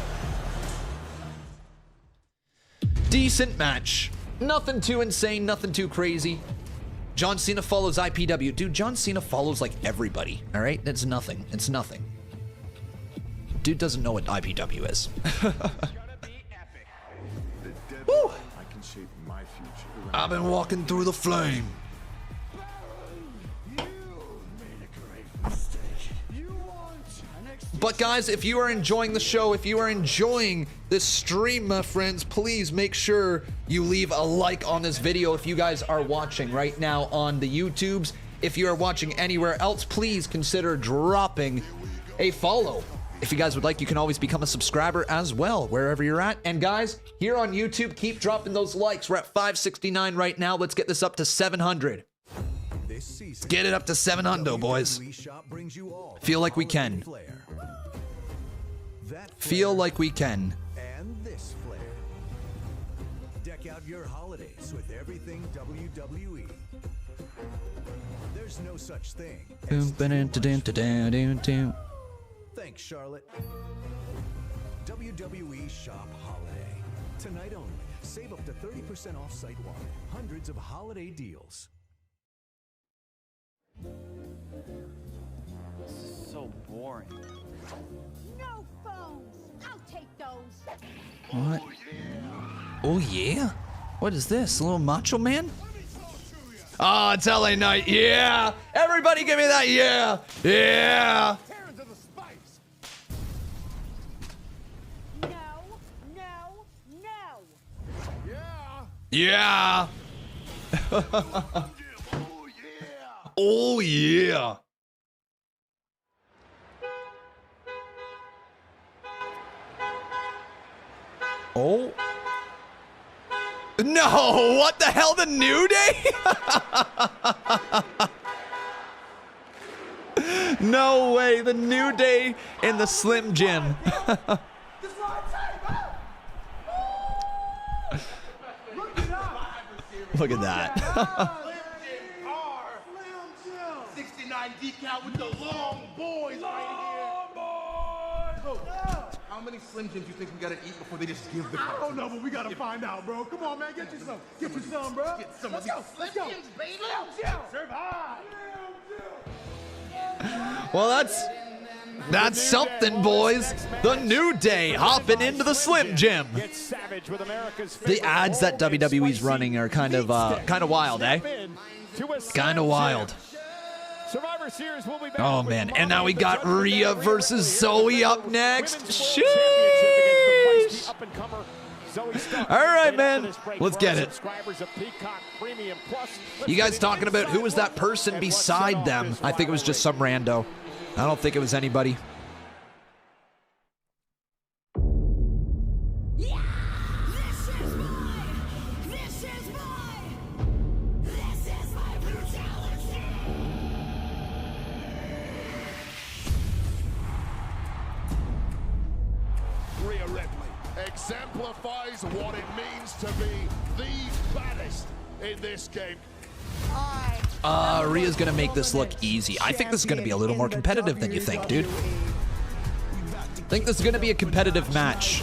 Speaker 1: Decent match. Nothing too insane, nothing too crazy. John Cena follows IPW. Dude, John Cena follows like everybody, all right? It's nothing. It's nothing. Dude doesn't know what IPW is. Woo!
Speaker 20: I can shape my future.
Speaker 1: I've been walking through the flame. But guys, if you are enjoying the show, if you are enjoying this stream, my friends, please make sure you leave a like on this video if you guys are watching right now on the YouTubes. If you are watching anywhere else, please consider dropping a follow. If you guys would like, you can always become a subscriber as well, wherever you're at. And guys, here on YouTube, keep dropping those likes. We're at 569 right now. Let's get this up to 700. Let's get it up to 700, boys. Feel like we can. Feel like we can.
Speaker 4: And this flair. Deck out your holidays with everything WWE. There's no such thing. Thanks, Charlotte. WWE Shop Holiday. Tonight only. Save up to 30% off site-wide. Hundreds of holiday deals.
Speaker 9: This is so boring.
Speaker 11: No phones. I'll take those.
Speaker 1: What? Oh, yeah? What is this? A little Macho Man? Oh, it's LA Knight. Yeah. Everybody give me that. Yeah. Yeah. Yeah. Oh, yeah. Oh. No, what the hell, the New Day? No way, the New Day in the Slim Jim. Look at that.
Speaker 17: 69 decal with the long boys right here. How many Slim Jims you think we gotta eat before they just give the
Speaker 18: I don't know, but we gotta find out, bro. Come on, man. Get you some. Get you some, bro.
Speaker 17: Get some
Speaker 18: Let's
Speaker 17: of
Speaker 18: go.
Speaker 17: these
Speaker 18: Let's
Speaker 17: Slim
Speaker 18: go.
Speaker 17: Jims, baby.
Speaker 18: Serve high.
Speaker 1: Well, that's something, boys. The New Day hopping into the Slim Jim. The ads that WWE's running are kind of wild, eh? Kind of wild. Oh man, and now we got Rhea versus Zoe up next. Sheesh. All right, man, let's get it. You guys talking about who was that person beside them? I think it was just some rando. I don't think it was anybody.
Speaker 10: Rhea Ripley exemplifies what it means to be the baddest in this game.
Speaker 1: Rhea's gonna make this look easy. I think this is gonna be a little more competitive than you think, dude. I think this is gonna be a competitive match.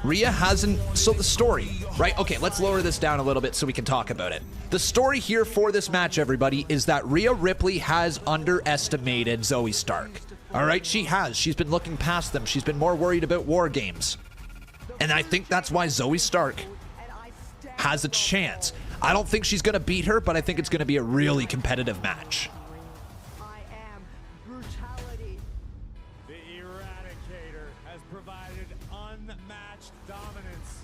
Speaker 1: Rhea hasn't, so the story, right? Okay, let's lower this down a little bit so we can talk about it. The story here for this match, everybody, is that Rhea Ripley has underestimated Zoe Stark. All right, she has. She's been looking past them. She's been more worried about War Games. And I think that's why Zoe Stark has a chance. I don't think she's going to beat her, but I think it's going to be a really competitive match.
Speaker 5: The Eradicator has provided unmatched dominance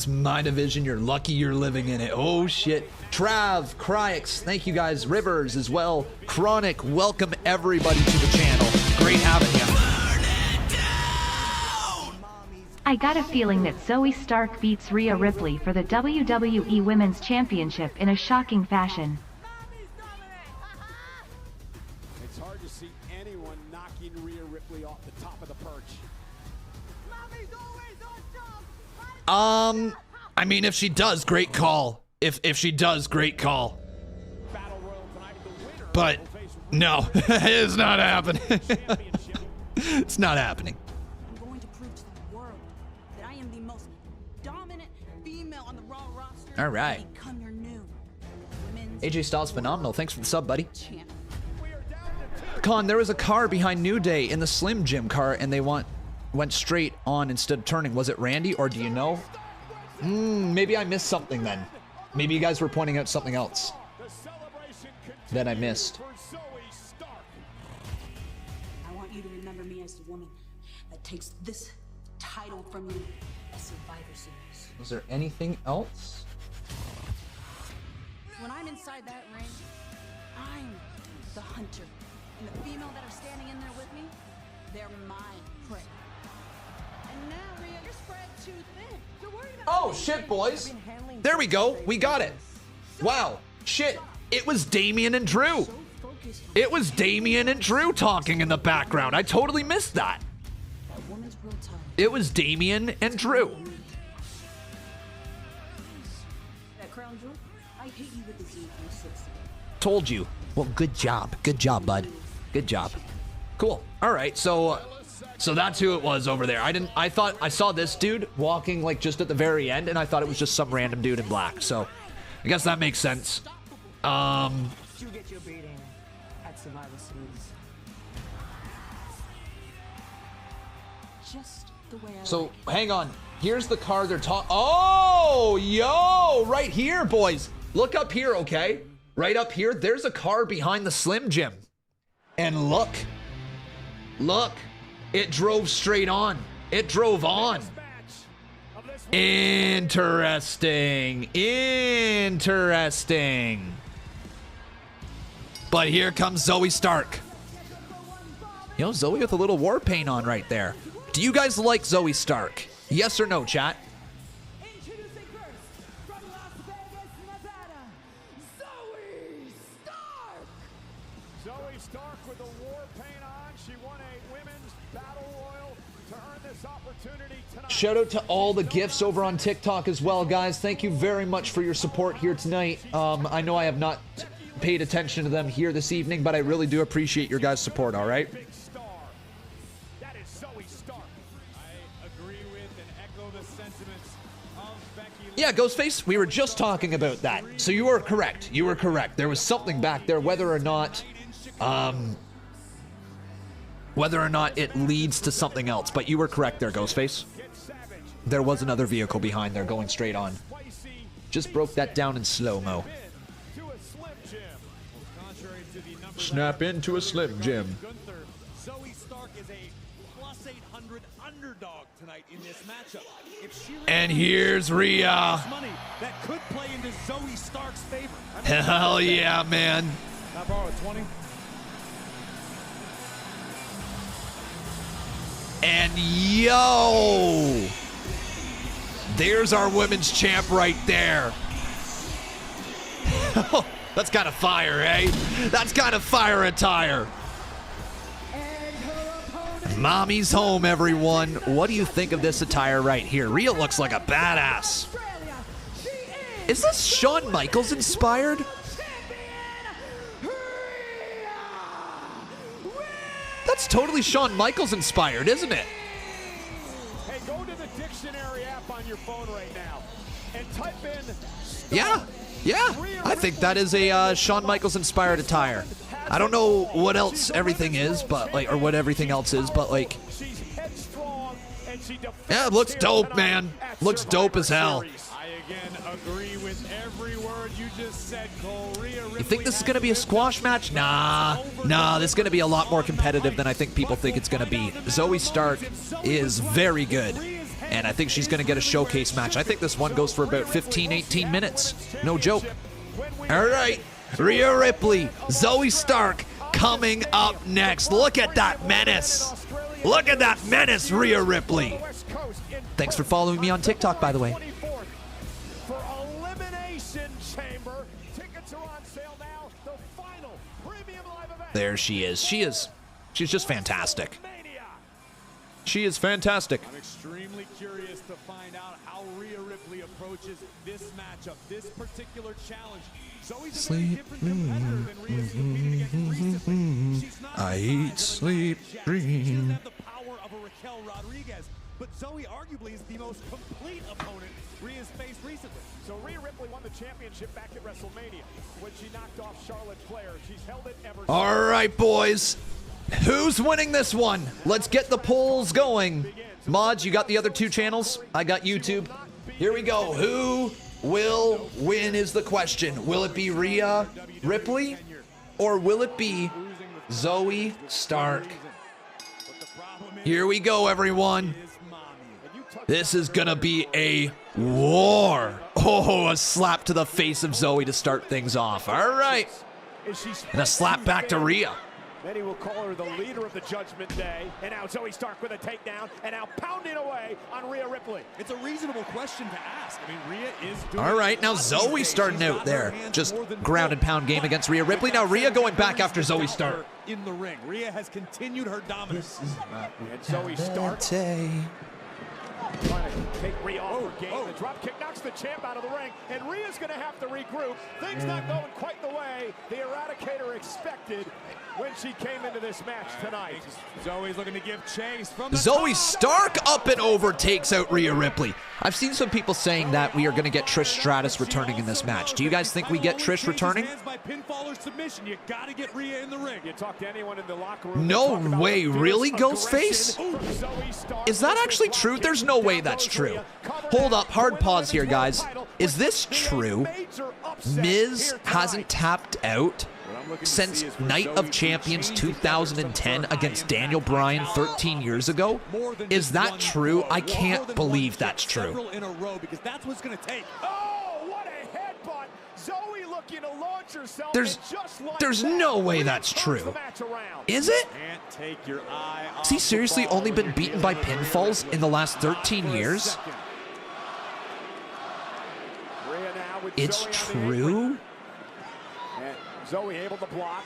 Speaker 1: It's my division. You're lucky you're living in it. Oh, shit. Trav, Cryx, thank you guys. Rivers as well. Chronic, welcome everybody to the channel. Great having you.
Speaker 2: I got a feeling that Zoe Stark beats Rhea Ripley for the WWE Women's Championship in a shocking fashion.
Speaker 15: It's hard to see anyone knocking Rhea Ripley off the top of the perch.
Speaker 1: I mean, if she does, great call. If she does, great call. But no, it's not happening. It's not happening.
Speaker 11: I'm going to prove to the world that I am the most dominant female on the Raw roster.
Speaker 1: All right.
Speaker 11: Become your new women's
Speaker 1: AJ Styles phenomenal. Thanks for the sub, buddy.
Speaker 11: champ.
Speaker 1: Con, there was a car behind New Day in the Slim Jim car, and they went straight on instead of turning. Was it Randy, or do you know? Maybe I missed something then. Maybe you guys were pointing out something else that I missed.
Speaker 11: I want you to remember me as the woman that takes this title from you at Survivor Series.
Speaker 1: Was there anything else?
Speaker 11: When I'm inside that ring, I'm the hunter. And the female that are standing in there with me, they're my prey. And now, Rhea, you're spread too thin. You're worried about
Speaker 1: Oh, shit, boys. There we go. We got it. Wow. Shit. It was Damian and Drew. It was Damian and Drew talking in the background. I totally missed that. It was Damian and Drew.
Speaker 11: That crown jewel, I hit you with the Z360.
Speaker 1: Told you. Well, good job. Good job, bud. Good job. Cool. All right. So that's who it was over there. I thought I saw this dude walking like just at the very end, and I thought it was just some random dude in black. So I guess that makes sense.
Speaker 24: You get your beating at Survivor Series.
Speaker 11: Just the way I
Speaker 1: So hang on. Here's the car they're talking. Oh, yo, right here, boys. Look up here, okay? Right up here. There's a car behind the Slim Jim. And look. Look. It drove straight on. It drove on. Interesting. Interesting. But here comes Zoe Stark. You know, Zoe with a little war paint on right there. Do you guys like Zoe Stark? Yes or no, chat?
Speaker 15: Zoe Stark with the war paint on. She won a women's battle royal to earn this opportunity tonight.
Speaker 1: Shout out to all the gifts over on TikTok as well, guys. Thank you very much for your support here tonight. I know I have not paid attention to them here this evening, but I really do appreciate your guys' support, all right?
Speaker 15: That is Zoe Stark. I agree with and echo the sentiments of Becky.
Speaker 1: Yeah, Ghostface, we were just talking about that. So you were correct. You were correct. There was something back there, whether or not it leads to something else. But you were correct there, Ghostface. There was another vehicle behind there going straight on. Just broke that down in slow-mo. Snap into a Slim Jim.
Speaker 6: Gunther, Zoe Stark is a plus 800 underdog tonight in this matchup. If she
Speaker 1: And here's Rhea.
Speaker 6: money, that could play into Zoe Stark's favor.
Speaker 1: Hell yeah, man.
Speaker 6: Can I borrow a 20?
Speaker 1: And yo, there's our women's champ right there. That's kind of fire, eh? That's kind of fire attire. Mommy's home, everyone. What do you think of this attire right here? Rhea looks like a badass. Is this Shawn Michaels inspired? That's totally Shawn Michaels inspired, isn't it?
Speaker 15: Hey, go to the dictionary app on your phone right now and type in.
Speaker 1: Yeah, I think that is a Shawn Michaels inspired attire. I don't know what else everything is, but like, or what everything else is, but like, yeah, it looks dope, man. Looks dope as hell.
Speaker 6: I again agree with every word you just said, Cole. Rhea
Speaker 1: You think this is gonna be a squash match? Nah, this is gonna be a lot more competitive than I think people think it's gonna be. Zoe Stark is very good. And I think she's going to get a showcase match. I think this one goes for about 15, 18 minutes. No joke. All right. Rhea Ripley, Zoe Stark coming up next. Look at that menace. Look at that menace, Rhea Ripley. Thanks for following me on TikTok, by the way. There she is. She's just fantastic. She is fantastic.
Speaker 6: I'm extremely curious to find out how Rhea Ripley approaches this matchup, this particular challenge. Zoe's a very different competitor than Rhea's competed against recently. She's not
Speaker 1: I eat, sleep, dream.
Speaker 6: She doesn't have the power of a Raquel Rodriguez, but Zoe arguably is the most complete opponent Rhea's faced recently.
Speaker 15: So Rhea Ripley won the championship back at WrestleMania when she knocked off Charlotte Flair. She's held it ever since.
Speaker 1: All right, boys. Who's winning this one? Let's get the polls going. Mods, you got the other two channels? I got YouTube. Here we go. Who will win is the question. Will it be Rhea Ripley or will it be Zoe Stark? Here we go, everyone. This is gonna be a war. Oh, a slap to the face of Zoe to start things off. All right. And a slap back to Rhea.
Speaker 15: Many will call her the leader of the Judgment Day. And now Zoe Stark with a takedown and now pounding away on Rhea Ripley.
Speaker 6: It's a reasonable question to ask. I mean, Rhea is doing
Speaker 1: all right, now Zoe starting out there. Just ground and pound game against Rhea Ripley. Now Rhea going back after Zoe Stark.
Speaker 6: In the ring, Rhea has continued her dominance.
Speaker 15: And Zoe Stark trying to take Rhea off her game. The drop kick knocks the champ out of the ring, and Rhea's going to have to regroup. Things not going quite the way the Eradicator expected when she came into this match tonight.
Speaker 6: Zoe's looking to give chase from
Speaker 1: Zoe Stark up and over takes out Rhea Ripley. I've seen some people saying that we are going to get Trish Stratus returning in this match. Do you guys think we get Trish returning?
Speaker 6: By pinfall or submission, you got to get Rhea in the ring.
Speaker 15: You talk to anyone in the locker room.
Speaker 1: No way, really, Ghostface? Is that actually true? There's no way that's true. Hold up, hard pause here, guys. Is this true? Miz hasn't tapped out since Night of Champions 2010 against Daniel Bryan 13 years ago? Is that true? I can't believe that's true.
Speaker 6: In a row because that's what's going to take.
Speaker 15: Oh, what a headbutt. Zoe looking to launch herself.
Speaker 1: There's no way that's true. Is it?
Speaker 6: Can't take your eye off
Speaker 1: Has he seriously only been beaten by pinfalls in the last 13 years? It's true?
Speaker 15: Zoe able to block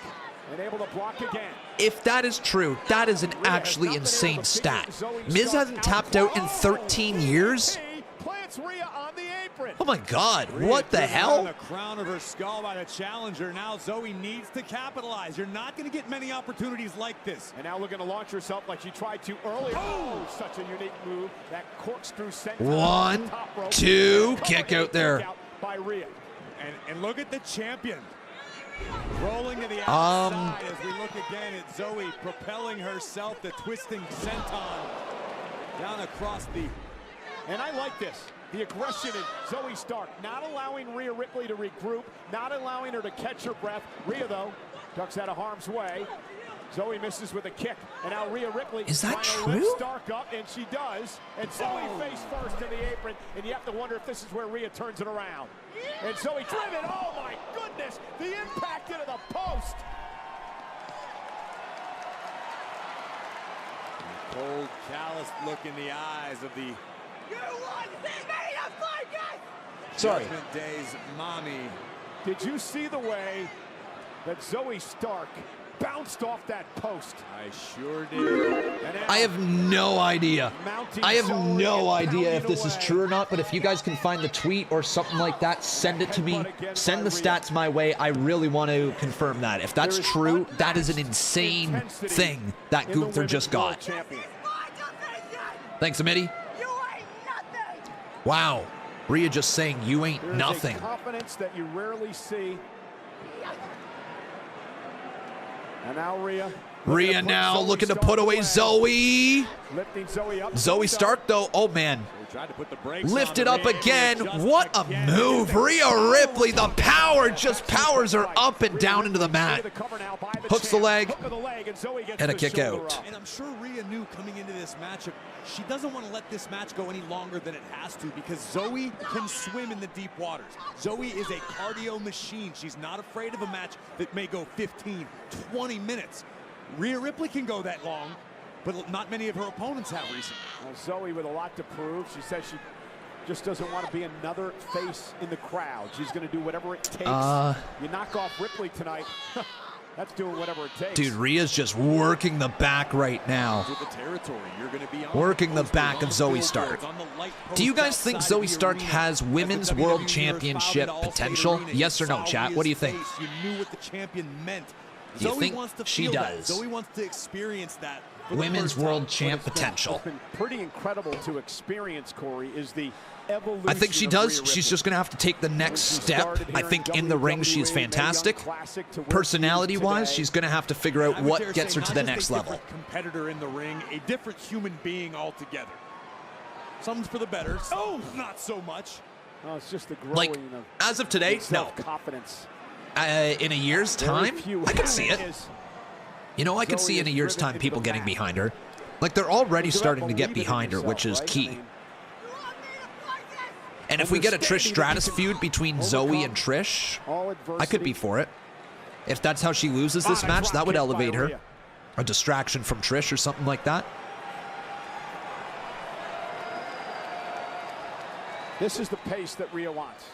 Speaker 15: and able to block again.
Speaker 1: If that is true, that is an actually insane stat. Miz hasn't tapped out in 13 years? Oh my God, what the hell?
Speaker 6: The crown of her skull by the challenger. Now Zoe needs to capitalize. You're not going to get many opportunities like this.
Speaker 15: And now looking to launch herself like she tried to earlier. Oh, such a unique move. That corkscrew sent.
Speaker 1: 1, 2, kick out there.
Speaker 15: By Rhea.
Speaker 6: And look at the champion. Rolling to the outside as we look again at Zoe propelling herself, the twisting senton down across the...
Speaker 15: And I like this. The aggression in Zoe Stark, not allowing Rhea Ripley to regroup, not allowing her to catch her breath. Rhea, though, ducks out of harm's way. Zoe misses with a kick, and now Rhea Ripley
Speaker 1: is that
Speaker 15: trying to
Speaker 1: true?
Speaker 15: lift Stark up, and she does. And Zoe face first in the apron, and you have to wonder if this is where Rhea turns it around. And Zoe driven, oh my goodness, the impact into the post.
Speaker 6: Cold, callous look in the eyes of the
Speaker 1: Sorry.
Speaker 6: Judgment Day's mommy.
Speaker 15: Did you see the way that Zoe Stark bounced off that post?
Speaker 6: I sure did.
Speaker 1: I have no idea. I have no idea if this is true or not, but if you guys can find the tweet or something like that, send it to me. Send the stats my way. I really want to confirm that. If that's true, that is an insane thing that Gunther just got. Thanks, Amitty. Wow. Rhea just saying, you ain't nothing.
Speaker 15: Confidence that you rarely see. And now Rhea
Speaker 1: Rhea now looking to put away Zoe. Zoe Stark, though. Oh, man. Lifted up again. What a move. Rhea Ripley, the power just powers her up and down into the mat. Hooks the leg and a kick out.
Speaker 6: And I'm sure Rhea knew coming into this matchup, she doesn't want to let this match go any longer than it has to because Zoe can swim in the deep waters. Zoe is a cardio machine. She's not afraid of a match that may go 15, 20 minutes. Rhea Ripley can go that long, but not many of her opponents have recently.
Speaker 15: Zoe with a lot to prove. She says she just doesn't want to be another face in the crowd. She's going to do whatever it takes. You knock off Ripley tonight, that's doing whatever it takes.
Speaker 1: Dude, Rhea's just working the back right now. Working the back of Zoe Stark. Do you guys think Zoe Stark has Women's World Championship potential? Yes or no, chat? What do you think?
Speaker 6: You knew what the champion meant.
Speaker 1: Do you
Speaker 6: Zoe
Speaker 1: think
Speaker 6: wants to
Speaker 1: she
Speaker 6: feel that.
Speaker 1: does?
Speaker 6: Zoe wants to experience that. for the
Speaker 1: Women's
Speaker 6: first time.
Speaker 1: World Champ potential.
Speaker 15: It's been pretty incredible to experience, Corey, is the evolution.
Speaker 1: I think she
Speaker 15: of
Speaker 1: does.
Speaker 15: Rhea
Speaker 1: She's
Speaker 15: Ripley.
Speaker 1: just going to have to take the next step. I think in the ring she's fantastic. Personality-wise, she's going to have to figure out what gets her to the next level.
Speaker 6: Competitor in the ring, a different human being altogether. Some's for the better. Oh, not so much.
Speaker 15: Oh, it's just the growing
Speaker 1: Like,
Speaker 15: of
Speaker 1: as of today, no.
Speaker 15: confidence.
Speaker 1: In a year's time, I could see it. You know, I could see in a year's time people getting behind her. Like, they're already starting to get behind her, which is key. And if we get a Trish Stratus feud between Zoe and Trish, I could be for it. If that's how she loses this match, that would elevate her. A distraction from Trish or something like that.
Speaker 15: This is the pace that Rhea wants.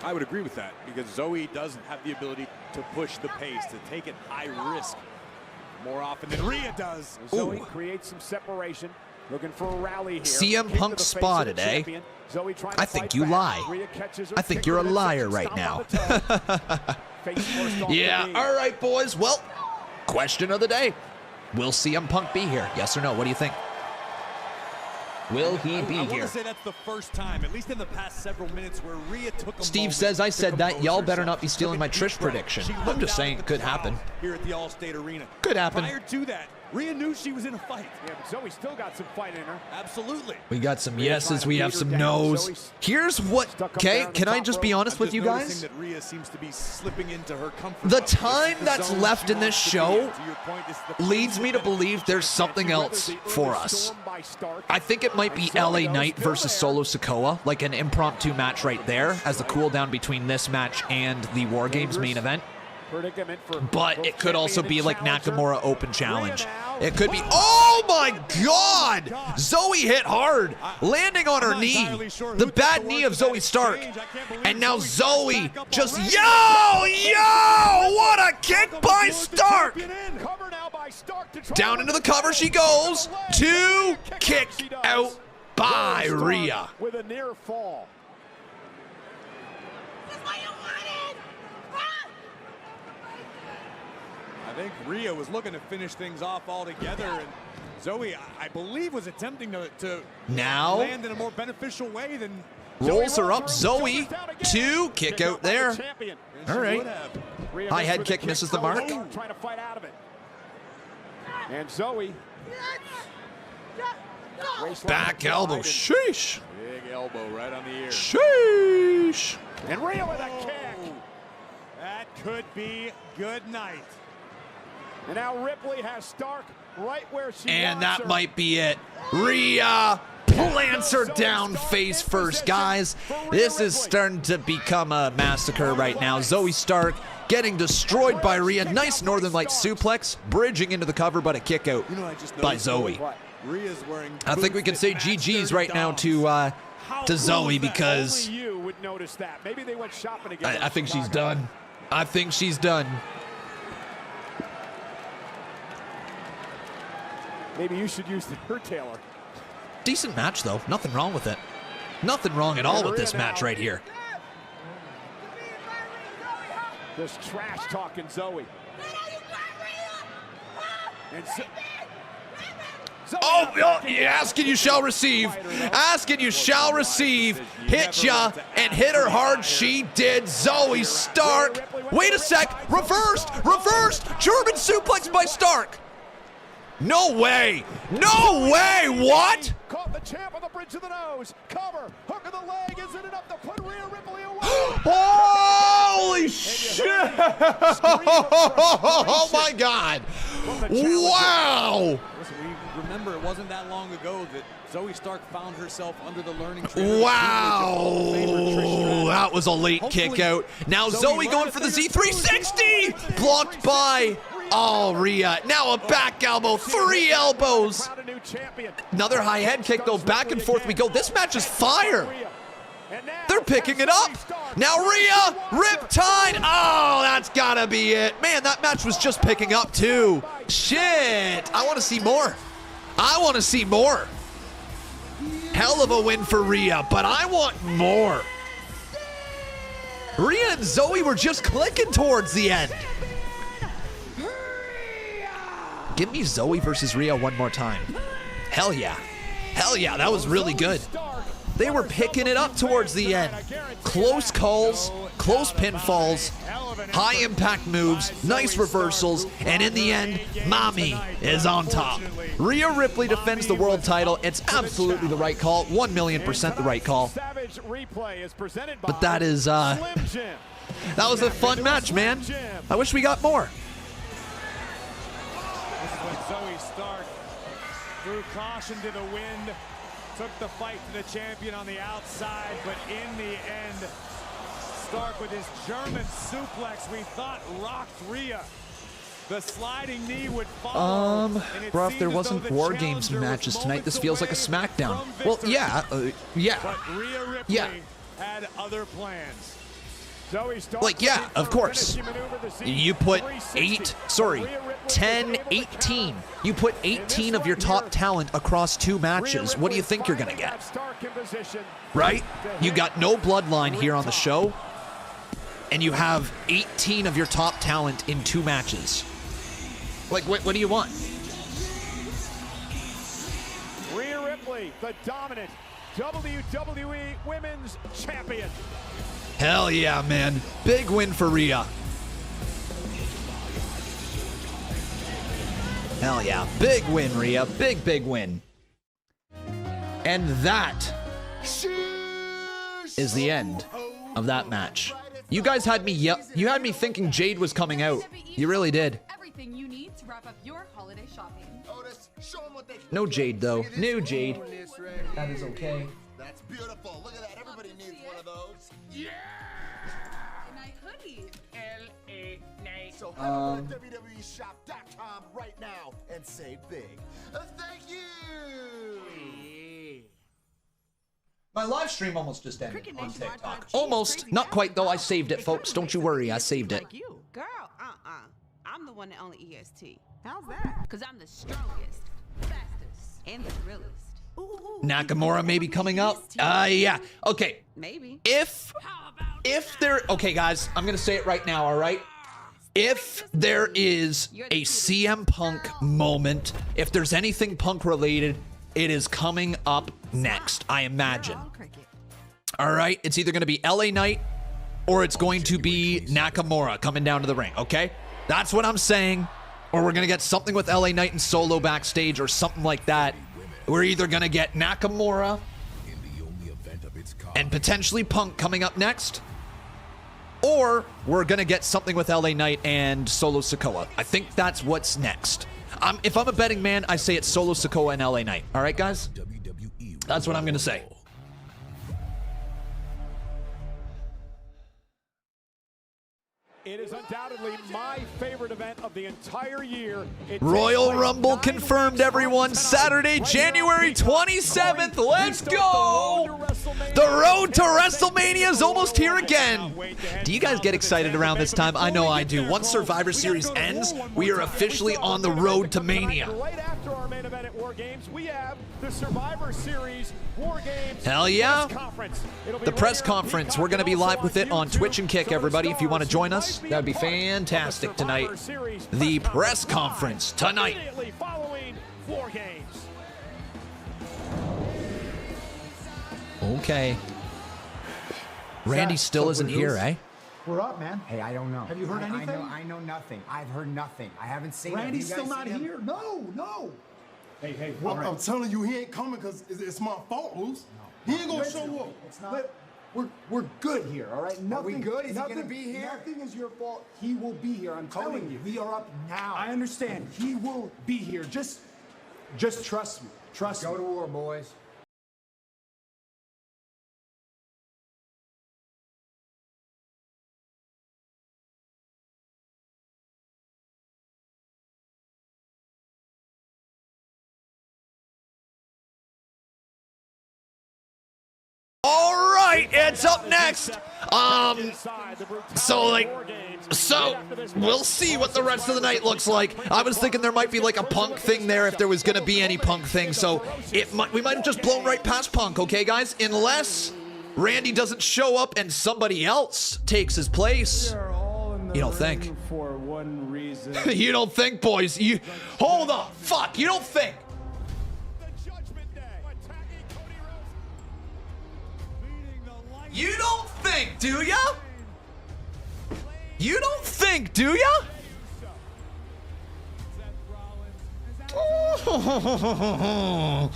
Speaker 5: I would agree with that because Zoe does have the ability to push the pace, to take it high risk more often than Rhea does.
Speaker 15: Zoe creates some separation, looking for a rally here.
Speaker 1: CM Punk spotted, eh? I think you lie. I think you're a liar right now. Yeah, all right, boys. Well, question of the day. Will CM Punk be here? Yes or no? What do you think? Will he be
Speaker 6: I want
Speaker 1: here?
Speaker 6: to say that's the first time, at least in the past several minutes, where Rhea took a
Speaker 1: Steve
Speaker 6: moment
Speaker 1: says I
Speaker 6: to
Speaker 1: said that.
Speaker 6: compose
Speaker 1: Y'all better
Speaker 6: herself.
Speaker 1: not be stealing my Trish prediction. I'm just saying it could happen.
Speaker 6: Here at the Allstate Arena.
Speaker 1: Could happen.
Speaker 6: Prior to that, Rhea knew she was in a fight.
Speaker 15: Yeah, but Zoe still got some fight in her.
Speaker 6: Absolutely.
Speaker 1: We got some yeses, we have some nos. Here's what, okay, can I just be honest with you guys?
Speaker 6: That Rhea seems to be slipping into her comfort
Speaker 1: The
Speaker 6: zone.
Speaker 1: time that's left in this show leads me to believe there's something else for us. I think it might be LA Knight versus Solo Sikoa, like an impromptu match right there as the cool down between this match and the War Games main event. But it could also be like Nakamura Open Challenge. It could be, oh my God! Zoe hit hard, landing on her knee. The bad knee of Zoe Stark. And now Zoe just, yo! What a kick by Stark! Down into the cover she goes. 2 kick out by Rhea.
Speaker 15: With a near fall.
Speaker 6: I think Rhea was looking to finish things off altogether, and Zoe, I believe, was attempting to
Speaker 1: Now
Speaker 6: land in a more beneficial way than
Speaker 1: rolls her up. Zoe, 2 kick out there. All right. High head kick misses the mark.
Speaker 15: Trying to fight out of it. And Zoe.
Speaker 1: Back elbow. Sheesh.
Speaker 6: Big elbow right on the ear.
Speaker 1: Sheesh.
Speaker 15: And Rhea with a kick.
Speaker 6: That could be good night.
Speaker 15: And now Ripley has Stark right where she
Speaker 1: And
Speaker 15: wants
Speaker 1: that
Speaker 15: her.
Speaker 1: might be it. Rhea plants her down face first. Guys, this is starting to become a massacre right now. Zoe Stark getting destroyed by Rhea. Nice Northern Lights suplex, bridging into the cover, but a kick out by Zoe.
Speaker 6: Rhea's wearing
Speaker 1: I think we can say GG's right now to Zoe because
Speaker 15: Only you would notice that. Maybe they went shopping together.
Speaker 1: I think she's done. I think she's done.
Speaker 15: Maybe you should use her tailor.
Speaker 1: Decent match, though. Nothing wrong with it. Nothing wrong at all with this match right here.
Speaker 15: Just trash talking Zoe. And
Speaker 1: Oh, ask and you shall receive. Ask and you shall receive. Hit ya and hit her hard. She did. Zoe Stark Wait a sec. Reversed. German suplex by Stark. No way. No way. What?
Speaker 15: Caught the champ on the bridge of the nose. Cover. Hook of the leg. Is it enough to put Rhea Ripley away?
Speaker 1: Holy shit. Oh my God. Wow.
Speaker 6: Listen, we remember it wasn't that long ago that Zoe Stark found herself under the learning tree.
Speaker 1: Wow. That was a late kick out. Now Zoe going for the Z360. Blocked by... Oh, Rhea. Now a back elbow. 3 elbows. Another high head kick, though. Back and forth we go. This match is fire. They're picking it up. Now Rhea. Riptide. Oh, that's got to be it. Man, that match was just picking up, too. Shit. I want to see more. Hell of a win for Rhea, but I want more. Rhea and Zoe were just clicking towards the end. Give me Zoe versus Rhea one more time. Hell yeah. Hell yeah, that was really good. They were picking it up towards the end. Close calls, close pinfalls, high impact moves, nice reversals, and in the end, Mommy is on top. Rhea Ripley defends the world title. It's absolutely the right call, 1,000,000% the right call. But that is, that was a fun match, man. I wish we got more.
Speaker 15: This is when Zoe Stark threw caution to the wind, took the fight to the champion on the outside, but in the end, Stark with his German suplex we thought rocked Rhea. The sliding knee would follow.
Speaker 1: Bro, if there wasn't War Games matches tonight, this feels like a SmackDown. Well, yeah.
Speaker 15: But Rhea Ripley had other plans.
Speaker 1: Like, yeah, of course. You put 10, 18. You put 18 of your top talent across 2 matches. What do you think you're going to get? Right? You got no bloodline here on the show, and you have 18 of your top talent in 2 matches. Like, what do you want?
Speaker 15: Rhea Ripley, the dominant WWE Women's Champion.
Speaker 1: Hell yeah, man. Big win for Rhea. Hell yeah. Big win, Rhea. Big win. And that is the end of that match. You guys had me you had me thinking Jade was coming out. You really did.
Speaker 11: Everything you need to wrap up your holiday shopping.
Speaker 1: No Jade, though. No Jade. That is okay.
Speaker 17: That's beautiful. Look at that. Everybody needs one of those. Yeah!
Speaker 11: Night hoodie.
Speaker 17: L.A. Night. So head over to WWEshop.com right now and save big. Thank you!
Speaker 1: My live stream almost just ended on TikTok. Almost. Not quite, though. I saved it, folks. Don't you worry. I saved it.
Speaker 9: You. Girl, I'm the one that only EST. How's that? Because I'm the strongest, fastest, and the realest.
Speaker 1: Nakamura maybe coming up. Yeah. Okay.
Speaker 9: Maybe.
Speaker 1: If there, okay, guys, I'm gonna say it right now. All right. If there is a CM Punk moment, if there's anything Punk related, it is coming up next, I imagine. All right. It's either gonna be LA Knight or it's going to be Nakamura coming down to the ring. Okay. That's what I'm saying. Or we're gonna get something with LA Knight and Solo backstage or something like that. We're either going to get Nakamura and potentially Punk coming up next, or we're going to get something with LA Knight and Solo Sikoa. I think that's what's next. If I'm a betting man, I say it's Solo Sikoa and LA Knight. All right, guys? That's what I'm going to say.
Speaker 15: It is undoubtedly my favorite event of the entire year.
Speaker 1: Royal Rumble confirmed, everyone. Saturday, January 27th. Let's go! The road to WrestleMania is almost here again. Do you guys get excited around this time? I know I do. Once Survivor Series ends, we are officially on the road to Mania.
Speaker 15: Right after our main event at War Games, we have the Survivor Series War Games.
Speaker 1: Hell yeah.
Speaker 15: Press conference.
Speaker 1: The press conference. We're going to be live with it on Twitch and Kick, everybody. If you want to join us, that would be fantastic tonight. The press conference tonight.
Speaker 15: Following War Games.
Speaker 1: Okay. Randy still isn't here, eh?
Speaker 18: We're up, man.
Speaker 3: Hey, I don't know.
Speaker 18: Have you heard anything?
Speaker 3: I know nothing. I've heard nothing. I haven't seen
Speaker 18: Randy's
Speaker 3: him.
Speaker 18: still not here? No.
Speaker 20: Hey, I'm telling you, he ain't coming because it's my fault, Moose. He ain't gonna show up.
Speaker 18: It's not. We're good here, all right? Nothing,
Speaker 3: Are we good? Is he
Speaker 18: nothing,
Speaker 3: gonna be here?
Speaker 18: Nothing is your fault. He will be here. I'm telling you. We are up now.
Speaker 13: I understand. He will be here. Just trust me. Trust me.
Speaker 3: Go to war, boys.
Speaker 1: All right, it's up next. So we'll see what the rest of the night looks like. I was thinking there might be like a Punk thing there if there was going to be any Punk thing. So we might have just blown right past Punk, okay, guys? Unless Randy doesn't show up and somebody else takes his place. You don't think?
Speaker 5: For one reason.
Speaker 1: You don't think, boys? Hold on. Fuck. You don't think? You don't think, do ya? You don't think, do ya? Well,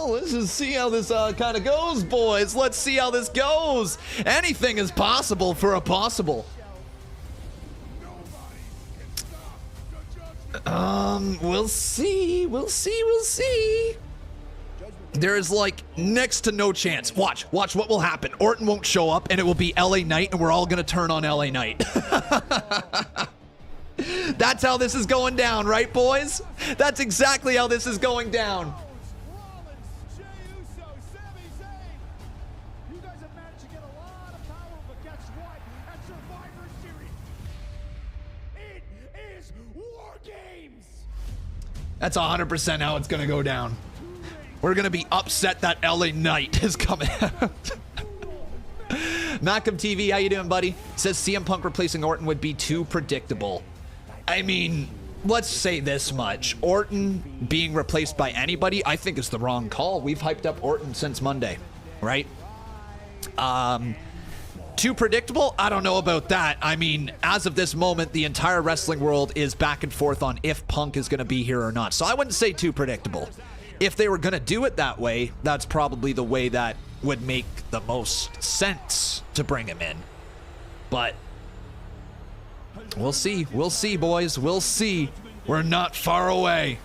Speaker 1: let's just see how this kind of goes, boys. Let's see how this goes. Anything is possible for a possible. We'll see. There is like next to no chance. Watch what will happen. Orton won't show up and it will be LA Knight and we're all gonna turn on LA Knight. That's how this is going down, right, boys? That's exactly how this is going down. That's 100% how it's gonna go down. We're gonna be upset that LA Knight is coming out. Macam TV, how you doing, buddy? Says CM Punk replacing Orton would be too predictable. I mean, let's say this much. Orton being replaced by anybody, I think is the wrong call. We've hyped up Orton since Monday, right? Too predictable? I don't know about that. I mean, as of this moment, the entire wrestling world is back and forth on if Punk is gonna be here or not. So I wouldn't say too predictable. If they were going to do it that way, that's probably the way that would make the most sense to bring him in. But we'll see. We'll see, boys. We'll see. We're not far away.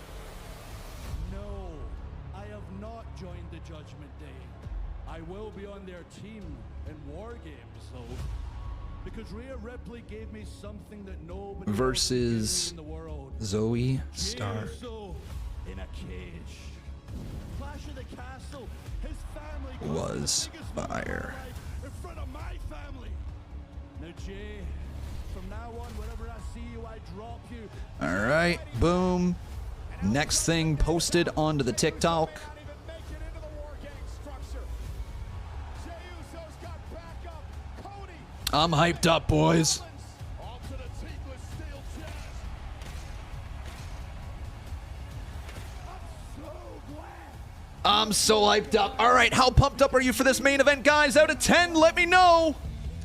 Speaker 5: No, I have not joined the Judgment Day. I will be on their team in War Games, though. Because Rhea Ripley gave me something that nobody
Speaker 1: versus
Speaker 5: in the world.
Speaker 1: Zoe Stark.
Speaker 5: In a cage. Clash of the Castle. His family
Speaker 1: Was fire.
Speaker 5: In front of my family. Now, Jay, from now on, whenever I see you, I drop you.
Speaker 1: All right, boom. Next thing posted onto the TikTok. I'm hyped up, boys. I'm so hyped up. All right, how pumped up are you for this main event, guys? Out of 10, let me know.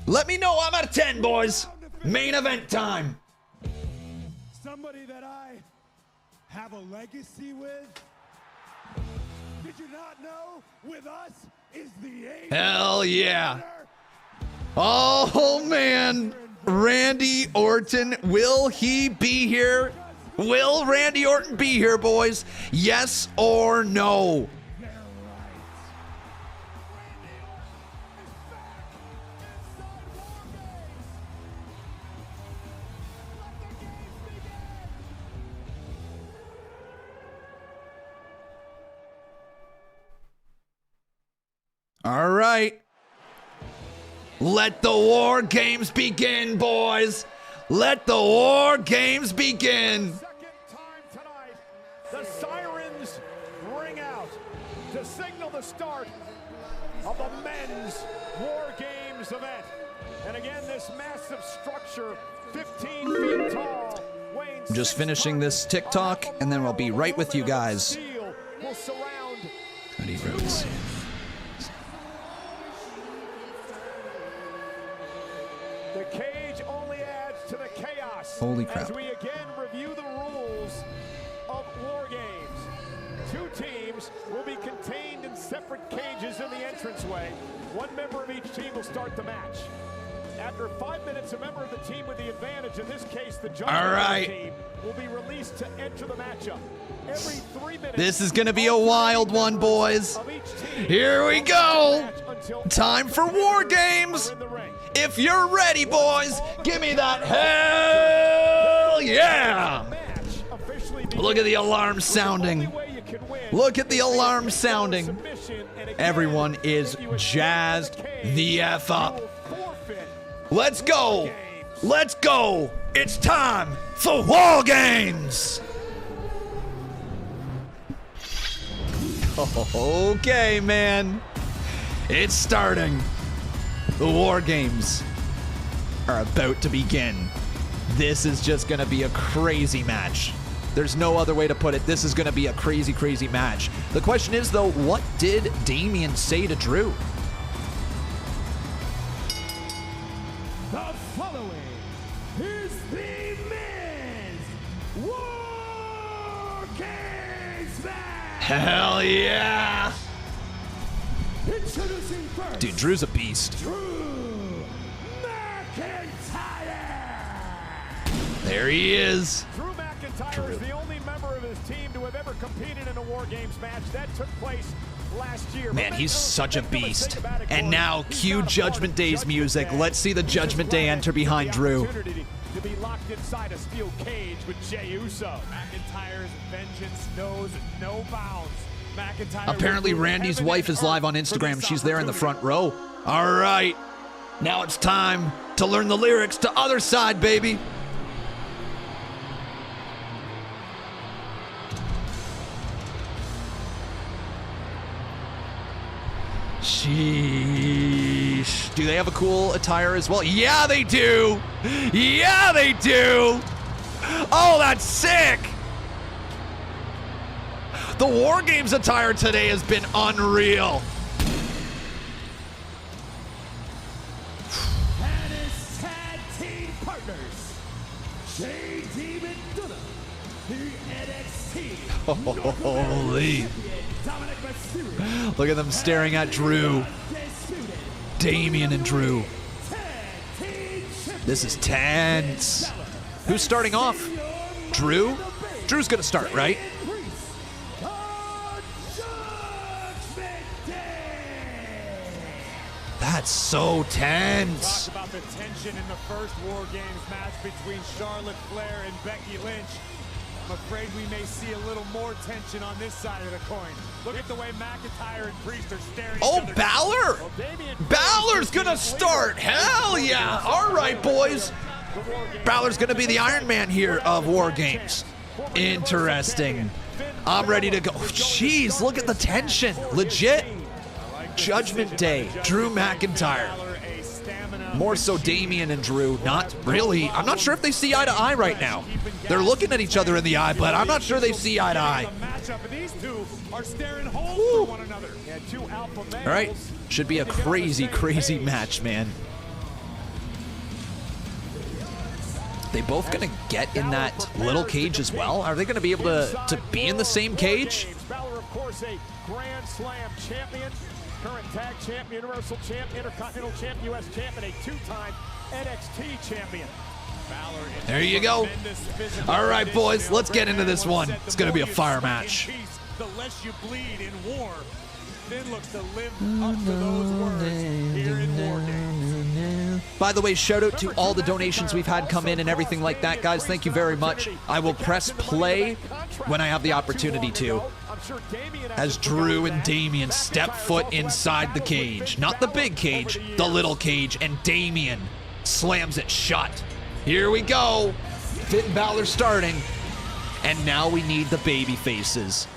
Speaker 1: Let me know. I'm out of 10, boys. Main event time.
Speaker 13: Somebody that I have a legacy with. Did you not know? With us is the A.
Speaker 1: Hell yeah. Oh, man. Randy Orton, will he be here? Will Randy Orton be here, boys? Yes or no? All right. Let the war games begin, boys. Let the war games begin.
Speaker 15: The sirens ring out to signal the start of the men's War Games event. And again, this massive structure, 15 feet tall, weighing
Speaker 1: I'm just finishing this TikTok, and then I'll be right with you guys.
Speaker 15: will surround
Speaker 1: Cody Rhodes. Holy crap.
Speaker 15: As we again review the rules of War Games. 2 teams will be contained in separate cages in the entranceway. 1 member of each team will start the match. After 5 minutes, a member of the team with the advantage, in this case the judge team, will be released to enter the matchup. Every 3 minutes.
Speaker 1: This is going to be a wild one, boys. Here we go. Time for War Games. If you're ready, boys, give me that hell yeah. Look at the alarm sounding. Look at the alarm sounding. Everyone is jazzed the F up. Let's go. Let's go. It's time for War Games. Okay, man. It's starting. The War Games are about to begin. This is just going to be a crazy match. There's no other way to put it. This is going to be a crazy, crazy match. The question is, though, what did Damian say to Drew?
Speaker 13: The following is the men's War Games match.
Speaker 1: Hell yeah!
Speaker 13: Introducing first,
Speaker 1: Dude, Drew's a beast.
Speaker 13: Drew McIntyre.
Speaker 1: There he is.
Speaker 15: Drew McIntyre is the only member of his team to have ever competed in a War Games match. That took place last year.
Speaker 1: Man, he's such a beast. And now, cue Judgment Day's music. Let's see the Judgment Day enter behind Drew.
Speaker 15: To be locked inside a steel cage with Jey Uso. McIntyre's vengeance knows no bounds.
Speaker 1: Apparently, Randy's wife is live on Instagram. She's there in the front row. All right. Now it's time to learn the lyrics to Other Side, baby. Sheesh. Do they have a cool attire as well? Yeah, they do. Yeah, they do. Oh, that's sick. The War Games attire today has been unreal.
Speaker 13: And his tag team partners, JD and Gunther, the NXT.
Speaker 1: Holy. Look at them staring at Drew. Damian and Drew. This is tense. Who's starting off? Drew? Drew's gonna start, right? That's so tense.
Speaker 15: Talk about the tension in the first War Games match between Charlotte Flair and Becky Lynch. I'm afraid we may see a little more tension on this side of the coin. Look at the way McIntyre and Priest are staring.
Speaker 1: Oh, Balor! Balor's gonna start. Hell yeah. All right, boys. Balor's gonna be the Iron Man here of War Games. Interesting. I'm ready to go. Jeez, look at the tension. Legit. Judgment Day, Drew McIntyre. More so Damian and Drew. Not really. I'm not sure if they see eye to eye right now. They're looking at each other in the eye, but I'm not sure they see eye to eye. All right. Should be a crazy, crazy match, man. They both going to get in that little cage as well? Are they going to be able to be in the same cage?
Speaker 15: Balor, of course, a Grand Slam champion. Current tag champ, Universal champ, Intercontinental champ, US champ, and a 2-time NXT champion.
Speaker 1: There you go. All right, boys, let's get into this one. It's going to be a fire match.
Speaker 15: The less you bleed in war, Finn looks to live up to those words here in War Games.
Speaker 1: By the way, shout out to all the donations we've had come in and everything like that, guys. Thank you very much. I will press play when I have the opportunity to, as Drew and Damian step foot inside the cage. Not the big cage, the little cage, and Damian slams it shut. Here we go. Finn Balor starting, and now we need the baby faces.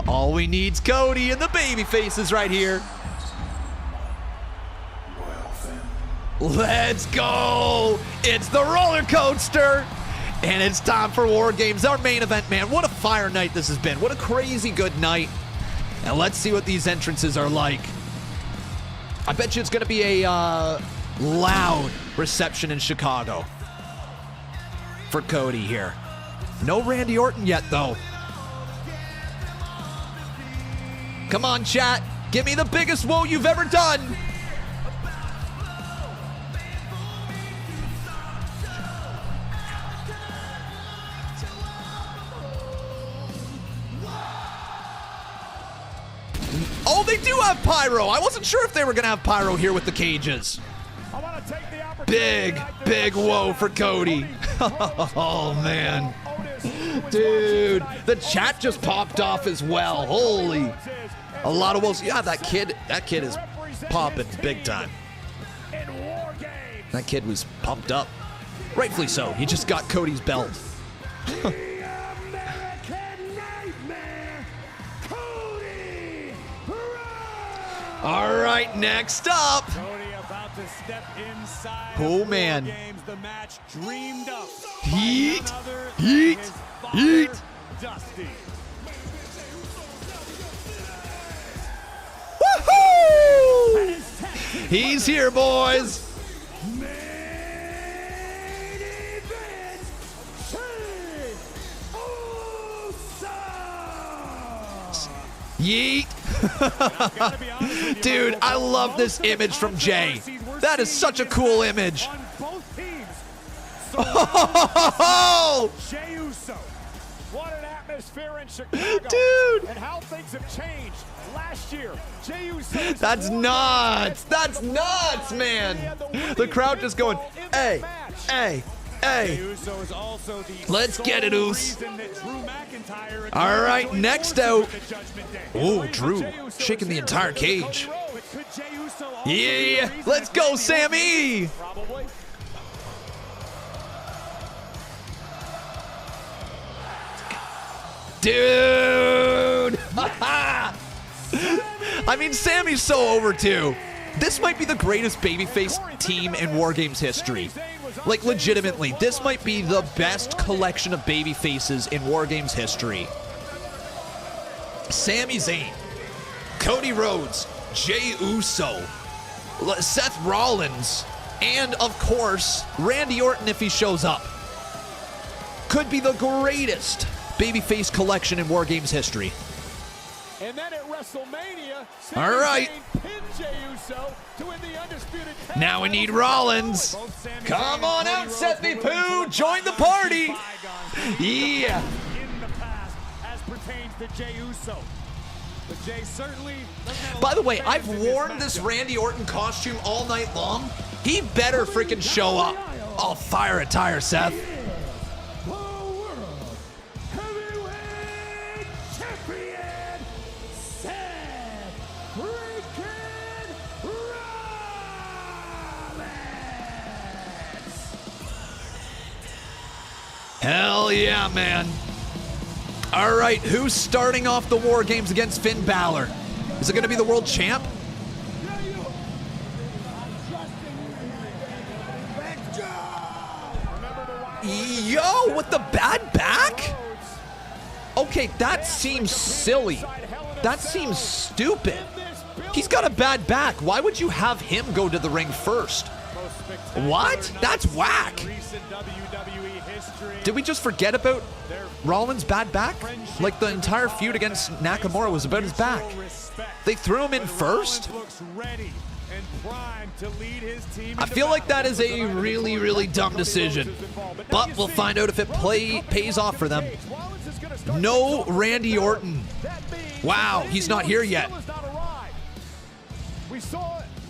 Speaker 1: All we need's Cody and the baby faces right here. Let's go! It's the roller coaster! And it's time for War Games, our main event, man. What a fire night this has been. What a crazy good night. And let's see what these entrances are like. I bet you it's going to be a loud reception in Chicago. for Cody here. No Randy Orton yet, though. Come on, chat. Give me the biggest whoa you've ever done. Oh, they do have pyro. I wasn't sure if they were going to have pyro here with the cages. Big whoa for Cody. Oh, man. Dude, the chat just popped off as well. Holy. A lot of woes. Yeah, that kid is popping big time. That kid was pumped up. Rightfully so. He just got Cody's belt. All right, next up. Oh, man. Heat. Woohoo! He's here, boys. Yeet. Dude, I love this image from Jay. That is such a cool image. Oh!
Speaker 15: Jey Uso. What an atmosphere in Chicago.
Speaker 1: Dude.
Speaker 15: And how things have changed. Last year, Jey Uso.
Speaker 1: That's nuts. That's nuts, man. The crowd just going, hey, hey, hey. Let's get it, Oos. All right, next out. Oh, Drew shaking the entire cage. Yeah, let's go, Sammy. Dude. I mean, Sammy's so over too. This might be the greatest babyface team in War Games history. Like, legitimately, this might be the best collection of babyfaces in War Games history. Sami Zayn, Cody Rhodes, Jey Uso, Seth Rollins, and, of course, Randy Orton if he shows up. Could be the greatest babyface collection in War Games history.
Speaker 15: And then at WrestleMania,
Speaker 1: all right. Now we need Rollins. Come on out, Sethy Poo. Join the party. Yeah. By the way, I've worn this Randy Orton costume all night long. He better freaking show up. I'll fire a tire, Seth. Hell yeah, man. All right, who's starting off the War Games against Finn Balor? Is it going to be the world champ? Yo, with the bad back? Okay, that seems silly. That seems stupid. He's got a bad back. Why would you have him go to the ring first? What? That's whack. Did we just forget about Rollins' bad back? Like, the entire feud against Nakamura was about his back. They threw him in first? I feel like that is a really, really dumb decision. But we'll find out if it pays off for them. No Randy Orton. Wow, he's not here yet.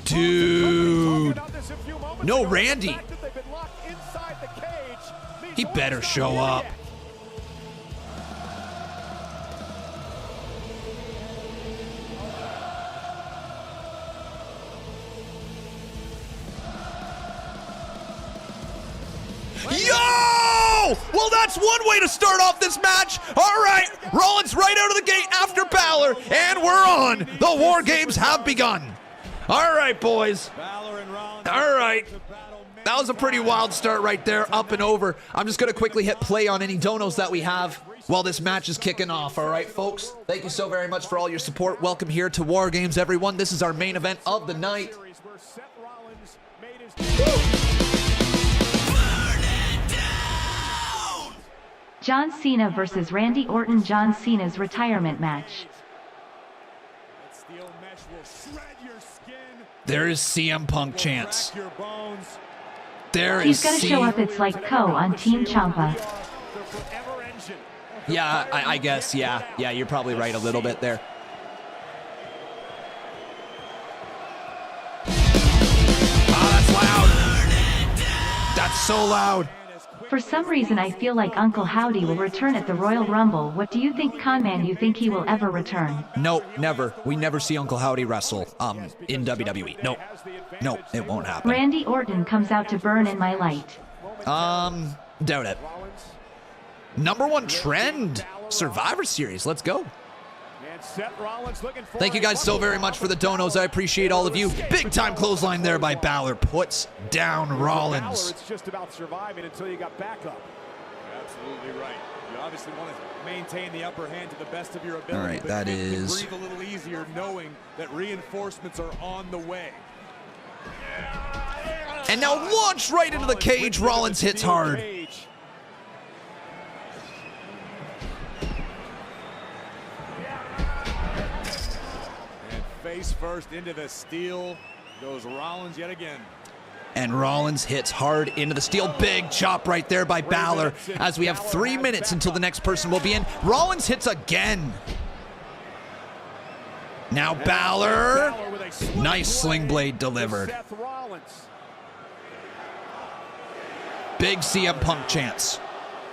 Speaker 1: Dude. No Randy. He better show up. Yo! Well, that's one way to start off this match. All right, Rollins right out of the gate after Balor, and we're on. The War Games have begun. All right, boys. All right. That was a pretty wild start right there, up and over. I'm just going to quickly hit play on any donos that we have while this match is kicking off. All right, folks? Thank you so very much for all your support. Welcome here to War Games, everyone. This is our main event of the night.
Speaker 2: John Cena versus Randy Orton. John Cena's retirement match.
Speaker 1: There is CM Punk chance. There
Speaker 2: He's
Speaker 1: is
Speaker 2: gonna show up. It's like Co on Team Ciampa.
Speaker 1: Yeah, I guess. Yeah, you're probably right a little bit there. That's so loud.
Speaker 2: For some reason I feel like Uncle Howdy will return at the Royal Rumble. What do you think, Conman? You think he will ever return?
Speaker 1: No, never. We never see Uncle Howdy wrestle in WWE. Nope. Nope, it won't happen.
Speaker 2: Randy Orton comes out to burn in my light.
Speaker 1: Doubt it. #1 trend. Survivor Series. Let's go. Thank you guys so very much for the donos. I appreciate all of you. Big time clothesline there by Balor. Puts down Rollins.
Speaker 15: It's just about surviving until you got backup.
Speaker 6: Absolutely right. You obviously want to maintain the upper hand to the best of your ability.
Speaker 1: All right, that is.
Speaker 6: Breathe a little easier knowing that reinforcements are on the way.
Speaker 1: And now launched right into the cage. Rollins hits hard.
Speaker 6: Face first into the steel goes Rollins yet again.
Speaker 1: And Rollins hits hard into the steel. Big chop right there by Balor as we have 3 minutes until the next person will be in. Rollins hits again. Now Balor. Nice sling blade delivered. Big CM Punk chance.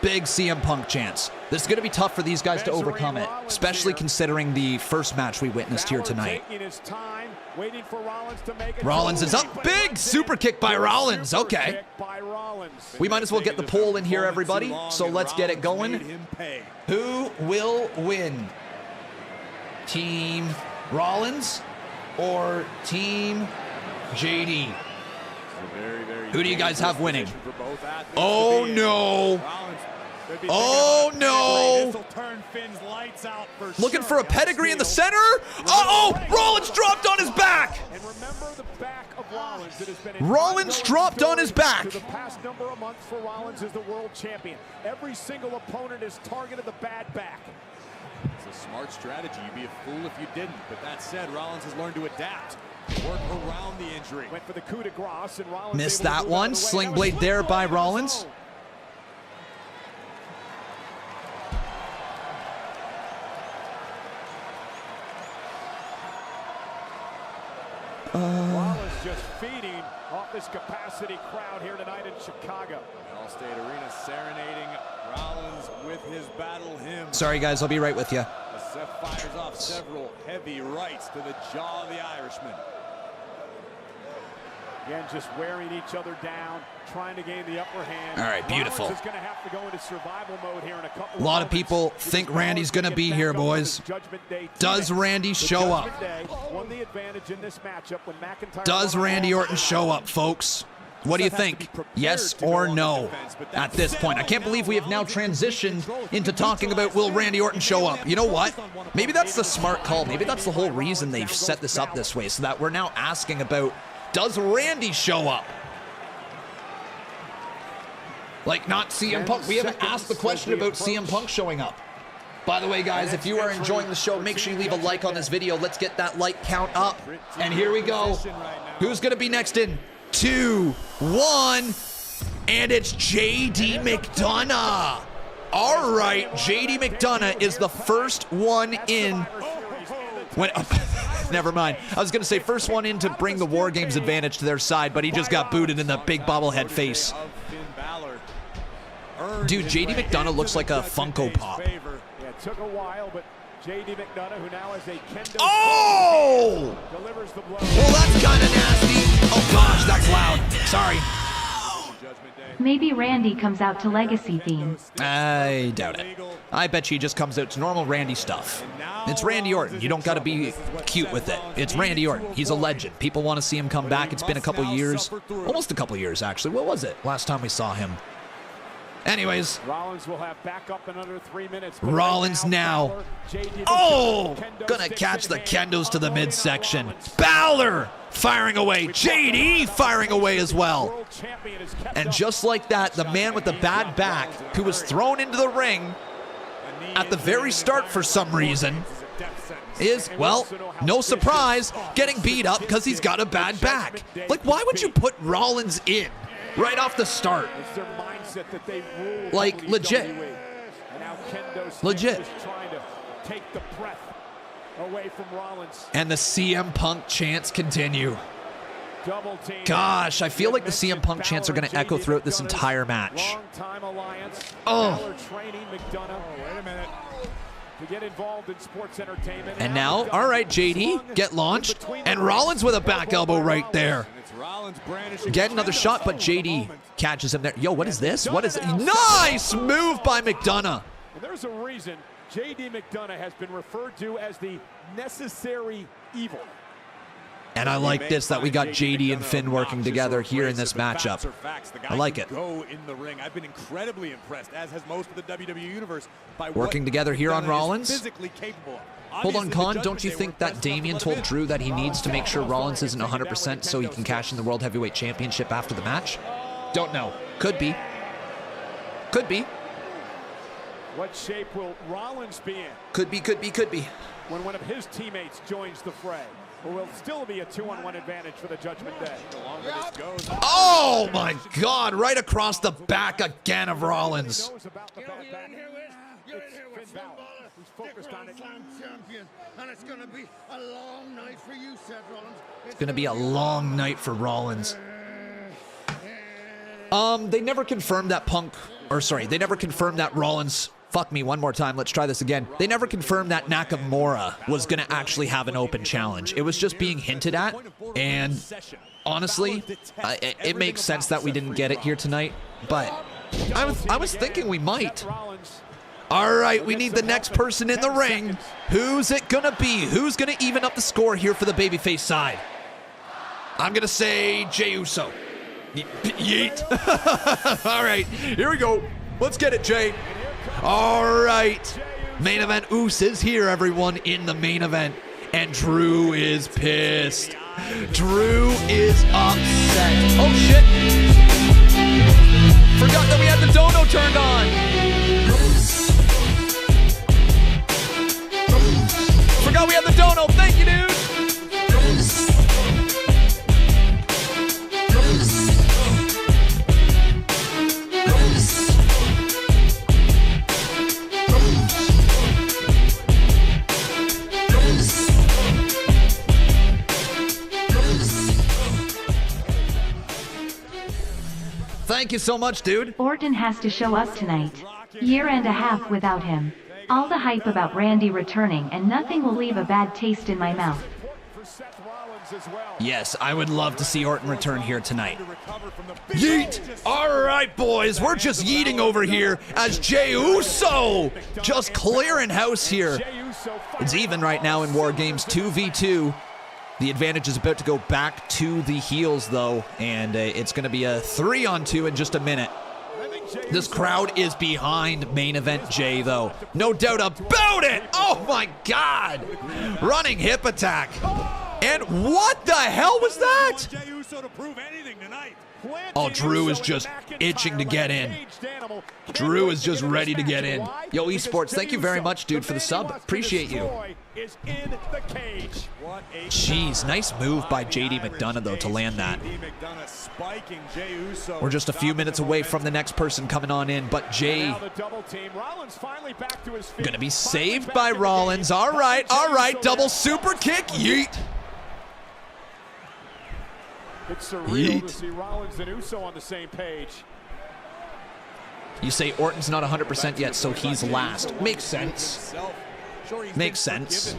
Speaker 1: Big CM Punk chance. This is going to be tough for these guys to overcome it, especially considering the first match we witnessed here tonight. Rollins is up. Big super kick by Rollins. Okay. We might as well get the poll in here, everybody. So let's get it going. Who will win? Team Rollins or Team JD? Who do you guys have winning? Oh, no. Oh, no. Looking for a pedigree in the center. Uh-oh. Rollins dropped on his back. Rollins dropped on his back.
Speaker 15: The past number of months for Rollins is the world champion. Every single opponent is targeted the bad back.
Speaker 6: It's a smart strategy. You'd be a fool if you didn't. But that said, Rollins has learned to adapt. Work around the injury. Went for the coup de grace and Rollins
Speaker 1: missed that one. Sling blade there by Rollins.
Speaker 15: Rollins just feeding off this capacity crowd here tonight in Chicago.
Speaker 6: Allstate Arena serenading Rollins with his battle hymn.
Speaker 1: Sorry, guys. I'll be right with you.
Speaker 6: Seth fires off several heavy rights to the jaw of the Irishman.
Speaker 15: Again, just wearing each other down, trying to gain the upper hand.
Speaker 1: All right, beautiful.
Speaker 15: Rollins is going to have to go into survival mode here in a couple
Speaker 1: A lot of people think Randy's going to be here, boys. Does Randy show up? Does Randy Orton show up, folks? What do you think? Yes or no at this point? I can't believe we have now transitioned into talking about will Randy Orton show up. You know what? Maybe that's the smart call. Maybe that's the whole reason they've set this up this way, so that we're now asking about, does Randy show up? Like, not CM Punk. We haven't asked the question about CM Punk showing up. By the way, guys, if you are enjoying the show, make sure you leave a like on this video. Let's get that like count up. And here we go. Who's going to be next in 2, 1, and it's JD McDonough. All right, JD McDonough is the first one in. Never mind. I was going to say first one in to bring the War Games advantage to their side, but he just got booted in the big bobblehead face. Dude, JD McDonough looks like a Funko Pop.
Speaker 15: Yeah, it took a while, but JD McDonough, who now has a kendo.
Speaker 1: Oh!
Speaker 15: Delivers the blow.
Speaker 1: Well, that's kind of nasty. Oh, gosh, that's loud. Sorry.
Speaker 2: Maybe Randy comes out to Legacy theme.
Speaker 1: I doubt it. I bet she just comes out to normal Randy stuff. It's Randy Orton. You don't got to be cute with it. It's Randy Orton. He's a legend. People want to see him come back. It's been a couple years. Almost a couple years, actually. What was it last time we saw him? Anyways,
Speaker 15: Rollins will have backup in under 3 minutes.
Speaker 1: Rollins now. Oh, gonna catch the kendos to the midsection. Balor firing away. JD firing away as well. And just like that, the man with the bad back, who was thrown into the ring at the very start for some reason, is, well, no surprise, getting beat up because he's got a bad back. Like, why would you put Rollins in right off the start? Like, legit. Legit. And the CM Punk chants continue. Gosh, I feel like the CM Punk chants are going to echo throughout this entire match. Oh.
Speaker 15: To get involved in sports entertainment.
Speaker 1: And now, all right, JD, get launched. And Rollins with a back elbow right there. Get another shot, but JD catches him there. Yo, what is this? What is it? Nice move by McDonough.
Speaker 15: And there's a reason JD McDonough has been referred to as the necessary evil.
Speaker 1: And I like this, that we got JD and Finn working together here in this matchup. I like it.
Speaker 6: Go in the ring. I've been incredibly impressed, as has most of the WWE universe, by
Speaker 1: working together here on Rollins.
Speaker 6: Physically capable of.
Speaker 1: Hold on, Khan. Don't you think that Damian told Drew that he needs to make sure Rollins isn't 100% so he can cash in the World Heavyweight Championship after the match? Don't know. Could be. Could be.
Speaker 15: What shape will Rollins be in?
Speaker 1: Could be, could be, could be.
Speaker 15: When one of his teammates joins the fray. Or will still be a 2-on-1 advantage for the Judgment Day.
Speaker 1: Oh my God, right across the back again of Rollins.
Speaker 17: And it's going to be a long night for you, Seth Rollins.
Speaker 1: It's going to be a long night for Rollins. They never confirmed that they never confirmed that Rollins. Fuck me one more time. Let's try this again. They never confirmed that Nakamura was going to actually have an open challenge. It was just being hinted at. And honestly, it makes sense that we didn't get it here tonight. But I was thinking we might. All right, we need the next person in the ring. Who's it going to be? Who's going to even up the score here for the babyface side? I'm going to say Jey Uso. Yeet. All right, here we go. Let's get it, Jay. All right, main event Uso is here, everyone, in the main event, and Drew is pissed. Drew is upset. Oh shit! Forgot that we had the dono turned on. Forgot we had the dono. Thank you, dude. Thank you so much, dude.
Speaker 2: Orton has to show up tonight. Year and a half without him. All the hype about Randy returning and nothing will leave a bad taste in my mouth.
Speaker 1: Yes, I would love to see Orton return here tonight. Yeet! All right, boys, we're just yeeting over here as Jey Uso just clearing house here. It's even right now in War Games 2v2. The advantage is about to go back to the heels, though, and it's going to be a 3-on-2 in just a minute. This crowd is behind main event Jay, though. No doubt about it! Oh, my God! Running hip attack. And what the hell was that? Oh, Drew is just itching to get in. Drew is just ready to get in. Yo, Esports, thank you very much, dude, for the sub. Appreciate you. Jeez, nice move by JD McDonough, though, to land that. We're just a few minutes away from the next person coming on in, but Jay gonna be saved by Rollins. All right, double super kick, yeet.
Speaker 15: It's surreal to see Rollins and Uso on the same page.
Speaker 1: You say Orton's not 100% yet, so he's last. Makes sense. Makes sense.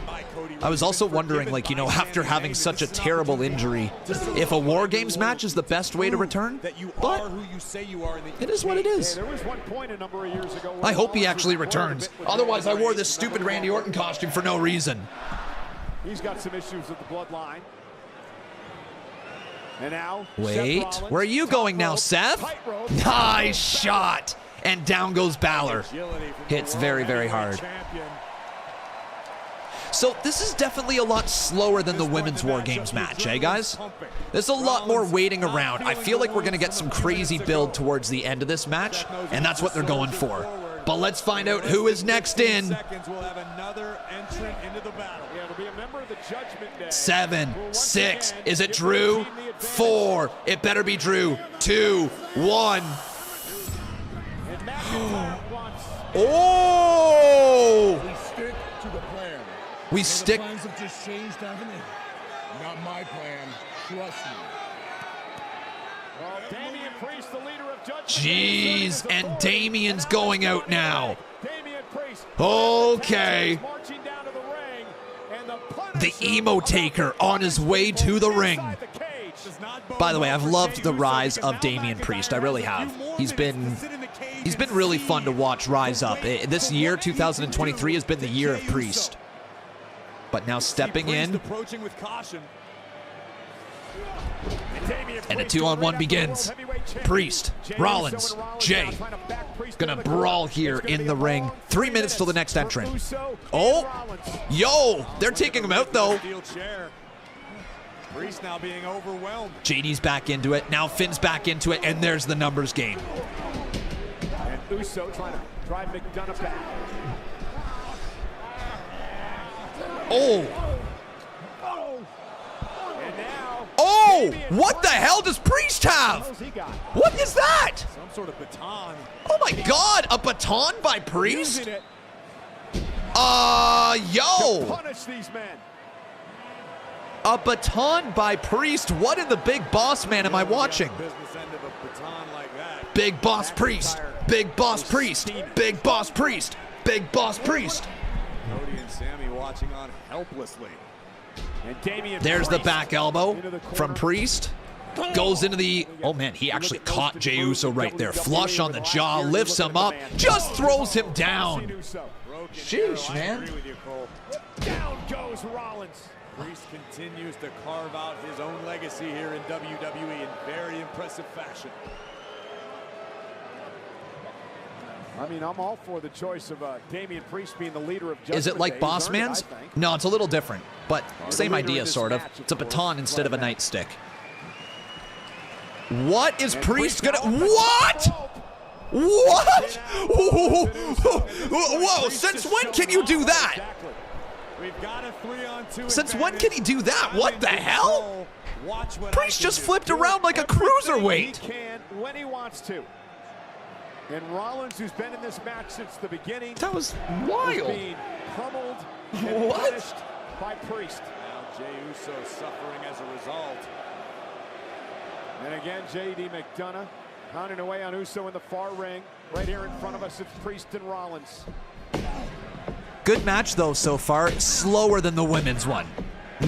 Speaker 1: I was also wondering, like, you know, after having such a terrible injury, if a War Games match is the best way to return. But it is what it is. I hope he actually returns. Otherwise, I wore this stupid Randy Orton costume for no reason.
Speaker 15: He's got some issues with the bloodline. And now,
Speaker 1: wait, where are you going now, Seth? Nice shot. and down goes Balor. Hits very, very hard. So this is definitely a lot slower than the Women's War Games match, eh, guys? There's a lot more waiting around. I feel like we're going to get some crazy build towards the end of this match, and that's what they're going for. But let's find out who is next in. 7, 6, is it Drew? 4, it better be Drew. 2, 1. Oh!
Speaker 8: We stick to the plan.
Speaker 1: We stick.
Speaker 8: The plans have just changed, haven't they? Not my plan. Trust me.
Speaker 15: Well, Damian Priest, the leader of Judgment.
Speaker 1: Jeez, and Damian's going out now. Okay. The emo taker on his way to the ring. By the way, I've loved the rise of Damian Priest. I really have. He's been really fun to watch rise up. This year, 2023, has been the year of Priest. But now stepping in. And a 2-on-1 begins. Priest, Rollins, Jay. Gonna brawl here in the ring. 3 minutes till the next entrant. Oh, yo, they're taking him out though.
Speaker 6: Priest now being overwhelmed.
Speaker 1: JD's back into it. Now Finn's back into it, and there's the numbers game.
Speaker 15: And Uso trying to drive McDonough back.
Speaker 1: Oh. Oh, what the hell does Priest have? What is that?
Speaker 6: Some sort of baton.
Speaker 1: Oh my God, a baton by Priest? Yo.
Speaker 15: Punish these men.
Speaker 1: A baton by Priest. What in the Big Boss Man am I watching? Big Boss Priest. Big Boss Priest. Big Boss Priest. Big Boss Priest.
Speaker 6: Cody and Sammy watching on helplessly.
Speaker 15: And
Speaker 1: there's the back elbow from Priest. Goes into the... Oh, man, he actually caught Jey Uso right there. Flush on the jaw, lifts him up, just throws him down. Sheesh, man.
Speaker 15: Down goes Rollins.
Speaker 6: Priest continues to carve out his own legacy here in WWE in very impressive fashion.
Speaker 15: I mean, I'm all for the choice of Damian Priest being the leader of Judgment
Speaker 1: Is it like
Speaker 15: Day.
Speaker 1: Boss Man's? No, it's a little different, but same idea, sort of.
Speaker 15: match,
Speaker 1: It's a baton instead of a nightstick. What is Priest gonna... What? What? Whoa, since when can you do that? Since when can he do that? What the hell? Priest just flipped around like a cruiserweight.
Speaker 15: He can when he wants to. And Rollins, who's been in this match since the beginning,
Speaker 1: that was wild.
Speaker 15: Is being pummeled and punished by Priest.
Speaker 6: Now Jey Uso suffering as a result.
Speaker 15: And again, J.D. McDonough pounding away on Uso in the far ring. Right here in front of us, it's Priest and Rollins.
Speaker 1: Good match, though, so far. Slower than the women's one.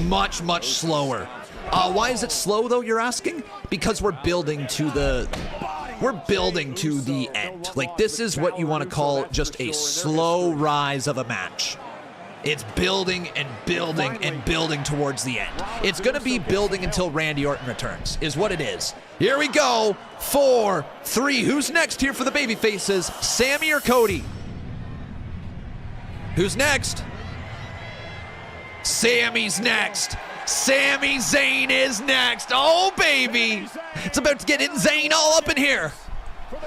Speaker 1: Much, much slower. Why is it slow, though, you're asking? Because we're building to the... We're building to the end. Like, this is what you want to call just a slow rise of a match. It's building and building and building towards the end. It's going to be building until Randy Orton returns, is what it is. Here we go. 4, 3. Who's next here for the baby faces? Sammy or Cody? Who's next? Sammy's next. Sami Zayn is next. Oh, baby. It's about to get in Zayn all up in here.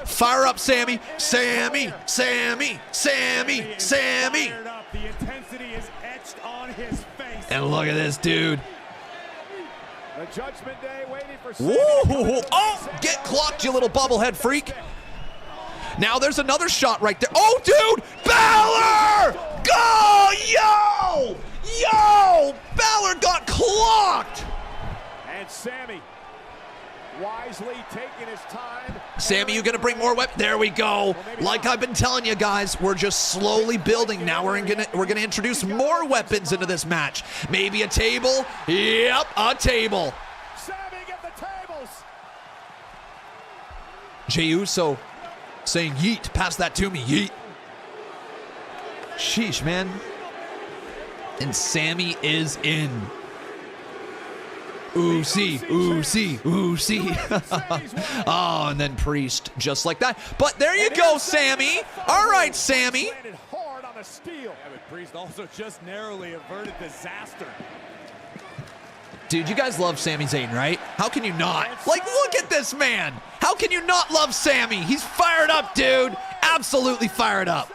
Speaker 1: Fire up, Sammy. Sammy, Sammy, Sammy, Sammy.
Speaker 15: The intensity is etched on his face.
Speaker 1: And look at this dude.
Speaker 15: The Judgment Day waiting for
Speaker 1: Woo! Oh, get clocked, you little bubblehead freak. Now there's another shot right there. Oh, dude! Balor! Go! Yo! Yo! Balor got clocked!
Speaker 15: And Sammy wisely taking his time.
Speaker 1: Sammy, you gonna bring more weapons? There we go. Like I've been telling you guys, we're just slowly building. Now we're gonna introduce more weapons into this match. Maybe a table. Yep, a table.
Speaker 15: Sammy, get the tables.
Speaker 1: Jey Uso saying yeet. Pass that to me, yeet. Sheesh, man. And Sammy is in. Uzi. Oh, and then Priest, just like that. But there you go, Sammy. All right, Sammy.
Speaker 15: Hard on a steel.
Speaker 6: Yeah, but Priest also just narrowly averted disaster.
Speaker 1: Dude, you guys love Sami Zayn, right? How can you not? Like, look at this man. How can you not love Sammy? He's fired up, dude. Absolutely fired up.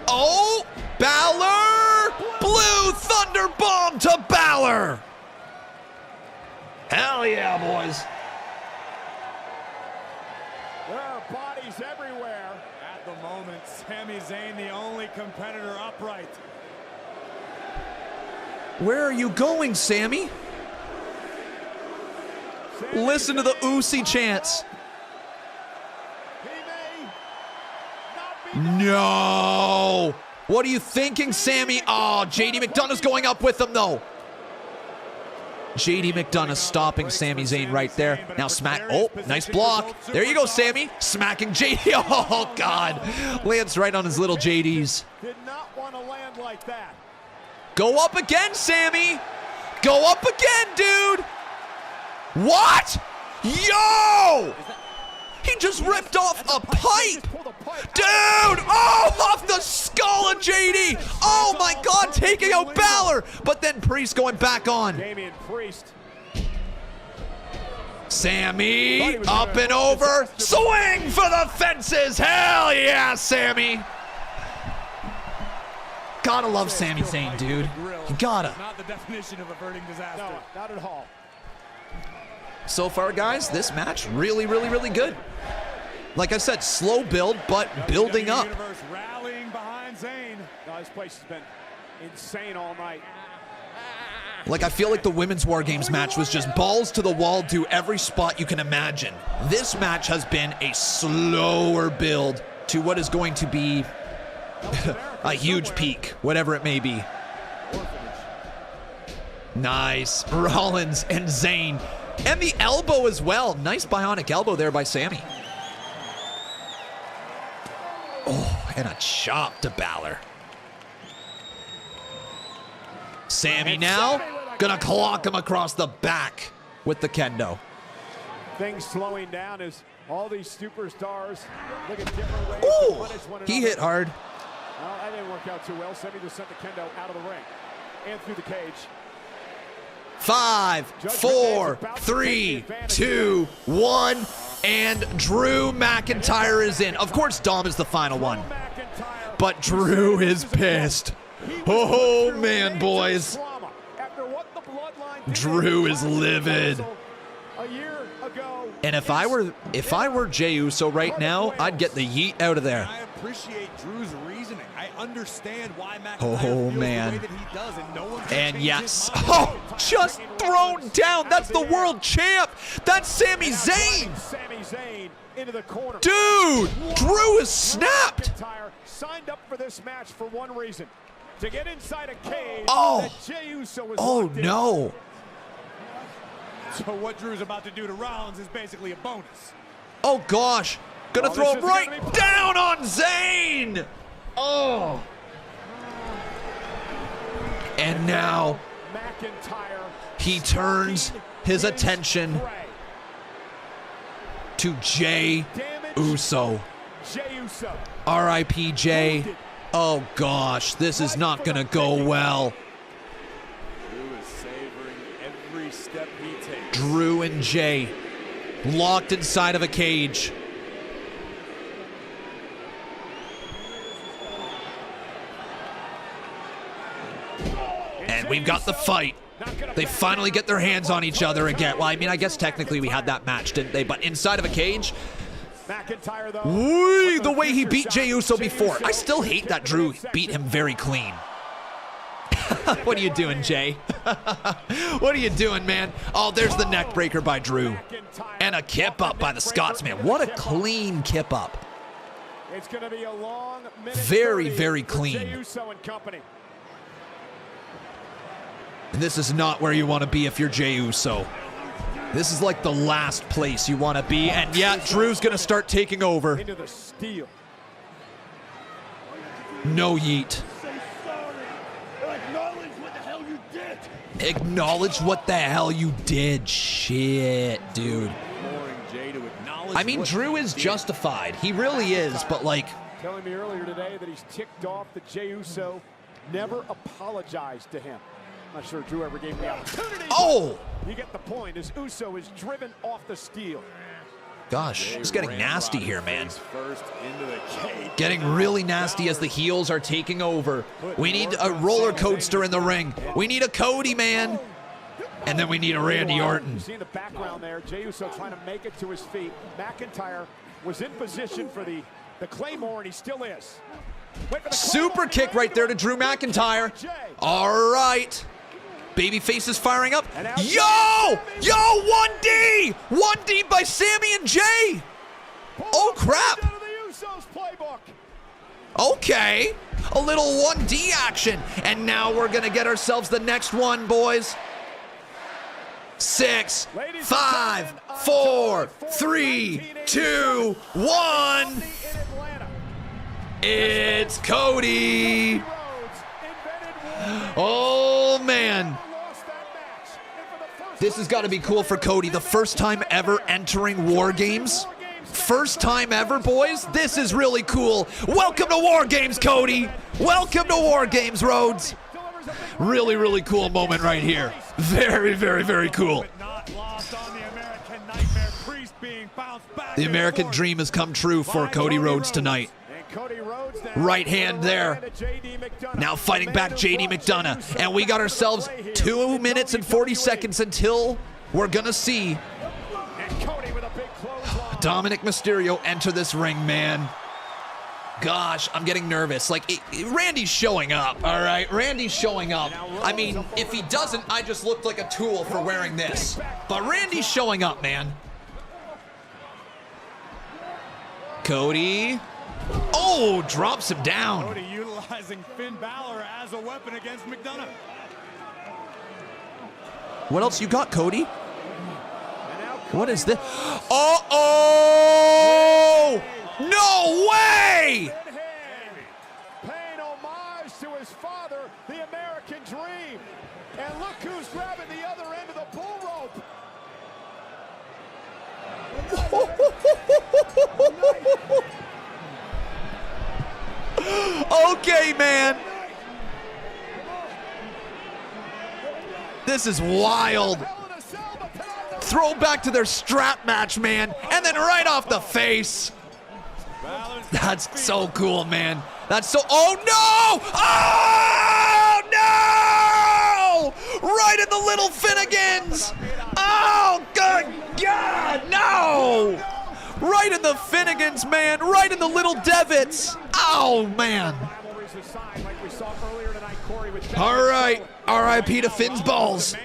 Speaker 1: Oh, Balor! Blue Thunder Bomb to Balor! Hell yeah, boys.
Speaker 15: There are bodies everywhere.
Speaker 6: At the moment, Sami Zayn, the only competitor upright.
Speaker 1: Where are you going, Sammy? Listen to the Uzi chants. No! What are you thinking, Sammy? Oh, JD McDonough's going up with him, though. JD McDonough stopping Sami Zayn right there. Now smack. Oh, nice block. There you go, Sammy. Smacking JD. Oh, God. Lands right on his little JDs.
Speaker 15: Did not want to land like that.
Speaker 1: Go up again, Sammy. Go up again, dude. What? Yo! He just ripped off a pipe. Dude! Oh, off the skull of JD. Oh, my God, taking out Balor. But then Priest going back on.
Speaker 15: Damian Priest.
Speaker 1: Sammy, up and over. Swing for the fences. Hell yeah, Sammy. Gotta love Sami Zayn, dude. You gotta.
Speaker 6: Not the definition of averting disaster.
Speaker 15: No, not at all.
Speaker 1: So far, guys, this match really, really, really good. Like I said, slow build, but building up.
Speaker 15: Universe rallying behind Zayn. No, this place has been insane all night.
Speaker 1: Like, I feel like the Women's War Games match was just balls to the wall, do every spot you can imagine. This match has been a slower build to what is going to be a huge peak, whatever it may be. Nice. Rollins and Zayn. And the elbow as well. Nice bionic elbow there by Sammy. Oh, and a chop to Balor. Sammy now gonna clock him across the back with the kendo.
Speaker 15: Things slowing down as all these superstars look at different ways
Speaker 1: Ooh,
Speaker 15: to punish one another.
Speaker 1: he hit hard.
Speaker 15: Well, that didn't work out too well. Sammy just sent the kendo out of the ring and through the cage.
Speaker 1: 5, 4, 3, 2, 1, and Drew McIntyre is in. Of course, Dom is the final one, but Drew is pissed. Oh man, boys. Drew is livid. And if I were Jey Uso right now, I'd get the yeet out of there.
Speaker 6: I appreciate Drew's reasoning. I understand why McIntyre
Speaker 1: Oh
Speaker 6: feels
Speaker 1: man.
Speaker 6: the way that he does, and no one can
Speaker 1: And
Speaker 6: change
Speaker 1: yes,
Speaker 6: his mind.
Speaker 1: oh, just thrown down. That's the world champ. That's Sami Zayn.
Speaker 15: Sami Zayn into the corner.
Speaker 1: Dude, Drew is snapped.
Speaker 15: McIntyre signed up for this match for one reason: to get inside a cage.
Speaker 1: Oh.
Speaker 15: that Jey Uso was
Speaker 1: Oh
Speaker 15: locked in.
Speaker 1: no.
Speaker 6: So what Drew's about to do to Rollins is basically a bonus.
Speaker 1: Oh gosh. Gonna
Speaker 15: Oh,
Speaker 1: throw
Speaker 15: this
Speaker 1: him
Speaker 15: is
Speaker 1: right
Speaker 15: gonna be-
Speaker 1: down on Zayn. Oh. And now
Speaker 15: McIntyre
Speaker 1: he turns his attention to Jey Uso.
Speaker 15: Jey Uso.
Speaker 1: R.I.P. Jey. Oh gosh, this is not gonna go well.
Speaker 6: Drew is savoring every step he takes.
Speaker 1: Drew and Jey locked inside of a cage. And we've got the fight. They finally get their hands on each other again. Well, I mean, I guess technically we had that match, didn't they? But inside of a cage.
Speaker 15: McIntyre, though.
Speaker 1: Whee, the way he beat Jey Uso before. I still hate that Drew beat him very clean. What are you doing, Jay? What are you doing, man? Oh, there's the neck breaker by Drew. And a kip up by the Scotsman. What a clean kip up.
Speaker 15: It's going to be a long minute.
Speaker 1: Very, very clean.
Speaker 15: Jey Uso and company.
Speaker 1: And this is not where you want to be if you're Jey Uso. This is like the last place you want to be. And yeah, Drew's going to start taking over.
Speaker 15: Into the steel.
Speaker 1: No yeet. Acknowledge what the hell you did. Shit, dude. I mean, Drew is justified. He really is, but like...
Speaker 15: Telling me earlier today that he's ticked off that Jey Uso never apologized to him. I'm not sure Drew ever gave him the opportunity.
Speaker 1: Oh!
Speaker 15: You get the point as Uso is driven off the steel.
Speaker 1: Gosh, it's getting nasty here, man. Getting really nasty as the heels are taking over. We need a roller coaster in the ring. We need a Cody, man. And then we need a Randy Orton.
Speaker 15: You see in the background there, Jey Uso trying to make it to his feet. McIntyre was in position for the Claymore, and he still is.
Speaker 1: Super kick right there to Drew McIntyre. All right. Babyface is firing up. Yo! Yo, 1D! 1D by Sammy and Jay! Oh, crap. Okay. A little 1D action. And now we're going to get ourselves the next one, boys. 6, 5, 4, 3, 2, 1. It's Cody. Oh, man. This has got to be cool for Cody. The first time ever entering War Games. First time ever, boys. This is really cool. Welcome to War Games, Cody. Welcome to War Games, Rhodes. Really, really cool moment right here. Very, very, very cool. The American dream has come true for Cody Rhodes tonight. Right hand there. Now fighting back JD McDonough. And we got ourselves 2 minutes and 40 seconds until we're going to see Dominic Mysterio enter this ring, man. Gosh, I'm getting nervous. Like, Randy's showing up, all right? Randy's showing up. I mean, if he doesn't, I just looked like a tool for wearing this. But Randy's showing up, man. Cody. Oh, drops him down.
Speaker 15: Cody utilizing Finn Balor as a weapon against McDonough.
Speaker 1: What else you got, Cody? What is this? Uh-oh! No way!
Speaker 15: Paying homage to his father, the American dream. And look who's grabbing the other end of the bull rope.
Speaker 1: Okay, man. This is wild. Throw back to their strap match, man. And then right off the face. That's so cool, man. That's so... Oh, no! Oh, no! Right in the little Finnegans. Oh, good God, no! Right in the Finnegans, man. Right in the little Devitts. Oh, man. All right. R.I.P. to Finn's balls.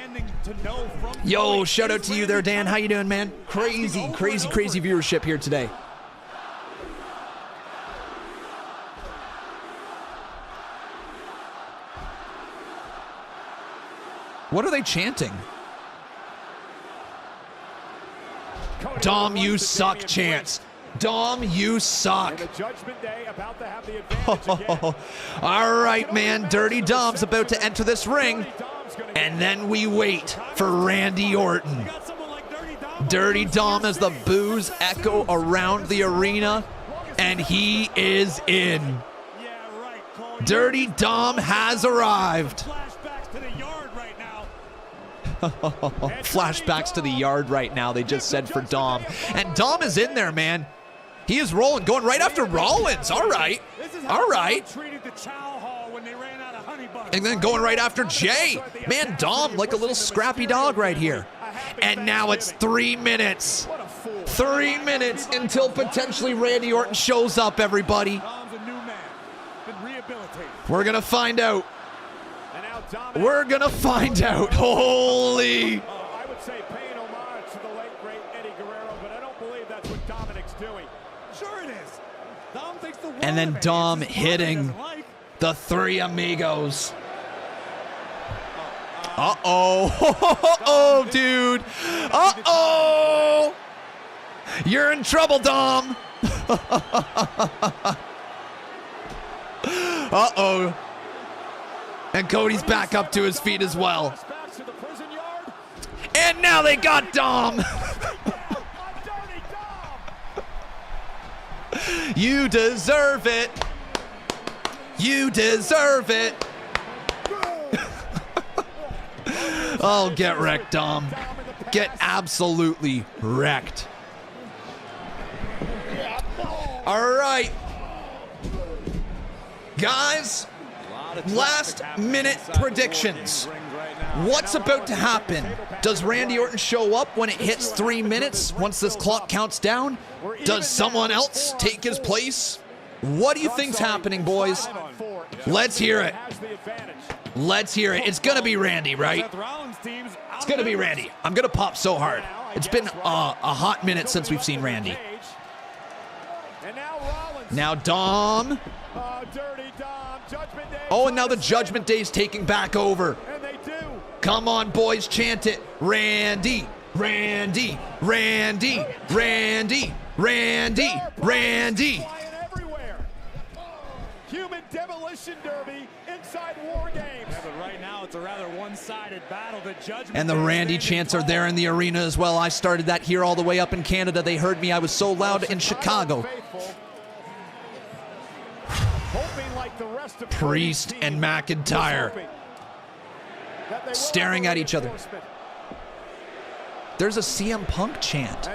Speaker 1: Yo, shout out to you there, Dan. How you doing, man? Crazy, crazy, crazy viewership here today. What are they chanting? Dom, you suck chants. Dom, you suck. All right, man. Dirty Dom's about to enter this ring. And then we wait for Randy Orton. Dirty Dom as the boos echo around the arena. And he is in. Dirty Dom has arrived. Flashbacks to the yard right now, they just said for Dom. And Dom is in there, man. He is rolling, going right after Rollins. All right. All right. And then going right after Jay. Man, Dom like a little scrappy dog right here. And now it's 3 minutes. 3 minutes until potentially Randy Orton shows up, everybody. We're going to find out. We're going to find out. Holy.
Speaker 15: I would say paying homage to the late, great Eddie Guerrero, but I don't believe that's what Dominic's doing. Sure it is. Dom thinks the
Speaker 1: and then Dom hitting the Three Amigos. Uh-oh. Oh, dude. Uh-oh. You're in trouble, Dom. Uh-oh. And Cody's back up to his feet as well. And now they got Dom. You deserve it. You deserve it. Oh, get wrecked, Dom. Get absolutely wrecked. All right. Guys, last minute predictions. What's about to happen? Does Randy Orton show up when it hits 3 minutes once this clock counts down? Does someone else take his place? What do you think's happening, boys? Let's hear it. Let's hear it. It's going to be Randy, right? It's going to be Randy. I'm going to pop so hard. It's been a hot minute since we've seen Randy. Now Dom. Oh, and now the Judgment Day's taking back over. Come on, boys, chant it. Randy, Randy, Randy, Randy, Randy, Randy.
Speaker 15: Human demolition derby inside War Games. Yeah, but right now it's a rather one-sided battle. The Judgment
Speaker 1: And the Randy chants are there in the arena as well. I started that here all the way up in Canada. They heard me. I was so loud in Chicago. Priest and McIntyre staring at each other. There's a CM Punk chant.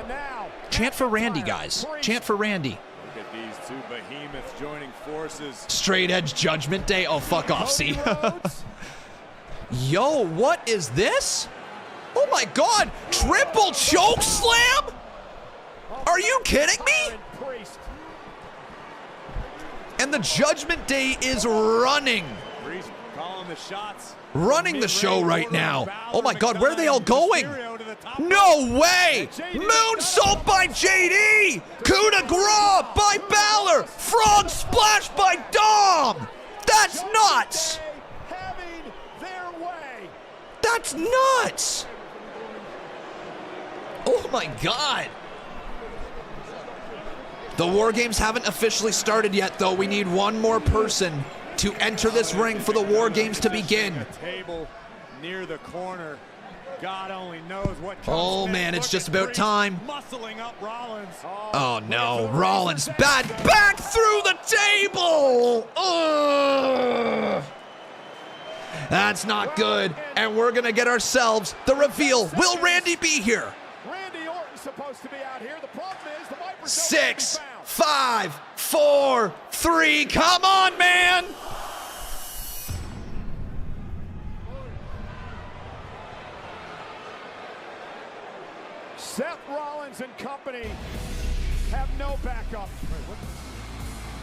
Speaker 1: Chant for Randy, guys. Chant for Randy.
Speaker 15: Look at these two behemoths joining forces.
Speaker 1: Straight Edge Judgment Day. Oh, fuck off, see. Yo, what is this? Oh my God, triple choke slam? Are you kidding me? And the Judgment Day is running. Running the show right now. Oh my God, where are they all going? No way! Moonsault by JD! Coup de grace by Balor! Frog splash by Dom! That's nuts! That's nuts! Oh my God! The War Games haven't officially started yet, though. We need one more person to enter this ring for the War Games to begin.
Speaker 15: Table near the corner. God only knows what.
Speaker 1: Oh man, it's just about time.
Speaker 15: Muscling up Rollins.
Speaker 1: Oh no, Rollins back through the table. Ugh. That's not good. And we're gonna get ourselves the reveal. Will Randy be here?
Speaker 15: Randy Orton's supposed to be out here. The problem is the Viper
Speaker 1: 6, 5, 4, 3. Come on, man.
Speaker 15: Seth Rollins and company have no backup.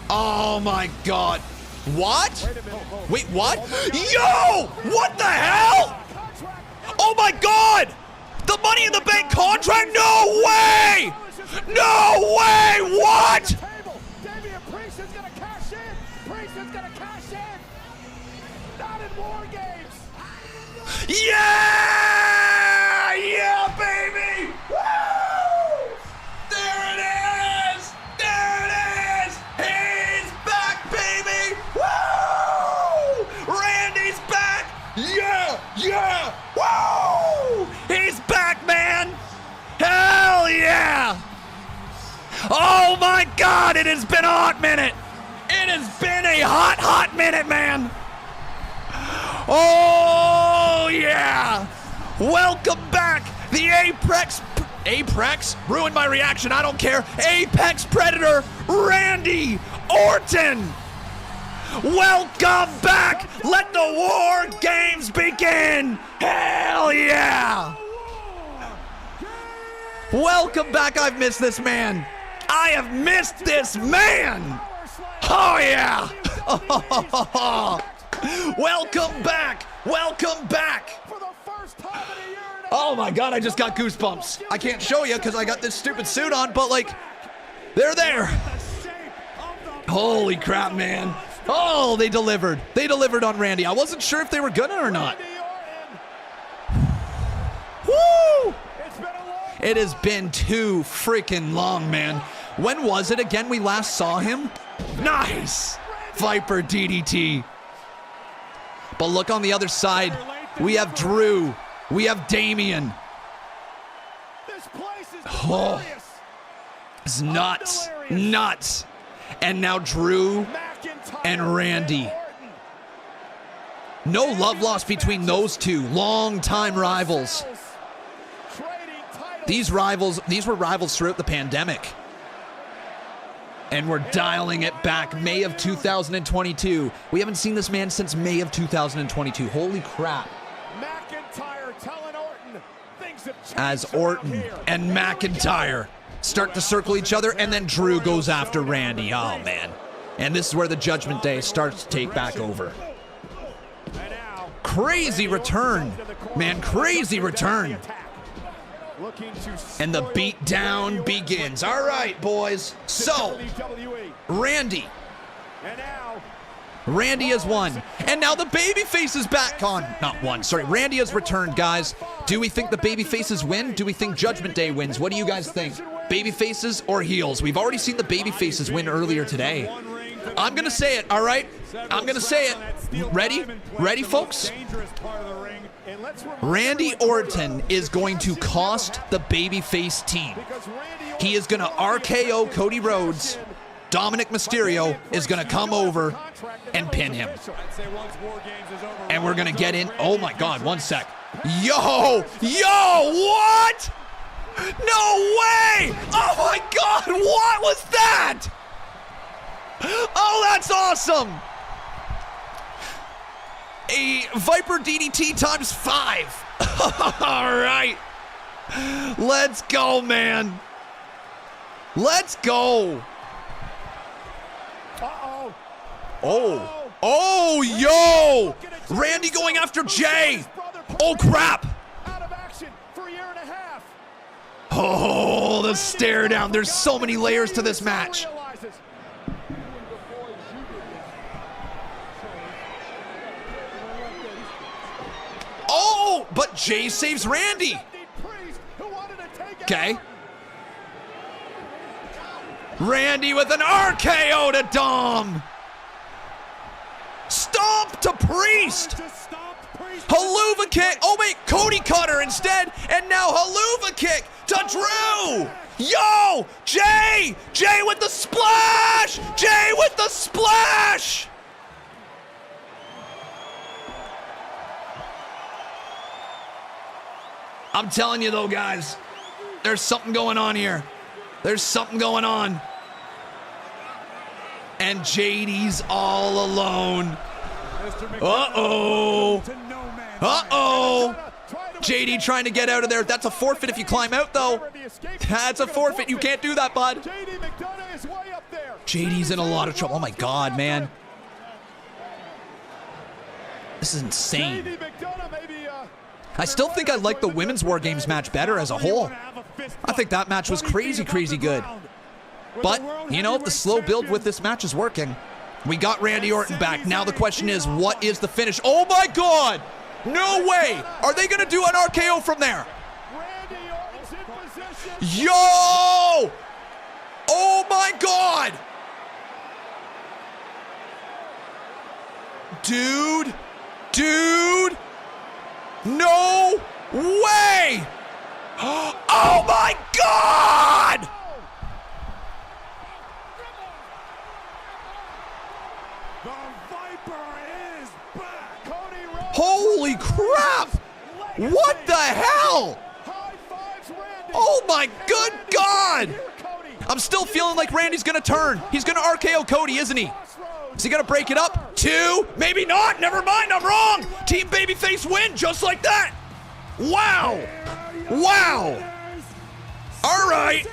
Speaker 1: Oh my God. What? Wait, what? Yo! What the hell? Oh my God! The Money in the Bank contract? No way! No way! What?
Speaker 15: Damian Priest is gonna cash in. Priest is gonna cash in. Not in War Games.
Speaker 1: Yeah! Yeah, baby! Woo! There it is! There it is! He's back, baby! Woo! Randy's back! Yeah! Yeah! Woo! He's back, man! Hell yeah! Oh my God, it has been a hot minute! It has been a hot minute, man! Oh yeah! Welcome back, the Apex, ruined my reaction, I don't care. Apex Predator, Randy Orton! Welcome back! Let the War Games begin! Hell yeah! Welcome back, I've missed this man! I have missed this man! Oh yeah! Welcome back! Welcome back! Oh my God, I just got goosebumps. I can't show you because I got this stupid suit on, but like, they're there. Holy crap, man. Oh, they delivered. They delivered on Randy. I wasn't sure if they were gonna or not. Woo! It has been too freaking long, man. When was it again we last saw him? Nice! Viper DDT. But look on the other side. We have Drew. We have Damian. Oh, it's nuts. Nuts. And now Drew and Randy. No love lost between those two. Long-time rivals. These were rivals throughout the pandemic. And we're dialing it back. May of 2022. We haven't seen this man since May of 2022. Holy crap. As Orton and McIntyre start to circle each other, and then Drew goes after Randy. Oh, man. And this is where the Judgment Day starts to take back over. Crazy return. Man, crazy return. And the beatdown begins. All right, boys. So, Randy has won. And now the babyface is back on. Not one. Sorry, Randy has returned, guys. Do we think the babyfaces win? Do we think Judgment Day wins? What do you guys think? Babyfaces or heels? We've already seen the babyfaces win earlier today. I'm going to say it, all right? I'm going to say it. Ready? Ready, folks? Randy Orton is going to cost the babyface team. He is going to RKO Cody Rhodes. Dominic Mysterio is going to come over and pin him. And we're going to get in. Oh, my God. One sec. Yo! Yo! What? No way! Oh, my God. What was that? Oh, that's awesome. A Viper DDT times 5. All right. Let's go, man. Let's go. Oh. Oh, yo. Randy going after Jay. Oh, crap. Oh, the stare down. There's so many layers to this match. Oh, but Jay saves Randy. Okay. Randy with an RKO to Dom. Stomp to Priest. Haluva kick. Oh, wait, Cody Cutter instead. And now Haluva kick to Drew. Yo, Jay. Jay with the splash. Jay with the splash. I'm telling you, though, guys, there's something going on here. There's something going on. And JD's all alone. Uh-oh. Uh-oh. JD trying to get out of there. That's a forfeit if you climb out, though. That's a forfeit. You can't do that, bud. JD's in a lot of trouble. Oh, my God, man. This is insane. I still think I like the Women's War Games match better as a whole. I think that match was crazy, crazy good. But, you know, the slow build with this match is working. We got Randy Orton back. Now the question is, what is the finish? Oh, my God! No way! Are they going to do an RKO from there? Yo! Oh, my God! Dude! Dude! No way! Oh my God!
Speaker 13: The Viper is back.
Speaker 1: Holy crap! What the hell? Oh my good God! I'm still feeling like Randy's gonna turn. He's gonna RKO Cody, isn't he? Is he gonna break it up? 2? Maybe not. Never mind, I'm wrong. Team Babyface win just like that. Wow. Wow. All right.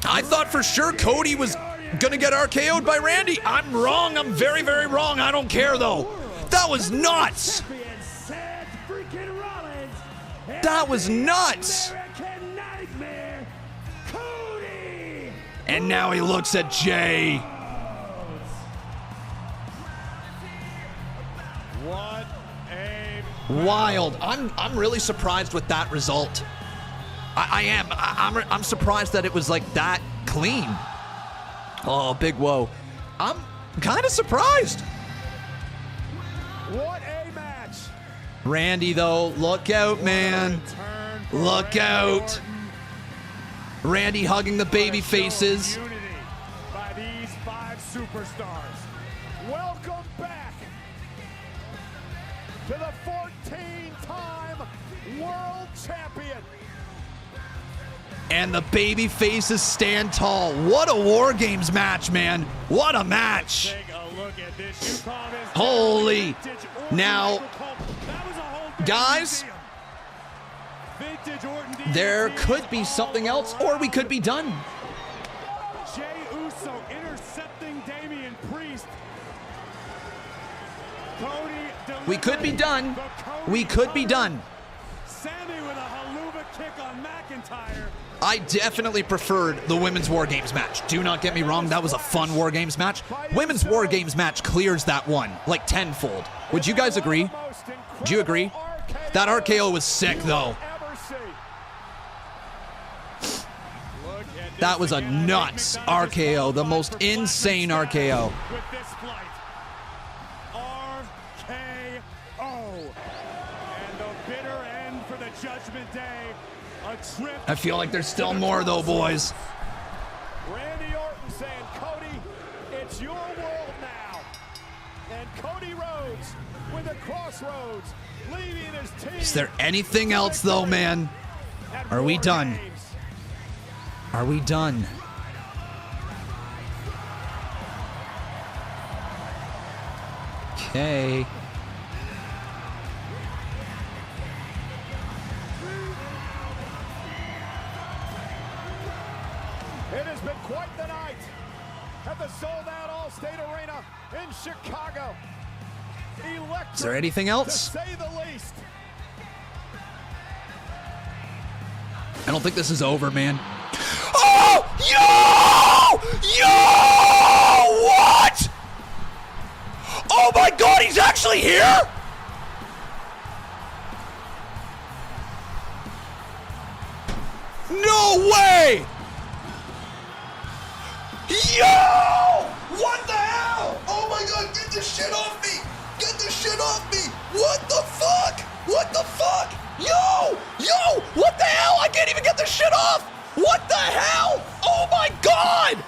Speaker 1: I thought for sure Cody was gonna get RKO'd by Randy. I'm wrong. I'm very, very wrong. I don't care though. That was nuts. That was nuts. And now he looks at Jay. Wild. I'm really surprised with that result. I am. I'm surprised that it was like that clean. Oh, big whoa. I'm kind of surprised.
Speaker 15: What a
Speaker 1: Randy, though, look out, man. Look out. Randy hugging the baby faces.
Speaker 15: By these 5 superstars. Welcome back to the 14-time world champion.
Speaker 1: And the baby faces stand tall. What a War Games match, man. What a match.
Speaker 15: Take a look at this. You call this
Speaker 1: Holy. Now, guys, there could be something else, or we could be done.
Speaker 15: Jey Uso intercepting Damian Priest.
Speaker 1: We could be done. We could be done.
Speaker 15: Sammy with a haluva kick on McIntyre.
Speaker 1: I definitely preferred the Women's War Games match. Do not get me wrong, that was a fun War Games match. Women's War Games match clears that one, like tenfold. Would you guys agree? Do you agree? That RKO was sick, though. That was a nuts RKO, the most insane RKO.
Speaker 15: With this flight, RKO. And the bitter end for the Judgment Day. A trip.
Speaker 1: I feel like there's still more, though, boys.
Speaker 15: Randy Orton saying, Cody, it's your world now. And Cody Rhodes with the Crossroads leading his team.
Speaker 1: Is there anything else, though, man? Are we done? Are we done? Okay.
Speaker 15: It has been quite the night at the sold-out All-State Arena in Chicago. Electric,
Speaker 1: Is there anything else?
Speaker 15: to say the least.
Speaker 1: I don't think this is over, man. Oh! Yo! Yo! What? Oh my God, he's actually here? No way! Yo! What the hell? Oh my God, get this shit off me! Get this shit off me! What the fuck? What the fuck? Yo! Yo! What the hell? I can't even get this shit off! What the hell? Oh my God!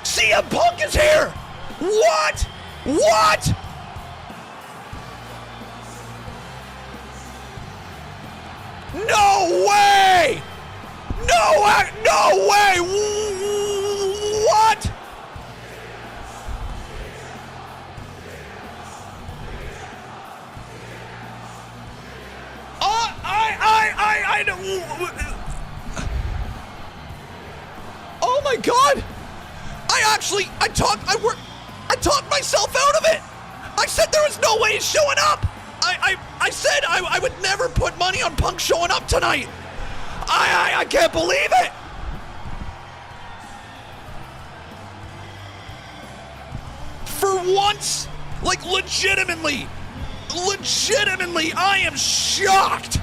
Speaker 1: CM Punk is here! What? What? No way! No way! What? I don't. Oh my God! I talked myself out of it. I said there was no way he's showing up. I said I would never put money on Punk showing up tonight. I can't believe it. For once, like legitimately, I am shocked.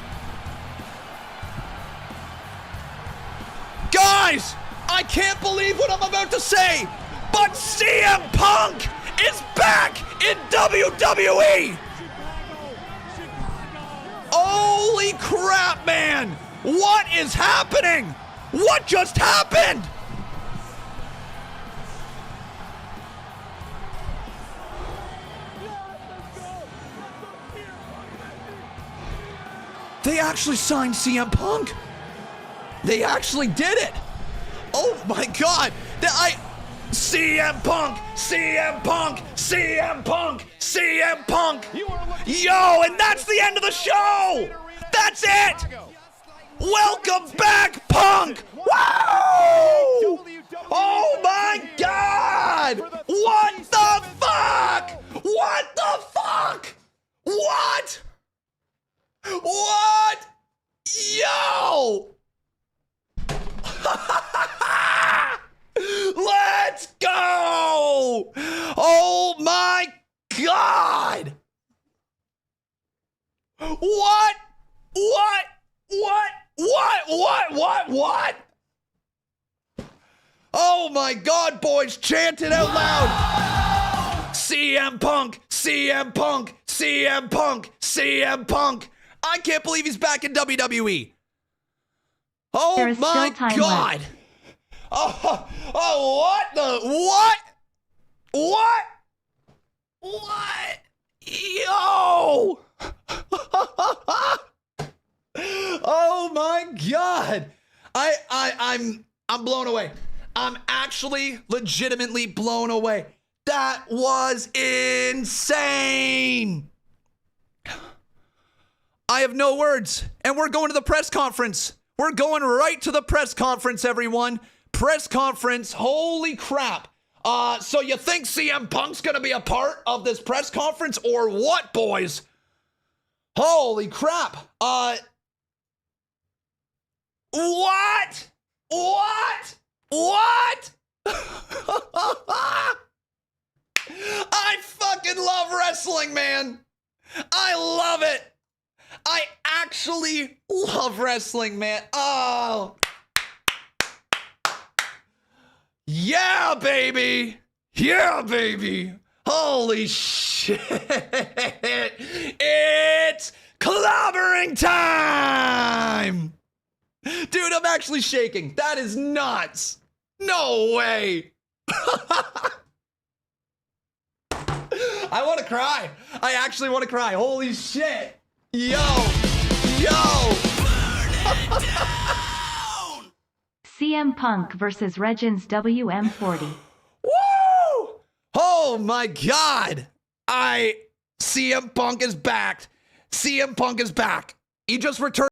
Speaker 1: Guys, I can't believe what I'm about to say, but CM Punk is back in WWE. Holy crap, man. What is happening? What just happened? They actually signed CM Punk. They actually did it. Oh my God. CM Punk, CM Punk, CM Punk, CM Punk. Yo, and that's the end of the show. That's it. Welcome back, Punk. Woo! Oh my God. What the fuck? What the fuck? What? What? Yo! Let's go! Oh my God! What? Oh my God, boys, chant it out loud! CM Punk, CM Punk, CM Punk, CM Punk. I can't believe he's back in WWE. Oh
Speaker 2: There is
Speaker 1: my
Speaker 2: still time
Speaker 1: God.
Speaker 2: left.
Speaker 1: Oh, what the, what? What? What? Yo! Oh my God. I'm blown away. I'm actually legitimately blown away. That was insane. I have no words. And we're going to the press conference. We're going right to the press conference, everyone. Press conference. Holy crap. So you think CM Punk's going to be a part of this press conference or what, boys? Holy crap. What? What? What? I fucking love wrestling, man. I love it. I actually love wrestling, man. Oh. Yeah, baby. Yeah, baby. Holy shit. It's clobbering time. Dude, I'm actually shaking. That is nuts. No way. I want to cry. I actually want to cry. Holy shit. Yo.
Speaker 2: CM Punk versus Regins WM40.
Speaker 1: Woo! Oh my God. CM Punk is back. CM Punk is back. He just returned.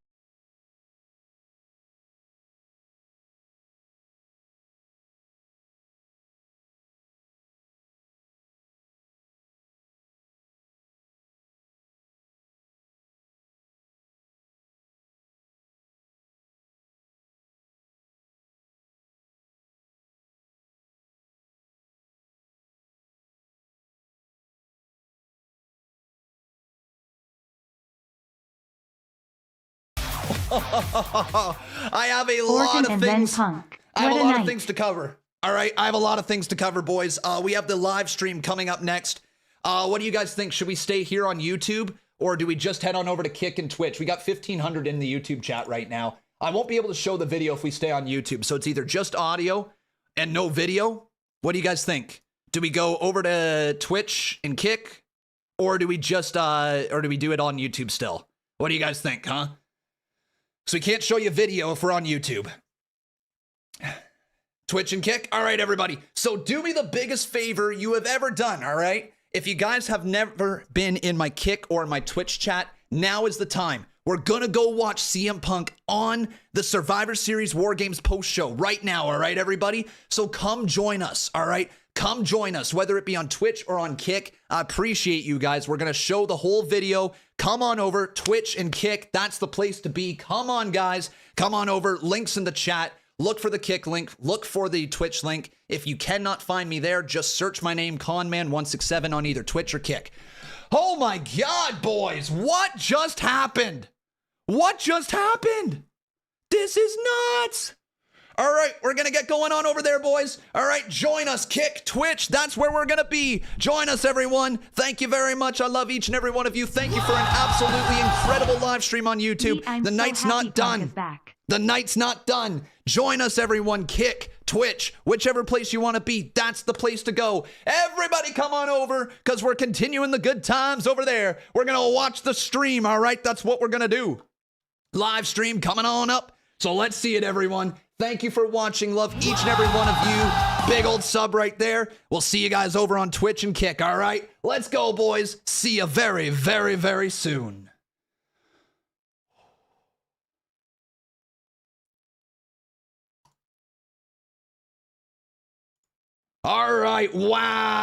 Speaker 1: I have a lot of things. I have a lot of things to cover. All right, I have a lot of things to cover, boys. We have the live stream coming up next. What do you guys think? Should we stay here on YouTube or do we just head on over to Kick and Twitch? We got 1,500 in the YouTube chat right now. I won't be able to show the video if we stay on YouTube, so it's either just audio and no video. What do you guys think? Do we go over to Twitch and Kick, or do we just or do we do it on YouTube still? What do you guys think, huh? So we can't show you video if we're on YouTube. Twitch and Kick. All right, everybody. So do me the biggest favor you have ever done, all right? If you guys have never been in my Kick or in my Twitch chat, now is the time. We're going to go watch CM Punk on the Survivor Series War Games post show right now, all right, everybody? So come join us, all right? Come join us, whether it be on Twitch or on Kick. I appreciate you guys. We're going to show the whole video. Come on over, Twitch and Kick. That's the place to be. Come on, guys. Come on over. Links in the chat. Look for the Kick link. Look for the Twitch link. If you cannot find me there, just search my name, Conman167, on either Twitch or Kick. Oh my God, boys. What just happened? What just happened? This is nuts. All right, we're going to get going on over there, boys. All right, join us, Kick, Twitch. That's where we're going to be. Join us, everyone. Thank you very much. I love each and every one of you. Thank you for an absolutely incredible live stream on YouTube. The night's not done. The night's not done. Join us, everyone. Kick, Twitch, whichever place you want to be. That's the place to go. Everybody come on over because we're continuing the good times over there. We're going to watch the stream, all right? That's what we're going to do. Live stream coming on up. So let's see it, everyone. Thank you for watching. Love each and every one of you. Big old sub right there. We'll see you guys over on Twitch and Kick, all right? Let's go, boys. See you very, very, very soon. All right, wow.